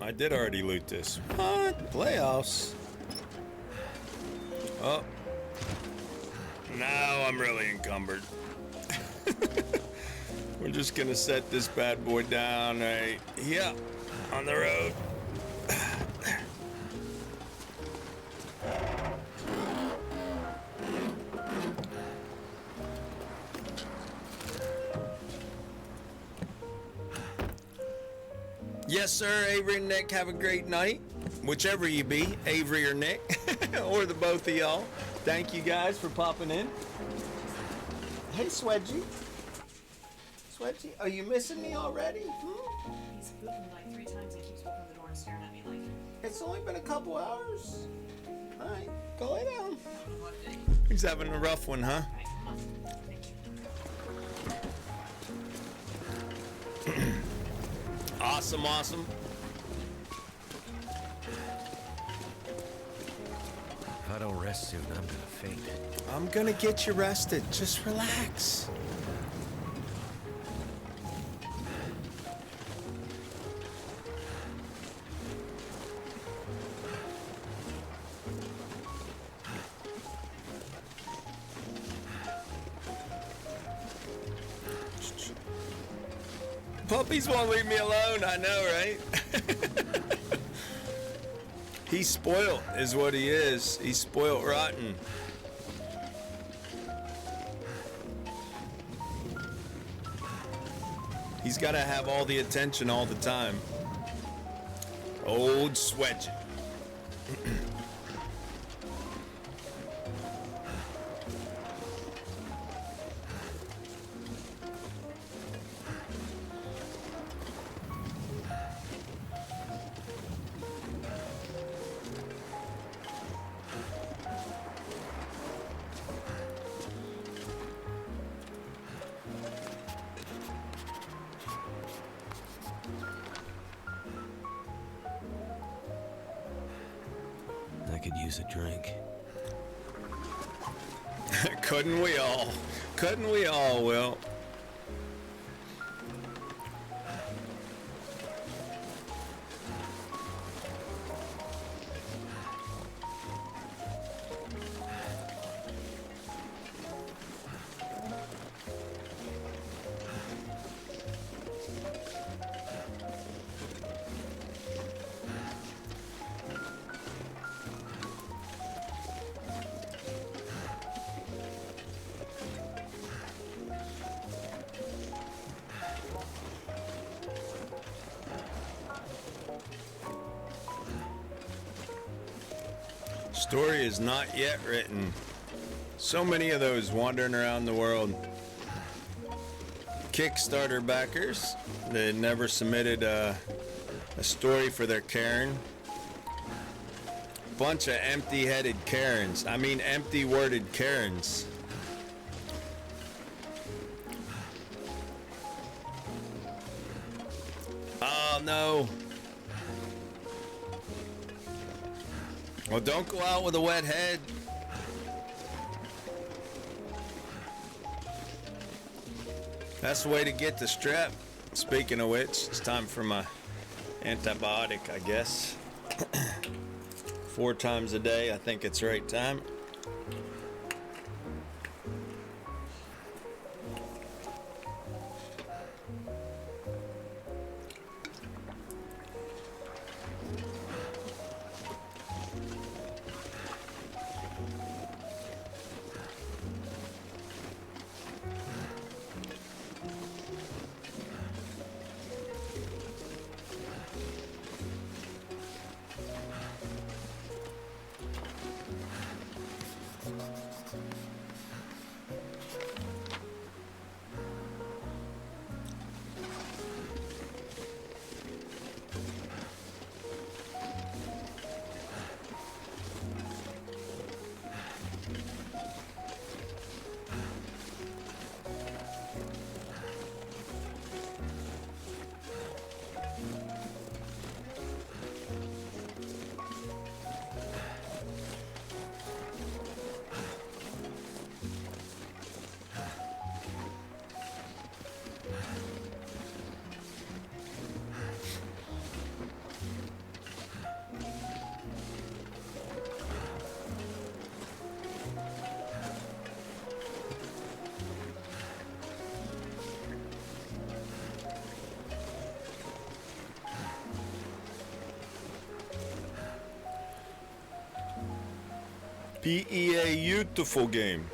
I did already loot this. What? Playoffs? Oh. Now I'm really encumbered. We're just gonna set this bad boy down right here on the road. Yes, sir, Avery and Nick, have a great night. Whichever you be, Avery or Nick, or the both of y'all. Thank you guys for popping in. Hey, Swedgy. Swedgy, are you missing me already? He's spooked me like 3 times and keeps opening the door and staring at me like... It's only been a couple hours. All right, go lay down. He's having a rough one, huh? Awesome, awesome. If I don't rest soon, I'm gonna faint. I'm gonna get you rested. Just relax. Puppies won't leave me alone, I know, right? He's spoiled, is what he is. He's spoiled rotten. He's got to have all the attention all the time. Old Swedge. I could use a drink. Couldn't we all? Couldn't we all, Will? Story is not yet written. So many of those wandering around the world. Kickstarter backers that never submitted a story for their Karen. Bunch of empty-headed Karens. I mean empty-worded Karens. Oh no. Well, don't go out with a wet head. That's the way to get the strep. Speaking of which, it's time for my antibiotic, I guess. 4 times a day, I think it's right time. Beautiful game.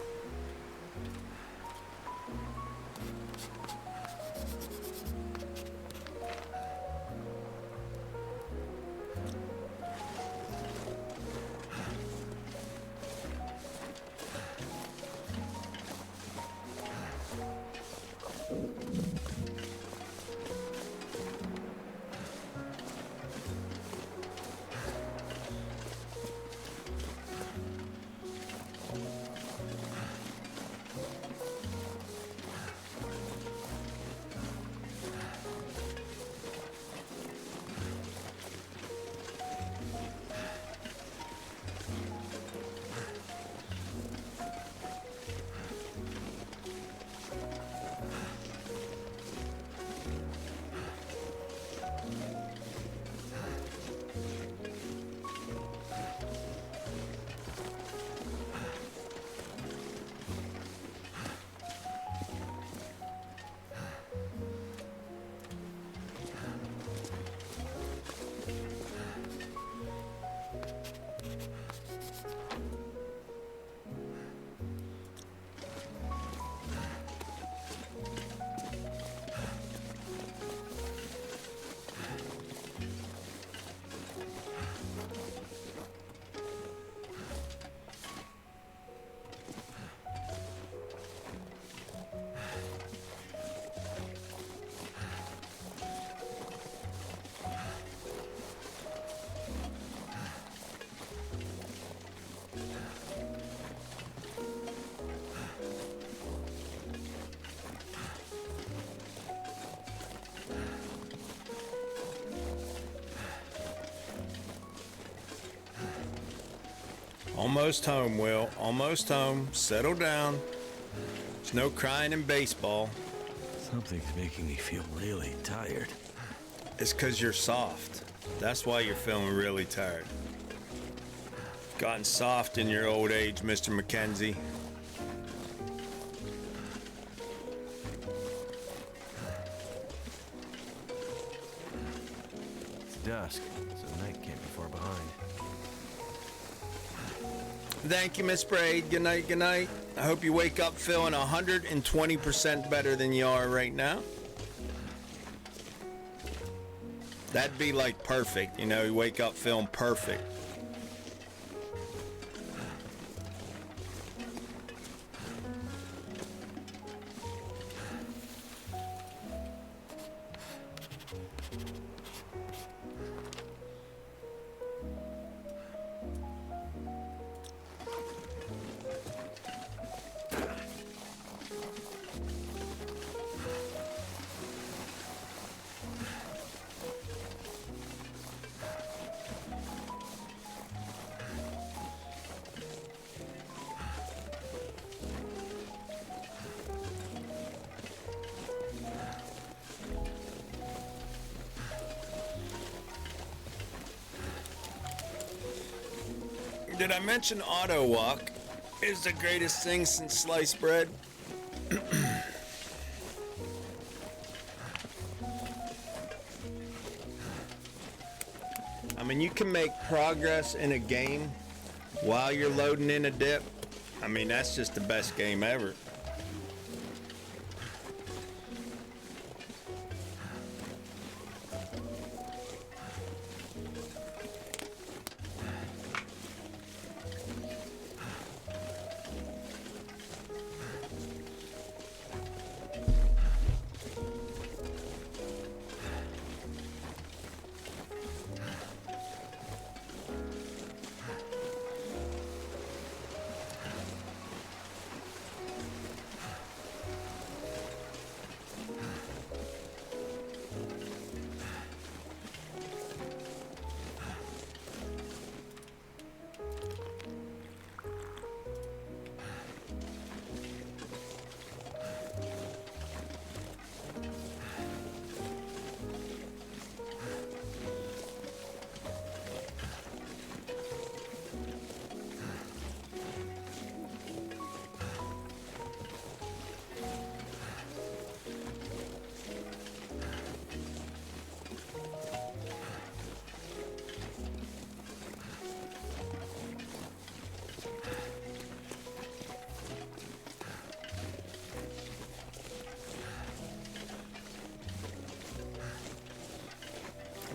Almost home, Will. Almost home. Settle down. There's no crying in baseball. Something's making me feel really tired. It's because you're soft. That's why you're feeling really tired. Gotten soft in your old age, Mr. Mackenzie. It's dusk, so night can't be far behind. Thank you, Miss Braid. Good night, good night. I hope you wake up feeling 120% better than you are right now. That'd be like perfect, you know, you wake up feeling perfect. Did I mention auto walk is the greatest thing since sliced bread? I mean, you can make progress in a game while you're loading in a dip. I mean, that's just the best game ever.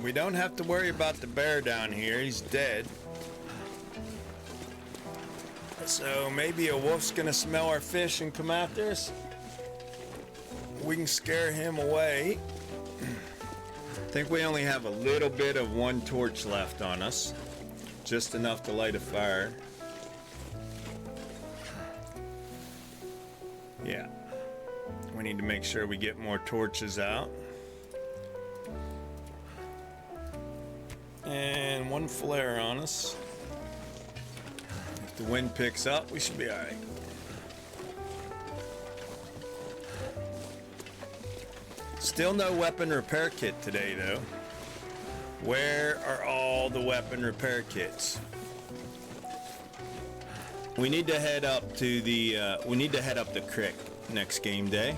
We don't have to worry about the bear down here. He's dead. So maybe a wolf's gonna smell our fish and come after us. We can scare him away. I think we only have a little bit of one torch left on us. Just enough to light a fire. Yeah. We need to make sure we get more torches out. And one flare on us. If the wind picks up, we should be alright. Still no weapon repair kit today, though. Where are all the weapon repair kits? We need to head up to the creek next game day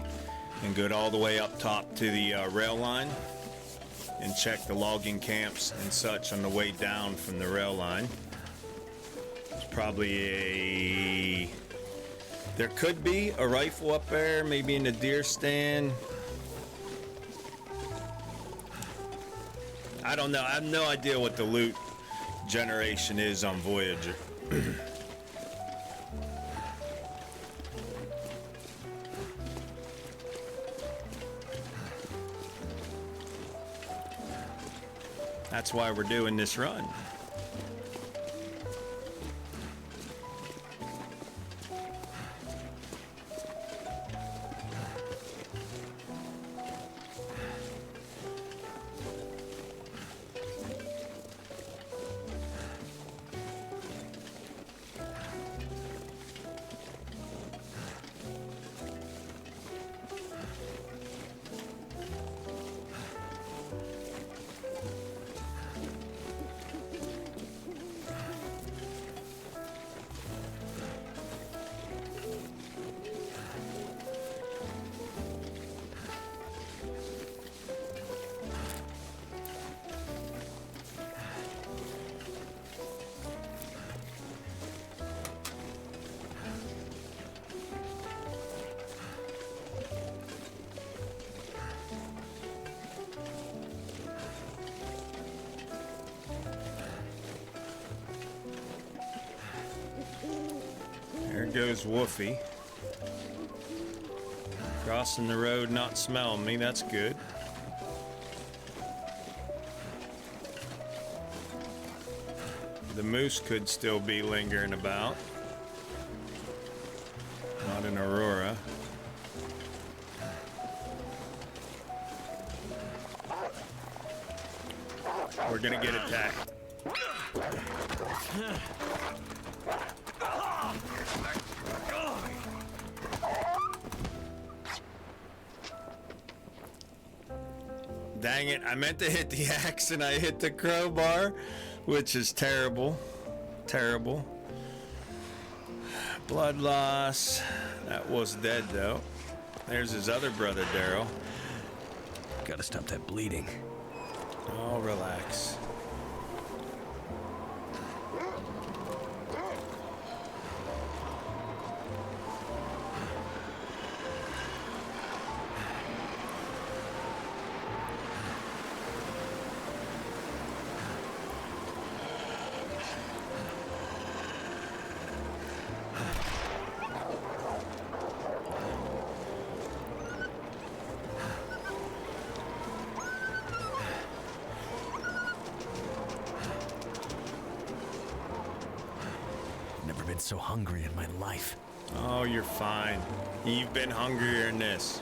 and go all the way up top to the rail line and check the logging camps and such on the way down from the rail line. There's probably there could be a rifle up there, maybe in the deer stand. I don't know. I have no idea what the loot generation is on Voyager. That's why we're doing this run. There goes Woofy. Crossing the road, not smelling me. That's good. The moose could still be lingering about. Not in Aurora. We're gonna get attacked. Dang it, I meant to hit the axe and I hit the crowbar, which is terrible. Terrible. Blood loss. That was dead though. There's his other brother, Daryl. Gotta stop that bleeding. Oh, relax. Never been so hungry in my life. Oh, you're fine. You've been hungrier than this.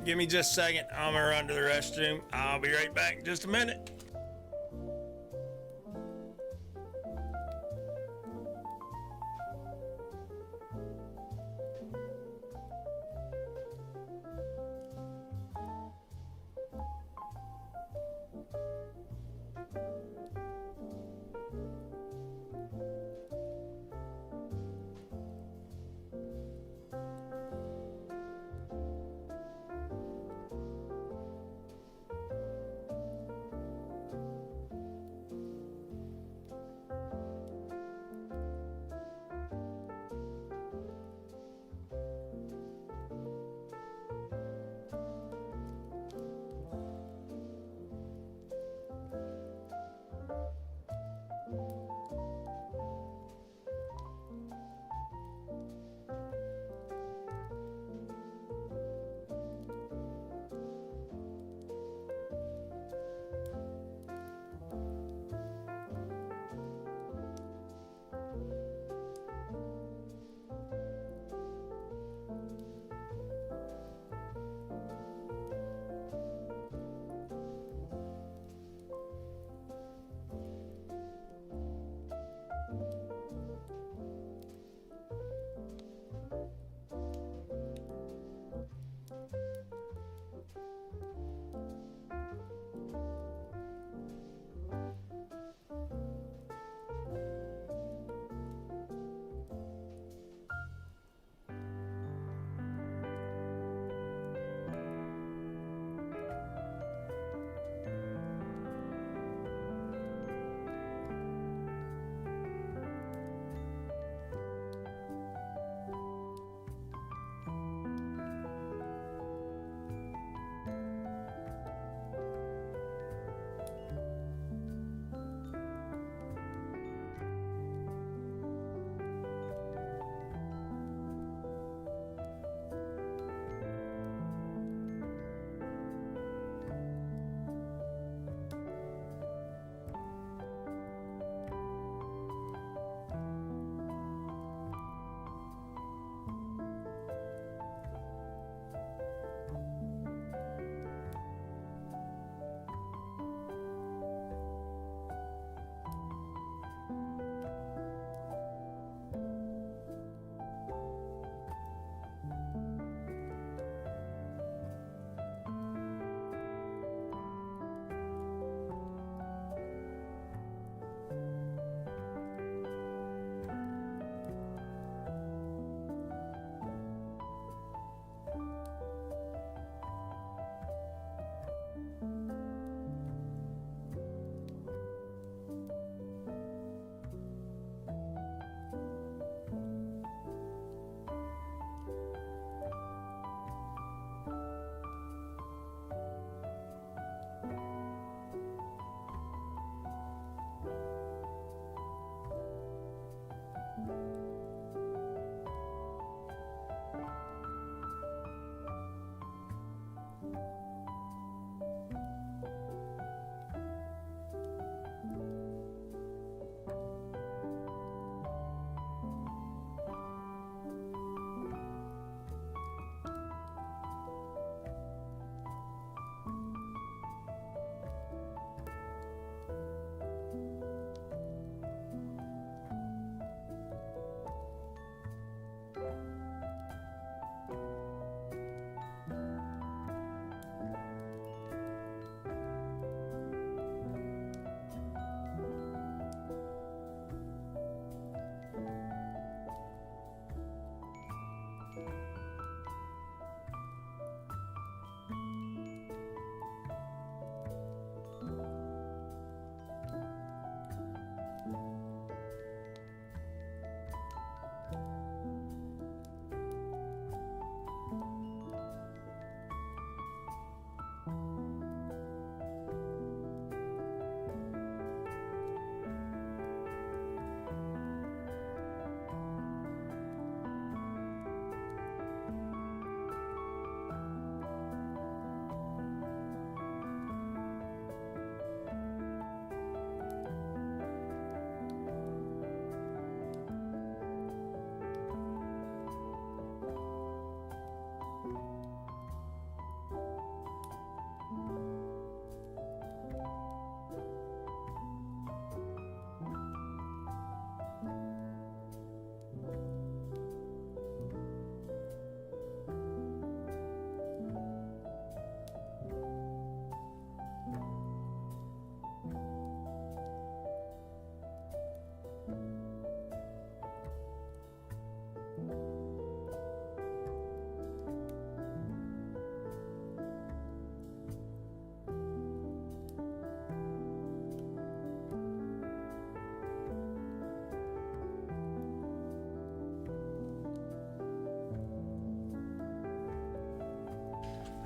Give me just a second. I'm gonna run to the restroom. I'll be right back in just a minute.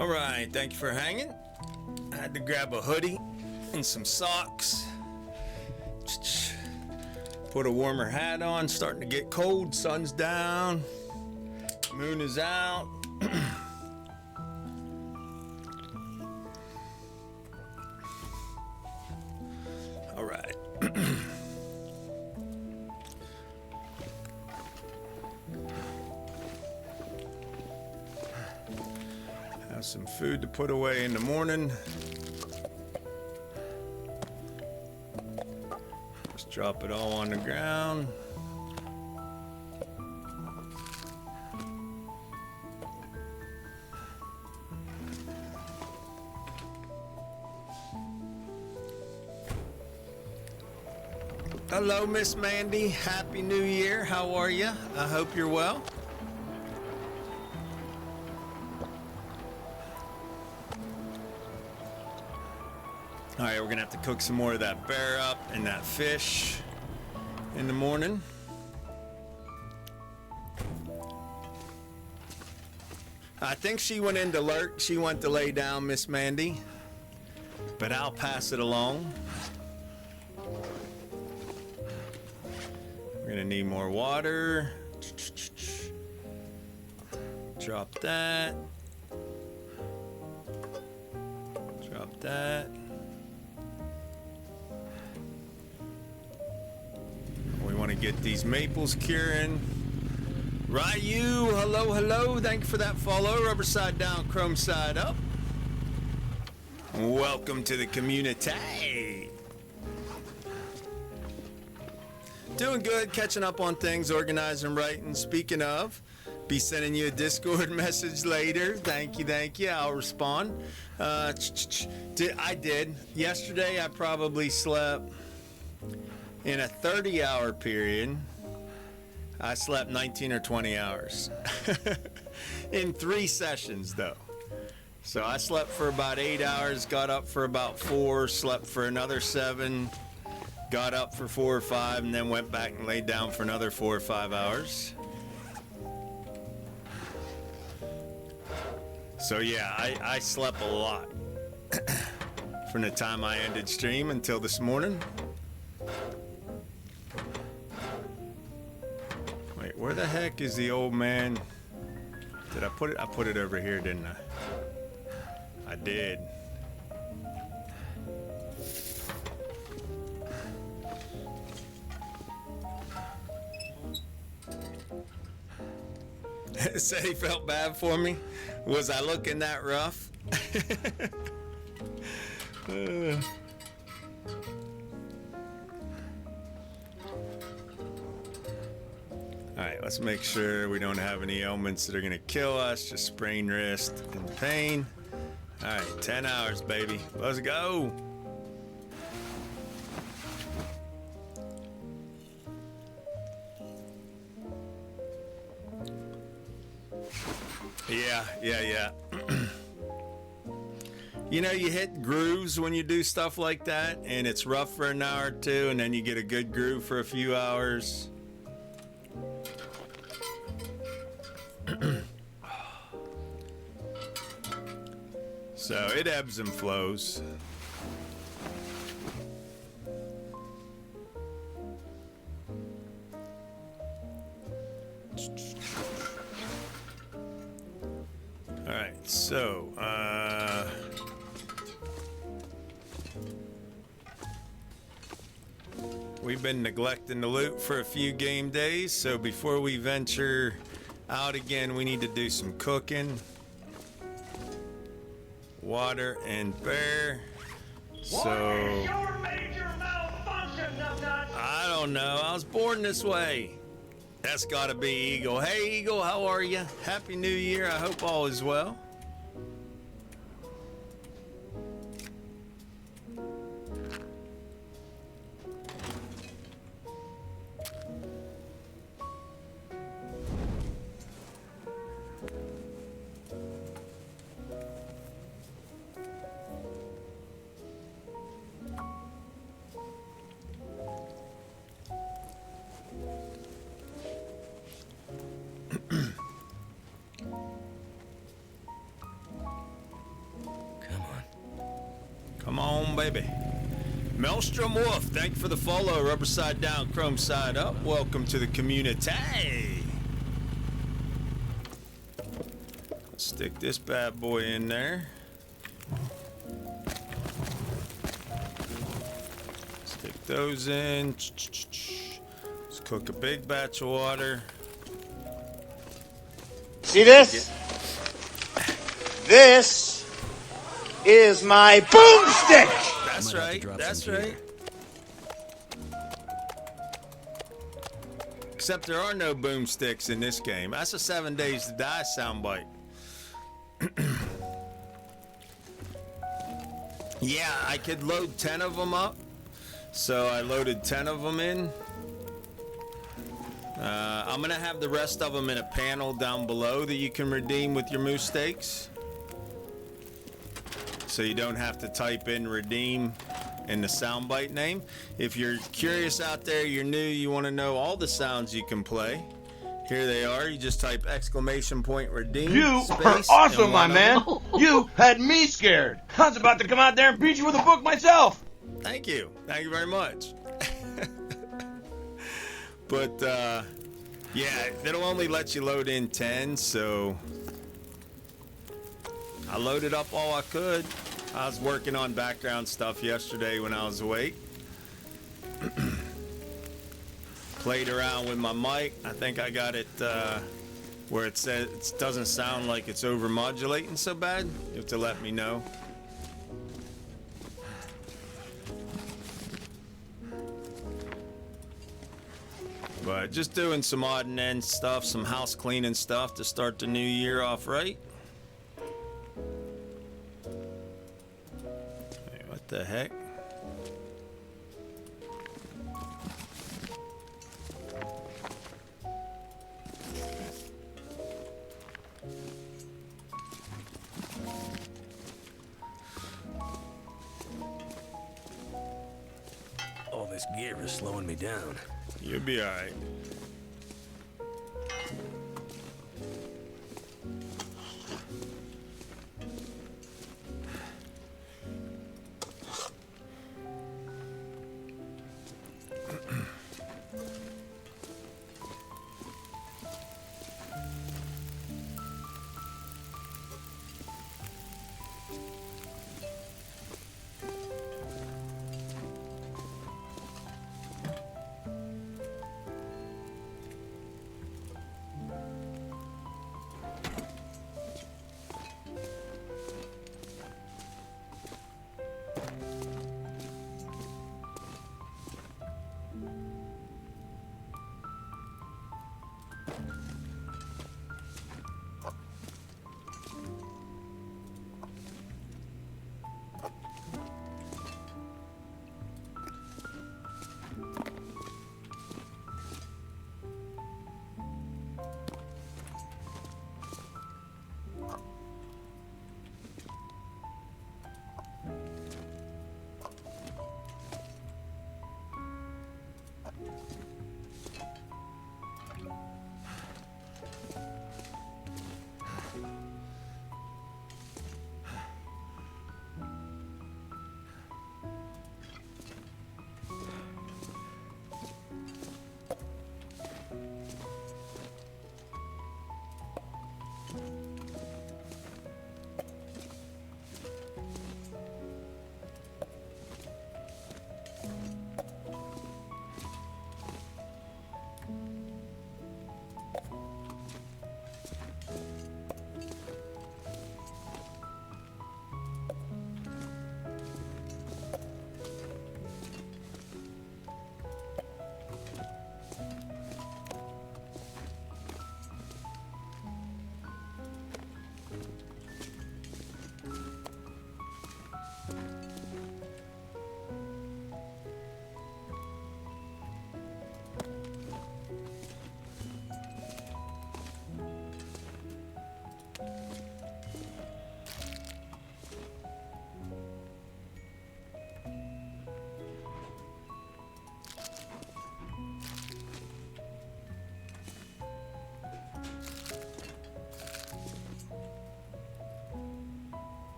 All right, thank you for hanging. I had to grab a hoodie and some socks. Put a warmer hat on, starting to get cold, sun's down, moon is out. All right. Have some food to put away in the morning. Just drop it all on the ground. Hello, Miss Mandy. Happy New Year. How are you? I hope you're well. All right, we're gonna have to cook some more of that bear up and that fish in the morning. I think she went into lurk. She went to lay down, Miss Mandy, but I'll pass it along. We're gonna need more water. Drop that. Drop that. We want to get these maples curing. Ryu, hello, hello. Thank you for that follow. Rubber side down, chrome side up. Welcome to the community. Doing good, catching up on things, organizing, writing. Speaking of, be sending you a Discord message later. Thank you. I'll respond. I did. Yesterday, I probably slept in a 30-hour period. I slept 19 or 20 hours in 3 sessions, though. So I slept for about 8 hours, got up for about 4, slept for another 7, got up for 4 or 5, and then went back and laid down for another 4 or 5 hours. So yeah, I slept a lot from the time I ended stream until this morning. Wait, where the heck is the old man? Did I put it? I put it over here, didn't I? I did. Said he felt bad for me. Was I looking that rough? All right, let's make sure we don't have any ailments that are gonna kill us. Just sprained wrist and pain. All right, 10 hours, baby. Let's go. Yeah. You know, you hit grooves when you do stuff like that, and it's rough for an hour or two, and then you get a good groove for a few hours. So it ebbs and flows. All right, so we've been neglecting the loot for a few game days, so before we venture out again, we need to do some cooking. Water and bear. So What is your major malfunction, numbnuts? I don't know. I was born this way. That's gotta be Eagle. Hey Eagle, how are you? Happy New Year. I hope all is well. baby. Maelstrom Wolf, thank you for the follow. Rubber side down, chrome side up. Welcome to the community. Let's stick this bad boy in there. Stick those in. Let's cook a big batch of water. See this? This is my boomstick! That's right, that's right. Except there are no boomsticks in this game. That's a 7 Days to Die soundbite. Yeah, I could load 10 of them up. So I loaded 10 of them in. I'm going to have the rest of them in a panel down below that you can redeem with your moose steaks. So you don't have to type in redeem in the soundbite name. If you're curious out there, you're new, you want to know all the sounds you can play, here they are. You just type exclamation point redeem. You are awesome, my man. You had me scared. I was about to come out there and beat you with a book myself. Thank you. Thank you very much. But, yeah, it'll only let you load in 10, so I loaded up all I could. I was working on background stuff yesterday when I was awake. Played around with my mic. I think I got it where it says it doesn't sound like it's over modulating so bad. You have to let me know. But just doing some odd and end stuff, some house cleaning stuff to start the new year off right. Hey, what the heck? All this gear is slowing me down. You'll be alright.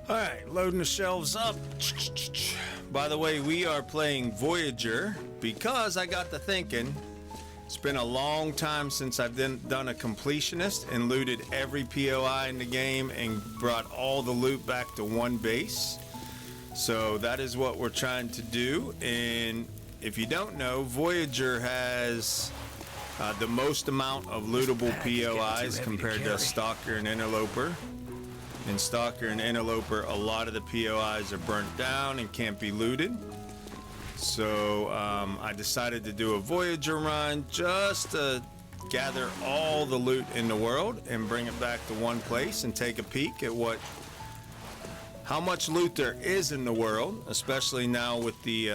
All right, loading the shelves up. By the way, we are playing Voyager because I got to thinking, it's been a long time since I've done a completionist and looted every POI in the game and brought all the loot back to one base. So that is what we're trying to do. And if you don't know, Voyager has the most amount of lootable POIs compared to Stalker and Interloper. In Stalker and Interloper, a lot of the POIs are burnt down and can't be looted. So I decided to do a Voyager run just to gather all the loot in the world and bring it back to one place and take a peek at how much loot there is in the world, especially now with the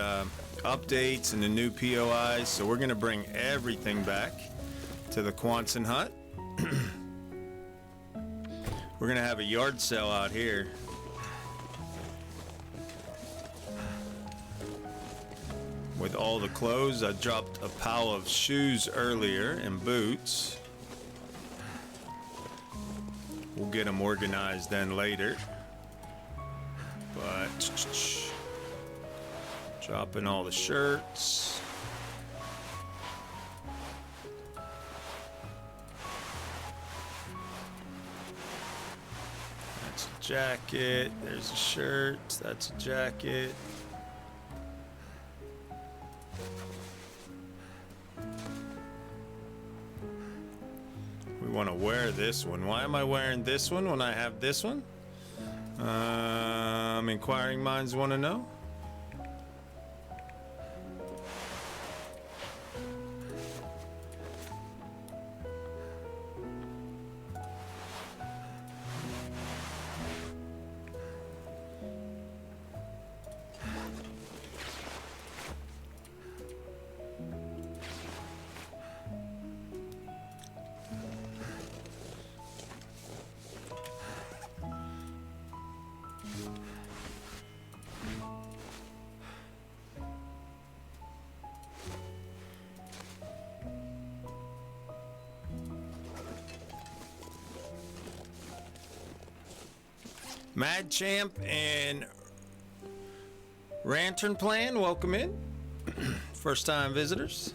updates and the new POIs. So we're gonna bring everything back to the Quonset hut. We're gonna have a yard sale out here. With all the clothes, I dropped a pile of shoes earlier and boots. We'll get them organized then later. But dropping all the shirts. That's a jacket. There's a shirt. That's a jacket. We want to wear this one. Why am I wearing this one when I have this one? Inquiring minds want to know. Mad Champ and Rantern Plan, welcome in. First time visitors.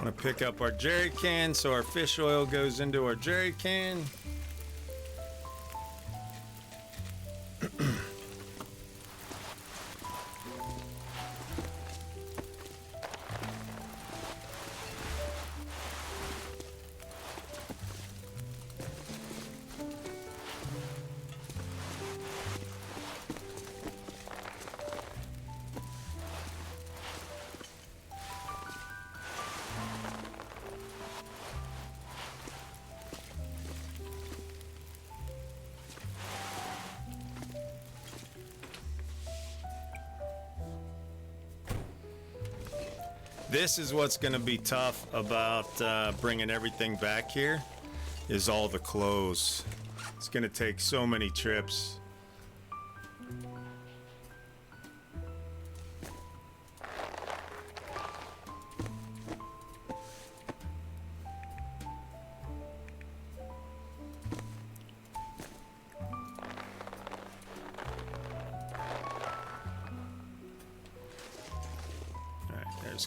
Want to pick up our jerry can so our fish oil goes into our jerry can. This is what's going to be tough about bringing everything back here, is all the clothes. It's going to take so many trips.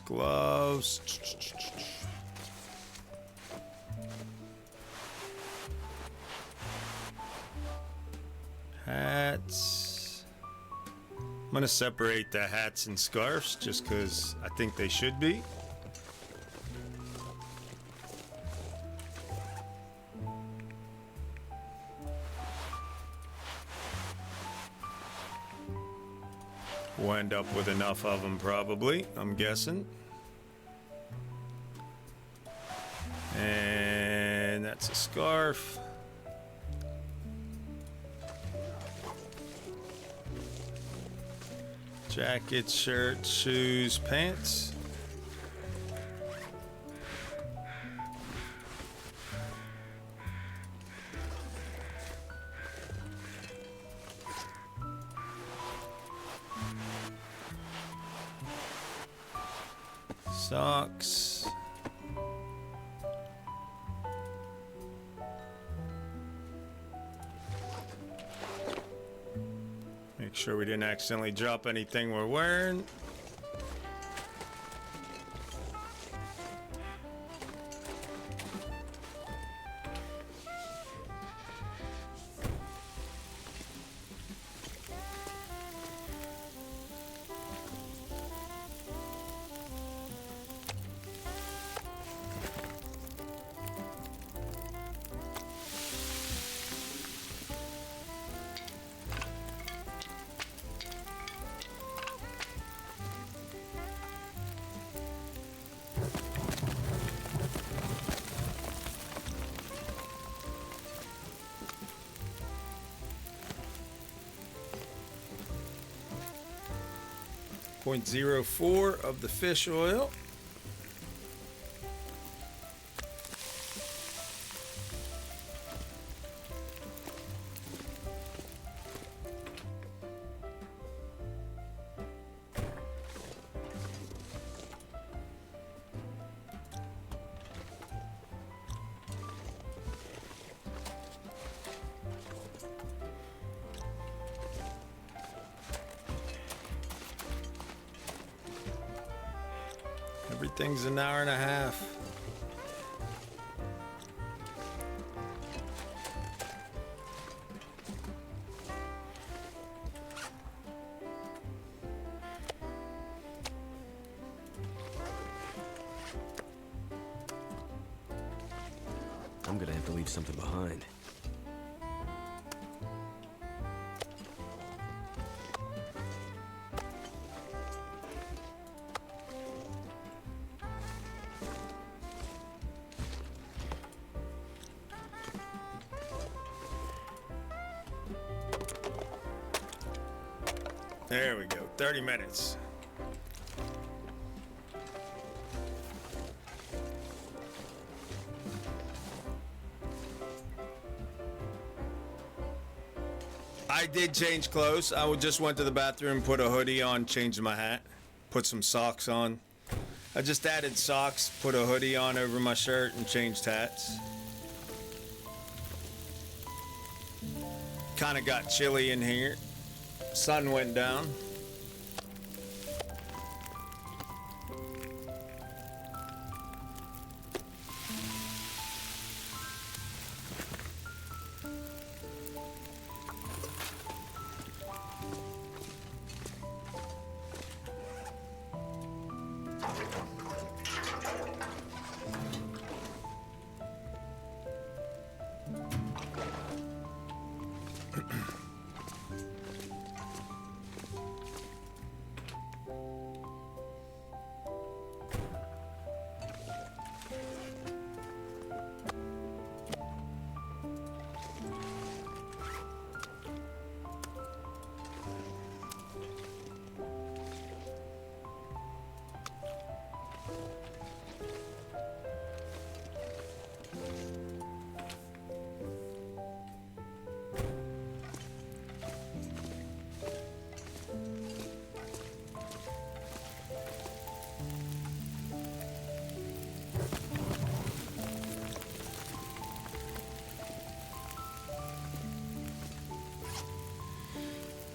Gloves. Hats. I'm going to separate the hats and scarves just because I think they should be. We'll end up with enough of them probably, I'm guessing. And that's a scarf. Jacket, shirt, shoes, pants. Socks. Make sure we didn't accidentally drop anything we're wearing. .04 of the fish oil. Everything's an hour and a half. I'm gonna have to leave something behind. There we go, 30 minutes. I did change clothes. I just went to the bathroom, put a hoodie on, changed my hat, put some socks on. I just added socks, put a hoodie on over my shirt, and changed hats. Kind of got chilly in here. Sun went down.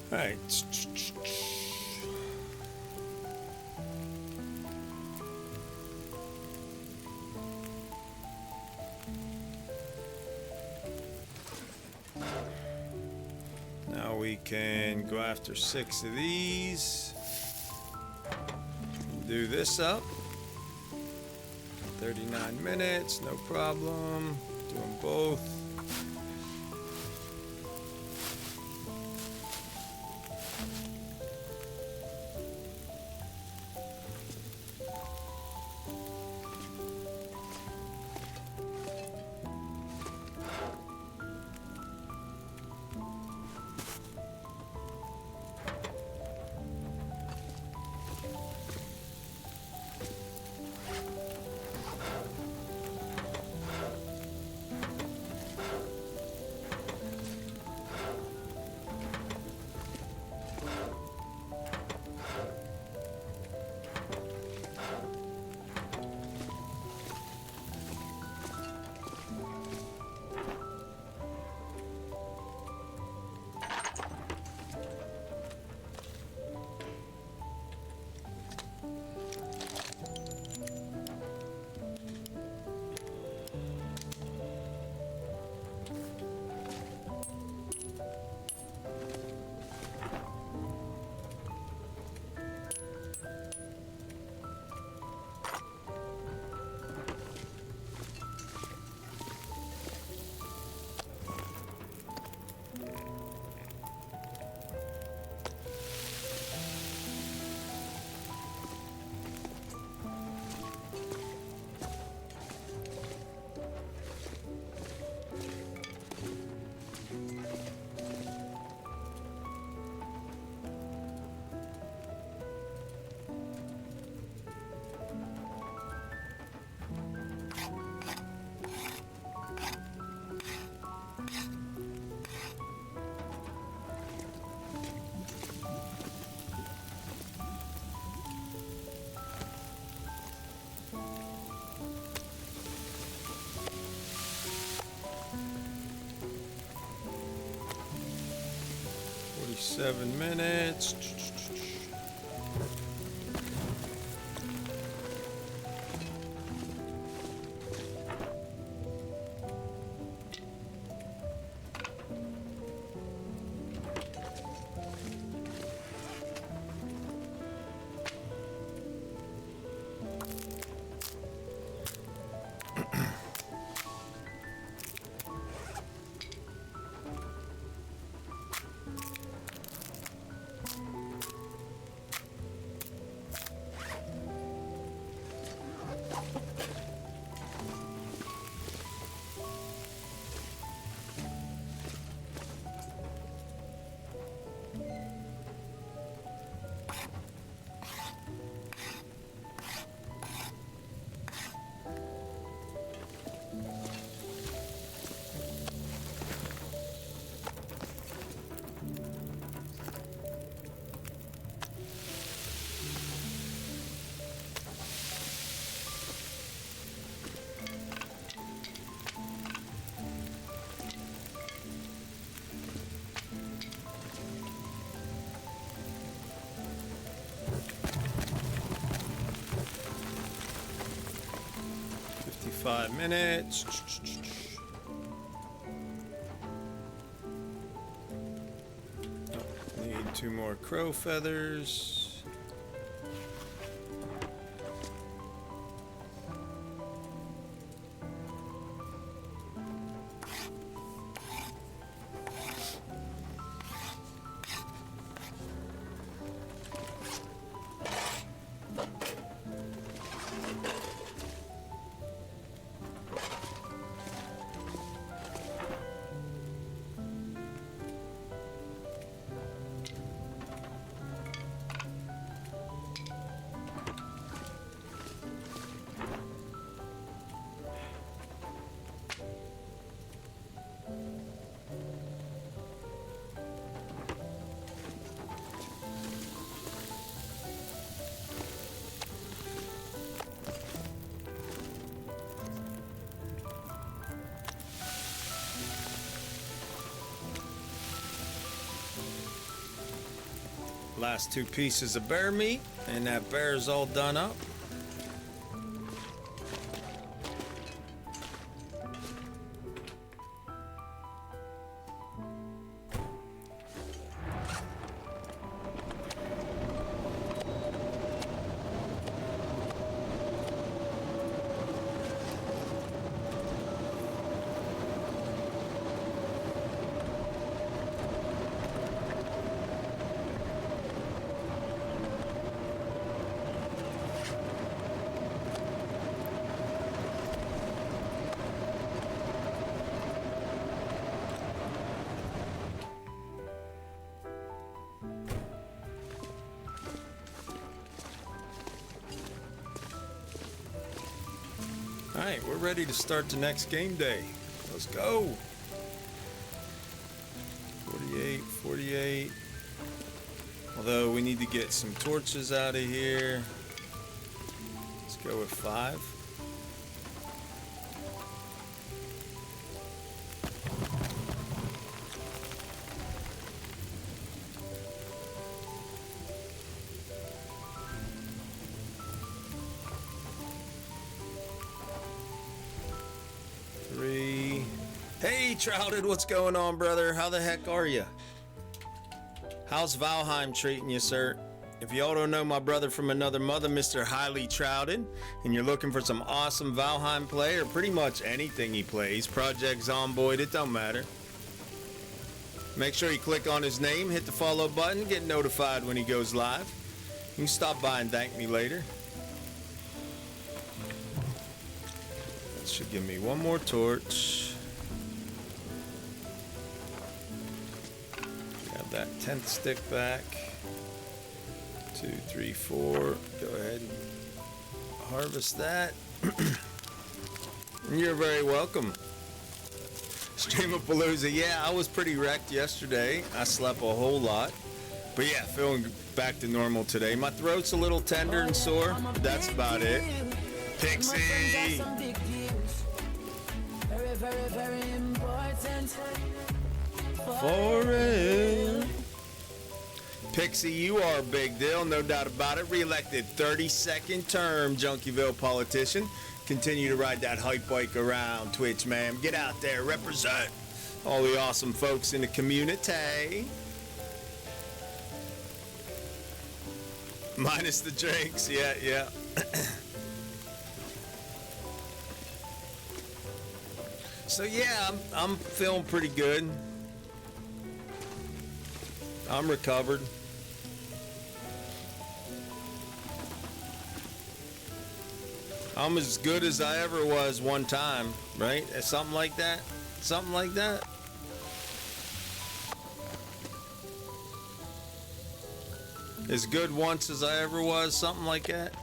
All right. Now we can go after 6 of these. Do this up. 39 minutes, no problem. Doing both. Seven minutes. Minutes. Oh, need 2 more crow feathers. Last 2 pieces of bear meat, and that bear is all done up. Alright, we're ready to start the next game day. Let's go. 48. Although we need to get some torches out of here. Let's go with 5. Hey, Trouted, what's going on, brother? How the heck are you? How's Valheim treating you, sir? If y'all don't know my brother from another mother, Mr. Highly Trouted, and you're looking for some awesome Valheim play, or pretty much anything he plays, Project Zomboid, it don't matter. Make sure you click on his name, hit the follow button, get notified when he goes live. You can stop by and thank me later. That should give me one more torch. That 10th stick back. 2, 3, 4. Go ahead and harvest that. You're very welcome. Streamapalooza. Yeah, I was pretty wrecked yesterday. I slept a whole lot. But yeah, feeling back to normal today. My throat's a little tender and sore, but that's about it. Pixie! Very, very, very important. For real. Pixie, you are a big deal, no doubt about it. Re-elected 32nd term Junkieville politician. Continue to ride that hype bike around Twitch, man. Get out there, represent all the awesome folks in the community. Minus the drinks, yeah. So yeah, I'm feeling pretty good. I'm recovered. I'm as good as I ever was one time, right? Something like that. Something like that. As good once as I ever was, something like that.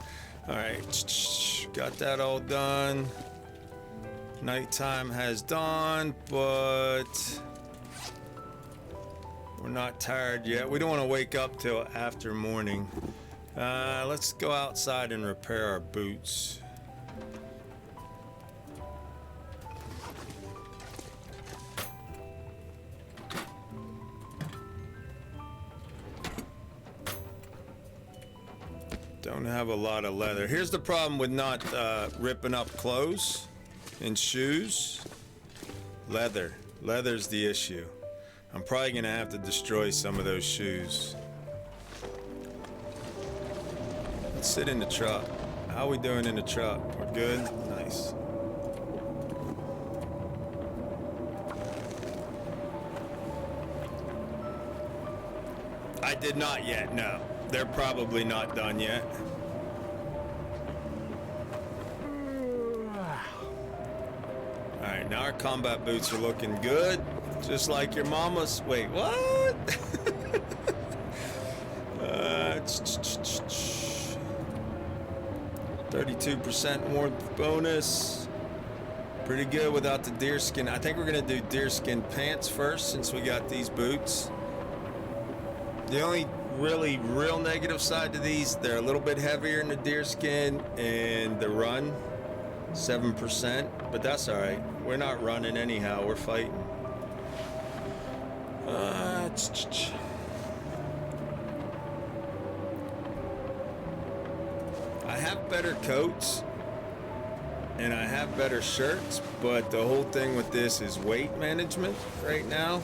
All right, got that all done. Nighttime has dawned, but we're not tired yet. We don't want to wake up till after morning. Let's go outside and repair our boots. Don't have a lot of leather. Here's the problem with not ripping up clothes and shoes. Leather. Leather's the issue. I'm probably gonna have to destroy some of those shoes. Let's sit in the truck. How are we doing in the truck? We're good? Nice. I did not yet, no. They're probably not done yet. Alright, now our combat boots are looking good. Just like your mama's. Wait, what? 32% more bonus. Pretty good without the deerskin. I think we're gonna do deerskin pants first since we got these boots. The only really real negative side to these, they're a little bit heavier in the deerskin and the run 7%, but that's all right. We're not running anyhow. We're fighting. have better coats and I have better shirts, but the whole thing with this is weight management right now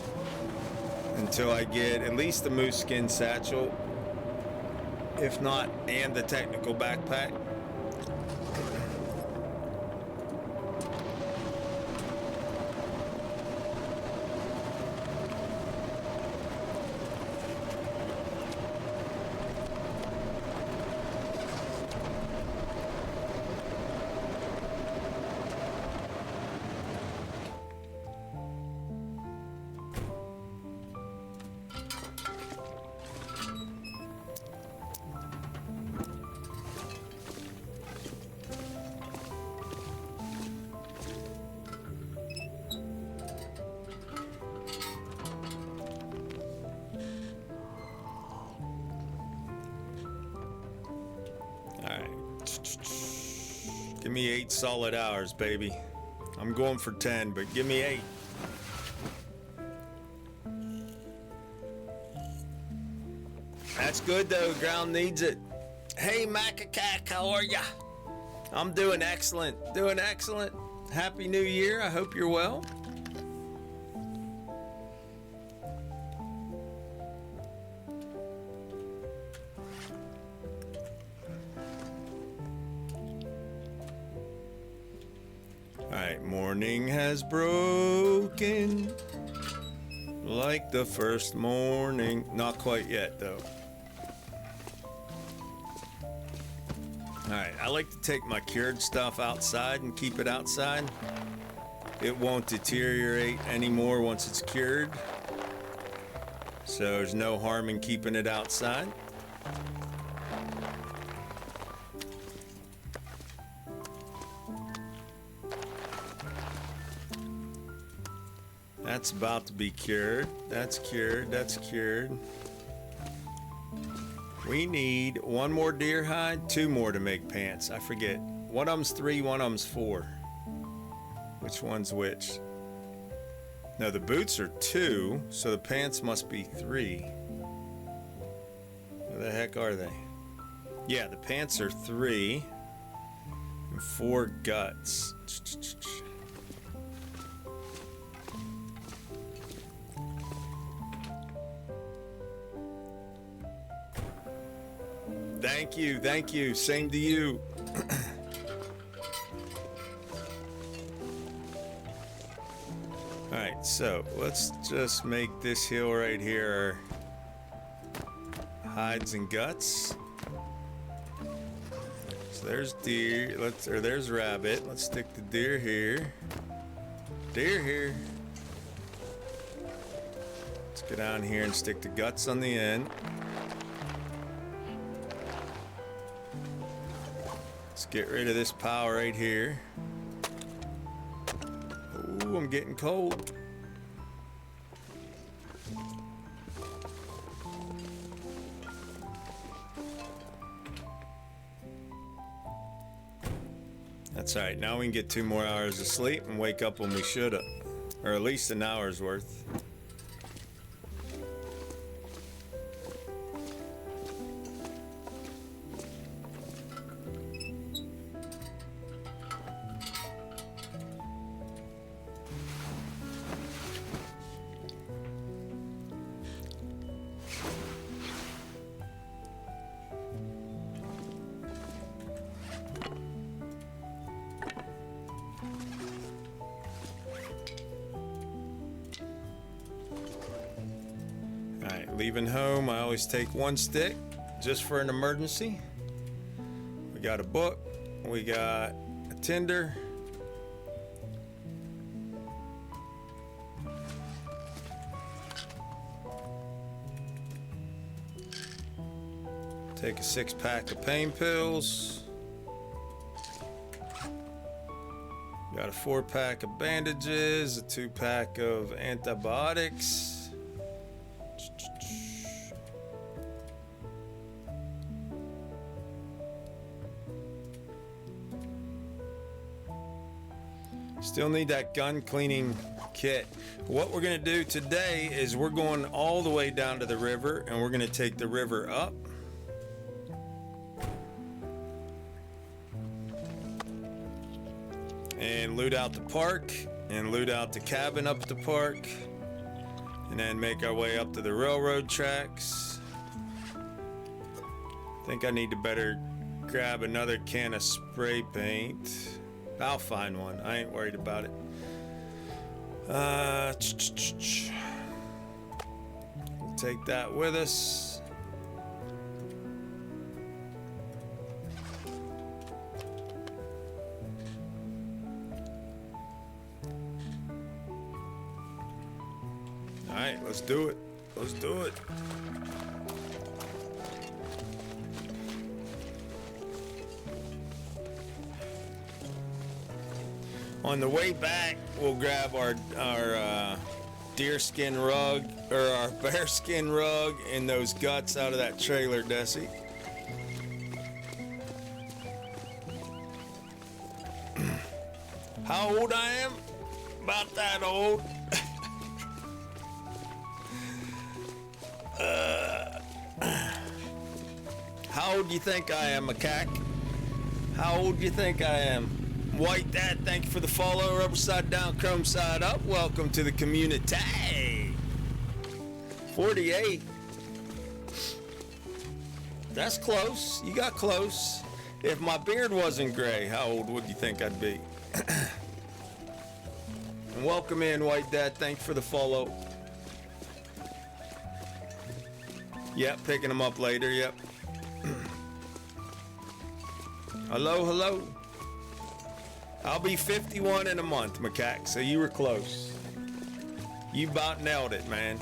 until I get at least the moose skin satchel, if not, and the technical backpack. Give me 8 solid hours, baby. I'm going for 10, but give me 8. That's good though, ground needs it. Hey Macacac, how are ya? I'm doing excellent, doing excellent. Happy New Year, I hope you're well. Alright, morning has broken like the first morning. Not quite yet, though. Alright, I like to take my cured stuff outside and keep it outside. It won't deteriorate anymore once it's cured. So there's no harm in keeping it outside. That's about to be cured. That's cured. That's cured. We need 1 more deer hide, 2 more to make pants. I forget. One of them's 3, one of them's 4. Which one's which? No, the boots are 2, so the pants must be 3. Where the heck are they? Yeah, the pants are 3 and 4 guts. Thank you. Same to you. Alright, so let's just make this hill right here hides and guts. So there's deer, there's rabbit. Let's stick the deer here. Deer here. Let's get down here and stick the guts on the end. Let's get rid of this pile right here. Ooh, I'm getting cold. That's all right. Now we can get 2 more hours of sleep and wake up when we should have. Or at least an hour's worth. Leaving home, I always take 1 stick just for an emergency. We got a book, we got a tinder. Take a 6-pack of pain pills. Got a 4-pack of bandages, a 2-pack of antibiotics. Still need that gun cleaning kit. What we're gonna do today is we're going all the way down to the river and we're gonna take the river up. and loot out the park and loot out the cabin up at the park, and then make our way up to the railroad tracks. I think I need to better grab another can of spray paint. I'll find one. I ain't worried about it. We'll take that with us. All right, let's do it. Let's do it. On the way back, we'll grab our deerskin rug, or our bearskin rug, and those guts out of that trailer, Desi. How old I am? About that old. How old do you think I am, macaque? How old do you think I am? White Dad, thank you for the follow. Rubber side down, chrome side up. Welcome to the community. 48. That's close. You got close. If my beard wasn't gray, how old would you think I'd be? And welcome in, White Dad. Thank you for the follow. Yep, picking them up later. Yep. Hello, hello. I'll be 51 in a month, macaque, so you were close. You about nailed it, man.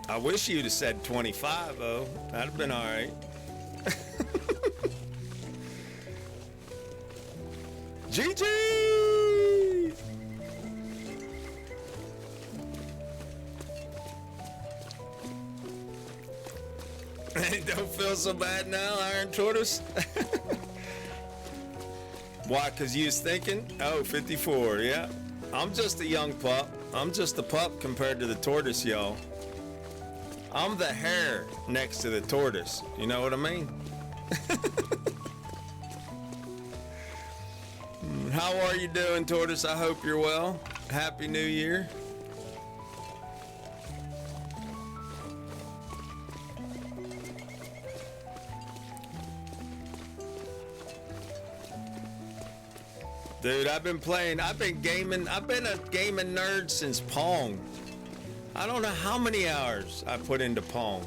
I wish you'd have said 25, though. That'd have been all right. GG! Don't feel so bad now, Iron Tortoise? Why? Because you was thinking? Oh, 54, yeah. I'm just a young pup. I'm just a pup compared to the tortoise, y'all. I'm the hare next to the tortoise. You know what I mean? How are you doing, tortoise? I hope you're well. Happy New Year. Dude, I've been gaming. I've been a gaming nerd since Pong. I don't know how many hours I put into Pong.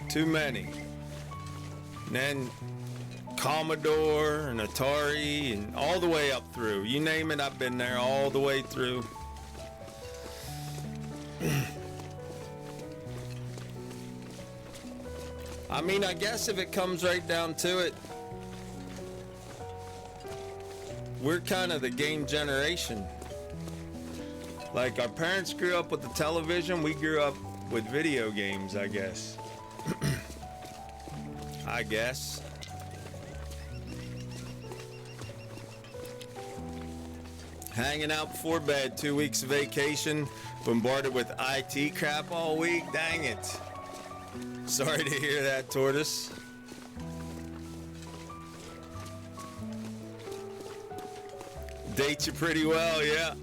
Too many. And then Commodore and Atari and all the way up through. You name it, I've been there all the way through. I mean, I guess if it comes right down to it, we're kind of the game generation. Like, our parents grew up with the television, we grew up with video games, I guess. I guess. Hanging out before bed, 2 weeks of vacation, bombarded with IT crap all week, dang it. Sorry to hear that, Tortoise. Dates you pretty well, yeah.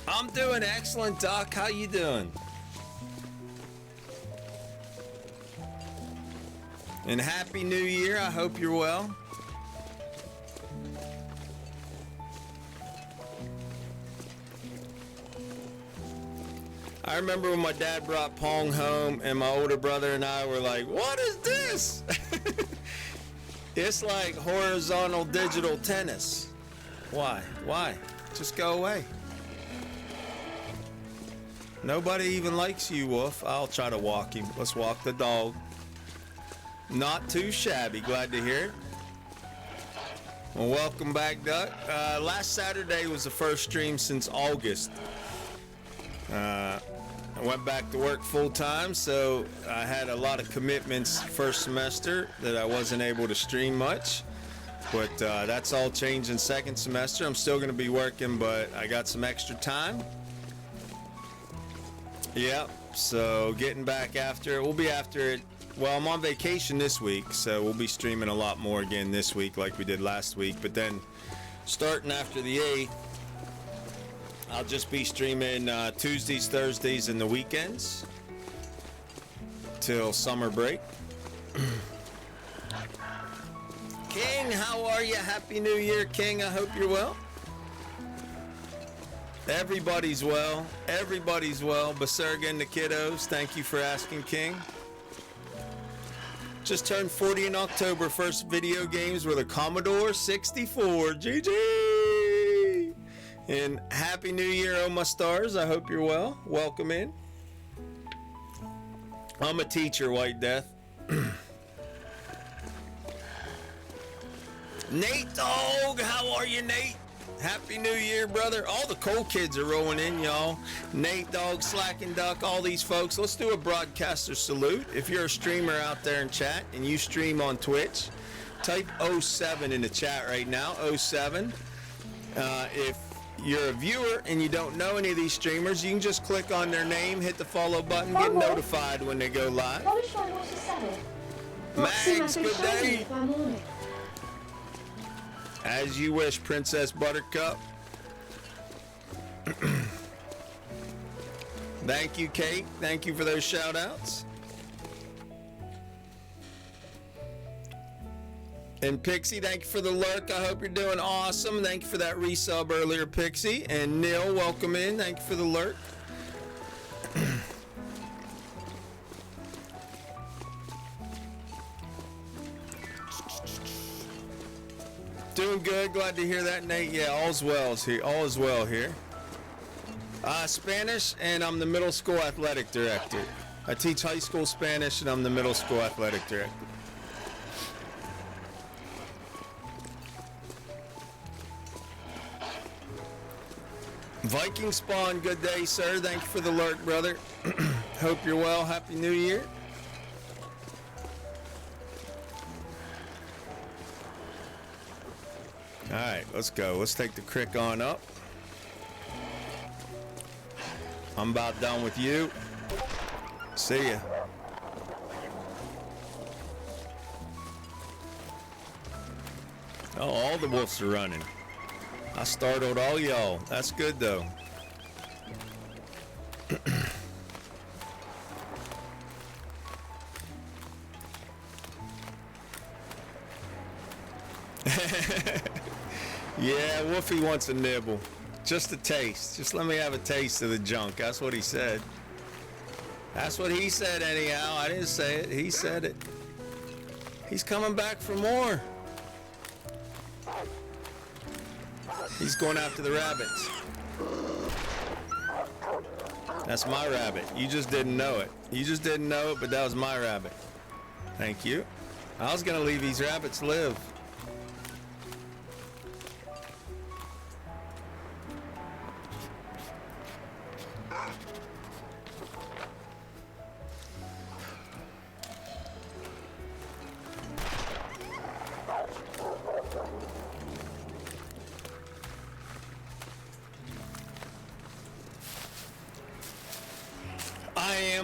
I'm doing excellent, Doc. How you doing? And Happy New Year. I hope you're well. I remember when my dad brought Pong home and my older brother and I were like, what is this? It's like horizontal digital tennis. Why? Why? Just go away. Nobody even likes you, Wolf. I'll try to walk him. Let's walk the dog. Not too shabby. Glad to hear it. Well, welcome back, Duck. Last Saturday was the first stream since August. I went back to work full time, so I had a lot of commitments first semester that I wasn't able to stream much. But that's all changed in second semester. I'm still going to be working, but I got some extra time. Yep. So getting back after it. We'll be after it. Well, I'm on vacation this week, so we'll be streaming a lot more again this week like we did last week. But then starting after the 8th, I'll just be streaming Tuesdays, Thursdays, and the weekends till summer break. King, how are you? Happy New Year, King. I hope you're well. Everybody's well. Everybody's well. Baserga and the kiddos, thank you for asking, King. Just turned 40 in October. First video games with a Commodore 64. GG! And Happy New Year, oh my stars. I hope you're well. Welcome in. I'm a teacher, White Death. Nate Dog, how are you, Nate? Happy New Year, brother. All the cool kids are rolling in, y'all. Nate Dog, Slack and Duck, all these folks. Let's do a broadcaster salute. If you're a streamer out there in chat and you stream on Twitch, type 07 in the chat right now, 07. If you're a viewer and you don't know any of these streamers, you can just click on their name, hit the follow button, get notified when they go live. Mags, good day. As you wish, Princess Buttercup. Thank you, Kate. Thank you for those shout outs. And Pixie, thank you for the lurk. I hope you're doing awesome. Thank you for that resub earlier, Pixie. And Neil, welcome in. Thank you for the lurk. Doing good. Glad to hear that, Nate. Yeah, all's well here. All is well here. Spanish, and I'm the middle school athletic director. I teach high school Spanish, and I'm the middle school athletic director. Viking Spawn, good day, sir. Thank you for the lurk, brother. Hope you're well. Happy New Year. All right, let's go. Let's take the crick on up. I'm about done with you. See ya. Oh, all the wolves are running. I startled all y'all. That's good, though. Yeah, Wolfie wants a nibble. Just a taste. Just let me have a taste of the junk. That's what he said. That's what he said anyhow. I didn't say it. He said it. He's coming back for more. He's going after the rabbits. That's my rabbit. You just didn't know it. You just didn't know it, but that was my rabbit. Thank you. I was going to leave these rabbits live.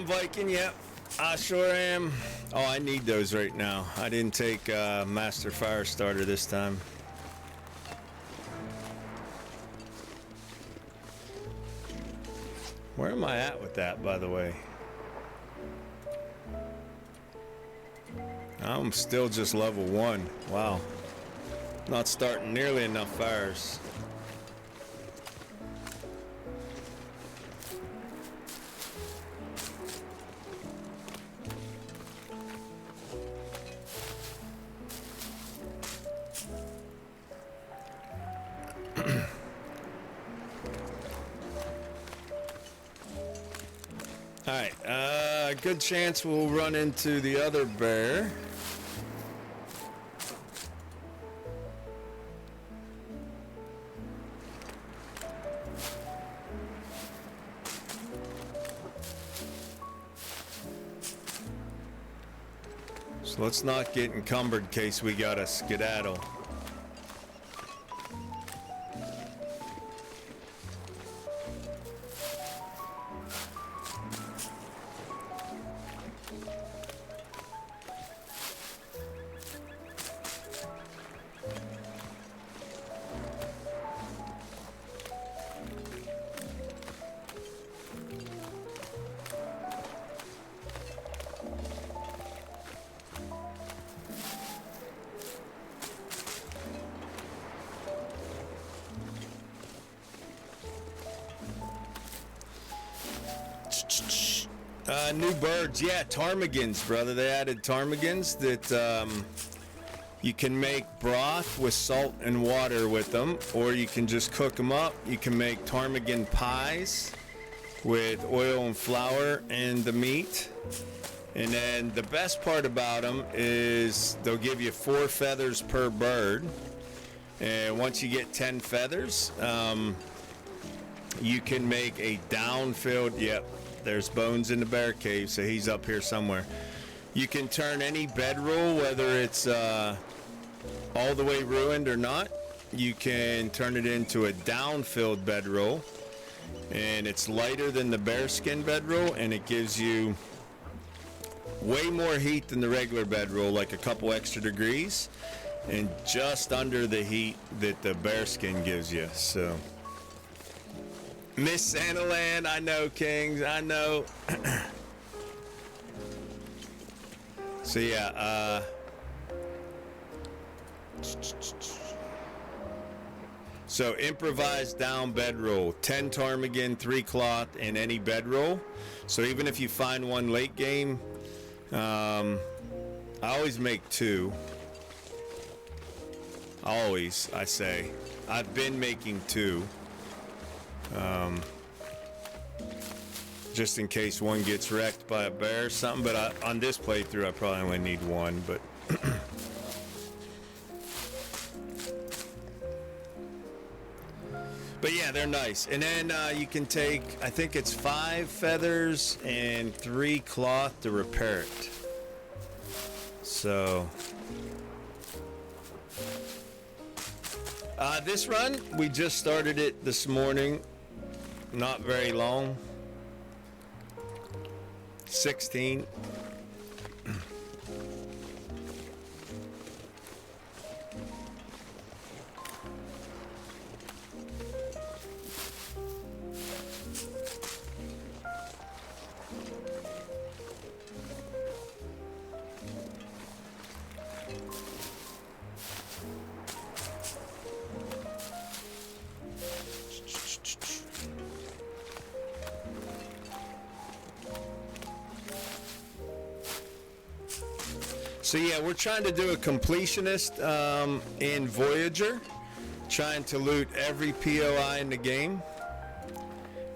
Viking, yep, I sure am. Oh, I need those right now. I didn't take Master Fire Starter this time. Where am I at with that, by the way? I'm still just level 1. Wow. Not starting nearly enough fires. Alright, good chance we'll run into the other bear. So let's not get encumbered in case we gotta skedaddle. New birds, yeah, ptarmigans, brother. They added ptarmigans that you can make broth with salt and water with them, or you can just cook them up. You can make ptarmigan pies with oil and flour and the meat. And then the best part about them is they'll give you 4 feathers per bird. And once you get 10 feathers, you can make a down-filled, yep, there's Bones in the bear cave, so he's up here somewhere. You can turn any bedroll, whether it's all the way ruined or not, you can turn it into a down-filled bedroll. And it's lighter than the bearskin bedroll, and it gives you way more heat than the regular bedroll, like a couple extra degrees, and just under the heat that the bearskin gives you. So, Miss Santaland, I know, Kings, I know. So yeah, so improvised down bedroll, 10 ptarmigan, 3 cloth, and any bedroll. So even if you find one late game, I always make 2. Always, I say. I've been making 2. Just in case one gets wrecked by a bear or something. But on this playthrough, I probably only need 1. But but yeah, they're nice. And then you can take, I think it's 5 feathers and 3 cloth to repair it. So this run, we just started it this morning. Not very long. 16. So yeah, we're trying to do a completionist in Voyager, trying to loot every POI in the game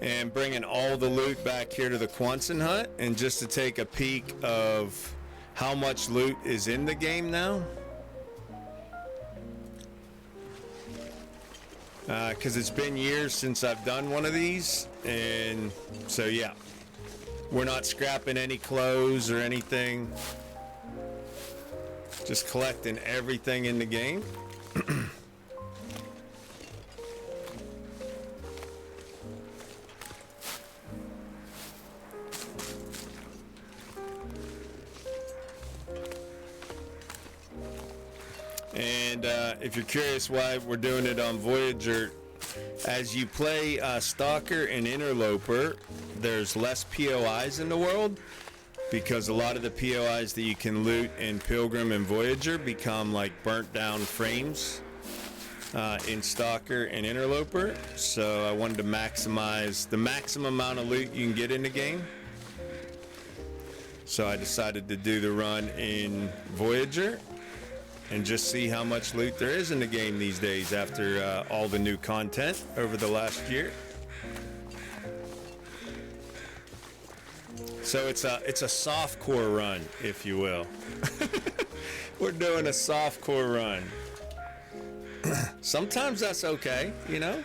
and bringing all the loot back here to the Quonset hut, and just to take a peek of how much loot is in the game now. Because it's been years since I've done one of these, and so yeah, we're not scrapping any clothes or anything. Just collecting everything in the game. And if you're curious why we're doing it on Voyager, as you play Stalker and Interloper, there's less POIs in the world, because a lot of the POIs that you can loot in Pilgrim and Voyager become like burnt down frames in Stalker and Interloper. So I wanted to maximize the maximum amount of loot you can get in the game. So I decided to do the run in Voyager and just see how much loot there is in the game these days after all the new content over the last year. So it's a soft core run, if you will. We're doing a soft core run. Sometimes that's okay, you know?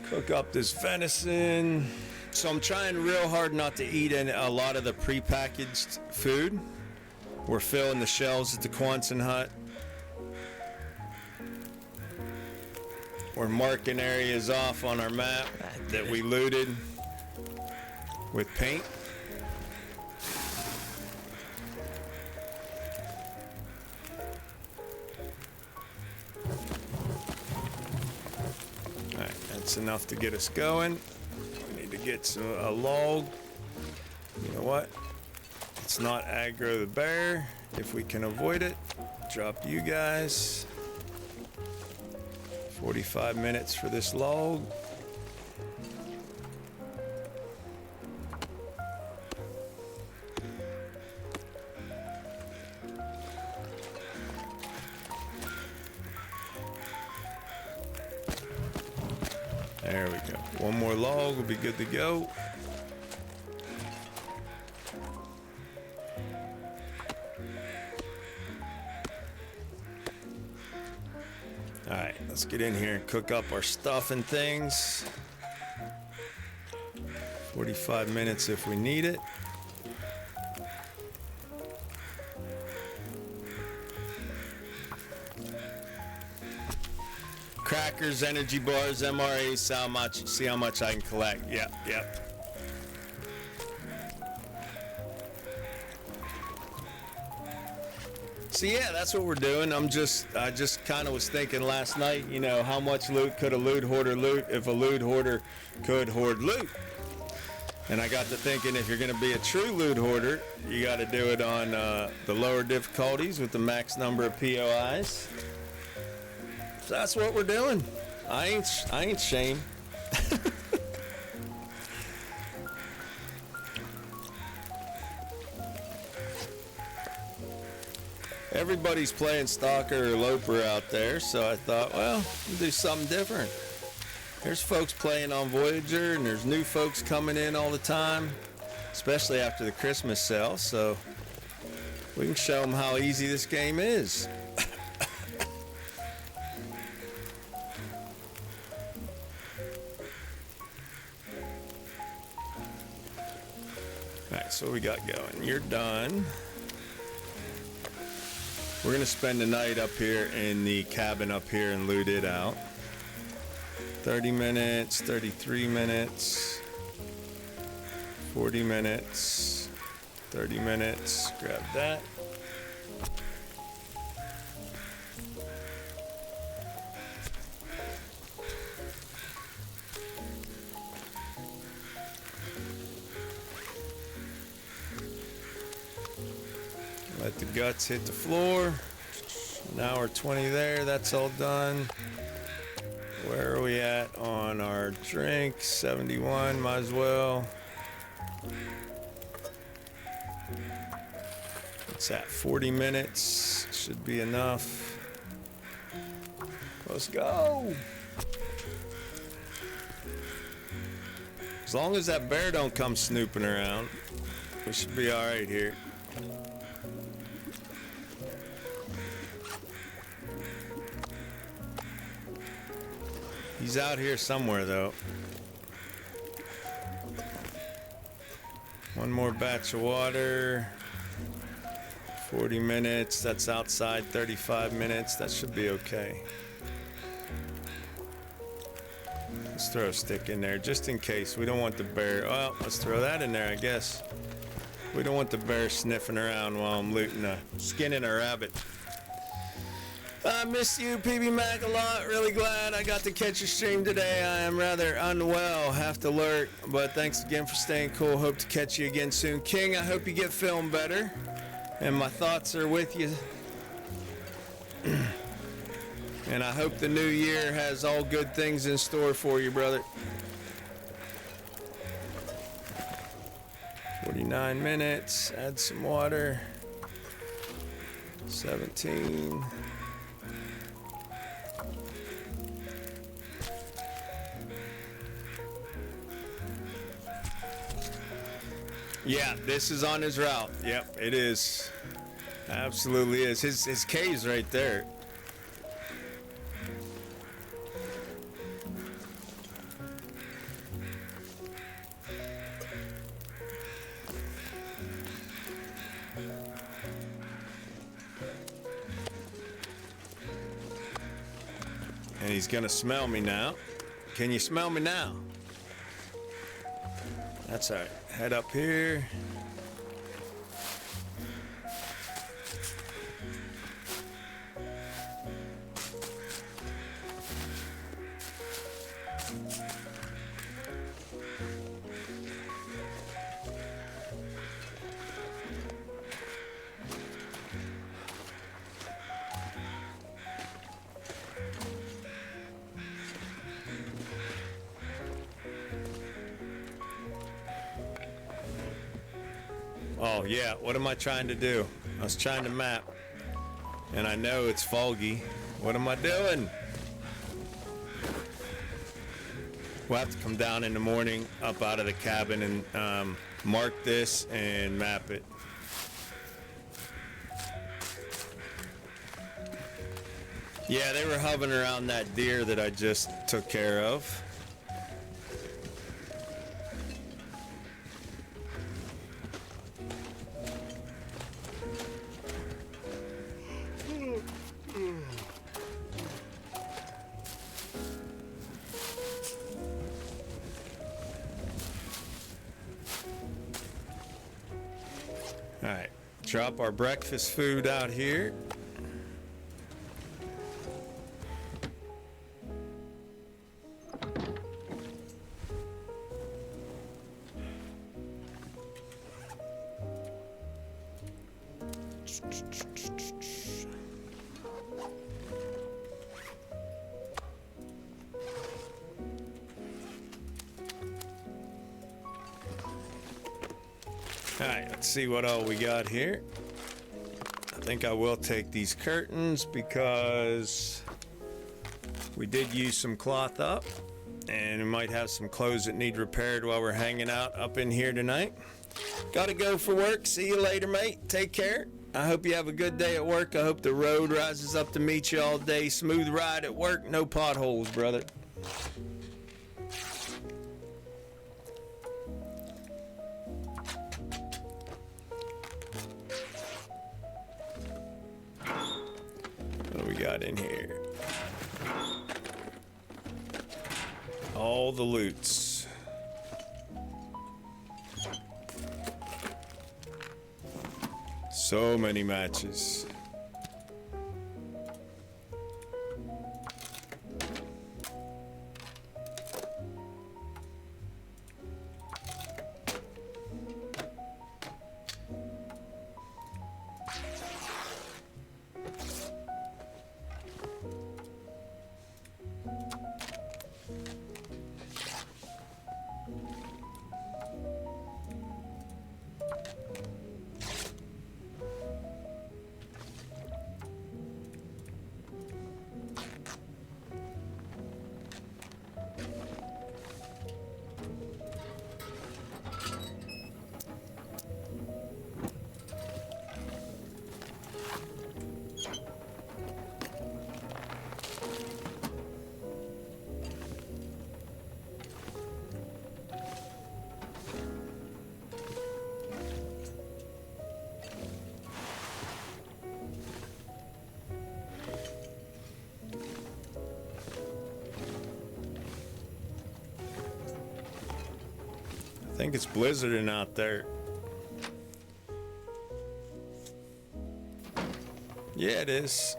Cook up this venison. So I'm trying real hard not to eat a lot of the prepackaged food. We're filling the shelves at the Quonset hut. We're marking areas off on our map that we looted with paint. That's enough to get us going. We need to get a log. You know what? Let's not aggro the bear if we can avoid it. Drop you guys. 45 minutes for this log. There we go. One more log will be good to go. All right, let's get in here and cook up our stuff and things. 45 minutes if we need it. Crackers, energy bars, MRAs, see how much I can collect. Yep. So yeah, that's what we're doing. I just kind of was thinking last night, you know, how much loot could a loot hoarder loot if a loot hoarder could hoard loot? And I got to thinking, if you're going to be a true loot hoarder, you got to do it on the lower difficulties with the max number of POIs. So that's what we're doing. I ain't shame. Everybody's playing Stalker or Loper out there, so I thought, well, we'll do something different. There's folks playing on Voyager, and there's new folks coming in all the time, especially after the Christmas sale, so we can show them how easy this game is. Alright, so what we got going? You're done. We're going to spend the night up here in the cabin up here and loot it out. 30 minutes, 33 minutes, 40 minutes, 30 minutes. Grab that. Let the guts hit the floor. An hour 20 there, that's all done. Where are we at on our drink? 71, might as well. It's at 40 minutes, should be enough. Let's go. As long as that bear don't come snooping around, we should be all right here. He's out here somewhere, though. One more batch of water. 40 minutes. That's outside. 35 minutes. That should be okay. Let's throw a stick in there just in case. We don't want the bear. Well, let's throw that in there, I guess. We don't want the bear sniffing around while I'm skinning a rabbit. I miss you, PB Mac, a lot. Really glad I got to catch your stream today. I am rather unwell, have to lurk, but thanks again for staying cool. Hope to catch you again soon. King, I hope you get feeling better, and my thoughts are with you. And I hope the new year has all good things in store for you, brother. 49 minutes, add some water. 17. Yeah, this is on his route. Yep, it is. Absolutely is. His cave's right there. And he's gonna smell me now. Can you smell me now? That's all right. Head up here. Oh, yeah. What am I trying to do? I was trying to map. And I know it's foggy. What am I doing? We'll have to come down in the morning, up out of the cabin, and mark this and map it. Yeah, they were hovering around that deer that I just took care of. All right, drop our breakfast food out here. All right, let's see what all we got here. I think I will take these curtains because we did use some cloth up, and we might have some clothes that need repaired while we're hanging out up in here tonight. Gotta go for work. See you later, mate. Take care. I hope you have a good day at work. I hope the road rises up to meet you all day. Smooth ride at work. No potholes, brother. What do we got in here? All the loots. So many matches. I think it's blizzarding out there. Yeah, it is.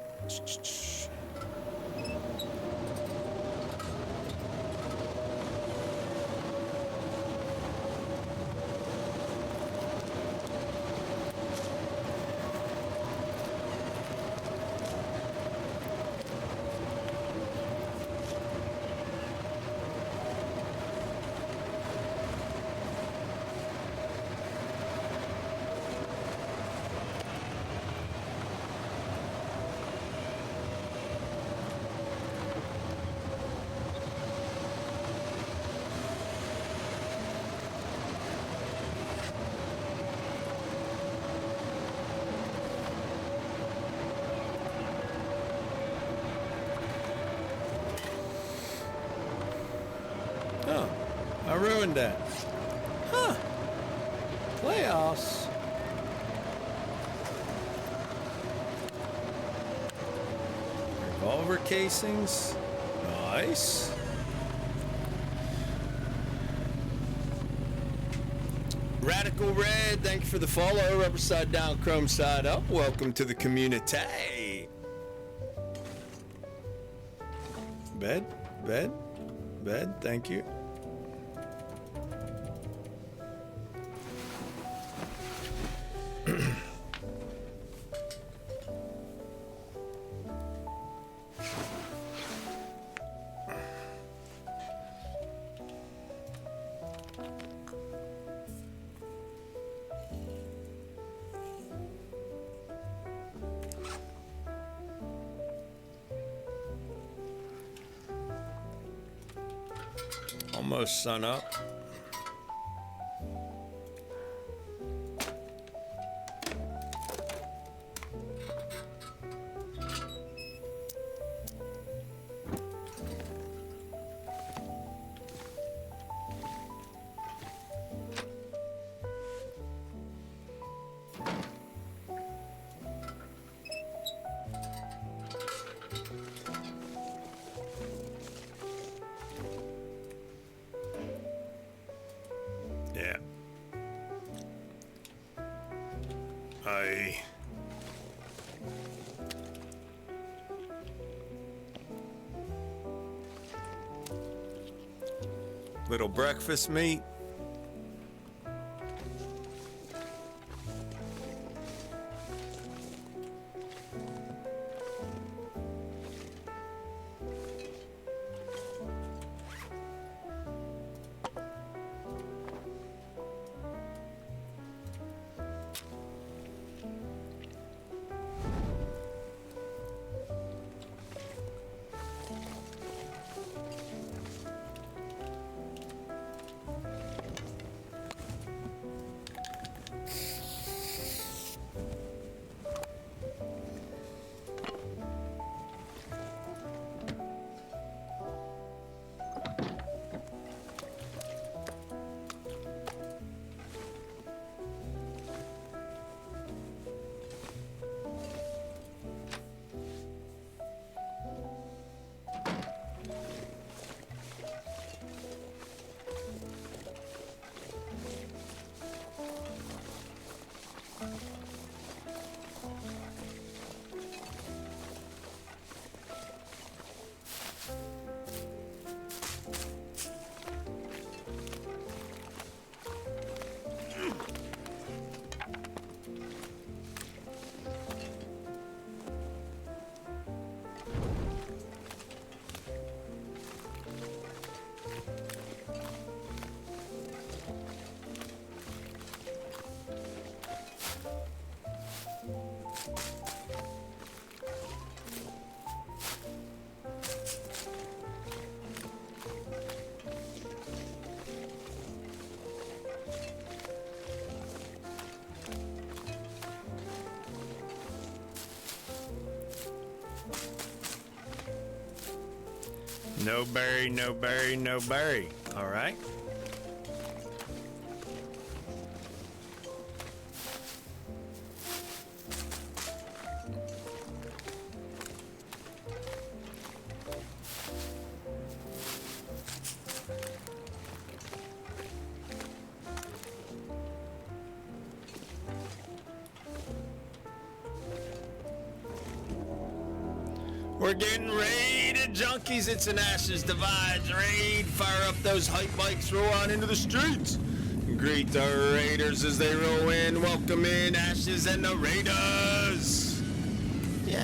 Oh, I ruined that. Huh. Playoffs. Revolver casings. Nice. Radical Red, thank you for the follow. Rubber side down, chrome side up. Welcome to the community. Bed, bed, bed, thank you. Almost sun up. Yeah. Little breakfast meat. No berry, no berry, no berry. All right. We're getting raided, junkies. It's an Ashes Divides raid. Fire up those hype bikes, roll on into the streets. Greet our raiders as they roll in. Welcome in, Ashes and the Raiders. Yeah.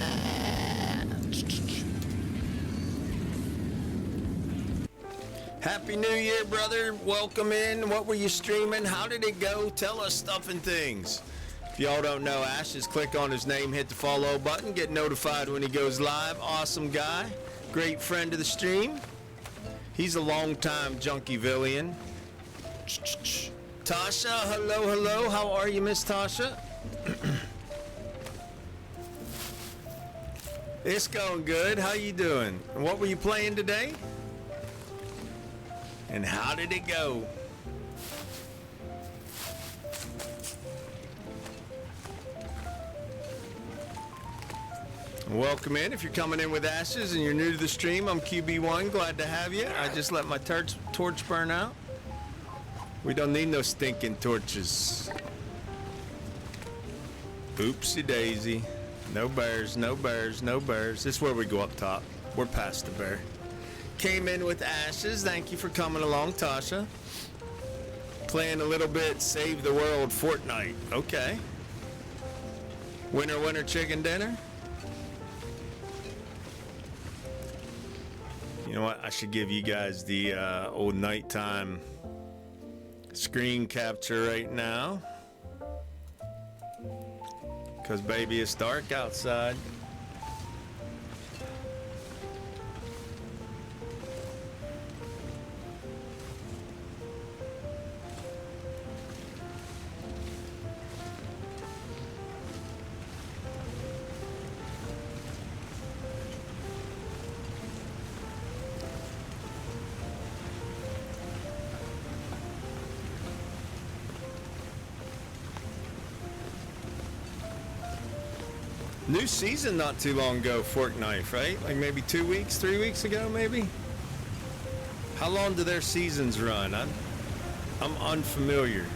Happy New Year, brother. Welcome in. What were you streaming? How did it go? Tell us stuff and things. If y'all don't know Ashes, click on his name, hit the follow button, get notified when he goes live. Awesome guy, great friend of the stream. He's a long-time junkie villain. Tasha, hello, hello. How are you, Miss Tasha? It's going good. How you doing? And what were you playing today? And how did it go? Welcome in. If you're coming in with Ashes and you're new to the stream, I'm QB1. Glad to have you. I just let my torch burn out. We don't need no stinking torches. Oopsie daisy. No bears, no bears, no bears. This is where we go up top. We're past the bear. Came in with Ashes. Thank you for coming along, Tasha. Playing a little bit Save the World Fortnite. Okay. Winner, winner, chicken dinner. You know what? I should give you guys the old nighttime screen capture right now. Because, baby, it's dark outside. New season not too long ago, Fork Knife, right? Like maybe 2 weeks, 3 weeks ago, maybe? How long do their seasons run? I'm unfamiliar.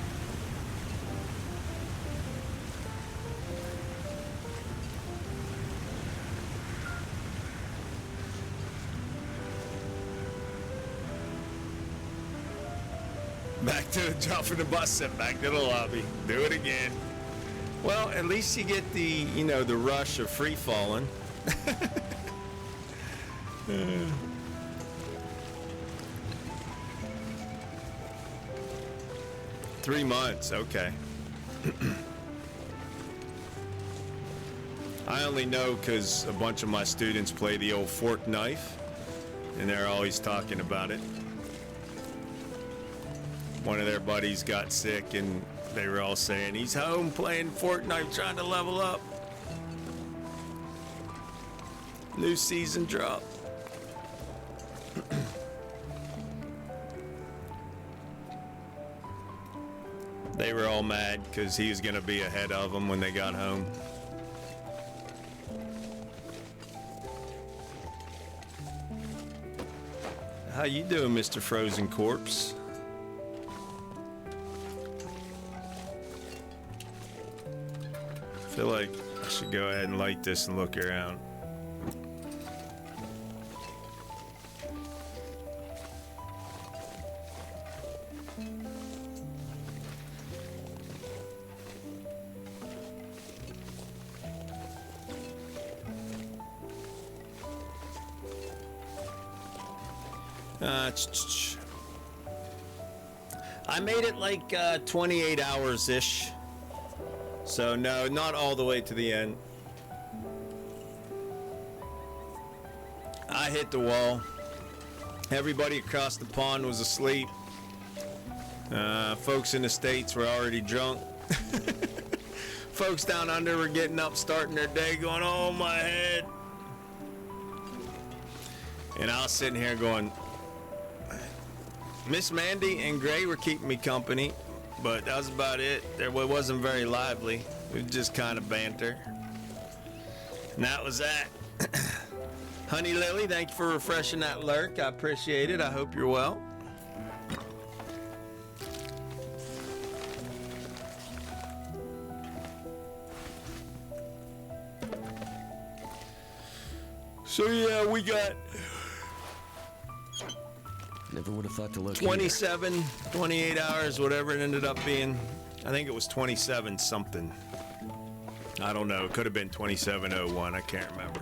Back to jumping the bus and back to the lobby. Do it again. Well, at least you get the, the rush of free falling. 3 months, okay. I only know because a bunch of my students play the old Fork Knife, and they're always talking about it. One of their buddies got sick, and they were all saying, he's home playing Fork Knife, trying to level up. New season drop. They were all mad because he was going to be ahead of them when they got home. How you doing, Mr. Frozen Corpse? I feel like I should go ahead and light this and look around. I made it like 28 hours-ish. So no, not all the way to the end. I hit the wall. Everybody across the pond was asleep. Folks in the States were already drunk. Folks down under were getting up, starting their day, going, oh my head. And I was sitting here going, Miss Mandy and Gray were keeping me company, but that was about it. It wasn't very lively. It was just kind of banter. And that was that. Honey Lily, thank you for refreshing that lurk. I appreciate it. I hope you're well. So yeah, we got... Never would have thought to look 27, 28 hours, whatever it ended up being. I think it was 27 something. I don't know. It could have been 2701. I can't remember.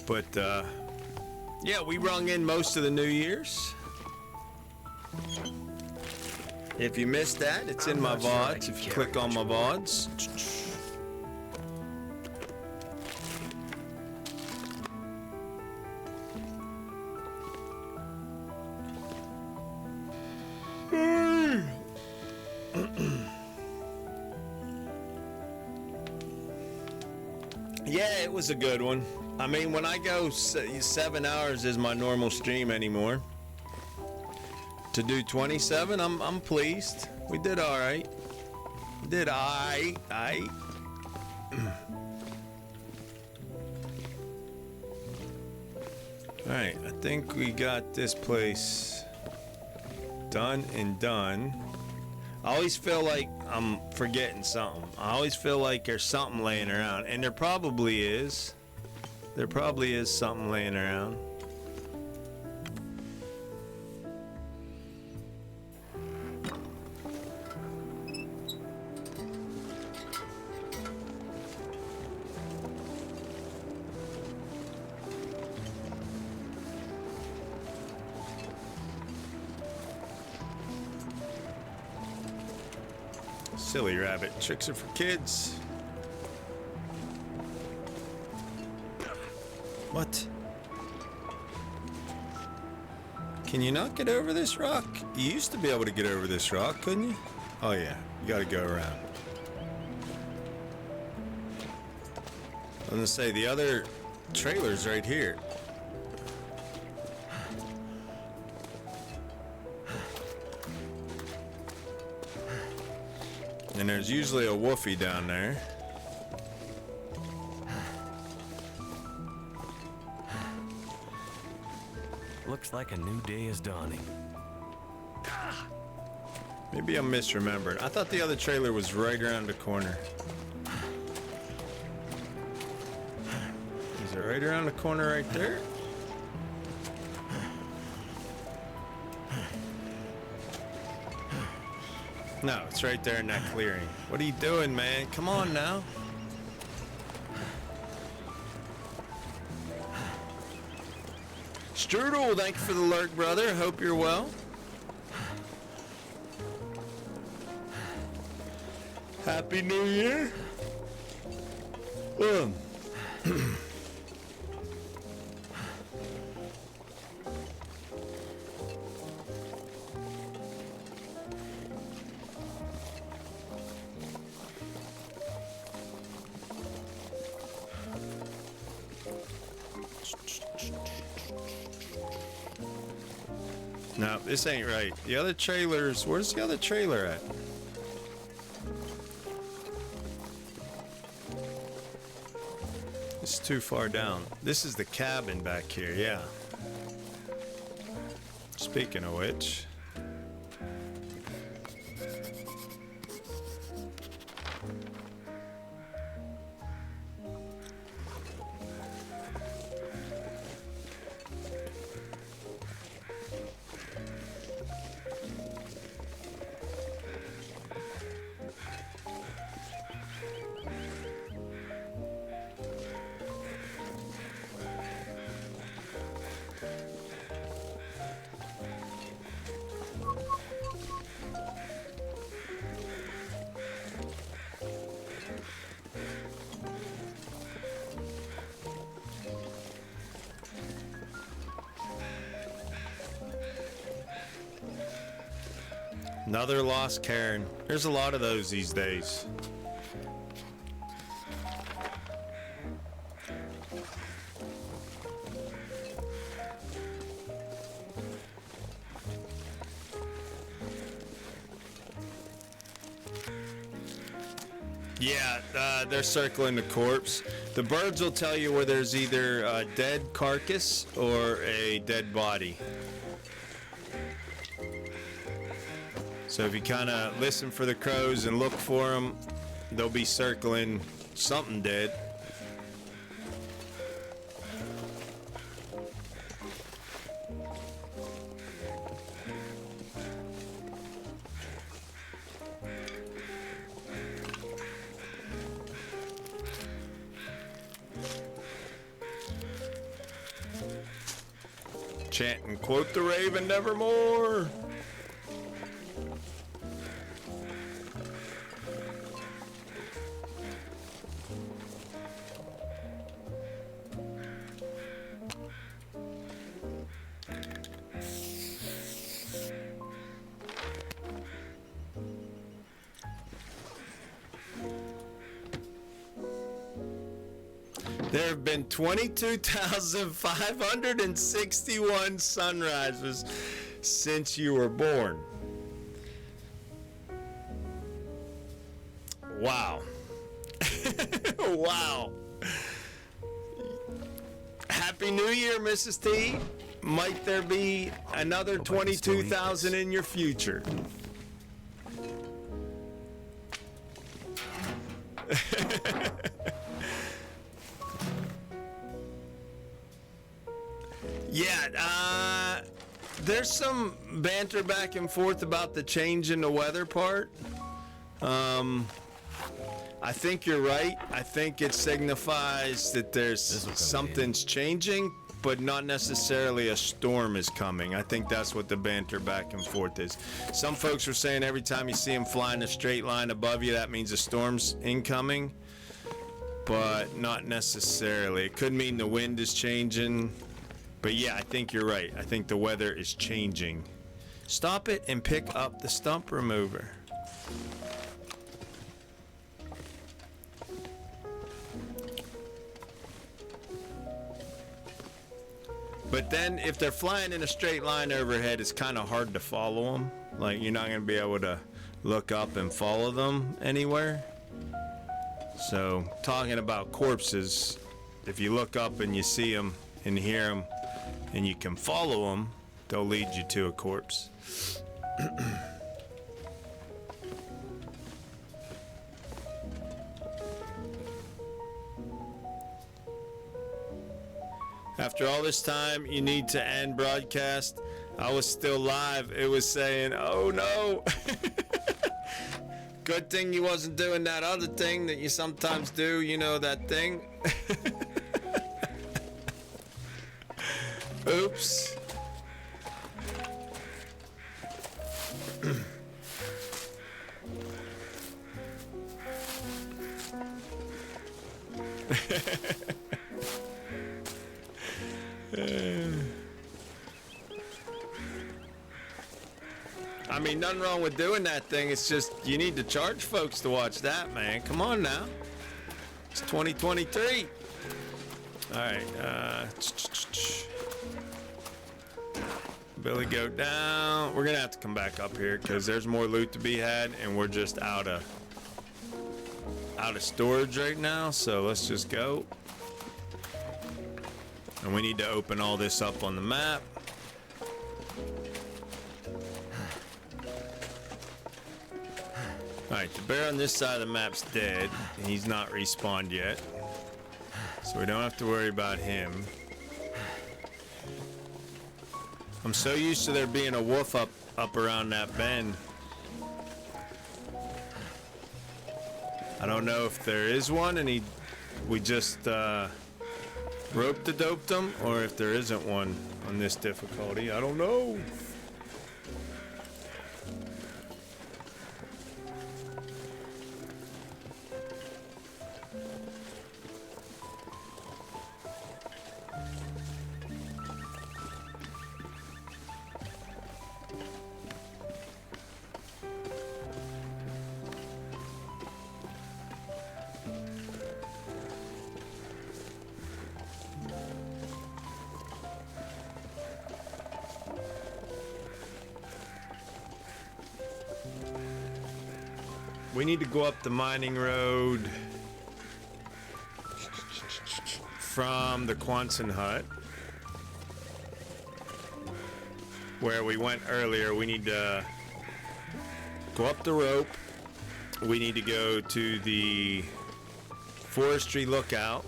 But, yeah, we rung in most of the New Year's. If you missed that, it's in my VODs. If you click on my VODs. Yeah, it was a good one. I mean, when I go 7 hours is my normal stream anymore. To do 27, I'm pleased. We did all right. We did all right. All right, I think we got this place done and done. I always feel like I'm forgetting something. I always feel like there's something laying around, and there probably is. There probably is something laying around. Silly rabbit. Tricks are for kids. What? Can you not get over this rock? You used to be able to get over this rock, couldn't you? Oh yeah, you gotta go around. I was gonna say, the other trailer's right here. And there's usually a woofie down there. Looks like a new day is dawning. Maybe I'm misremembering. I thought the other trailer was right around the corner. Is it right around the corner right there? No, it's right there in that clearing. What are you doing, man? Come on now. Strudel, thank you for the lurk, brother. Hope you're well. Happy New Year. No, this ain't right. The other trailers, where's the other trailer at? It's too far down. This is the cabin back here, yeah. Speaking of which. Another lost Karen. There's a lot of those these days. Yeah, they're circling the corpse. The birds will tell you where there's either a dead carcass or a dead body. So if you kind of listen for the crows and look for them, they'll be circling something dead. Chant and quote the raven nevermore. There have been 22,561 sunrises since you were born. Wow. Wow. Happy New Year, Mrs. T. Might there be another 22,000 in your future? Yeah, there's some banter back and forth about the change in the weather part. I think you're right. I think it signifies that there's something's changing, but not necessarily a storm is coming. I think that's what the banter back and forth is. Some folks were saying every time you see them fly in a straight line above you, that means a storm's incoming, but not necessarily. It could mean the wind is changing. But yeah, I think you're right. I think the weather is changing. Stop it and pick up the stump remover. But then if they're flying in a straight line overhead, it's kind of hard to follow them. Like, you're not going to be able to look up and follow them anywhere. So, talking about corpses, if you look up and you see them and hear them, and you can follow them, they'll lead you to a corpse. After all this time, you need to end broadcast. I was still live. It was saying, oh no. Good thing you wasn't doing that other thing that you sometimes do. You know that thing? Oops. I mean, nothing wrong with doing that thing. It's just you need to charge folks to watch that, man. Come on now. It's 2023. All right. Billy Goat down. We're going to have to come back up here because there's more loot to be had, and we're just out of storage right now. So let's just go. And we need to open all this up on the map. Alright, the bear on this side of the map's dead, and he's not respawned yet. So we don't have to worry about him. I'm so used to there being a wolf up around that bend. I don't know if there is one and we just roped and doped him, or if there isn't one on this difficulty. I don't know. We need to go up the mining road from the Quonset hut where we went earlier. We need to go up the rope. We need to go to the forestry lookout.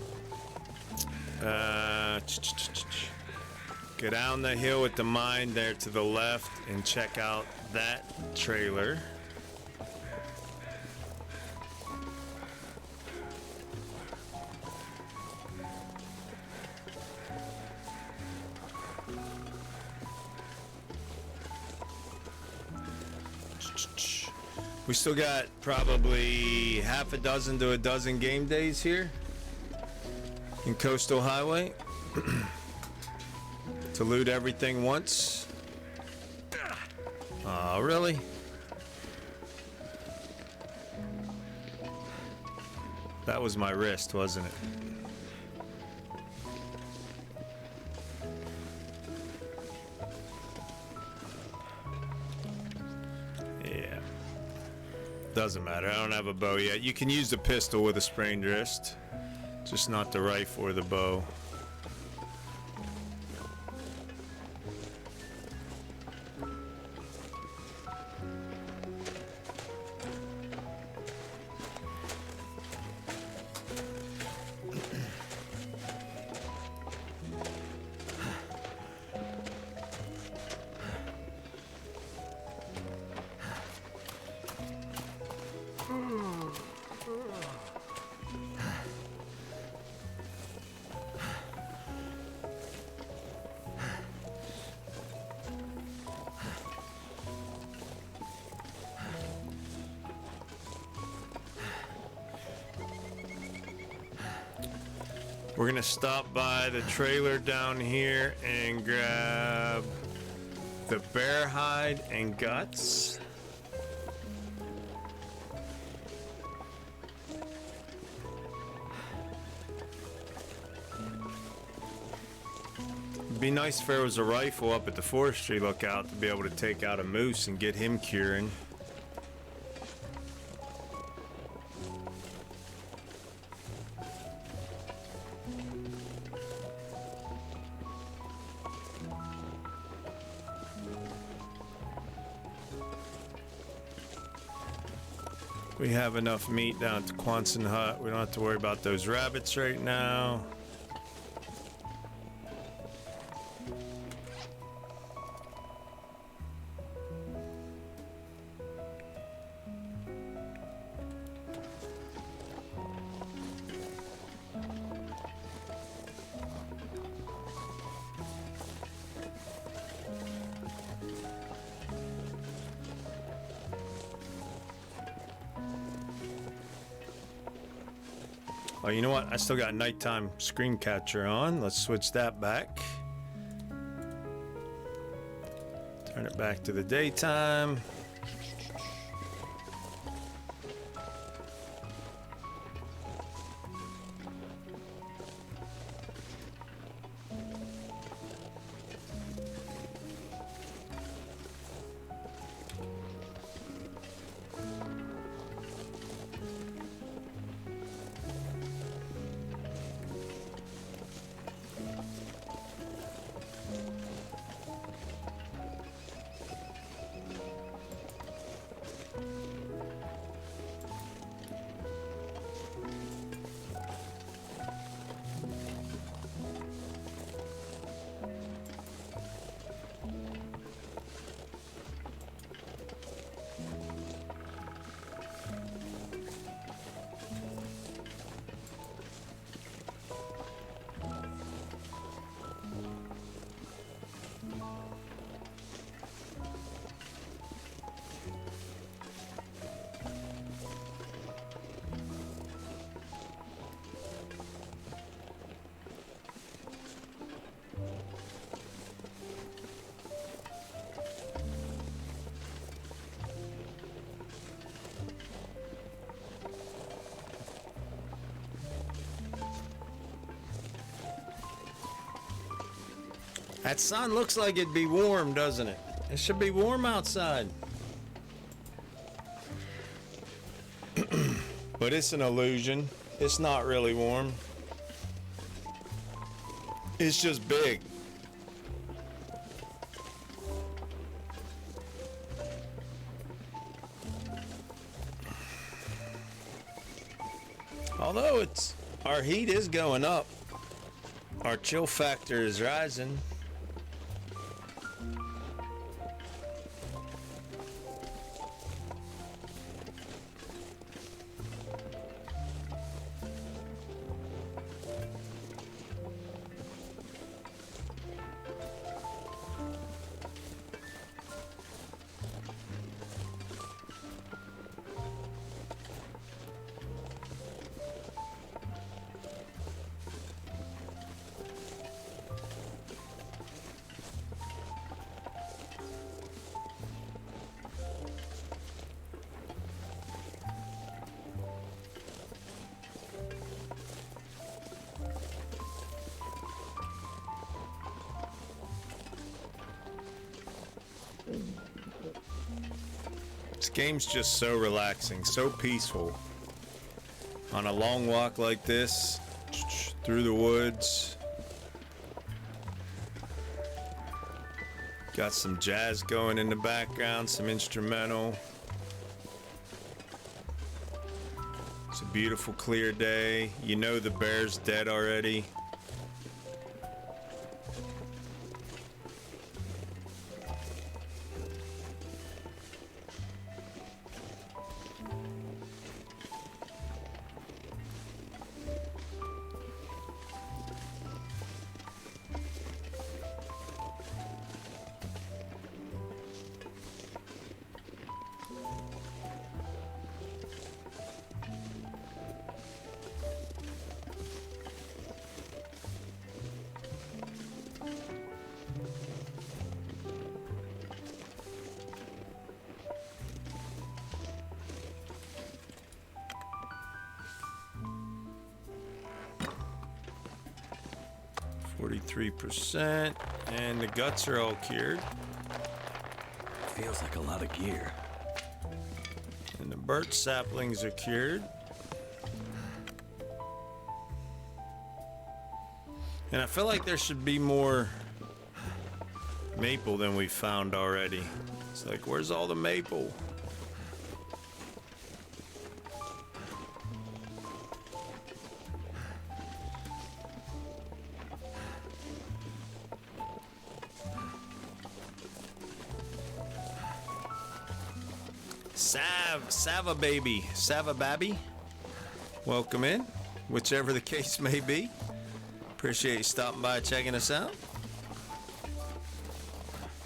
Go down the hill with the mine there to the left and check out that trailer. We still got probably half a dozen to a dozen game days here in Coastal Highway to loot everything once. Oh, really? That was my wrist, wasn't it? Doesn't matter. I don't have a bow yet. You can use the pistol with a sprained wrist, just not the rifle or the bow. We're gonna stop by the trailer down here and grab the bear hide and guts. It'd be nice if there was a rifle up at the forestry lookout to be able to take out a moose and get him curing. We have enough meat down at the Quonset hut. We don't have to worry about those rabbits right now. Oh, you know what? I still got nighttime screen catcher on. Let's switch that back. Turn it back to the daytime. That sun looks like it'd be warm, doesn't it? It should be warm outside. But it's an illusion. It's not really warm. It's just big. Although our heat is going up. Our chill factor is rising. This game's just so relaxing, so peaceful. On a long walk like this, through the woods. Got some jazz going in the background, some instrumental. It's a beautiful, clear day. You know the bear's dead already. %, and the guts are all cured. Feels like a lot of gear. And the birch saplings are cured. And I feel like there should be more maple than we found already. It's like, where's all the maple? Sava baby, Sava Babby. Welcome in, whichever the case may be. Appreciate you stopping by, checking us out.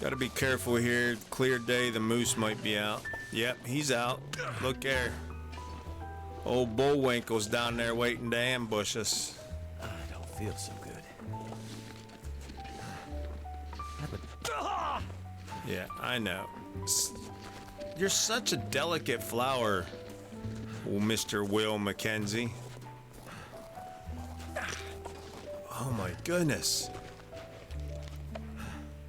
Got to be careful here. Clear day, the moose might be out. Yep, he's out. Look there. Old Bullwinkle's down there waiting to ambush us. I don't feel so good. Yeah, I know. You're such a delicate flower, Mr. Will Mackenzie. Oh my goodness.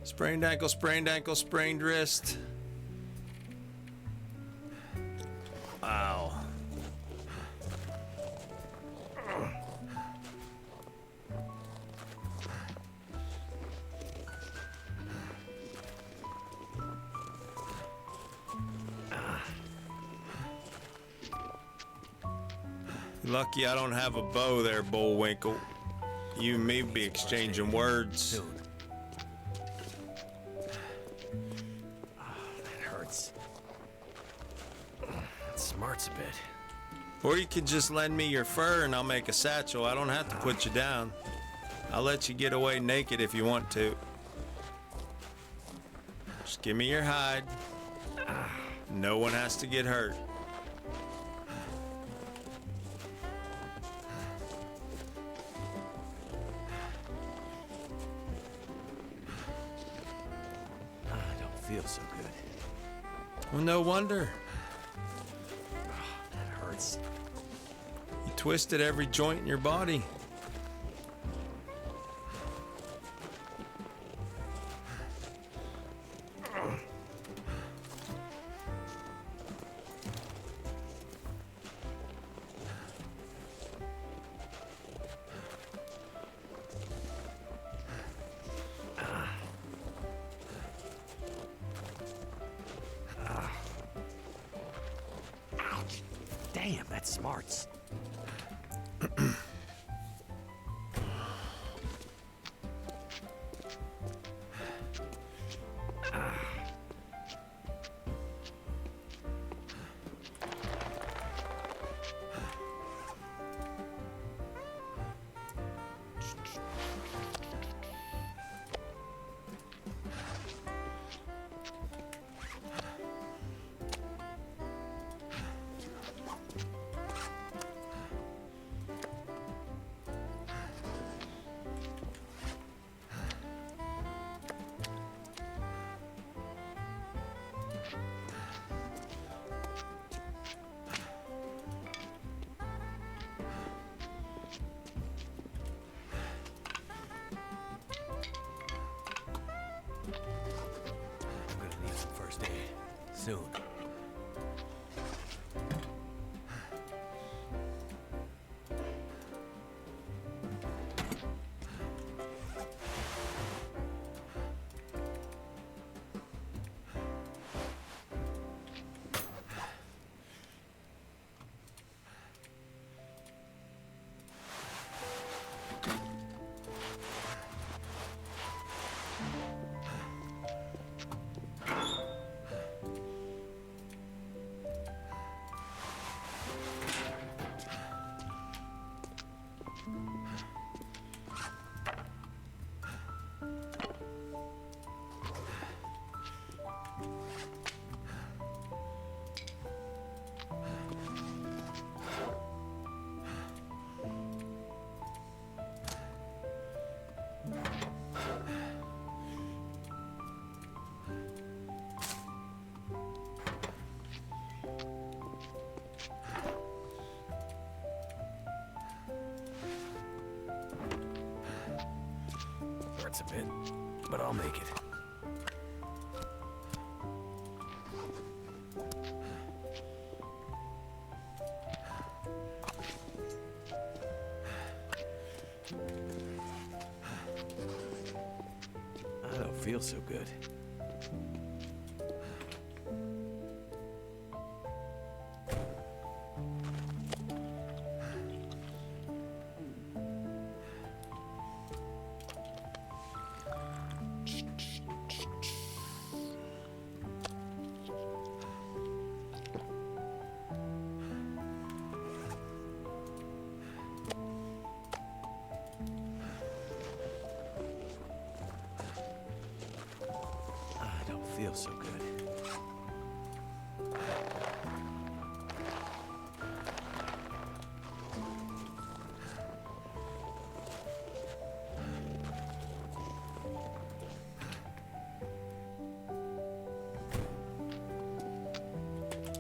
Sprained ankle, sprained wrist. Wow. Lucky I don't have a bow there, Bullwinkle. You and me be exchanging words. That hurts. That smarts a bit. Or you could just lend me your fur and I'll make a satchel. I don't have to put you down. I'll let you get away naked if you want to. Just give me your hide. No one has to get hurt. Feel so good. Well, no wonder. That hurts. You twisted every joint in your body. Damn, that smarts. Soon. Hurts a bit, but I'll make it. I don't feel so good. feels so good.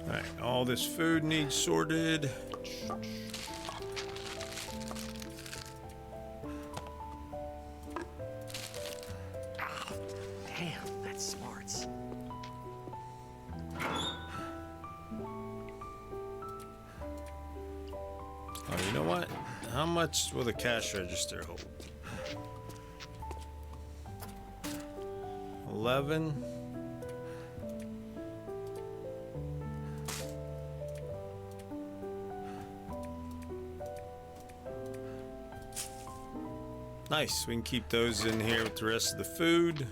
Alright, all this food needs sorted. Damn, that's smarts. Oh, you know what? How much will the cash register hold? 11. Nice, we can keep those in here with the rest of the food.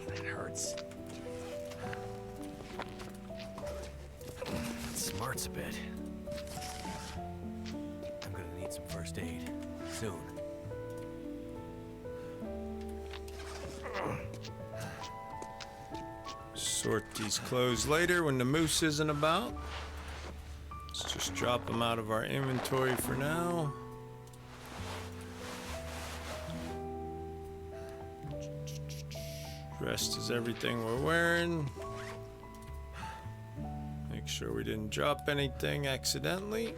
That hurts. Smarts a bit. I'm gonna need some first aid soon. Sort these clothes later when the moose isn't about. Let's just drop them out of our inventory for now. Rest is everything we're wearing. Make sure we didn't drop anything accidentally.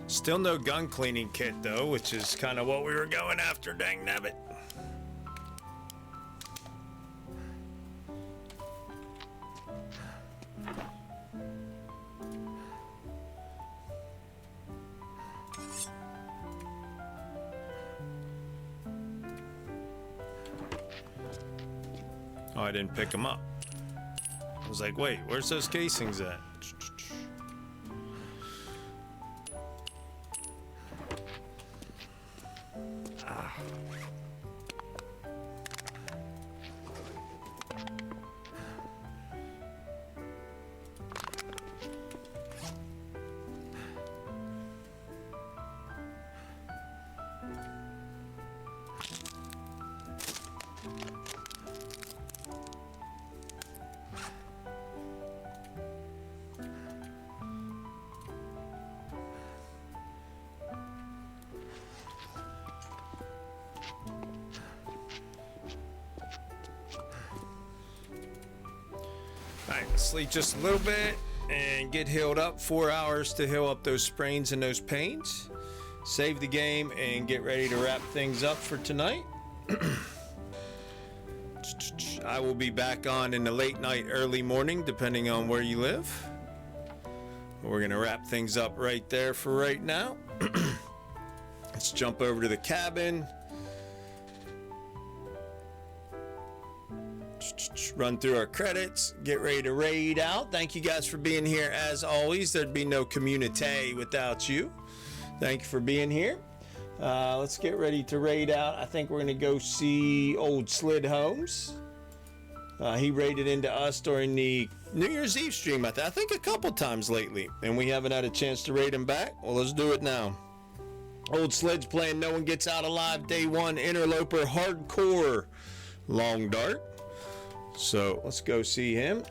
Still no gun cleaning kit though, which is kind of what we were going after, dang nabbit. Oh, I didn't pick them up. I was like, wait, where's those casings at? Alright, sleep just a little bit and get healed up. 4 hours to heal up those sprains and those pains. Save the game and get ready to wrap things up for tonight. I will be back on in the late night, early morning, depending on where you live. We're going to wrap things up right there for right now. Let's jump over to the cabin. Run through our credits. Get ready to raid out. Thank you guys for being here. As always, there'd be no community without you. Thank you for being here. Let's get ready to raid out. I think we're going to go see old Slid Holmes. He raided into us during the New Year's Eve stream, I think a couple times lately, and we haven't had a chance to raid him back. Well, let's do it now. Old Slid's playing No One Gets Out Alive Day 1 Interloper Hardcore Long Dart. So let's go see him.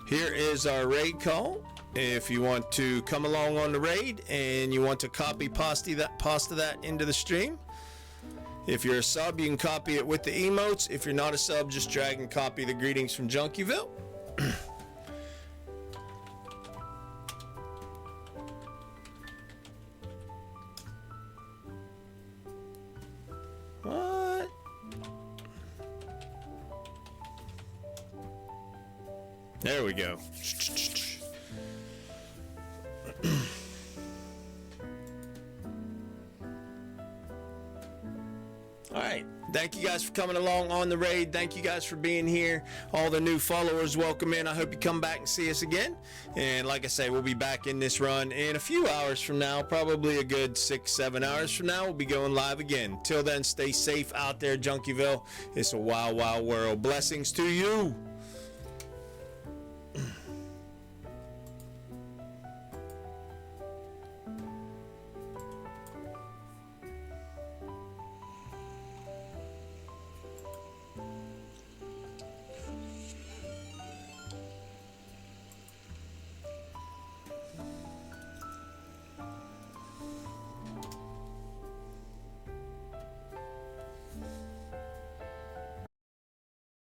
Here is our raid call. If you want to come along on the raid and you want to copy pasta that into the stream. If you're a sub, you can copy it with the emotes. If you're not a sub, just drag and copy the greetings from Junkieville. What? There we go. All right. Thank you guys for coming along on the raid. Thank you guys for being here. All the new followers, welcome in. I hope you come back and see us again. And like I say, we'll be back in this run in a few hours from now, probably a good 6-7 hours from now. We'll be going live again. Till then, stay safe out there, Junkieville. It's a wild, wild world. Blessings to you.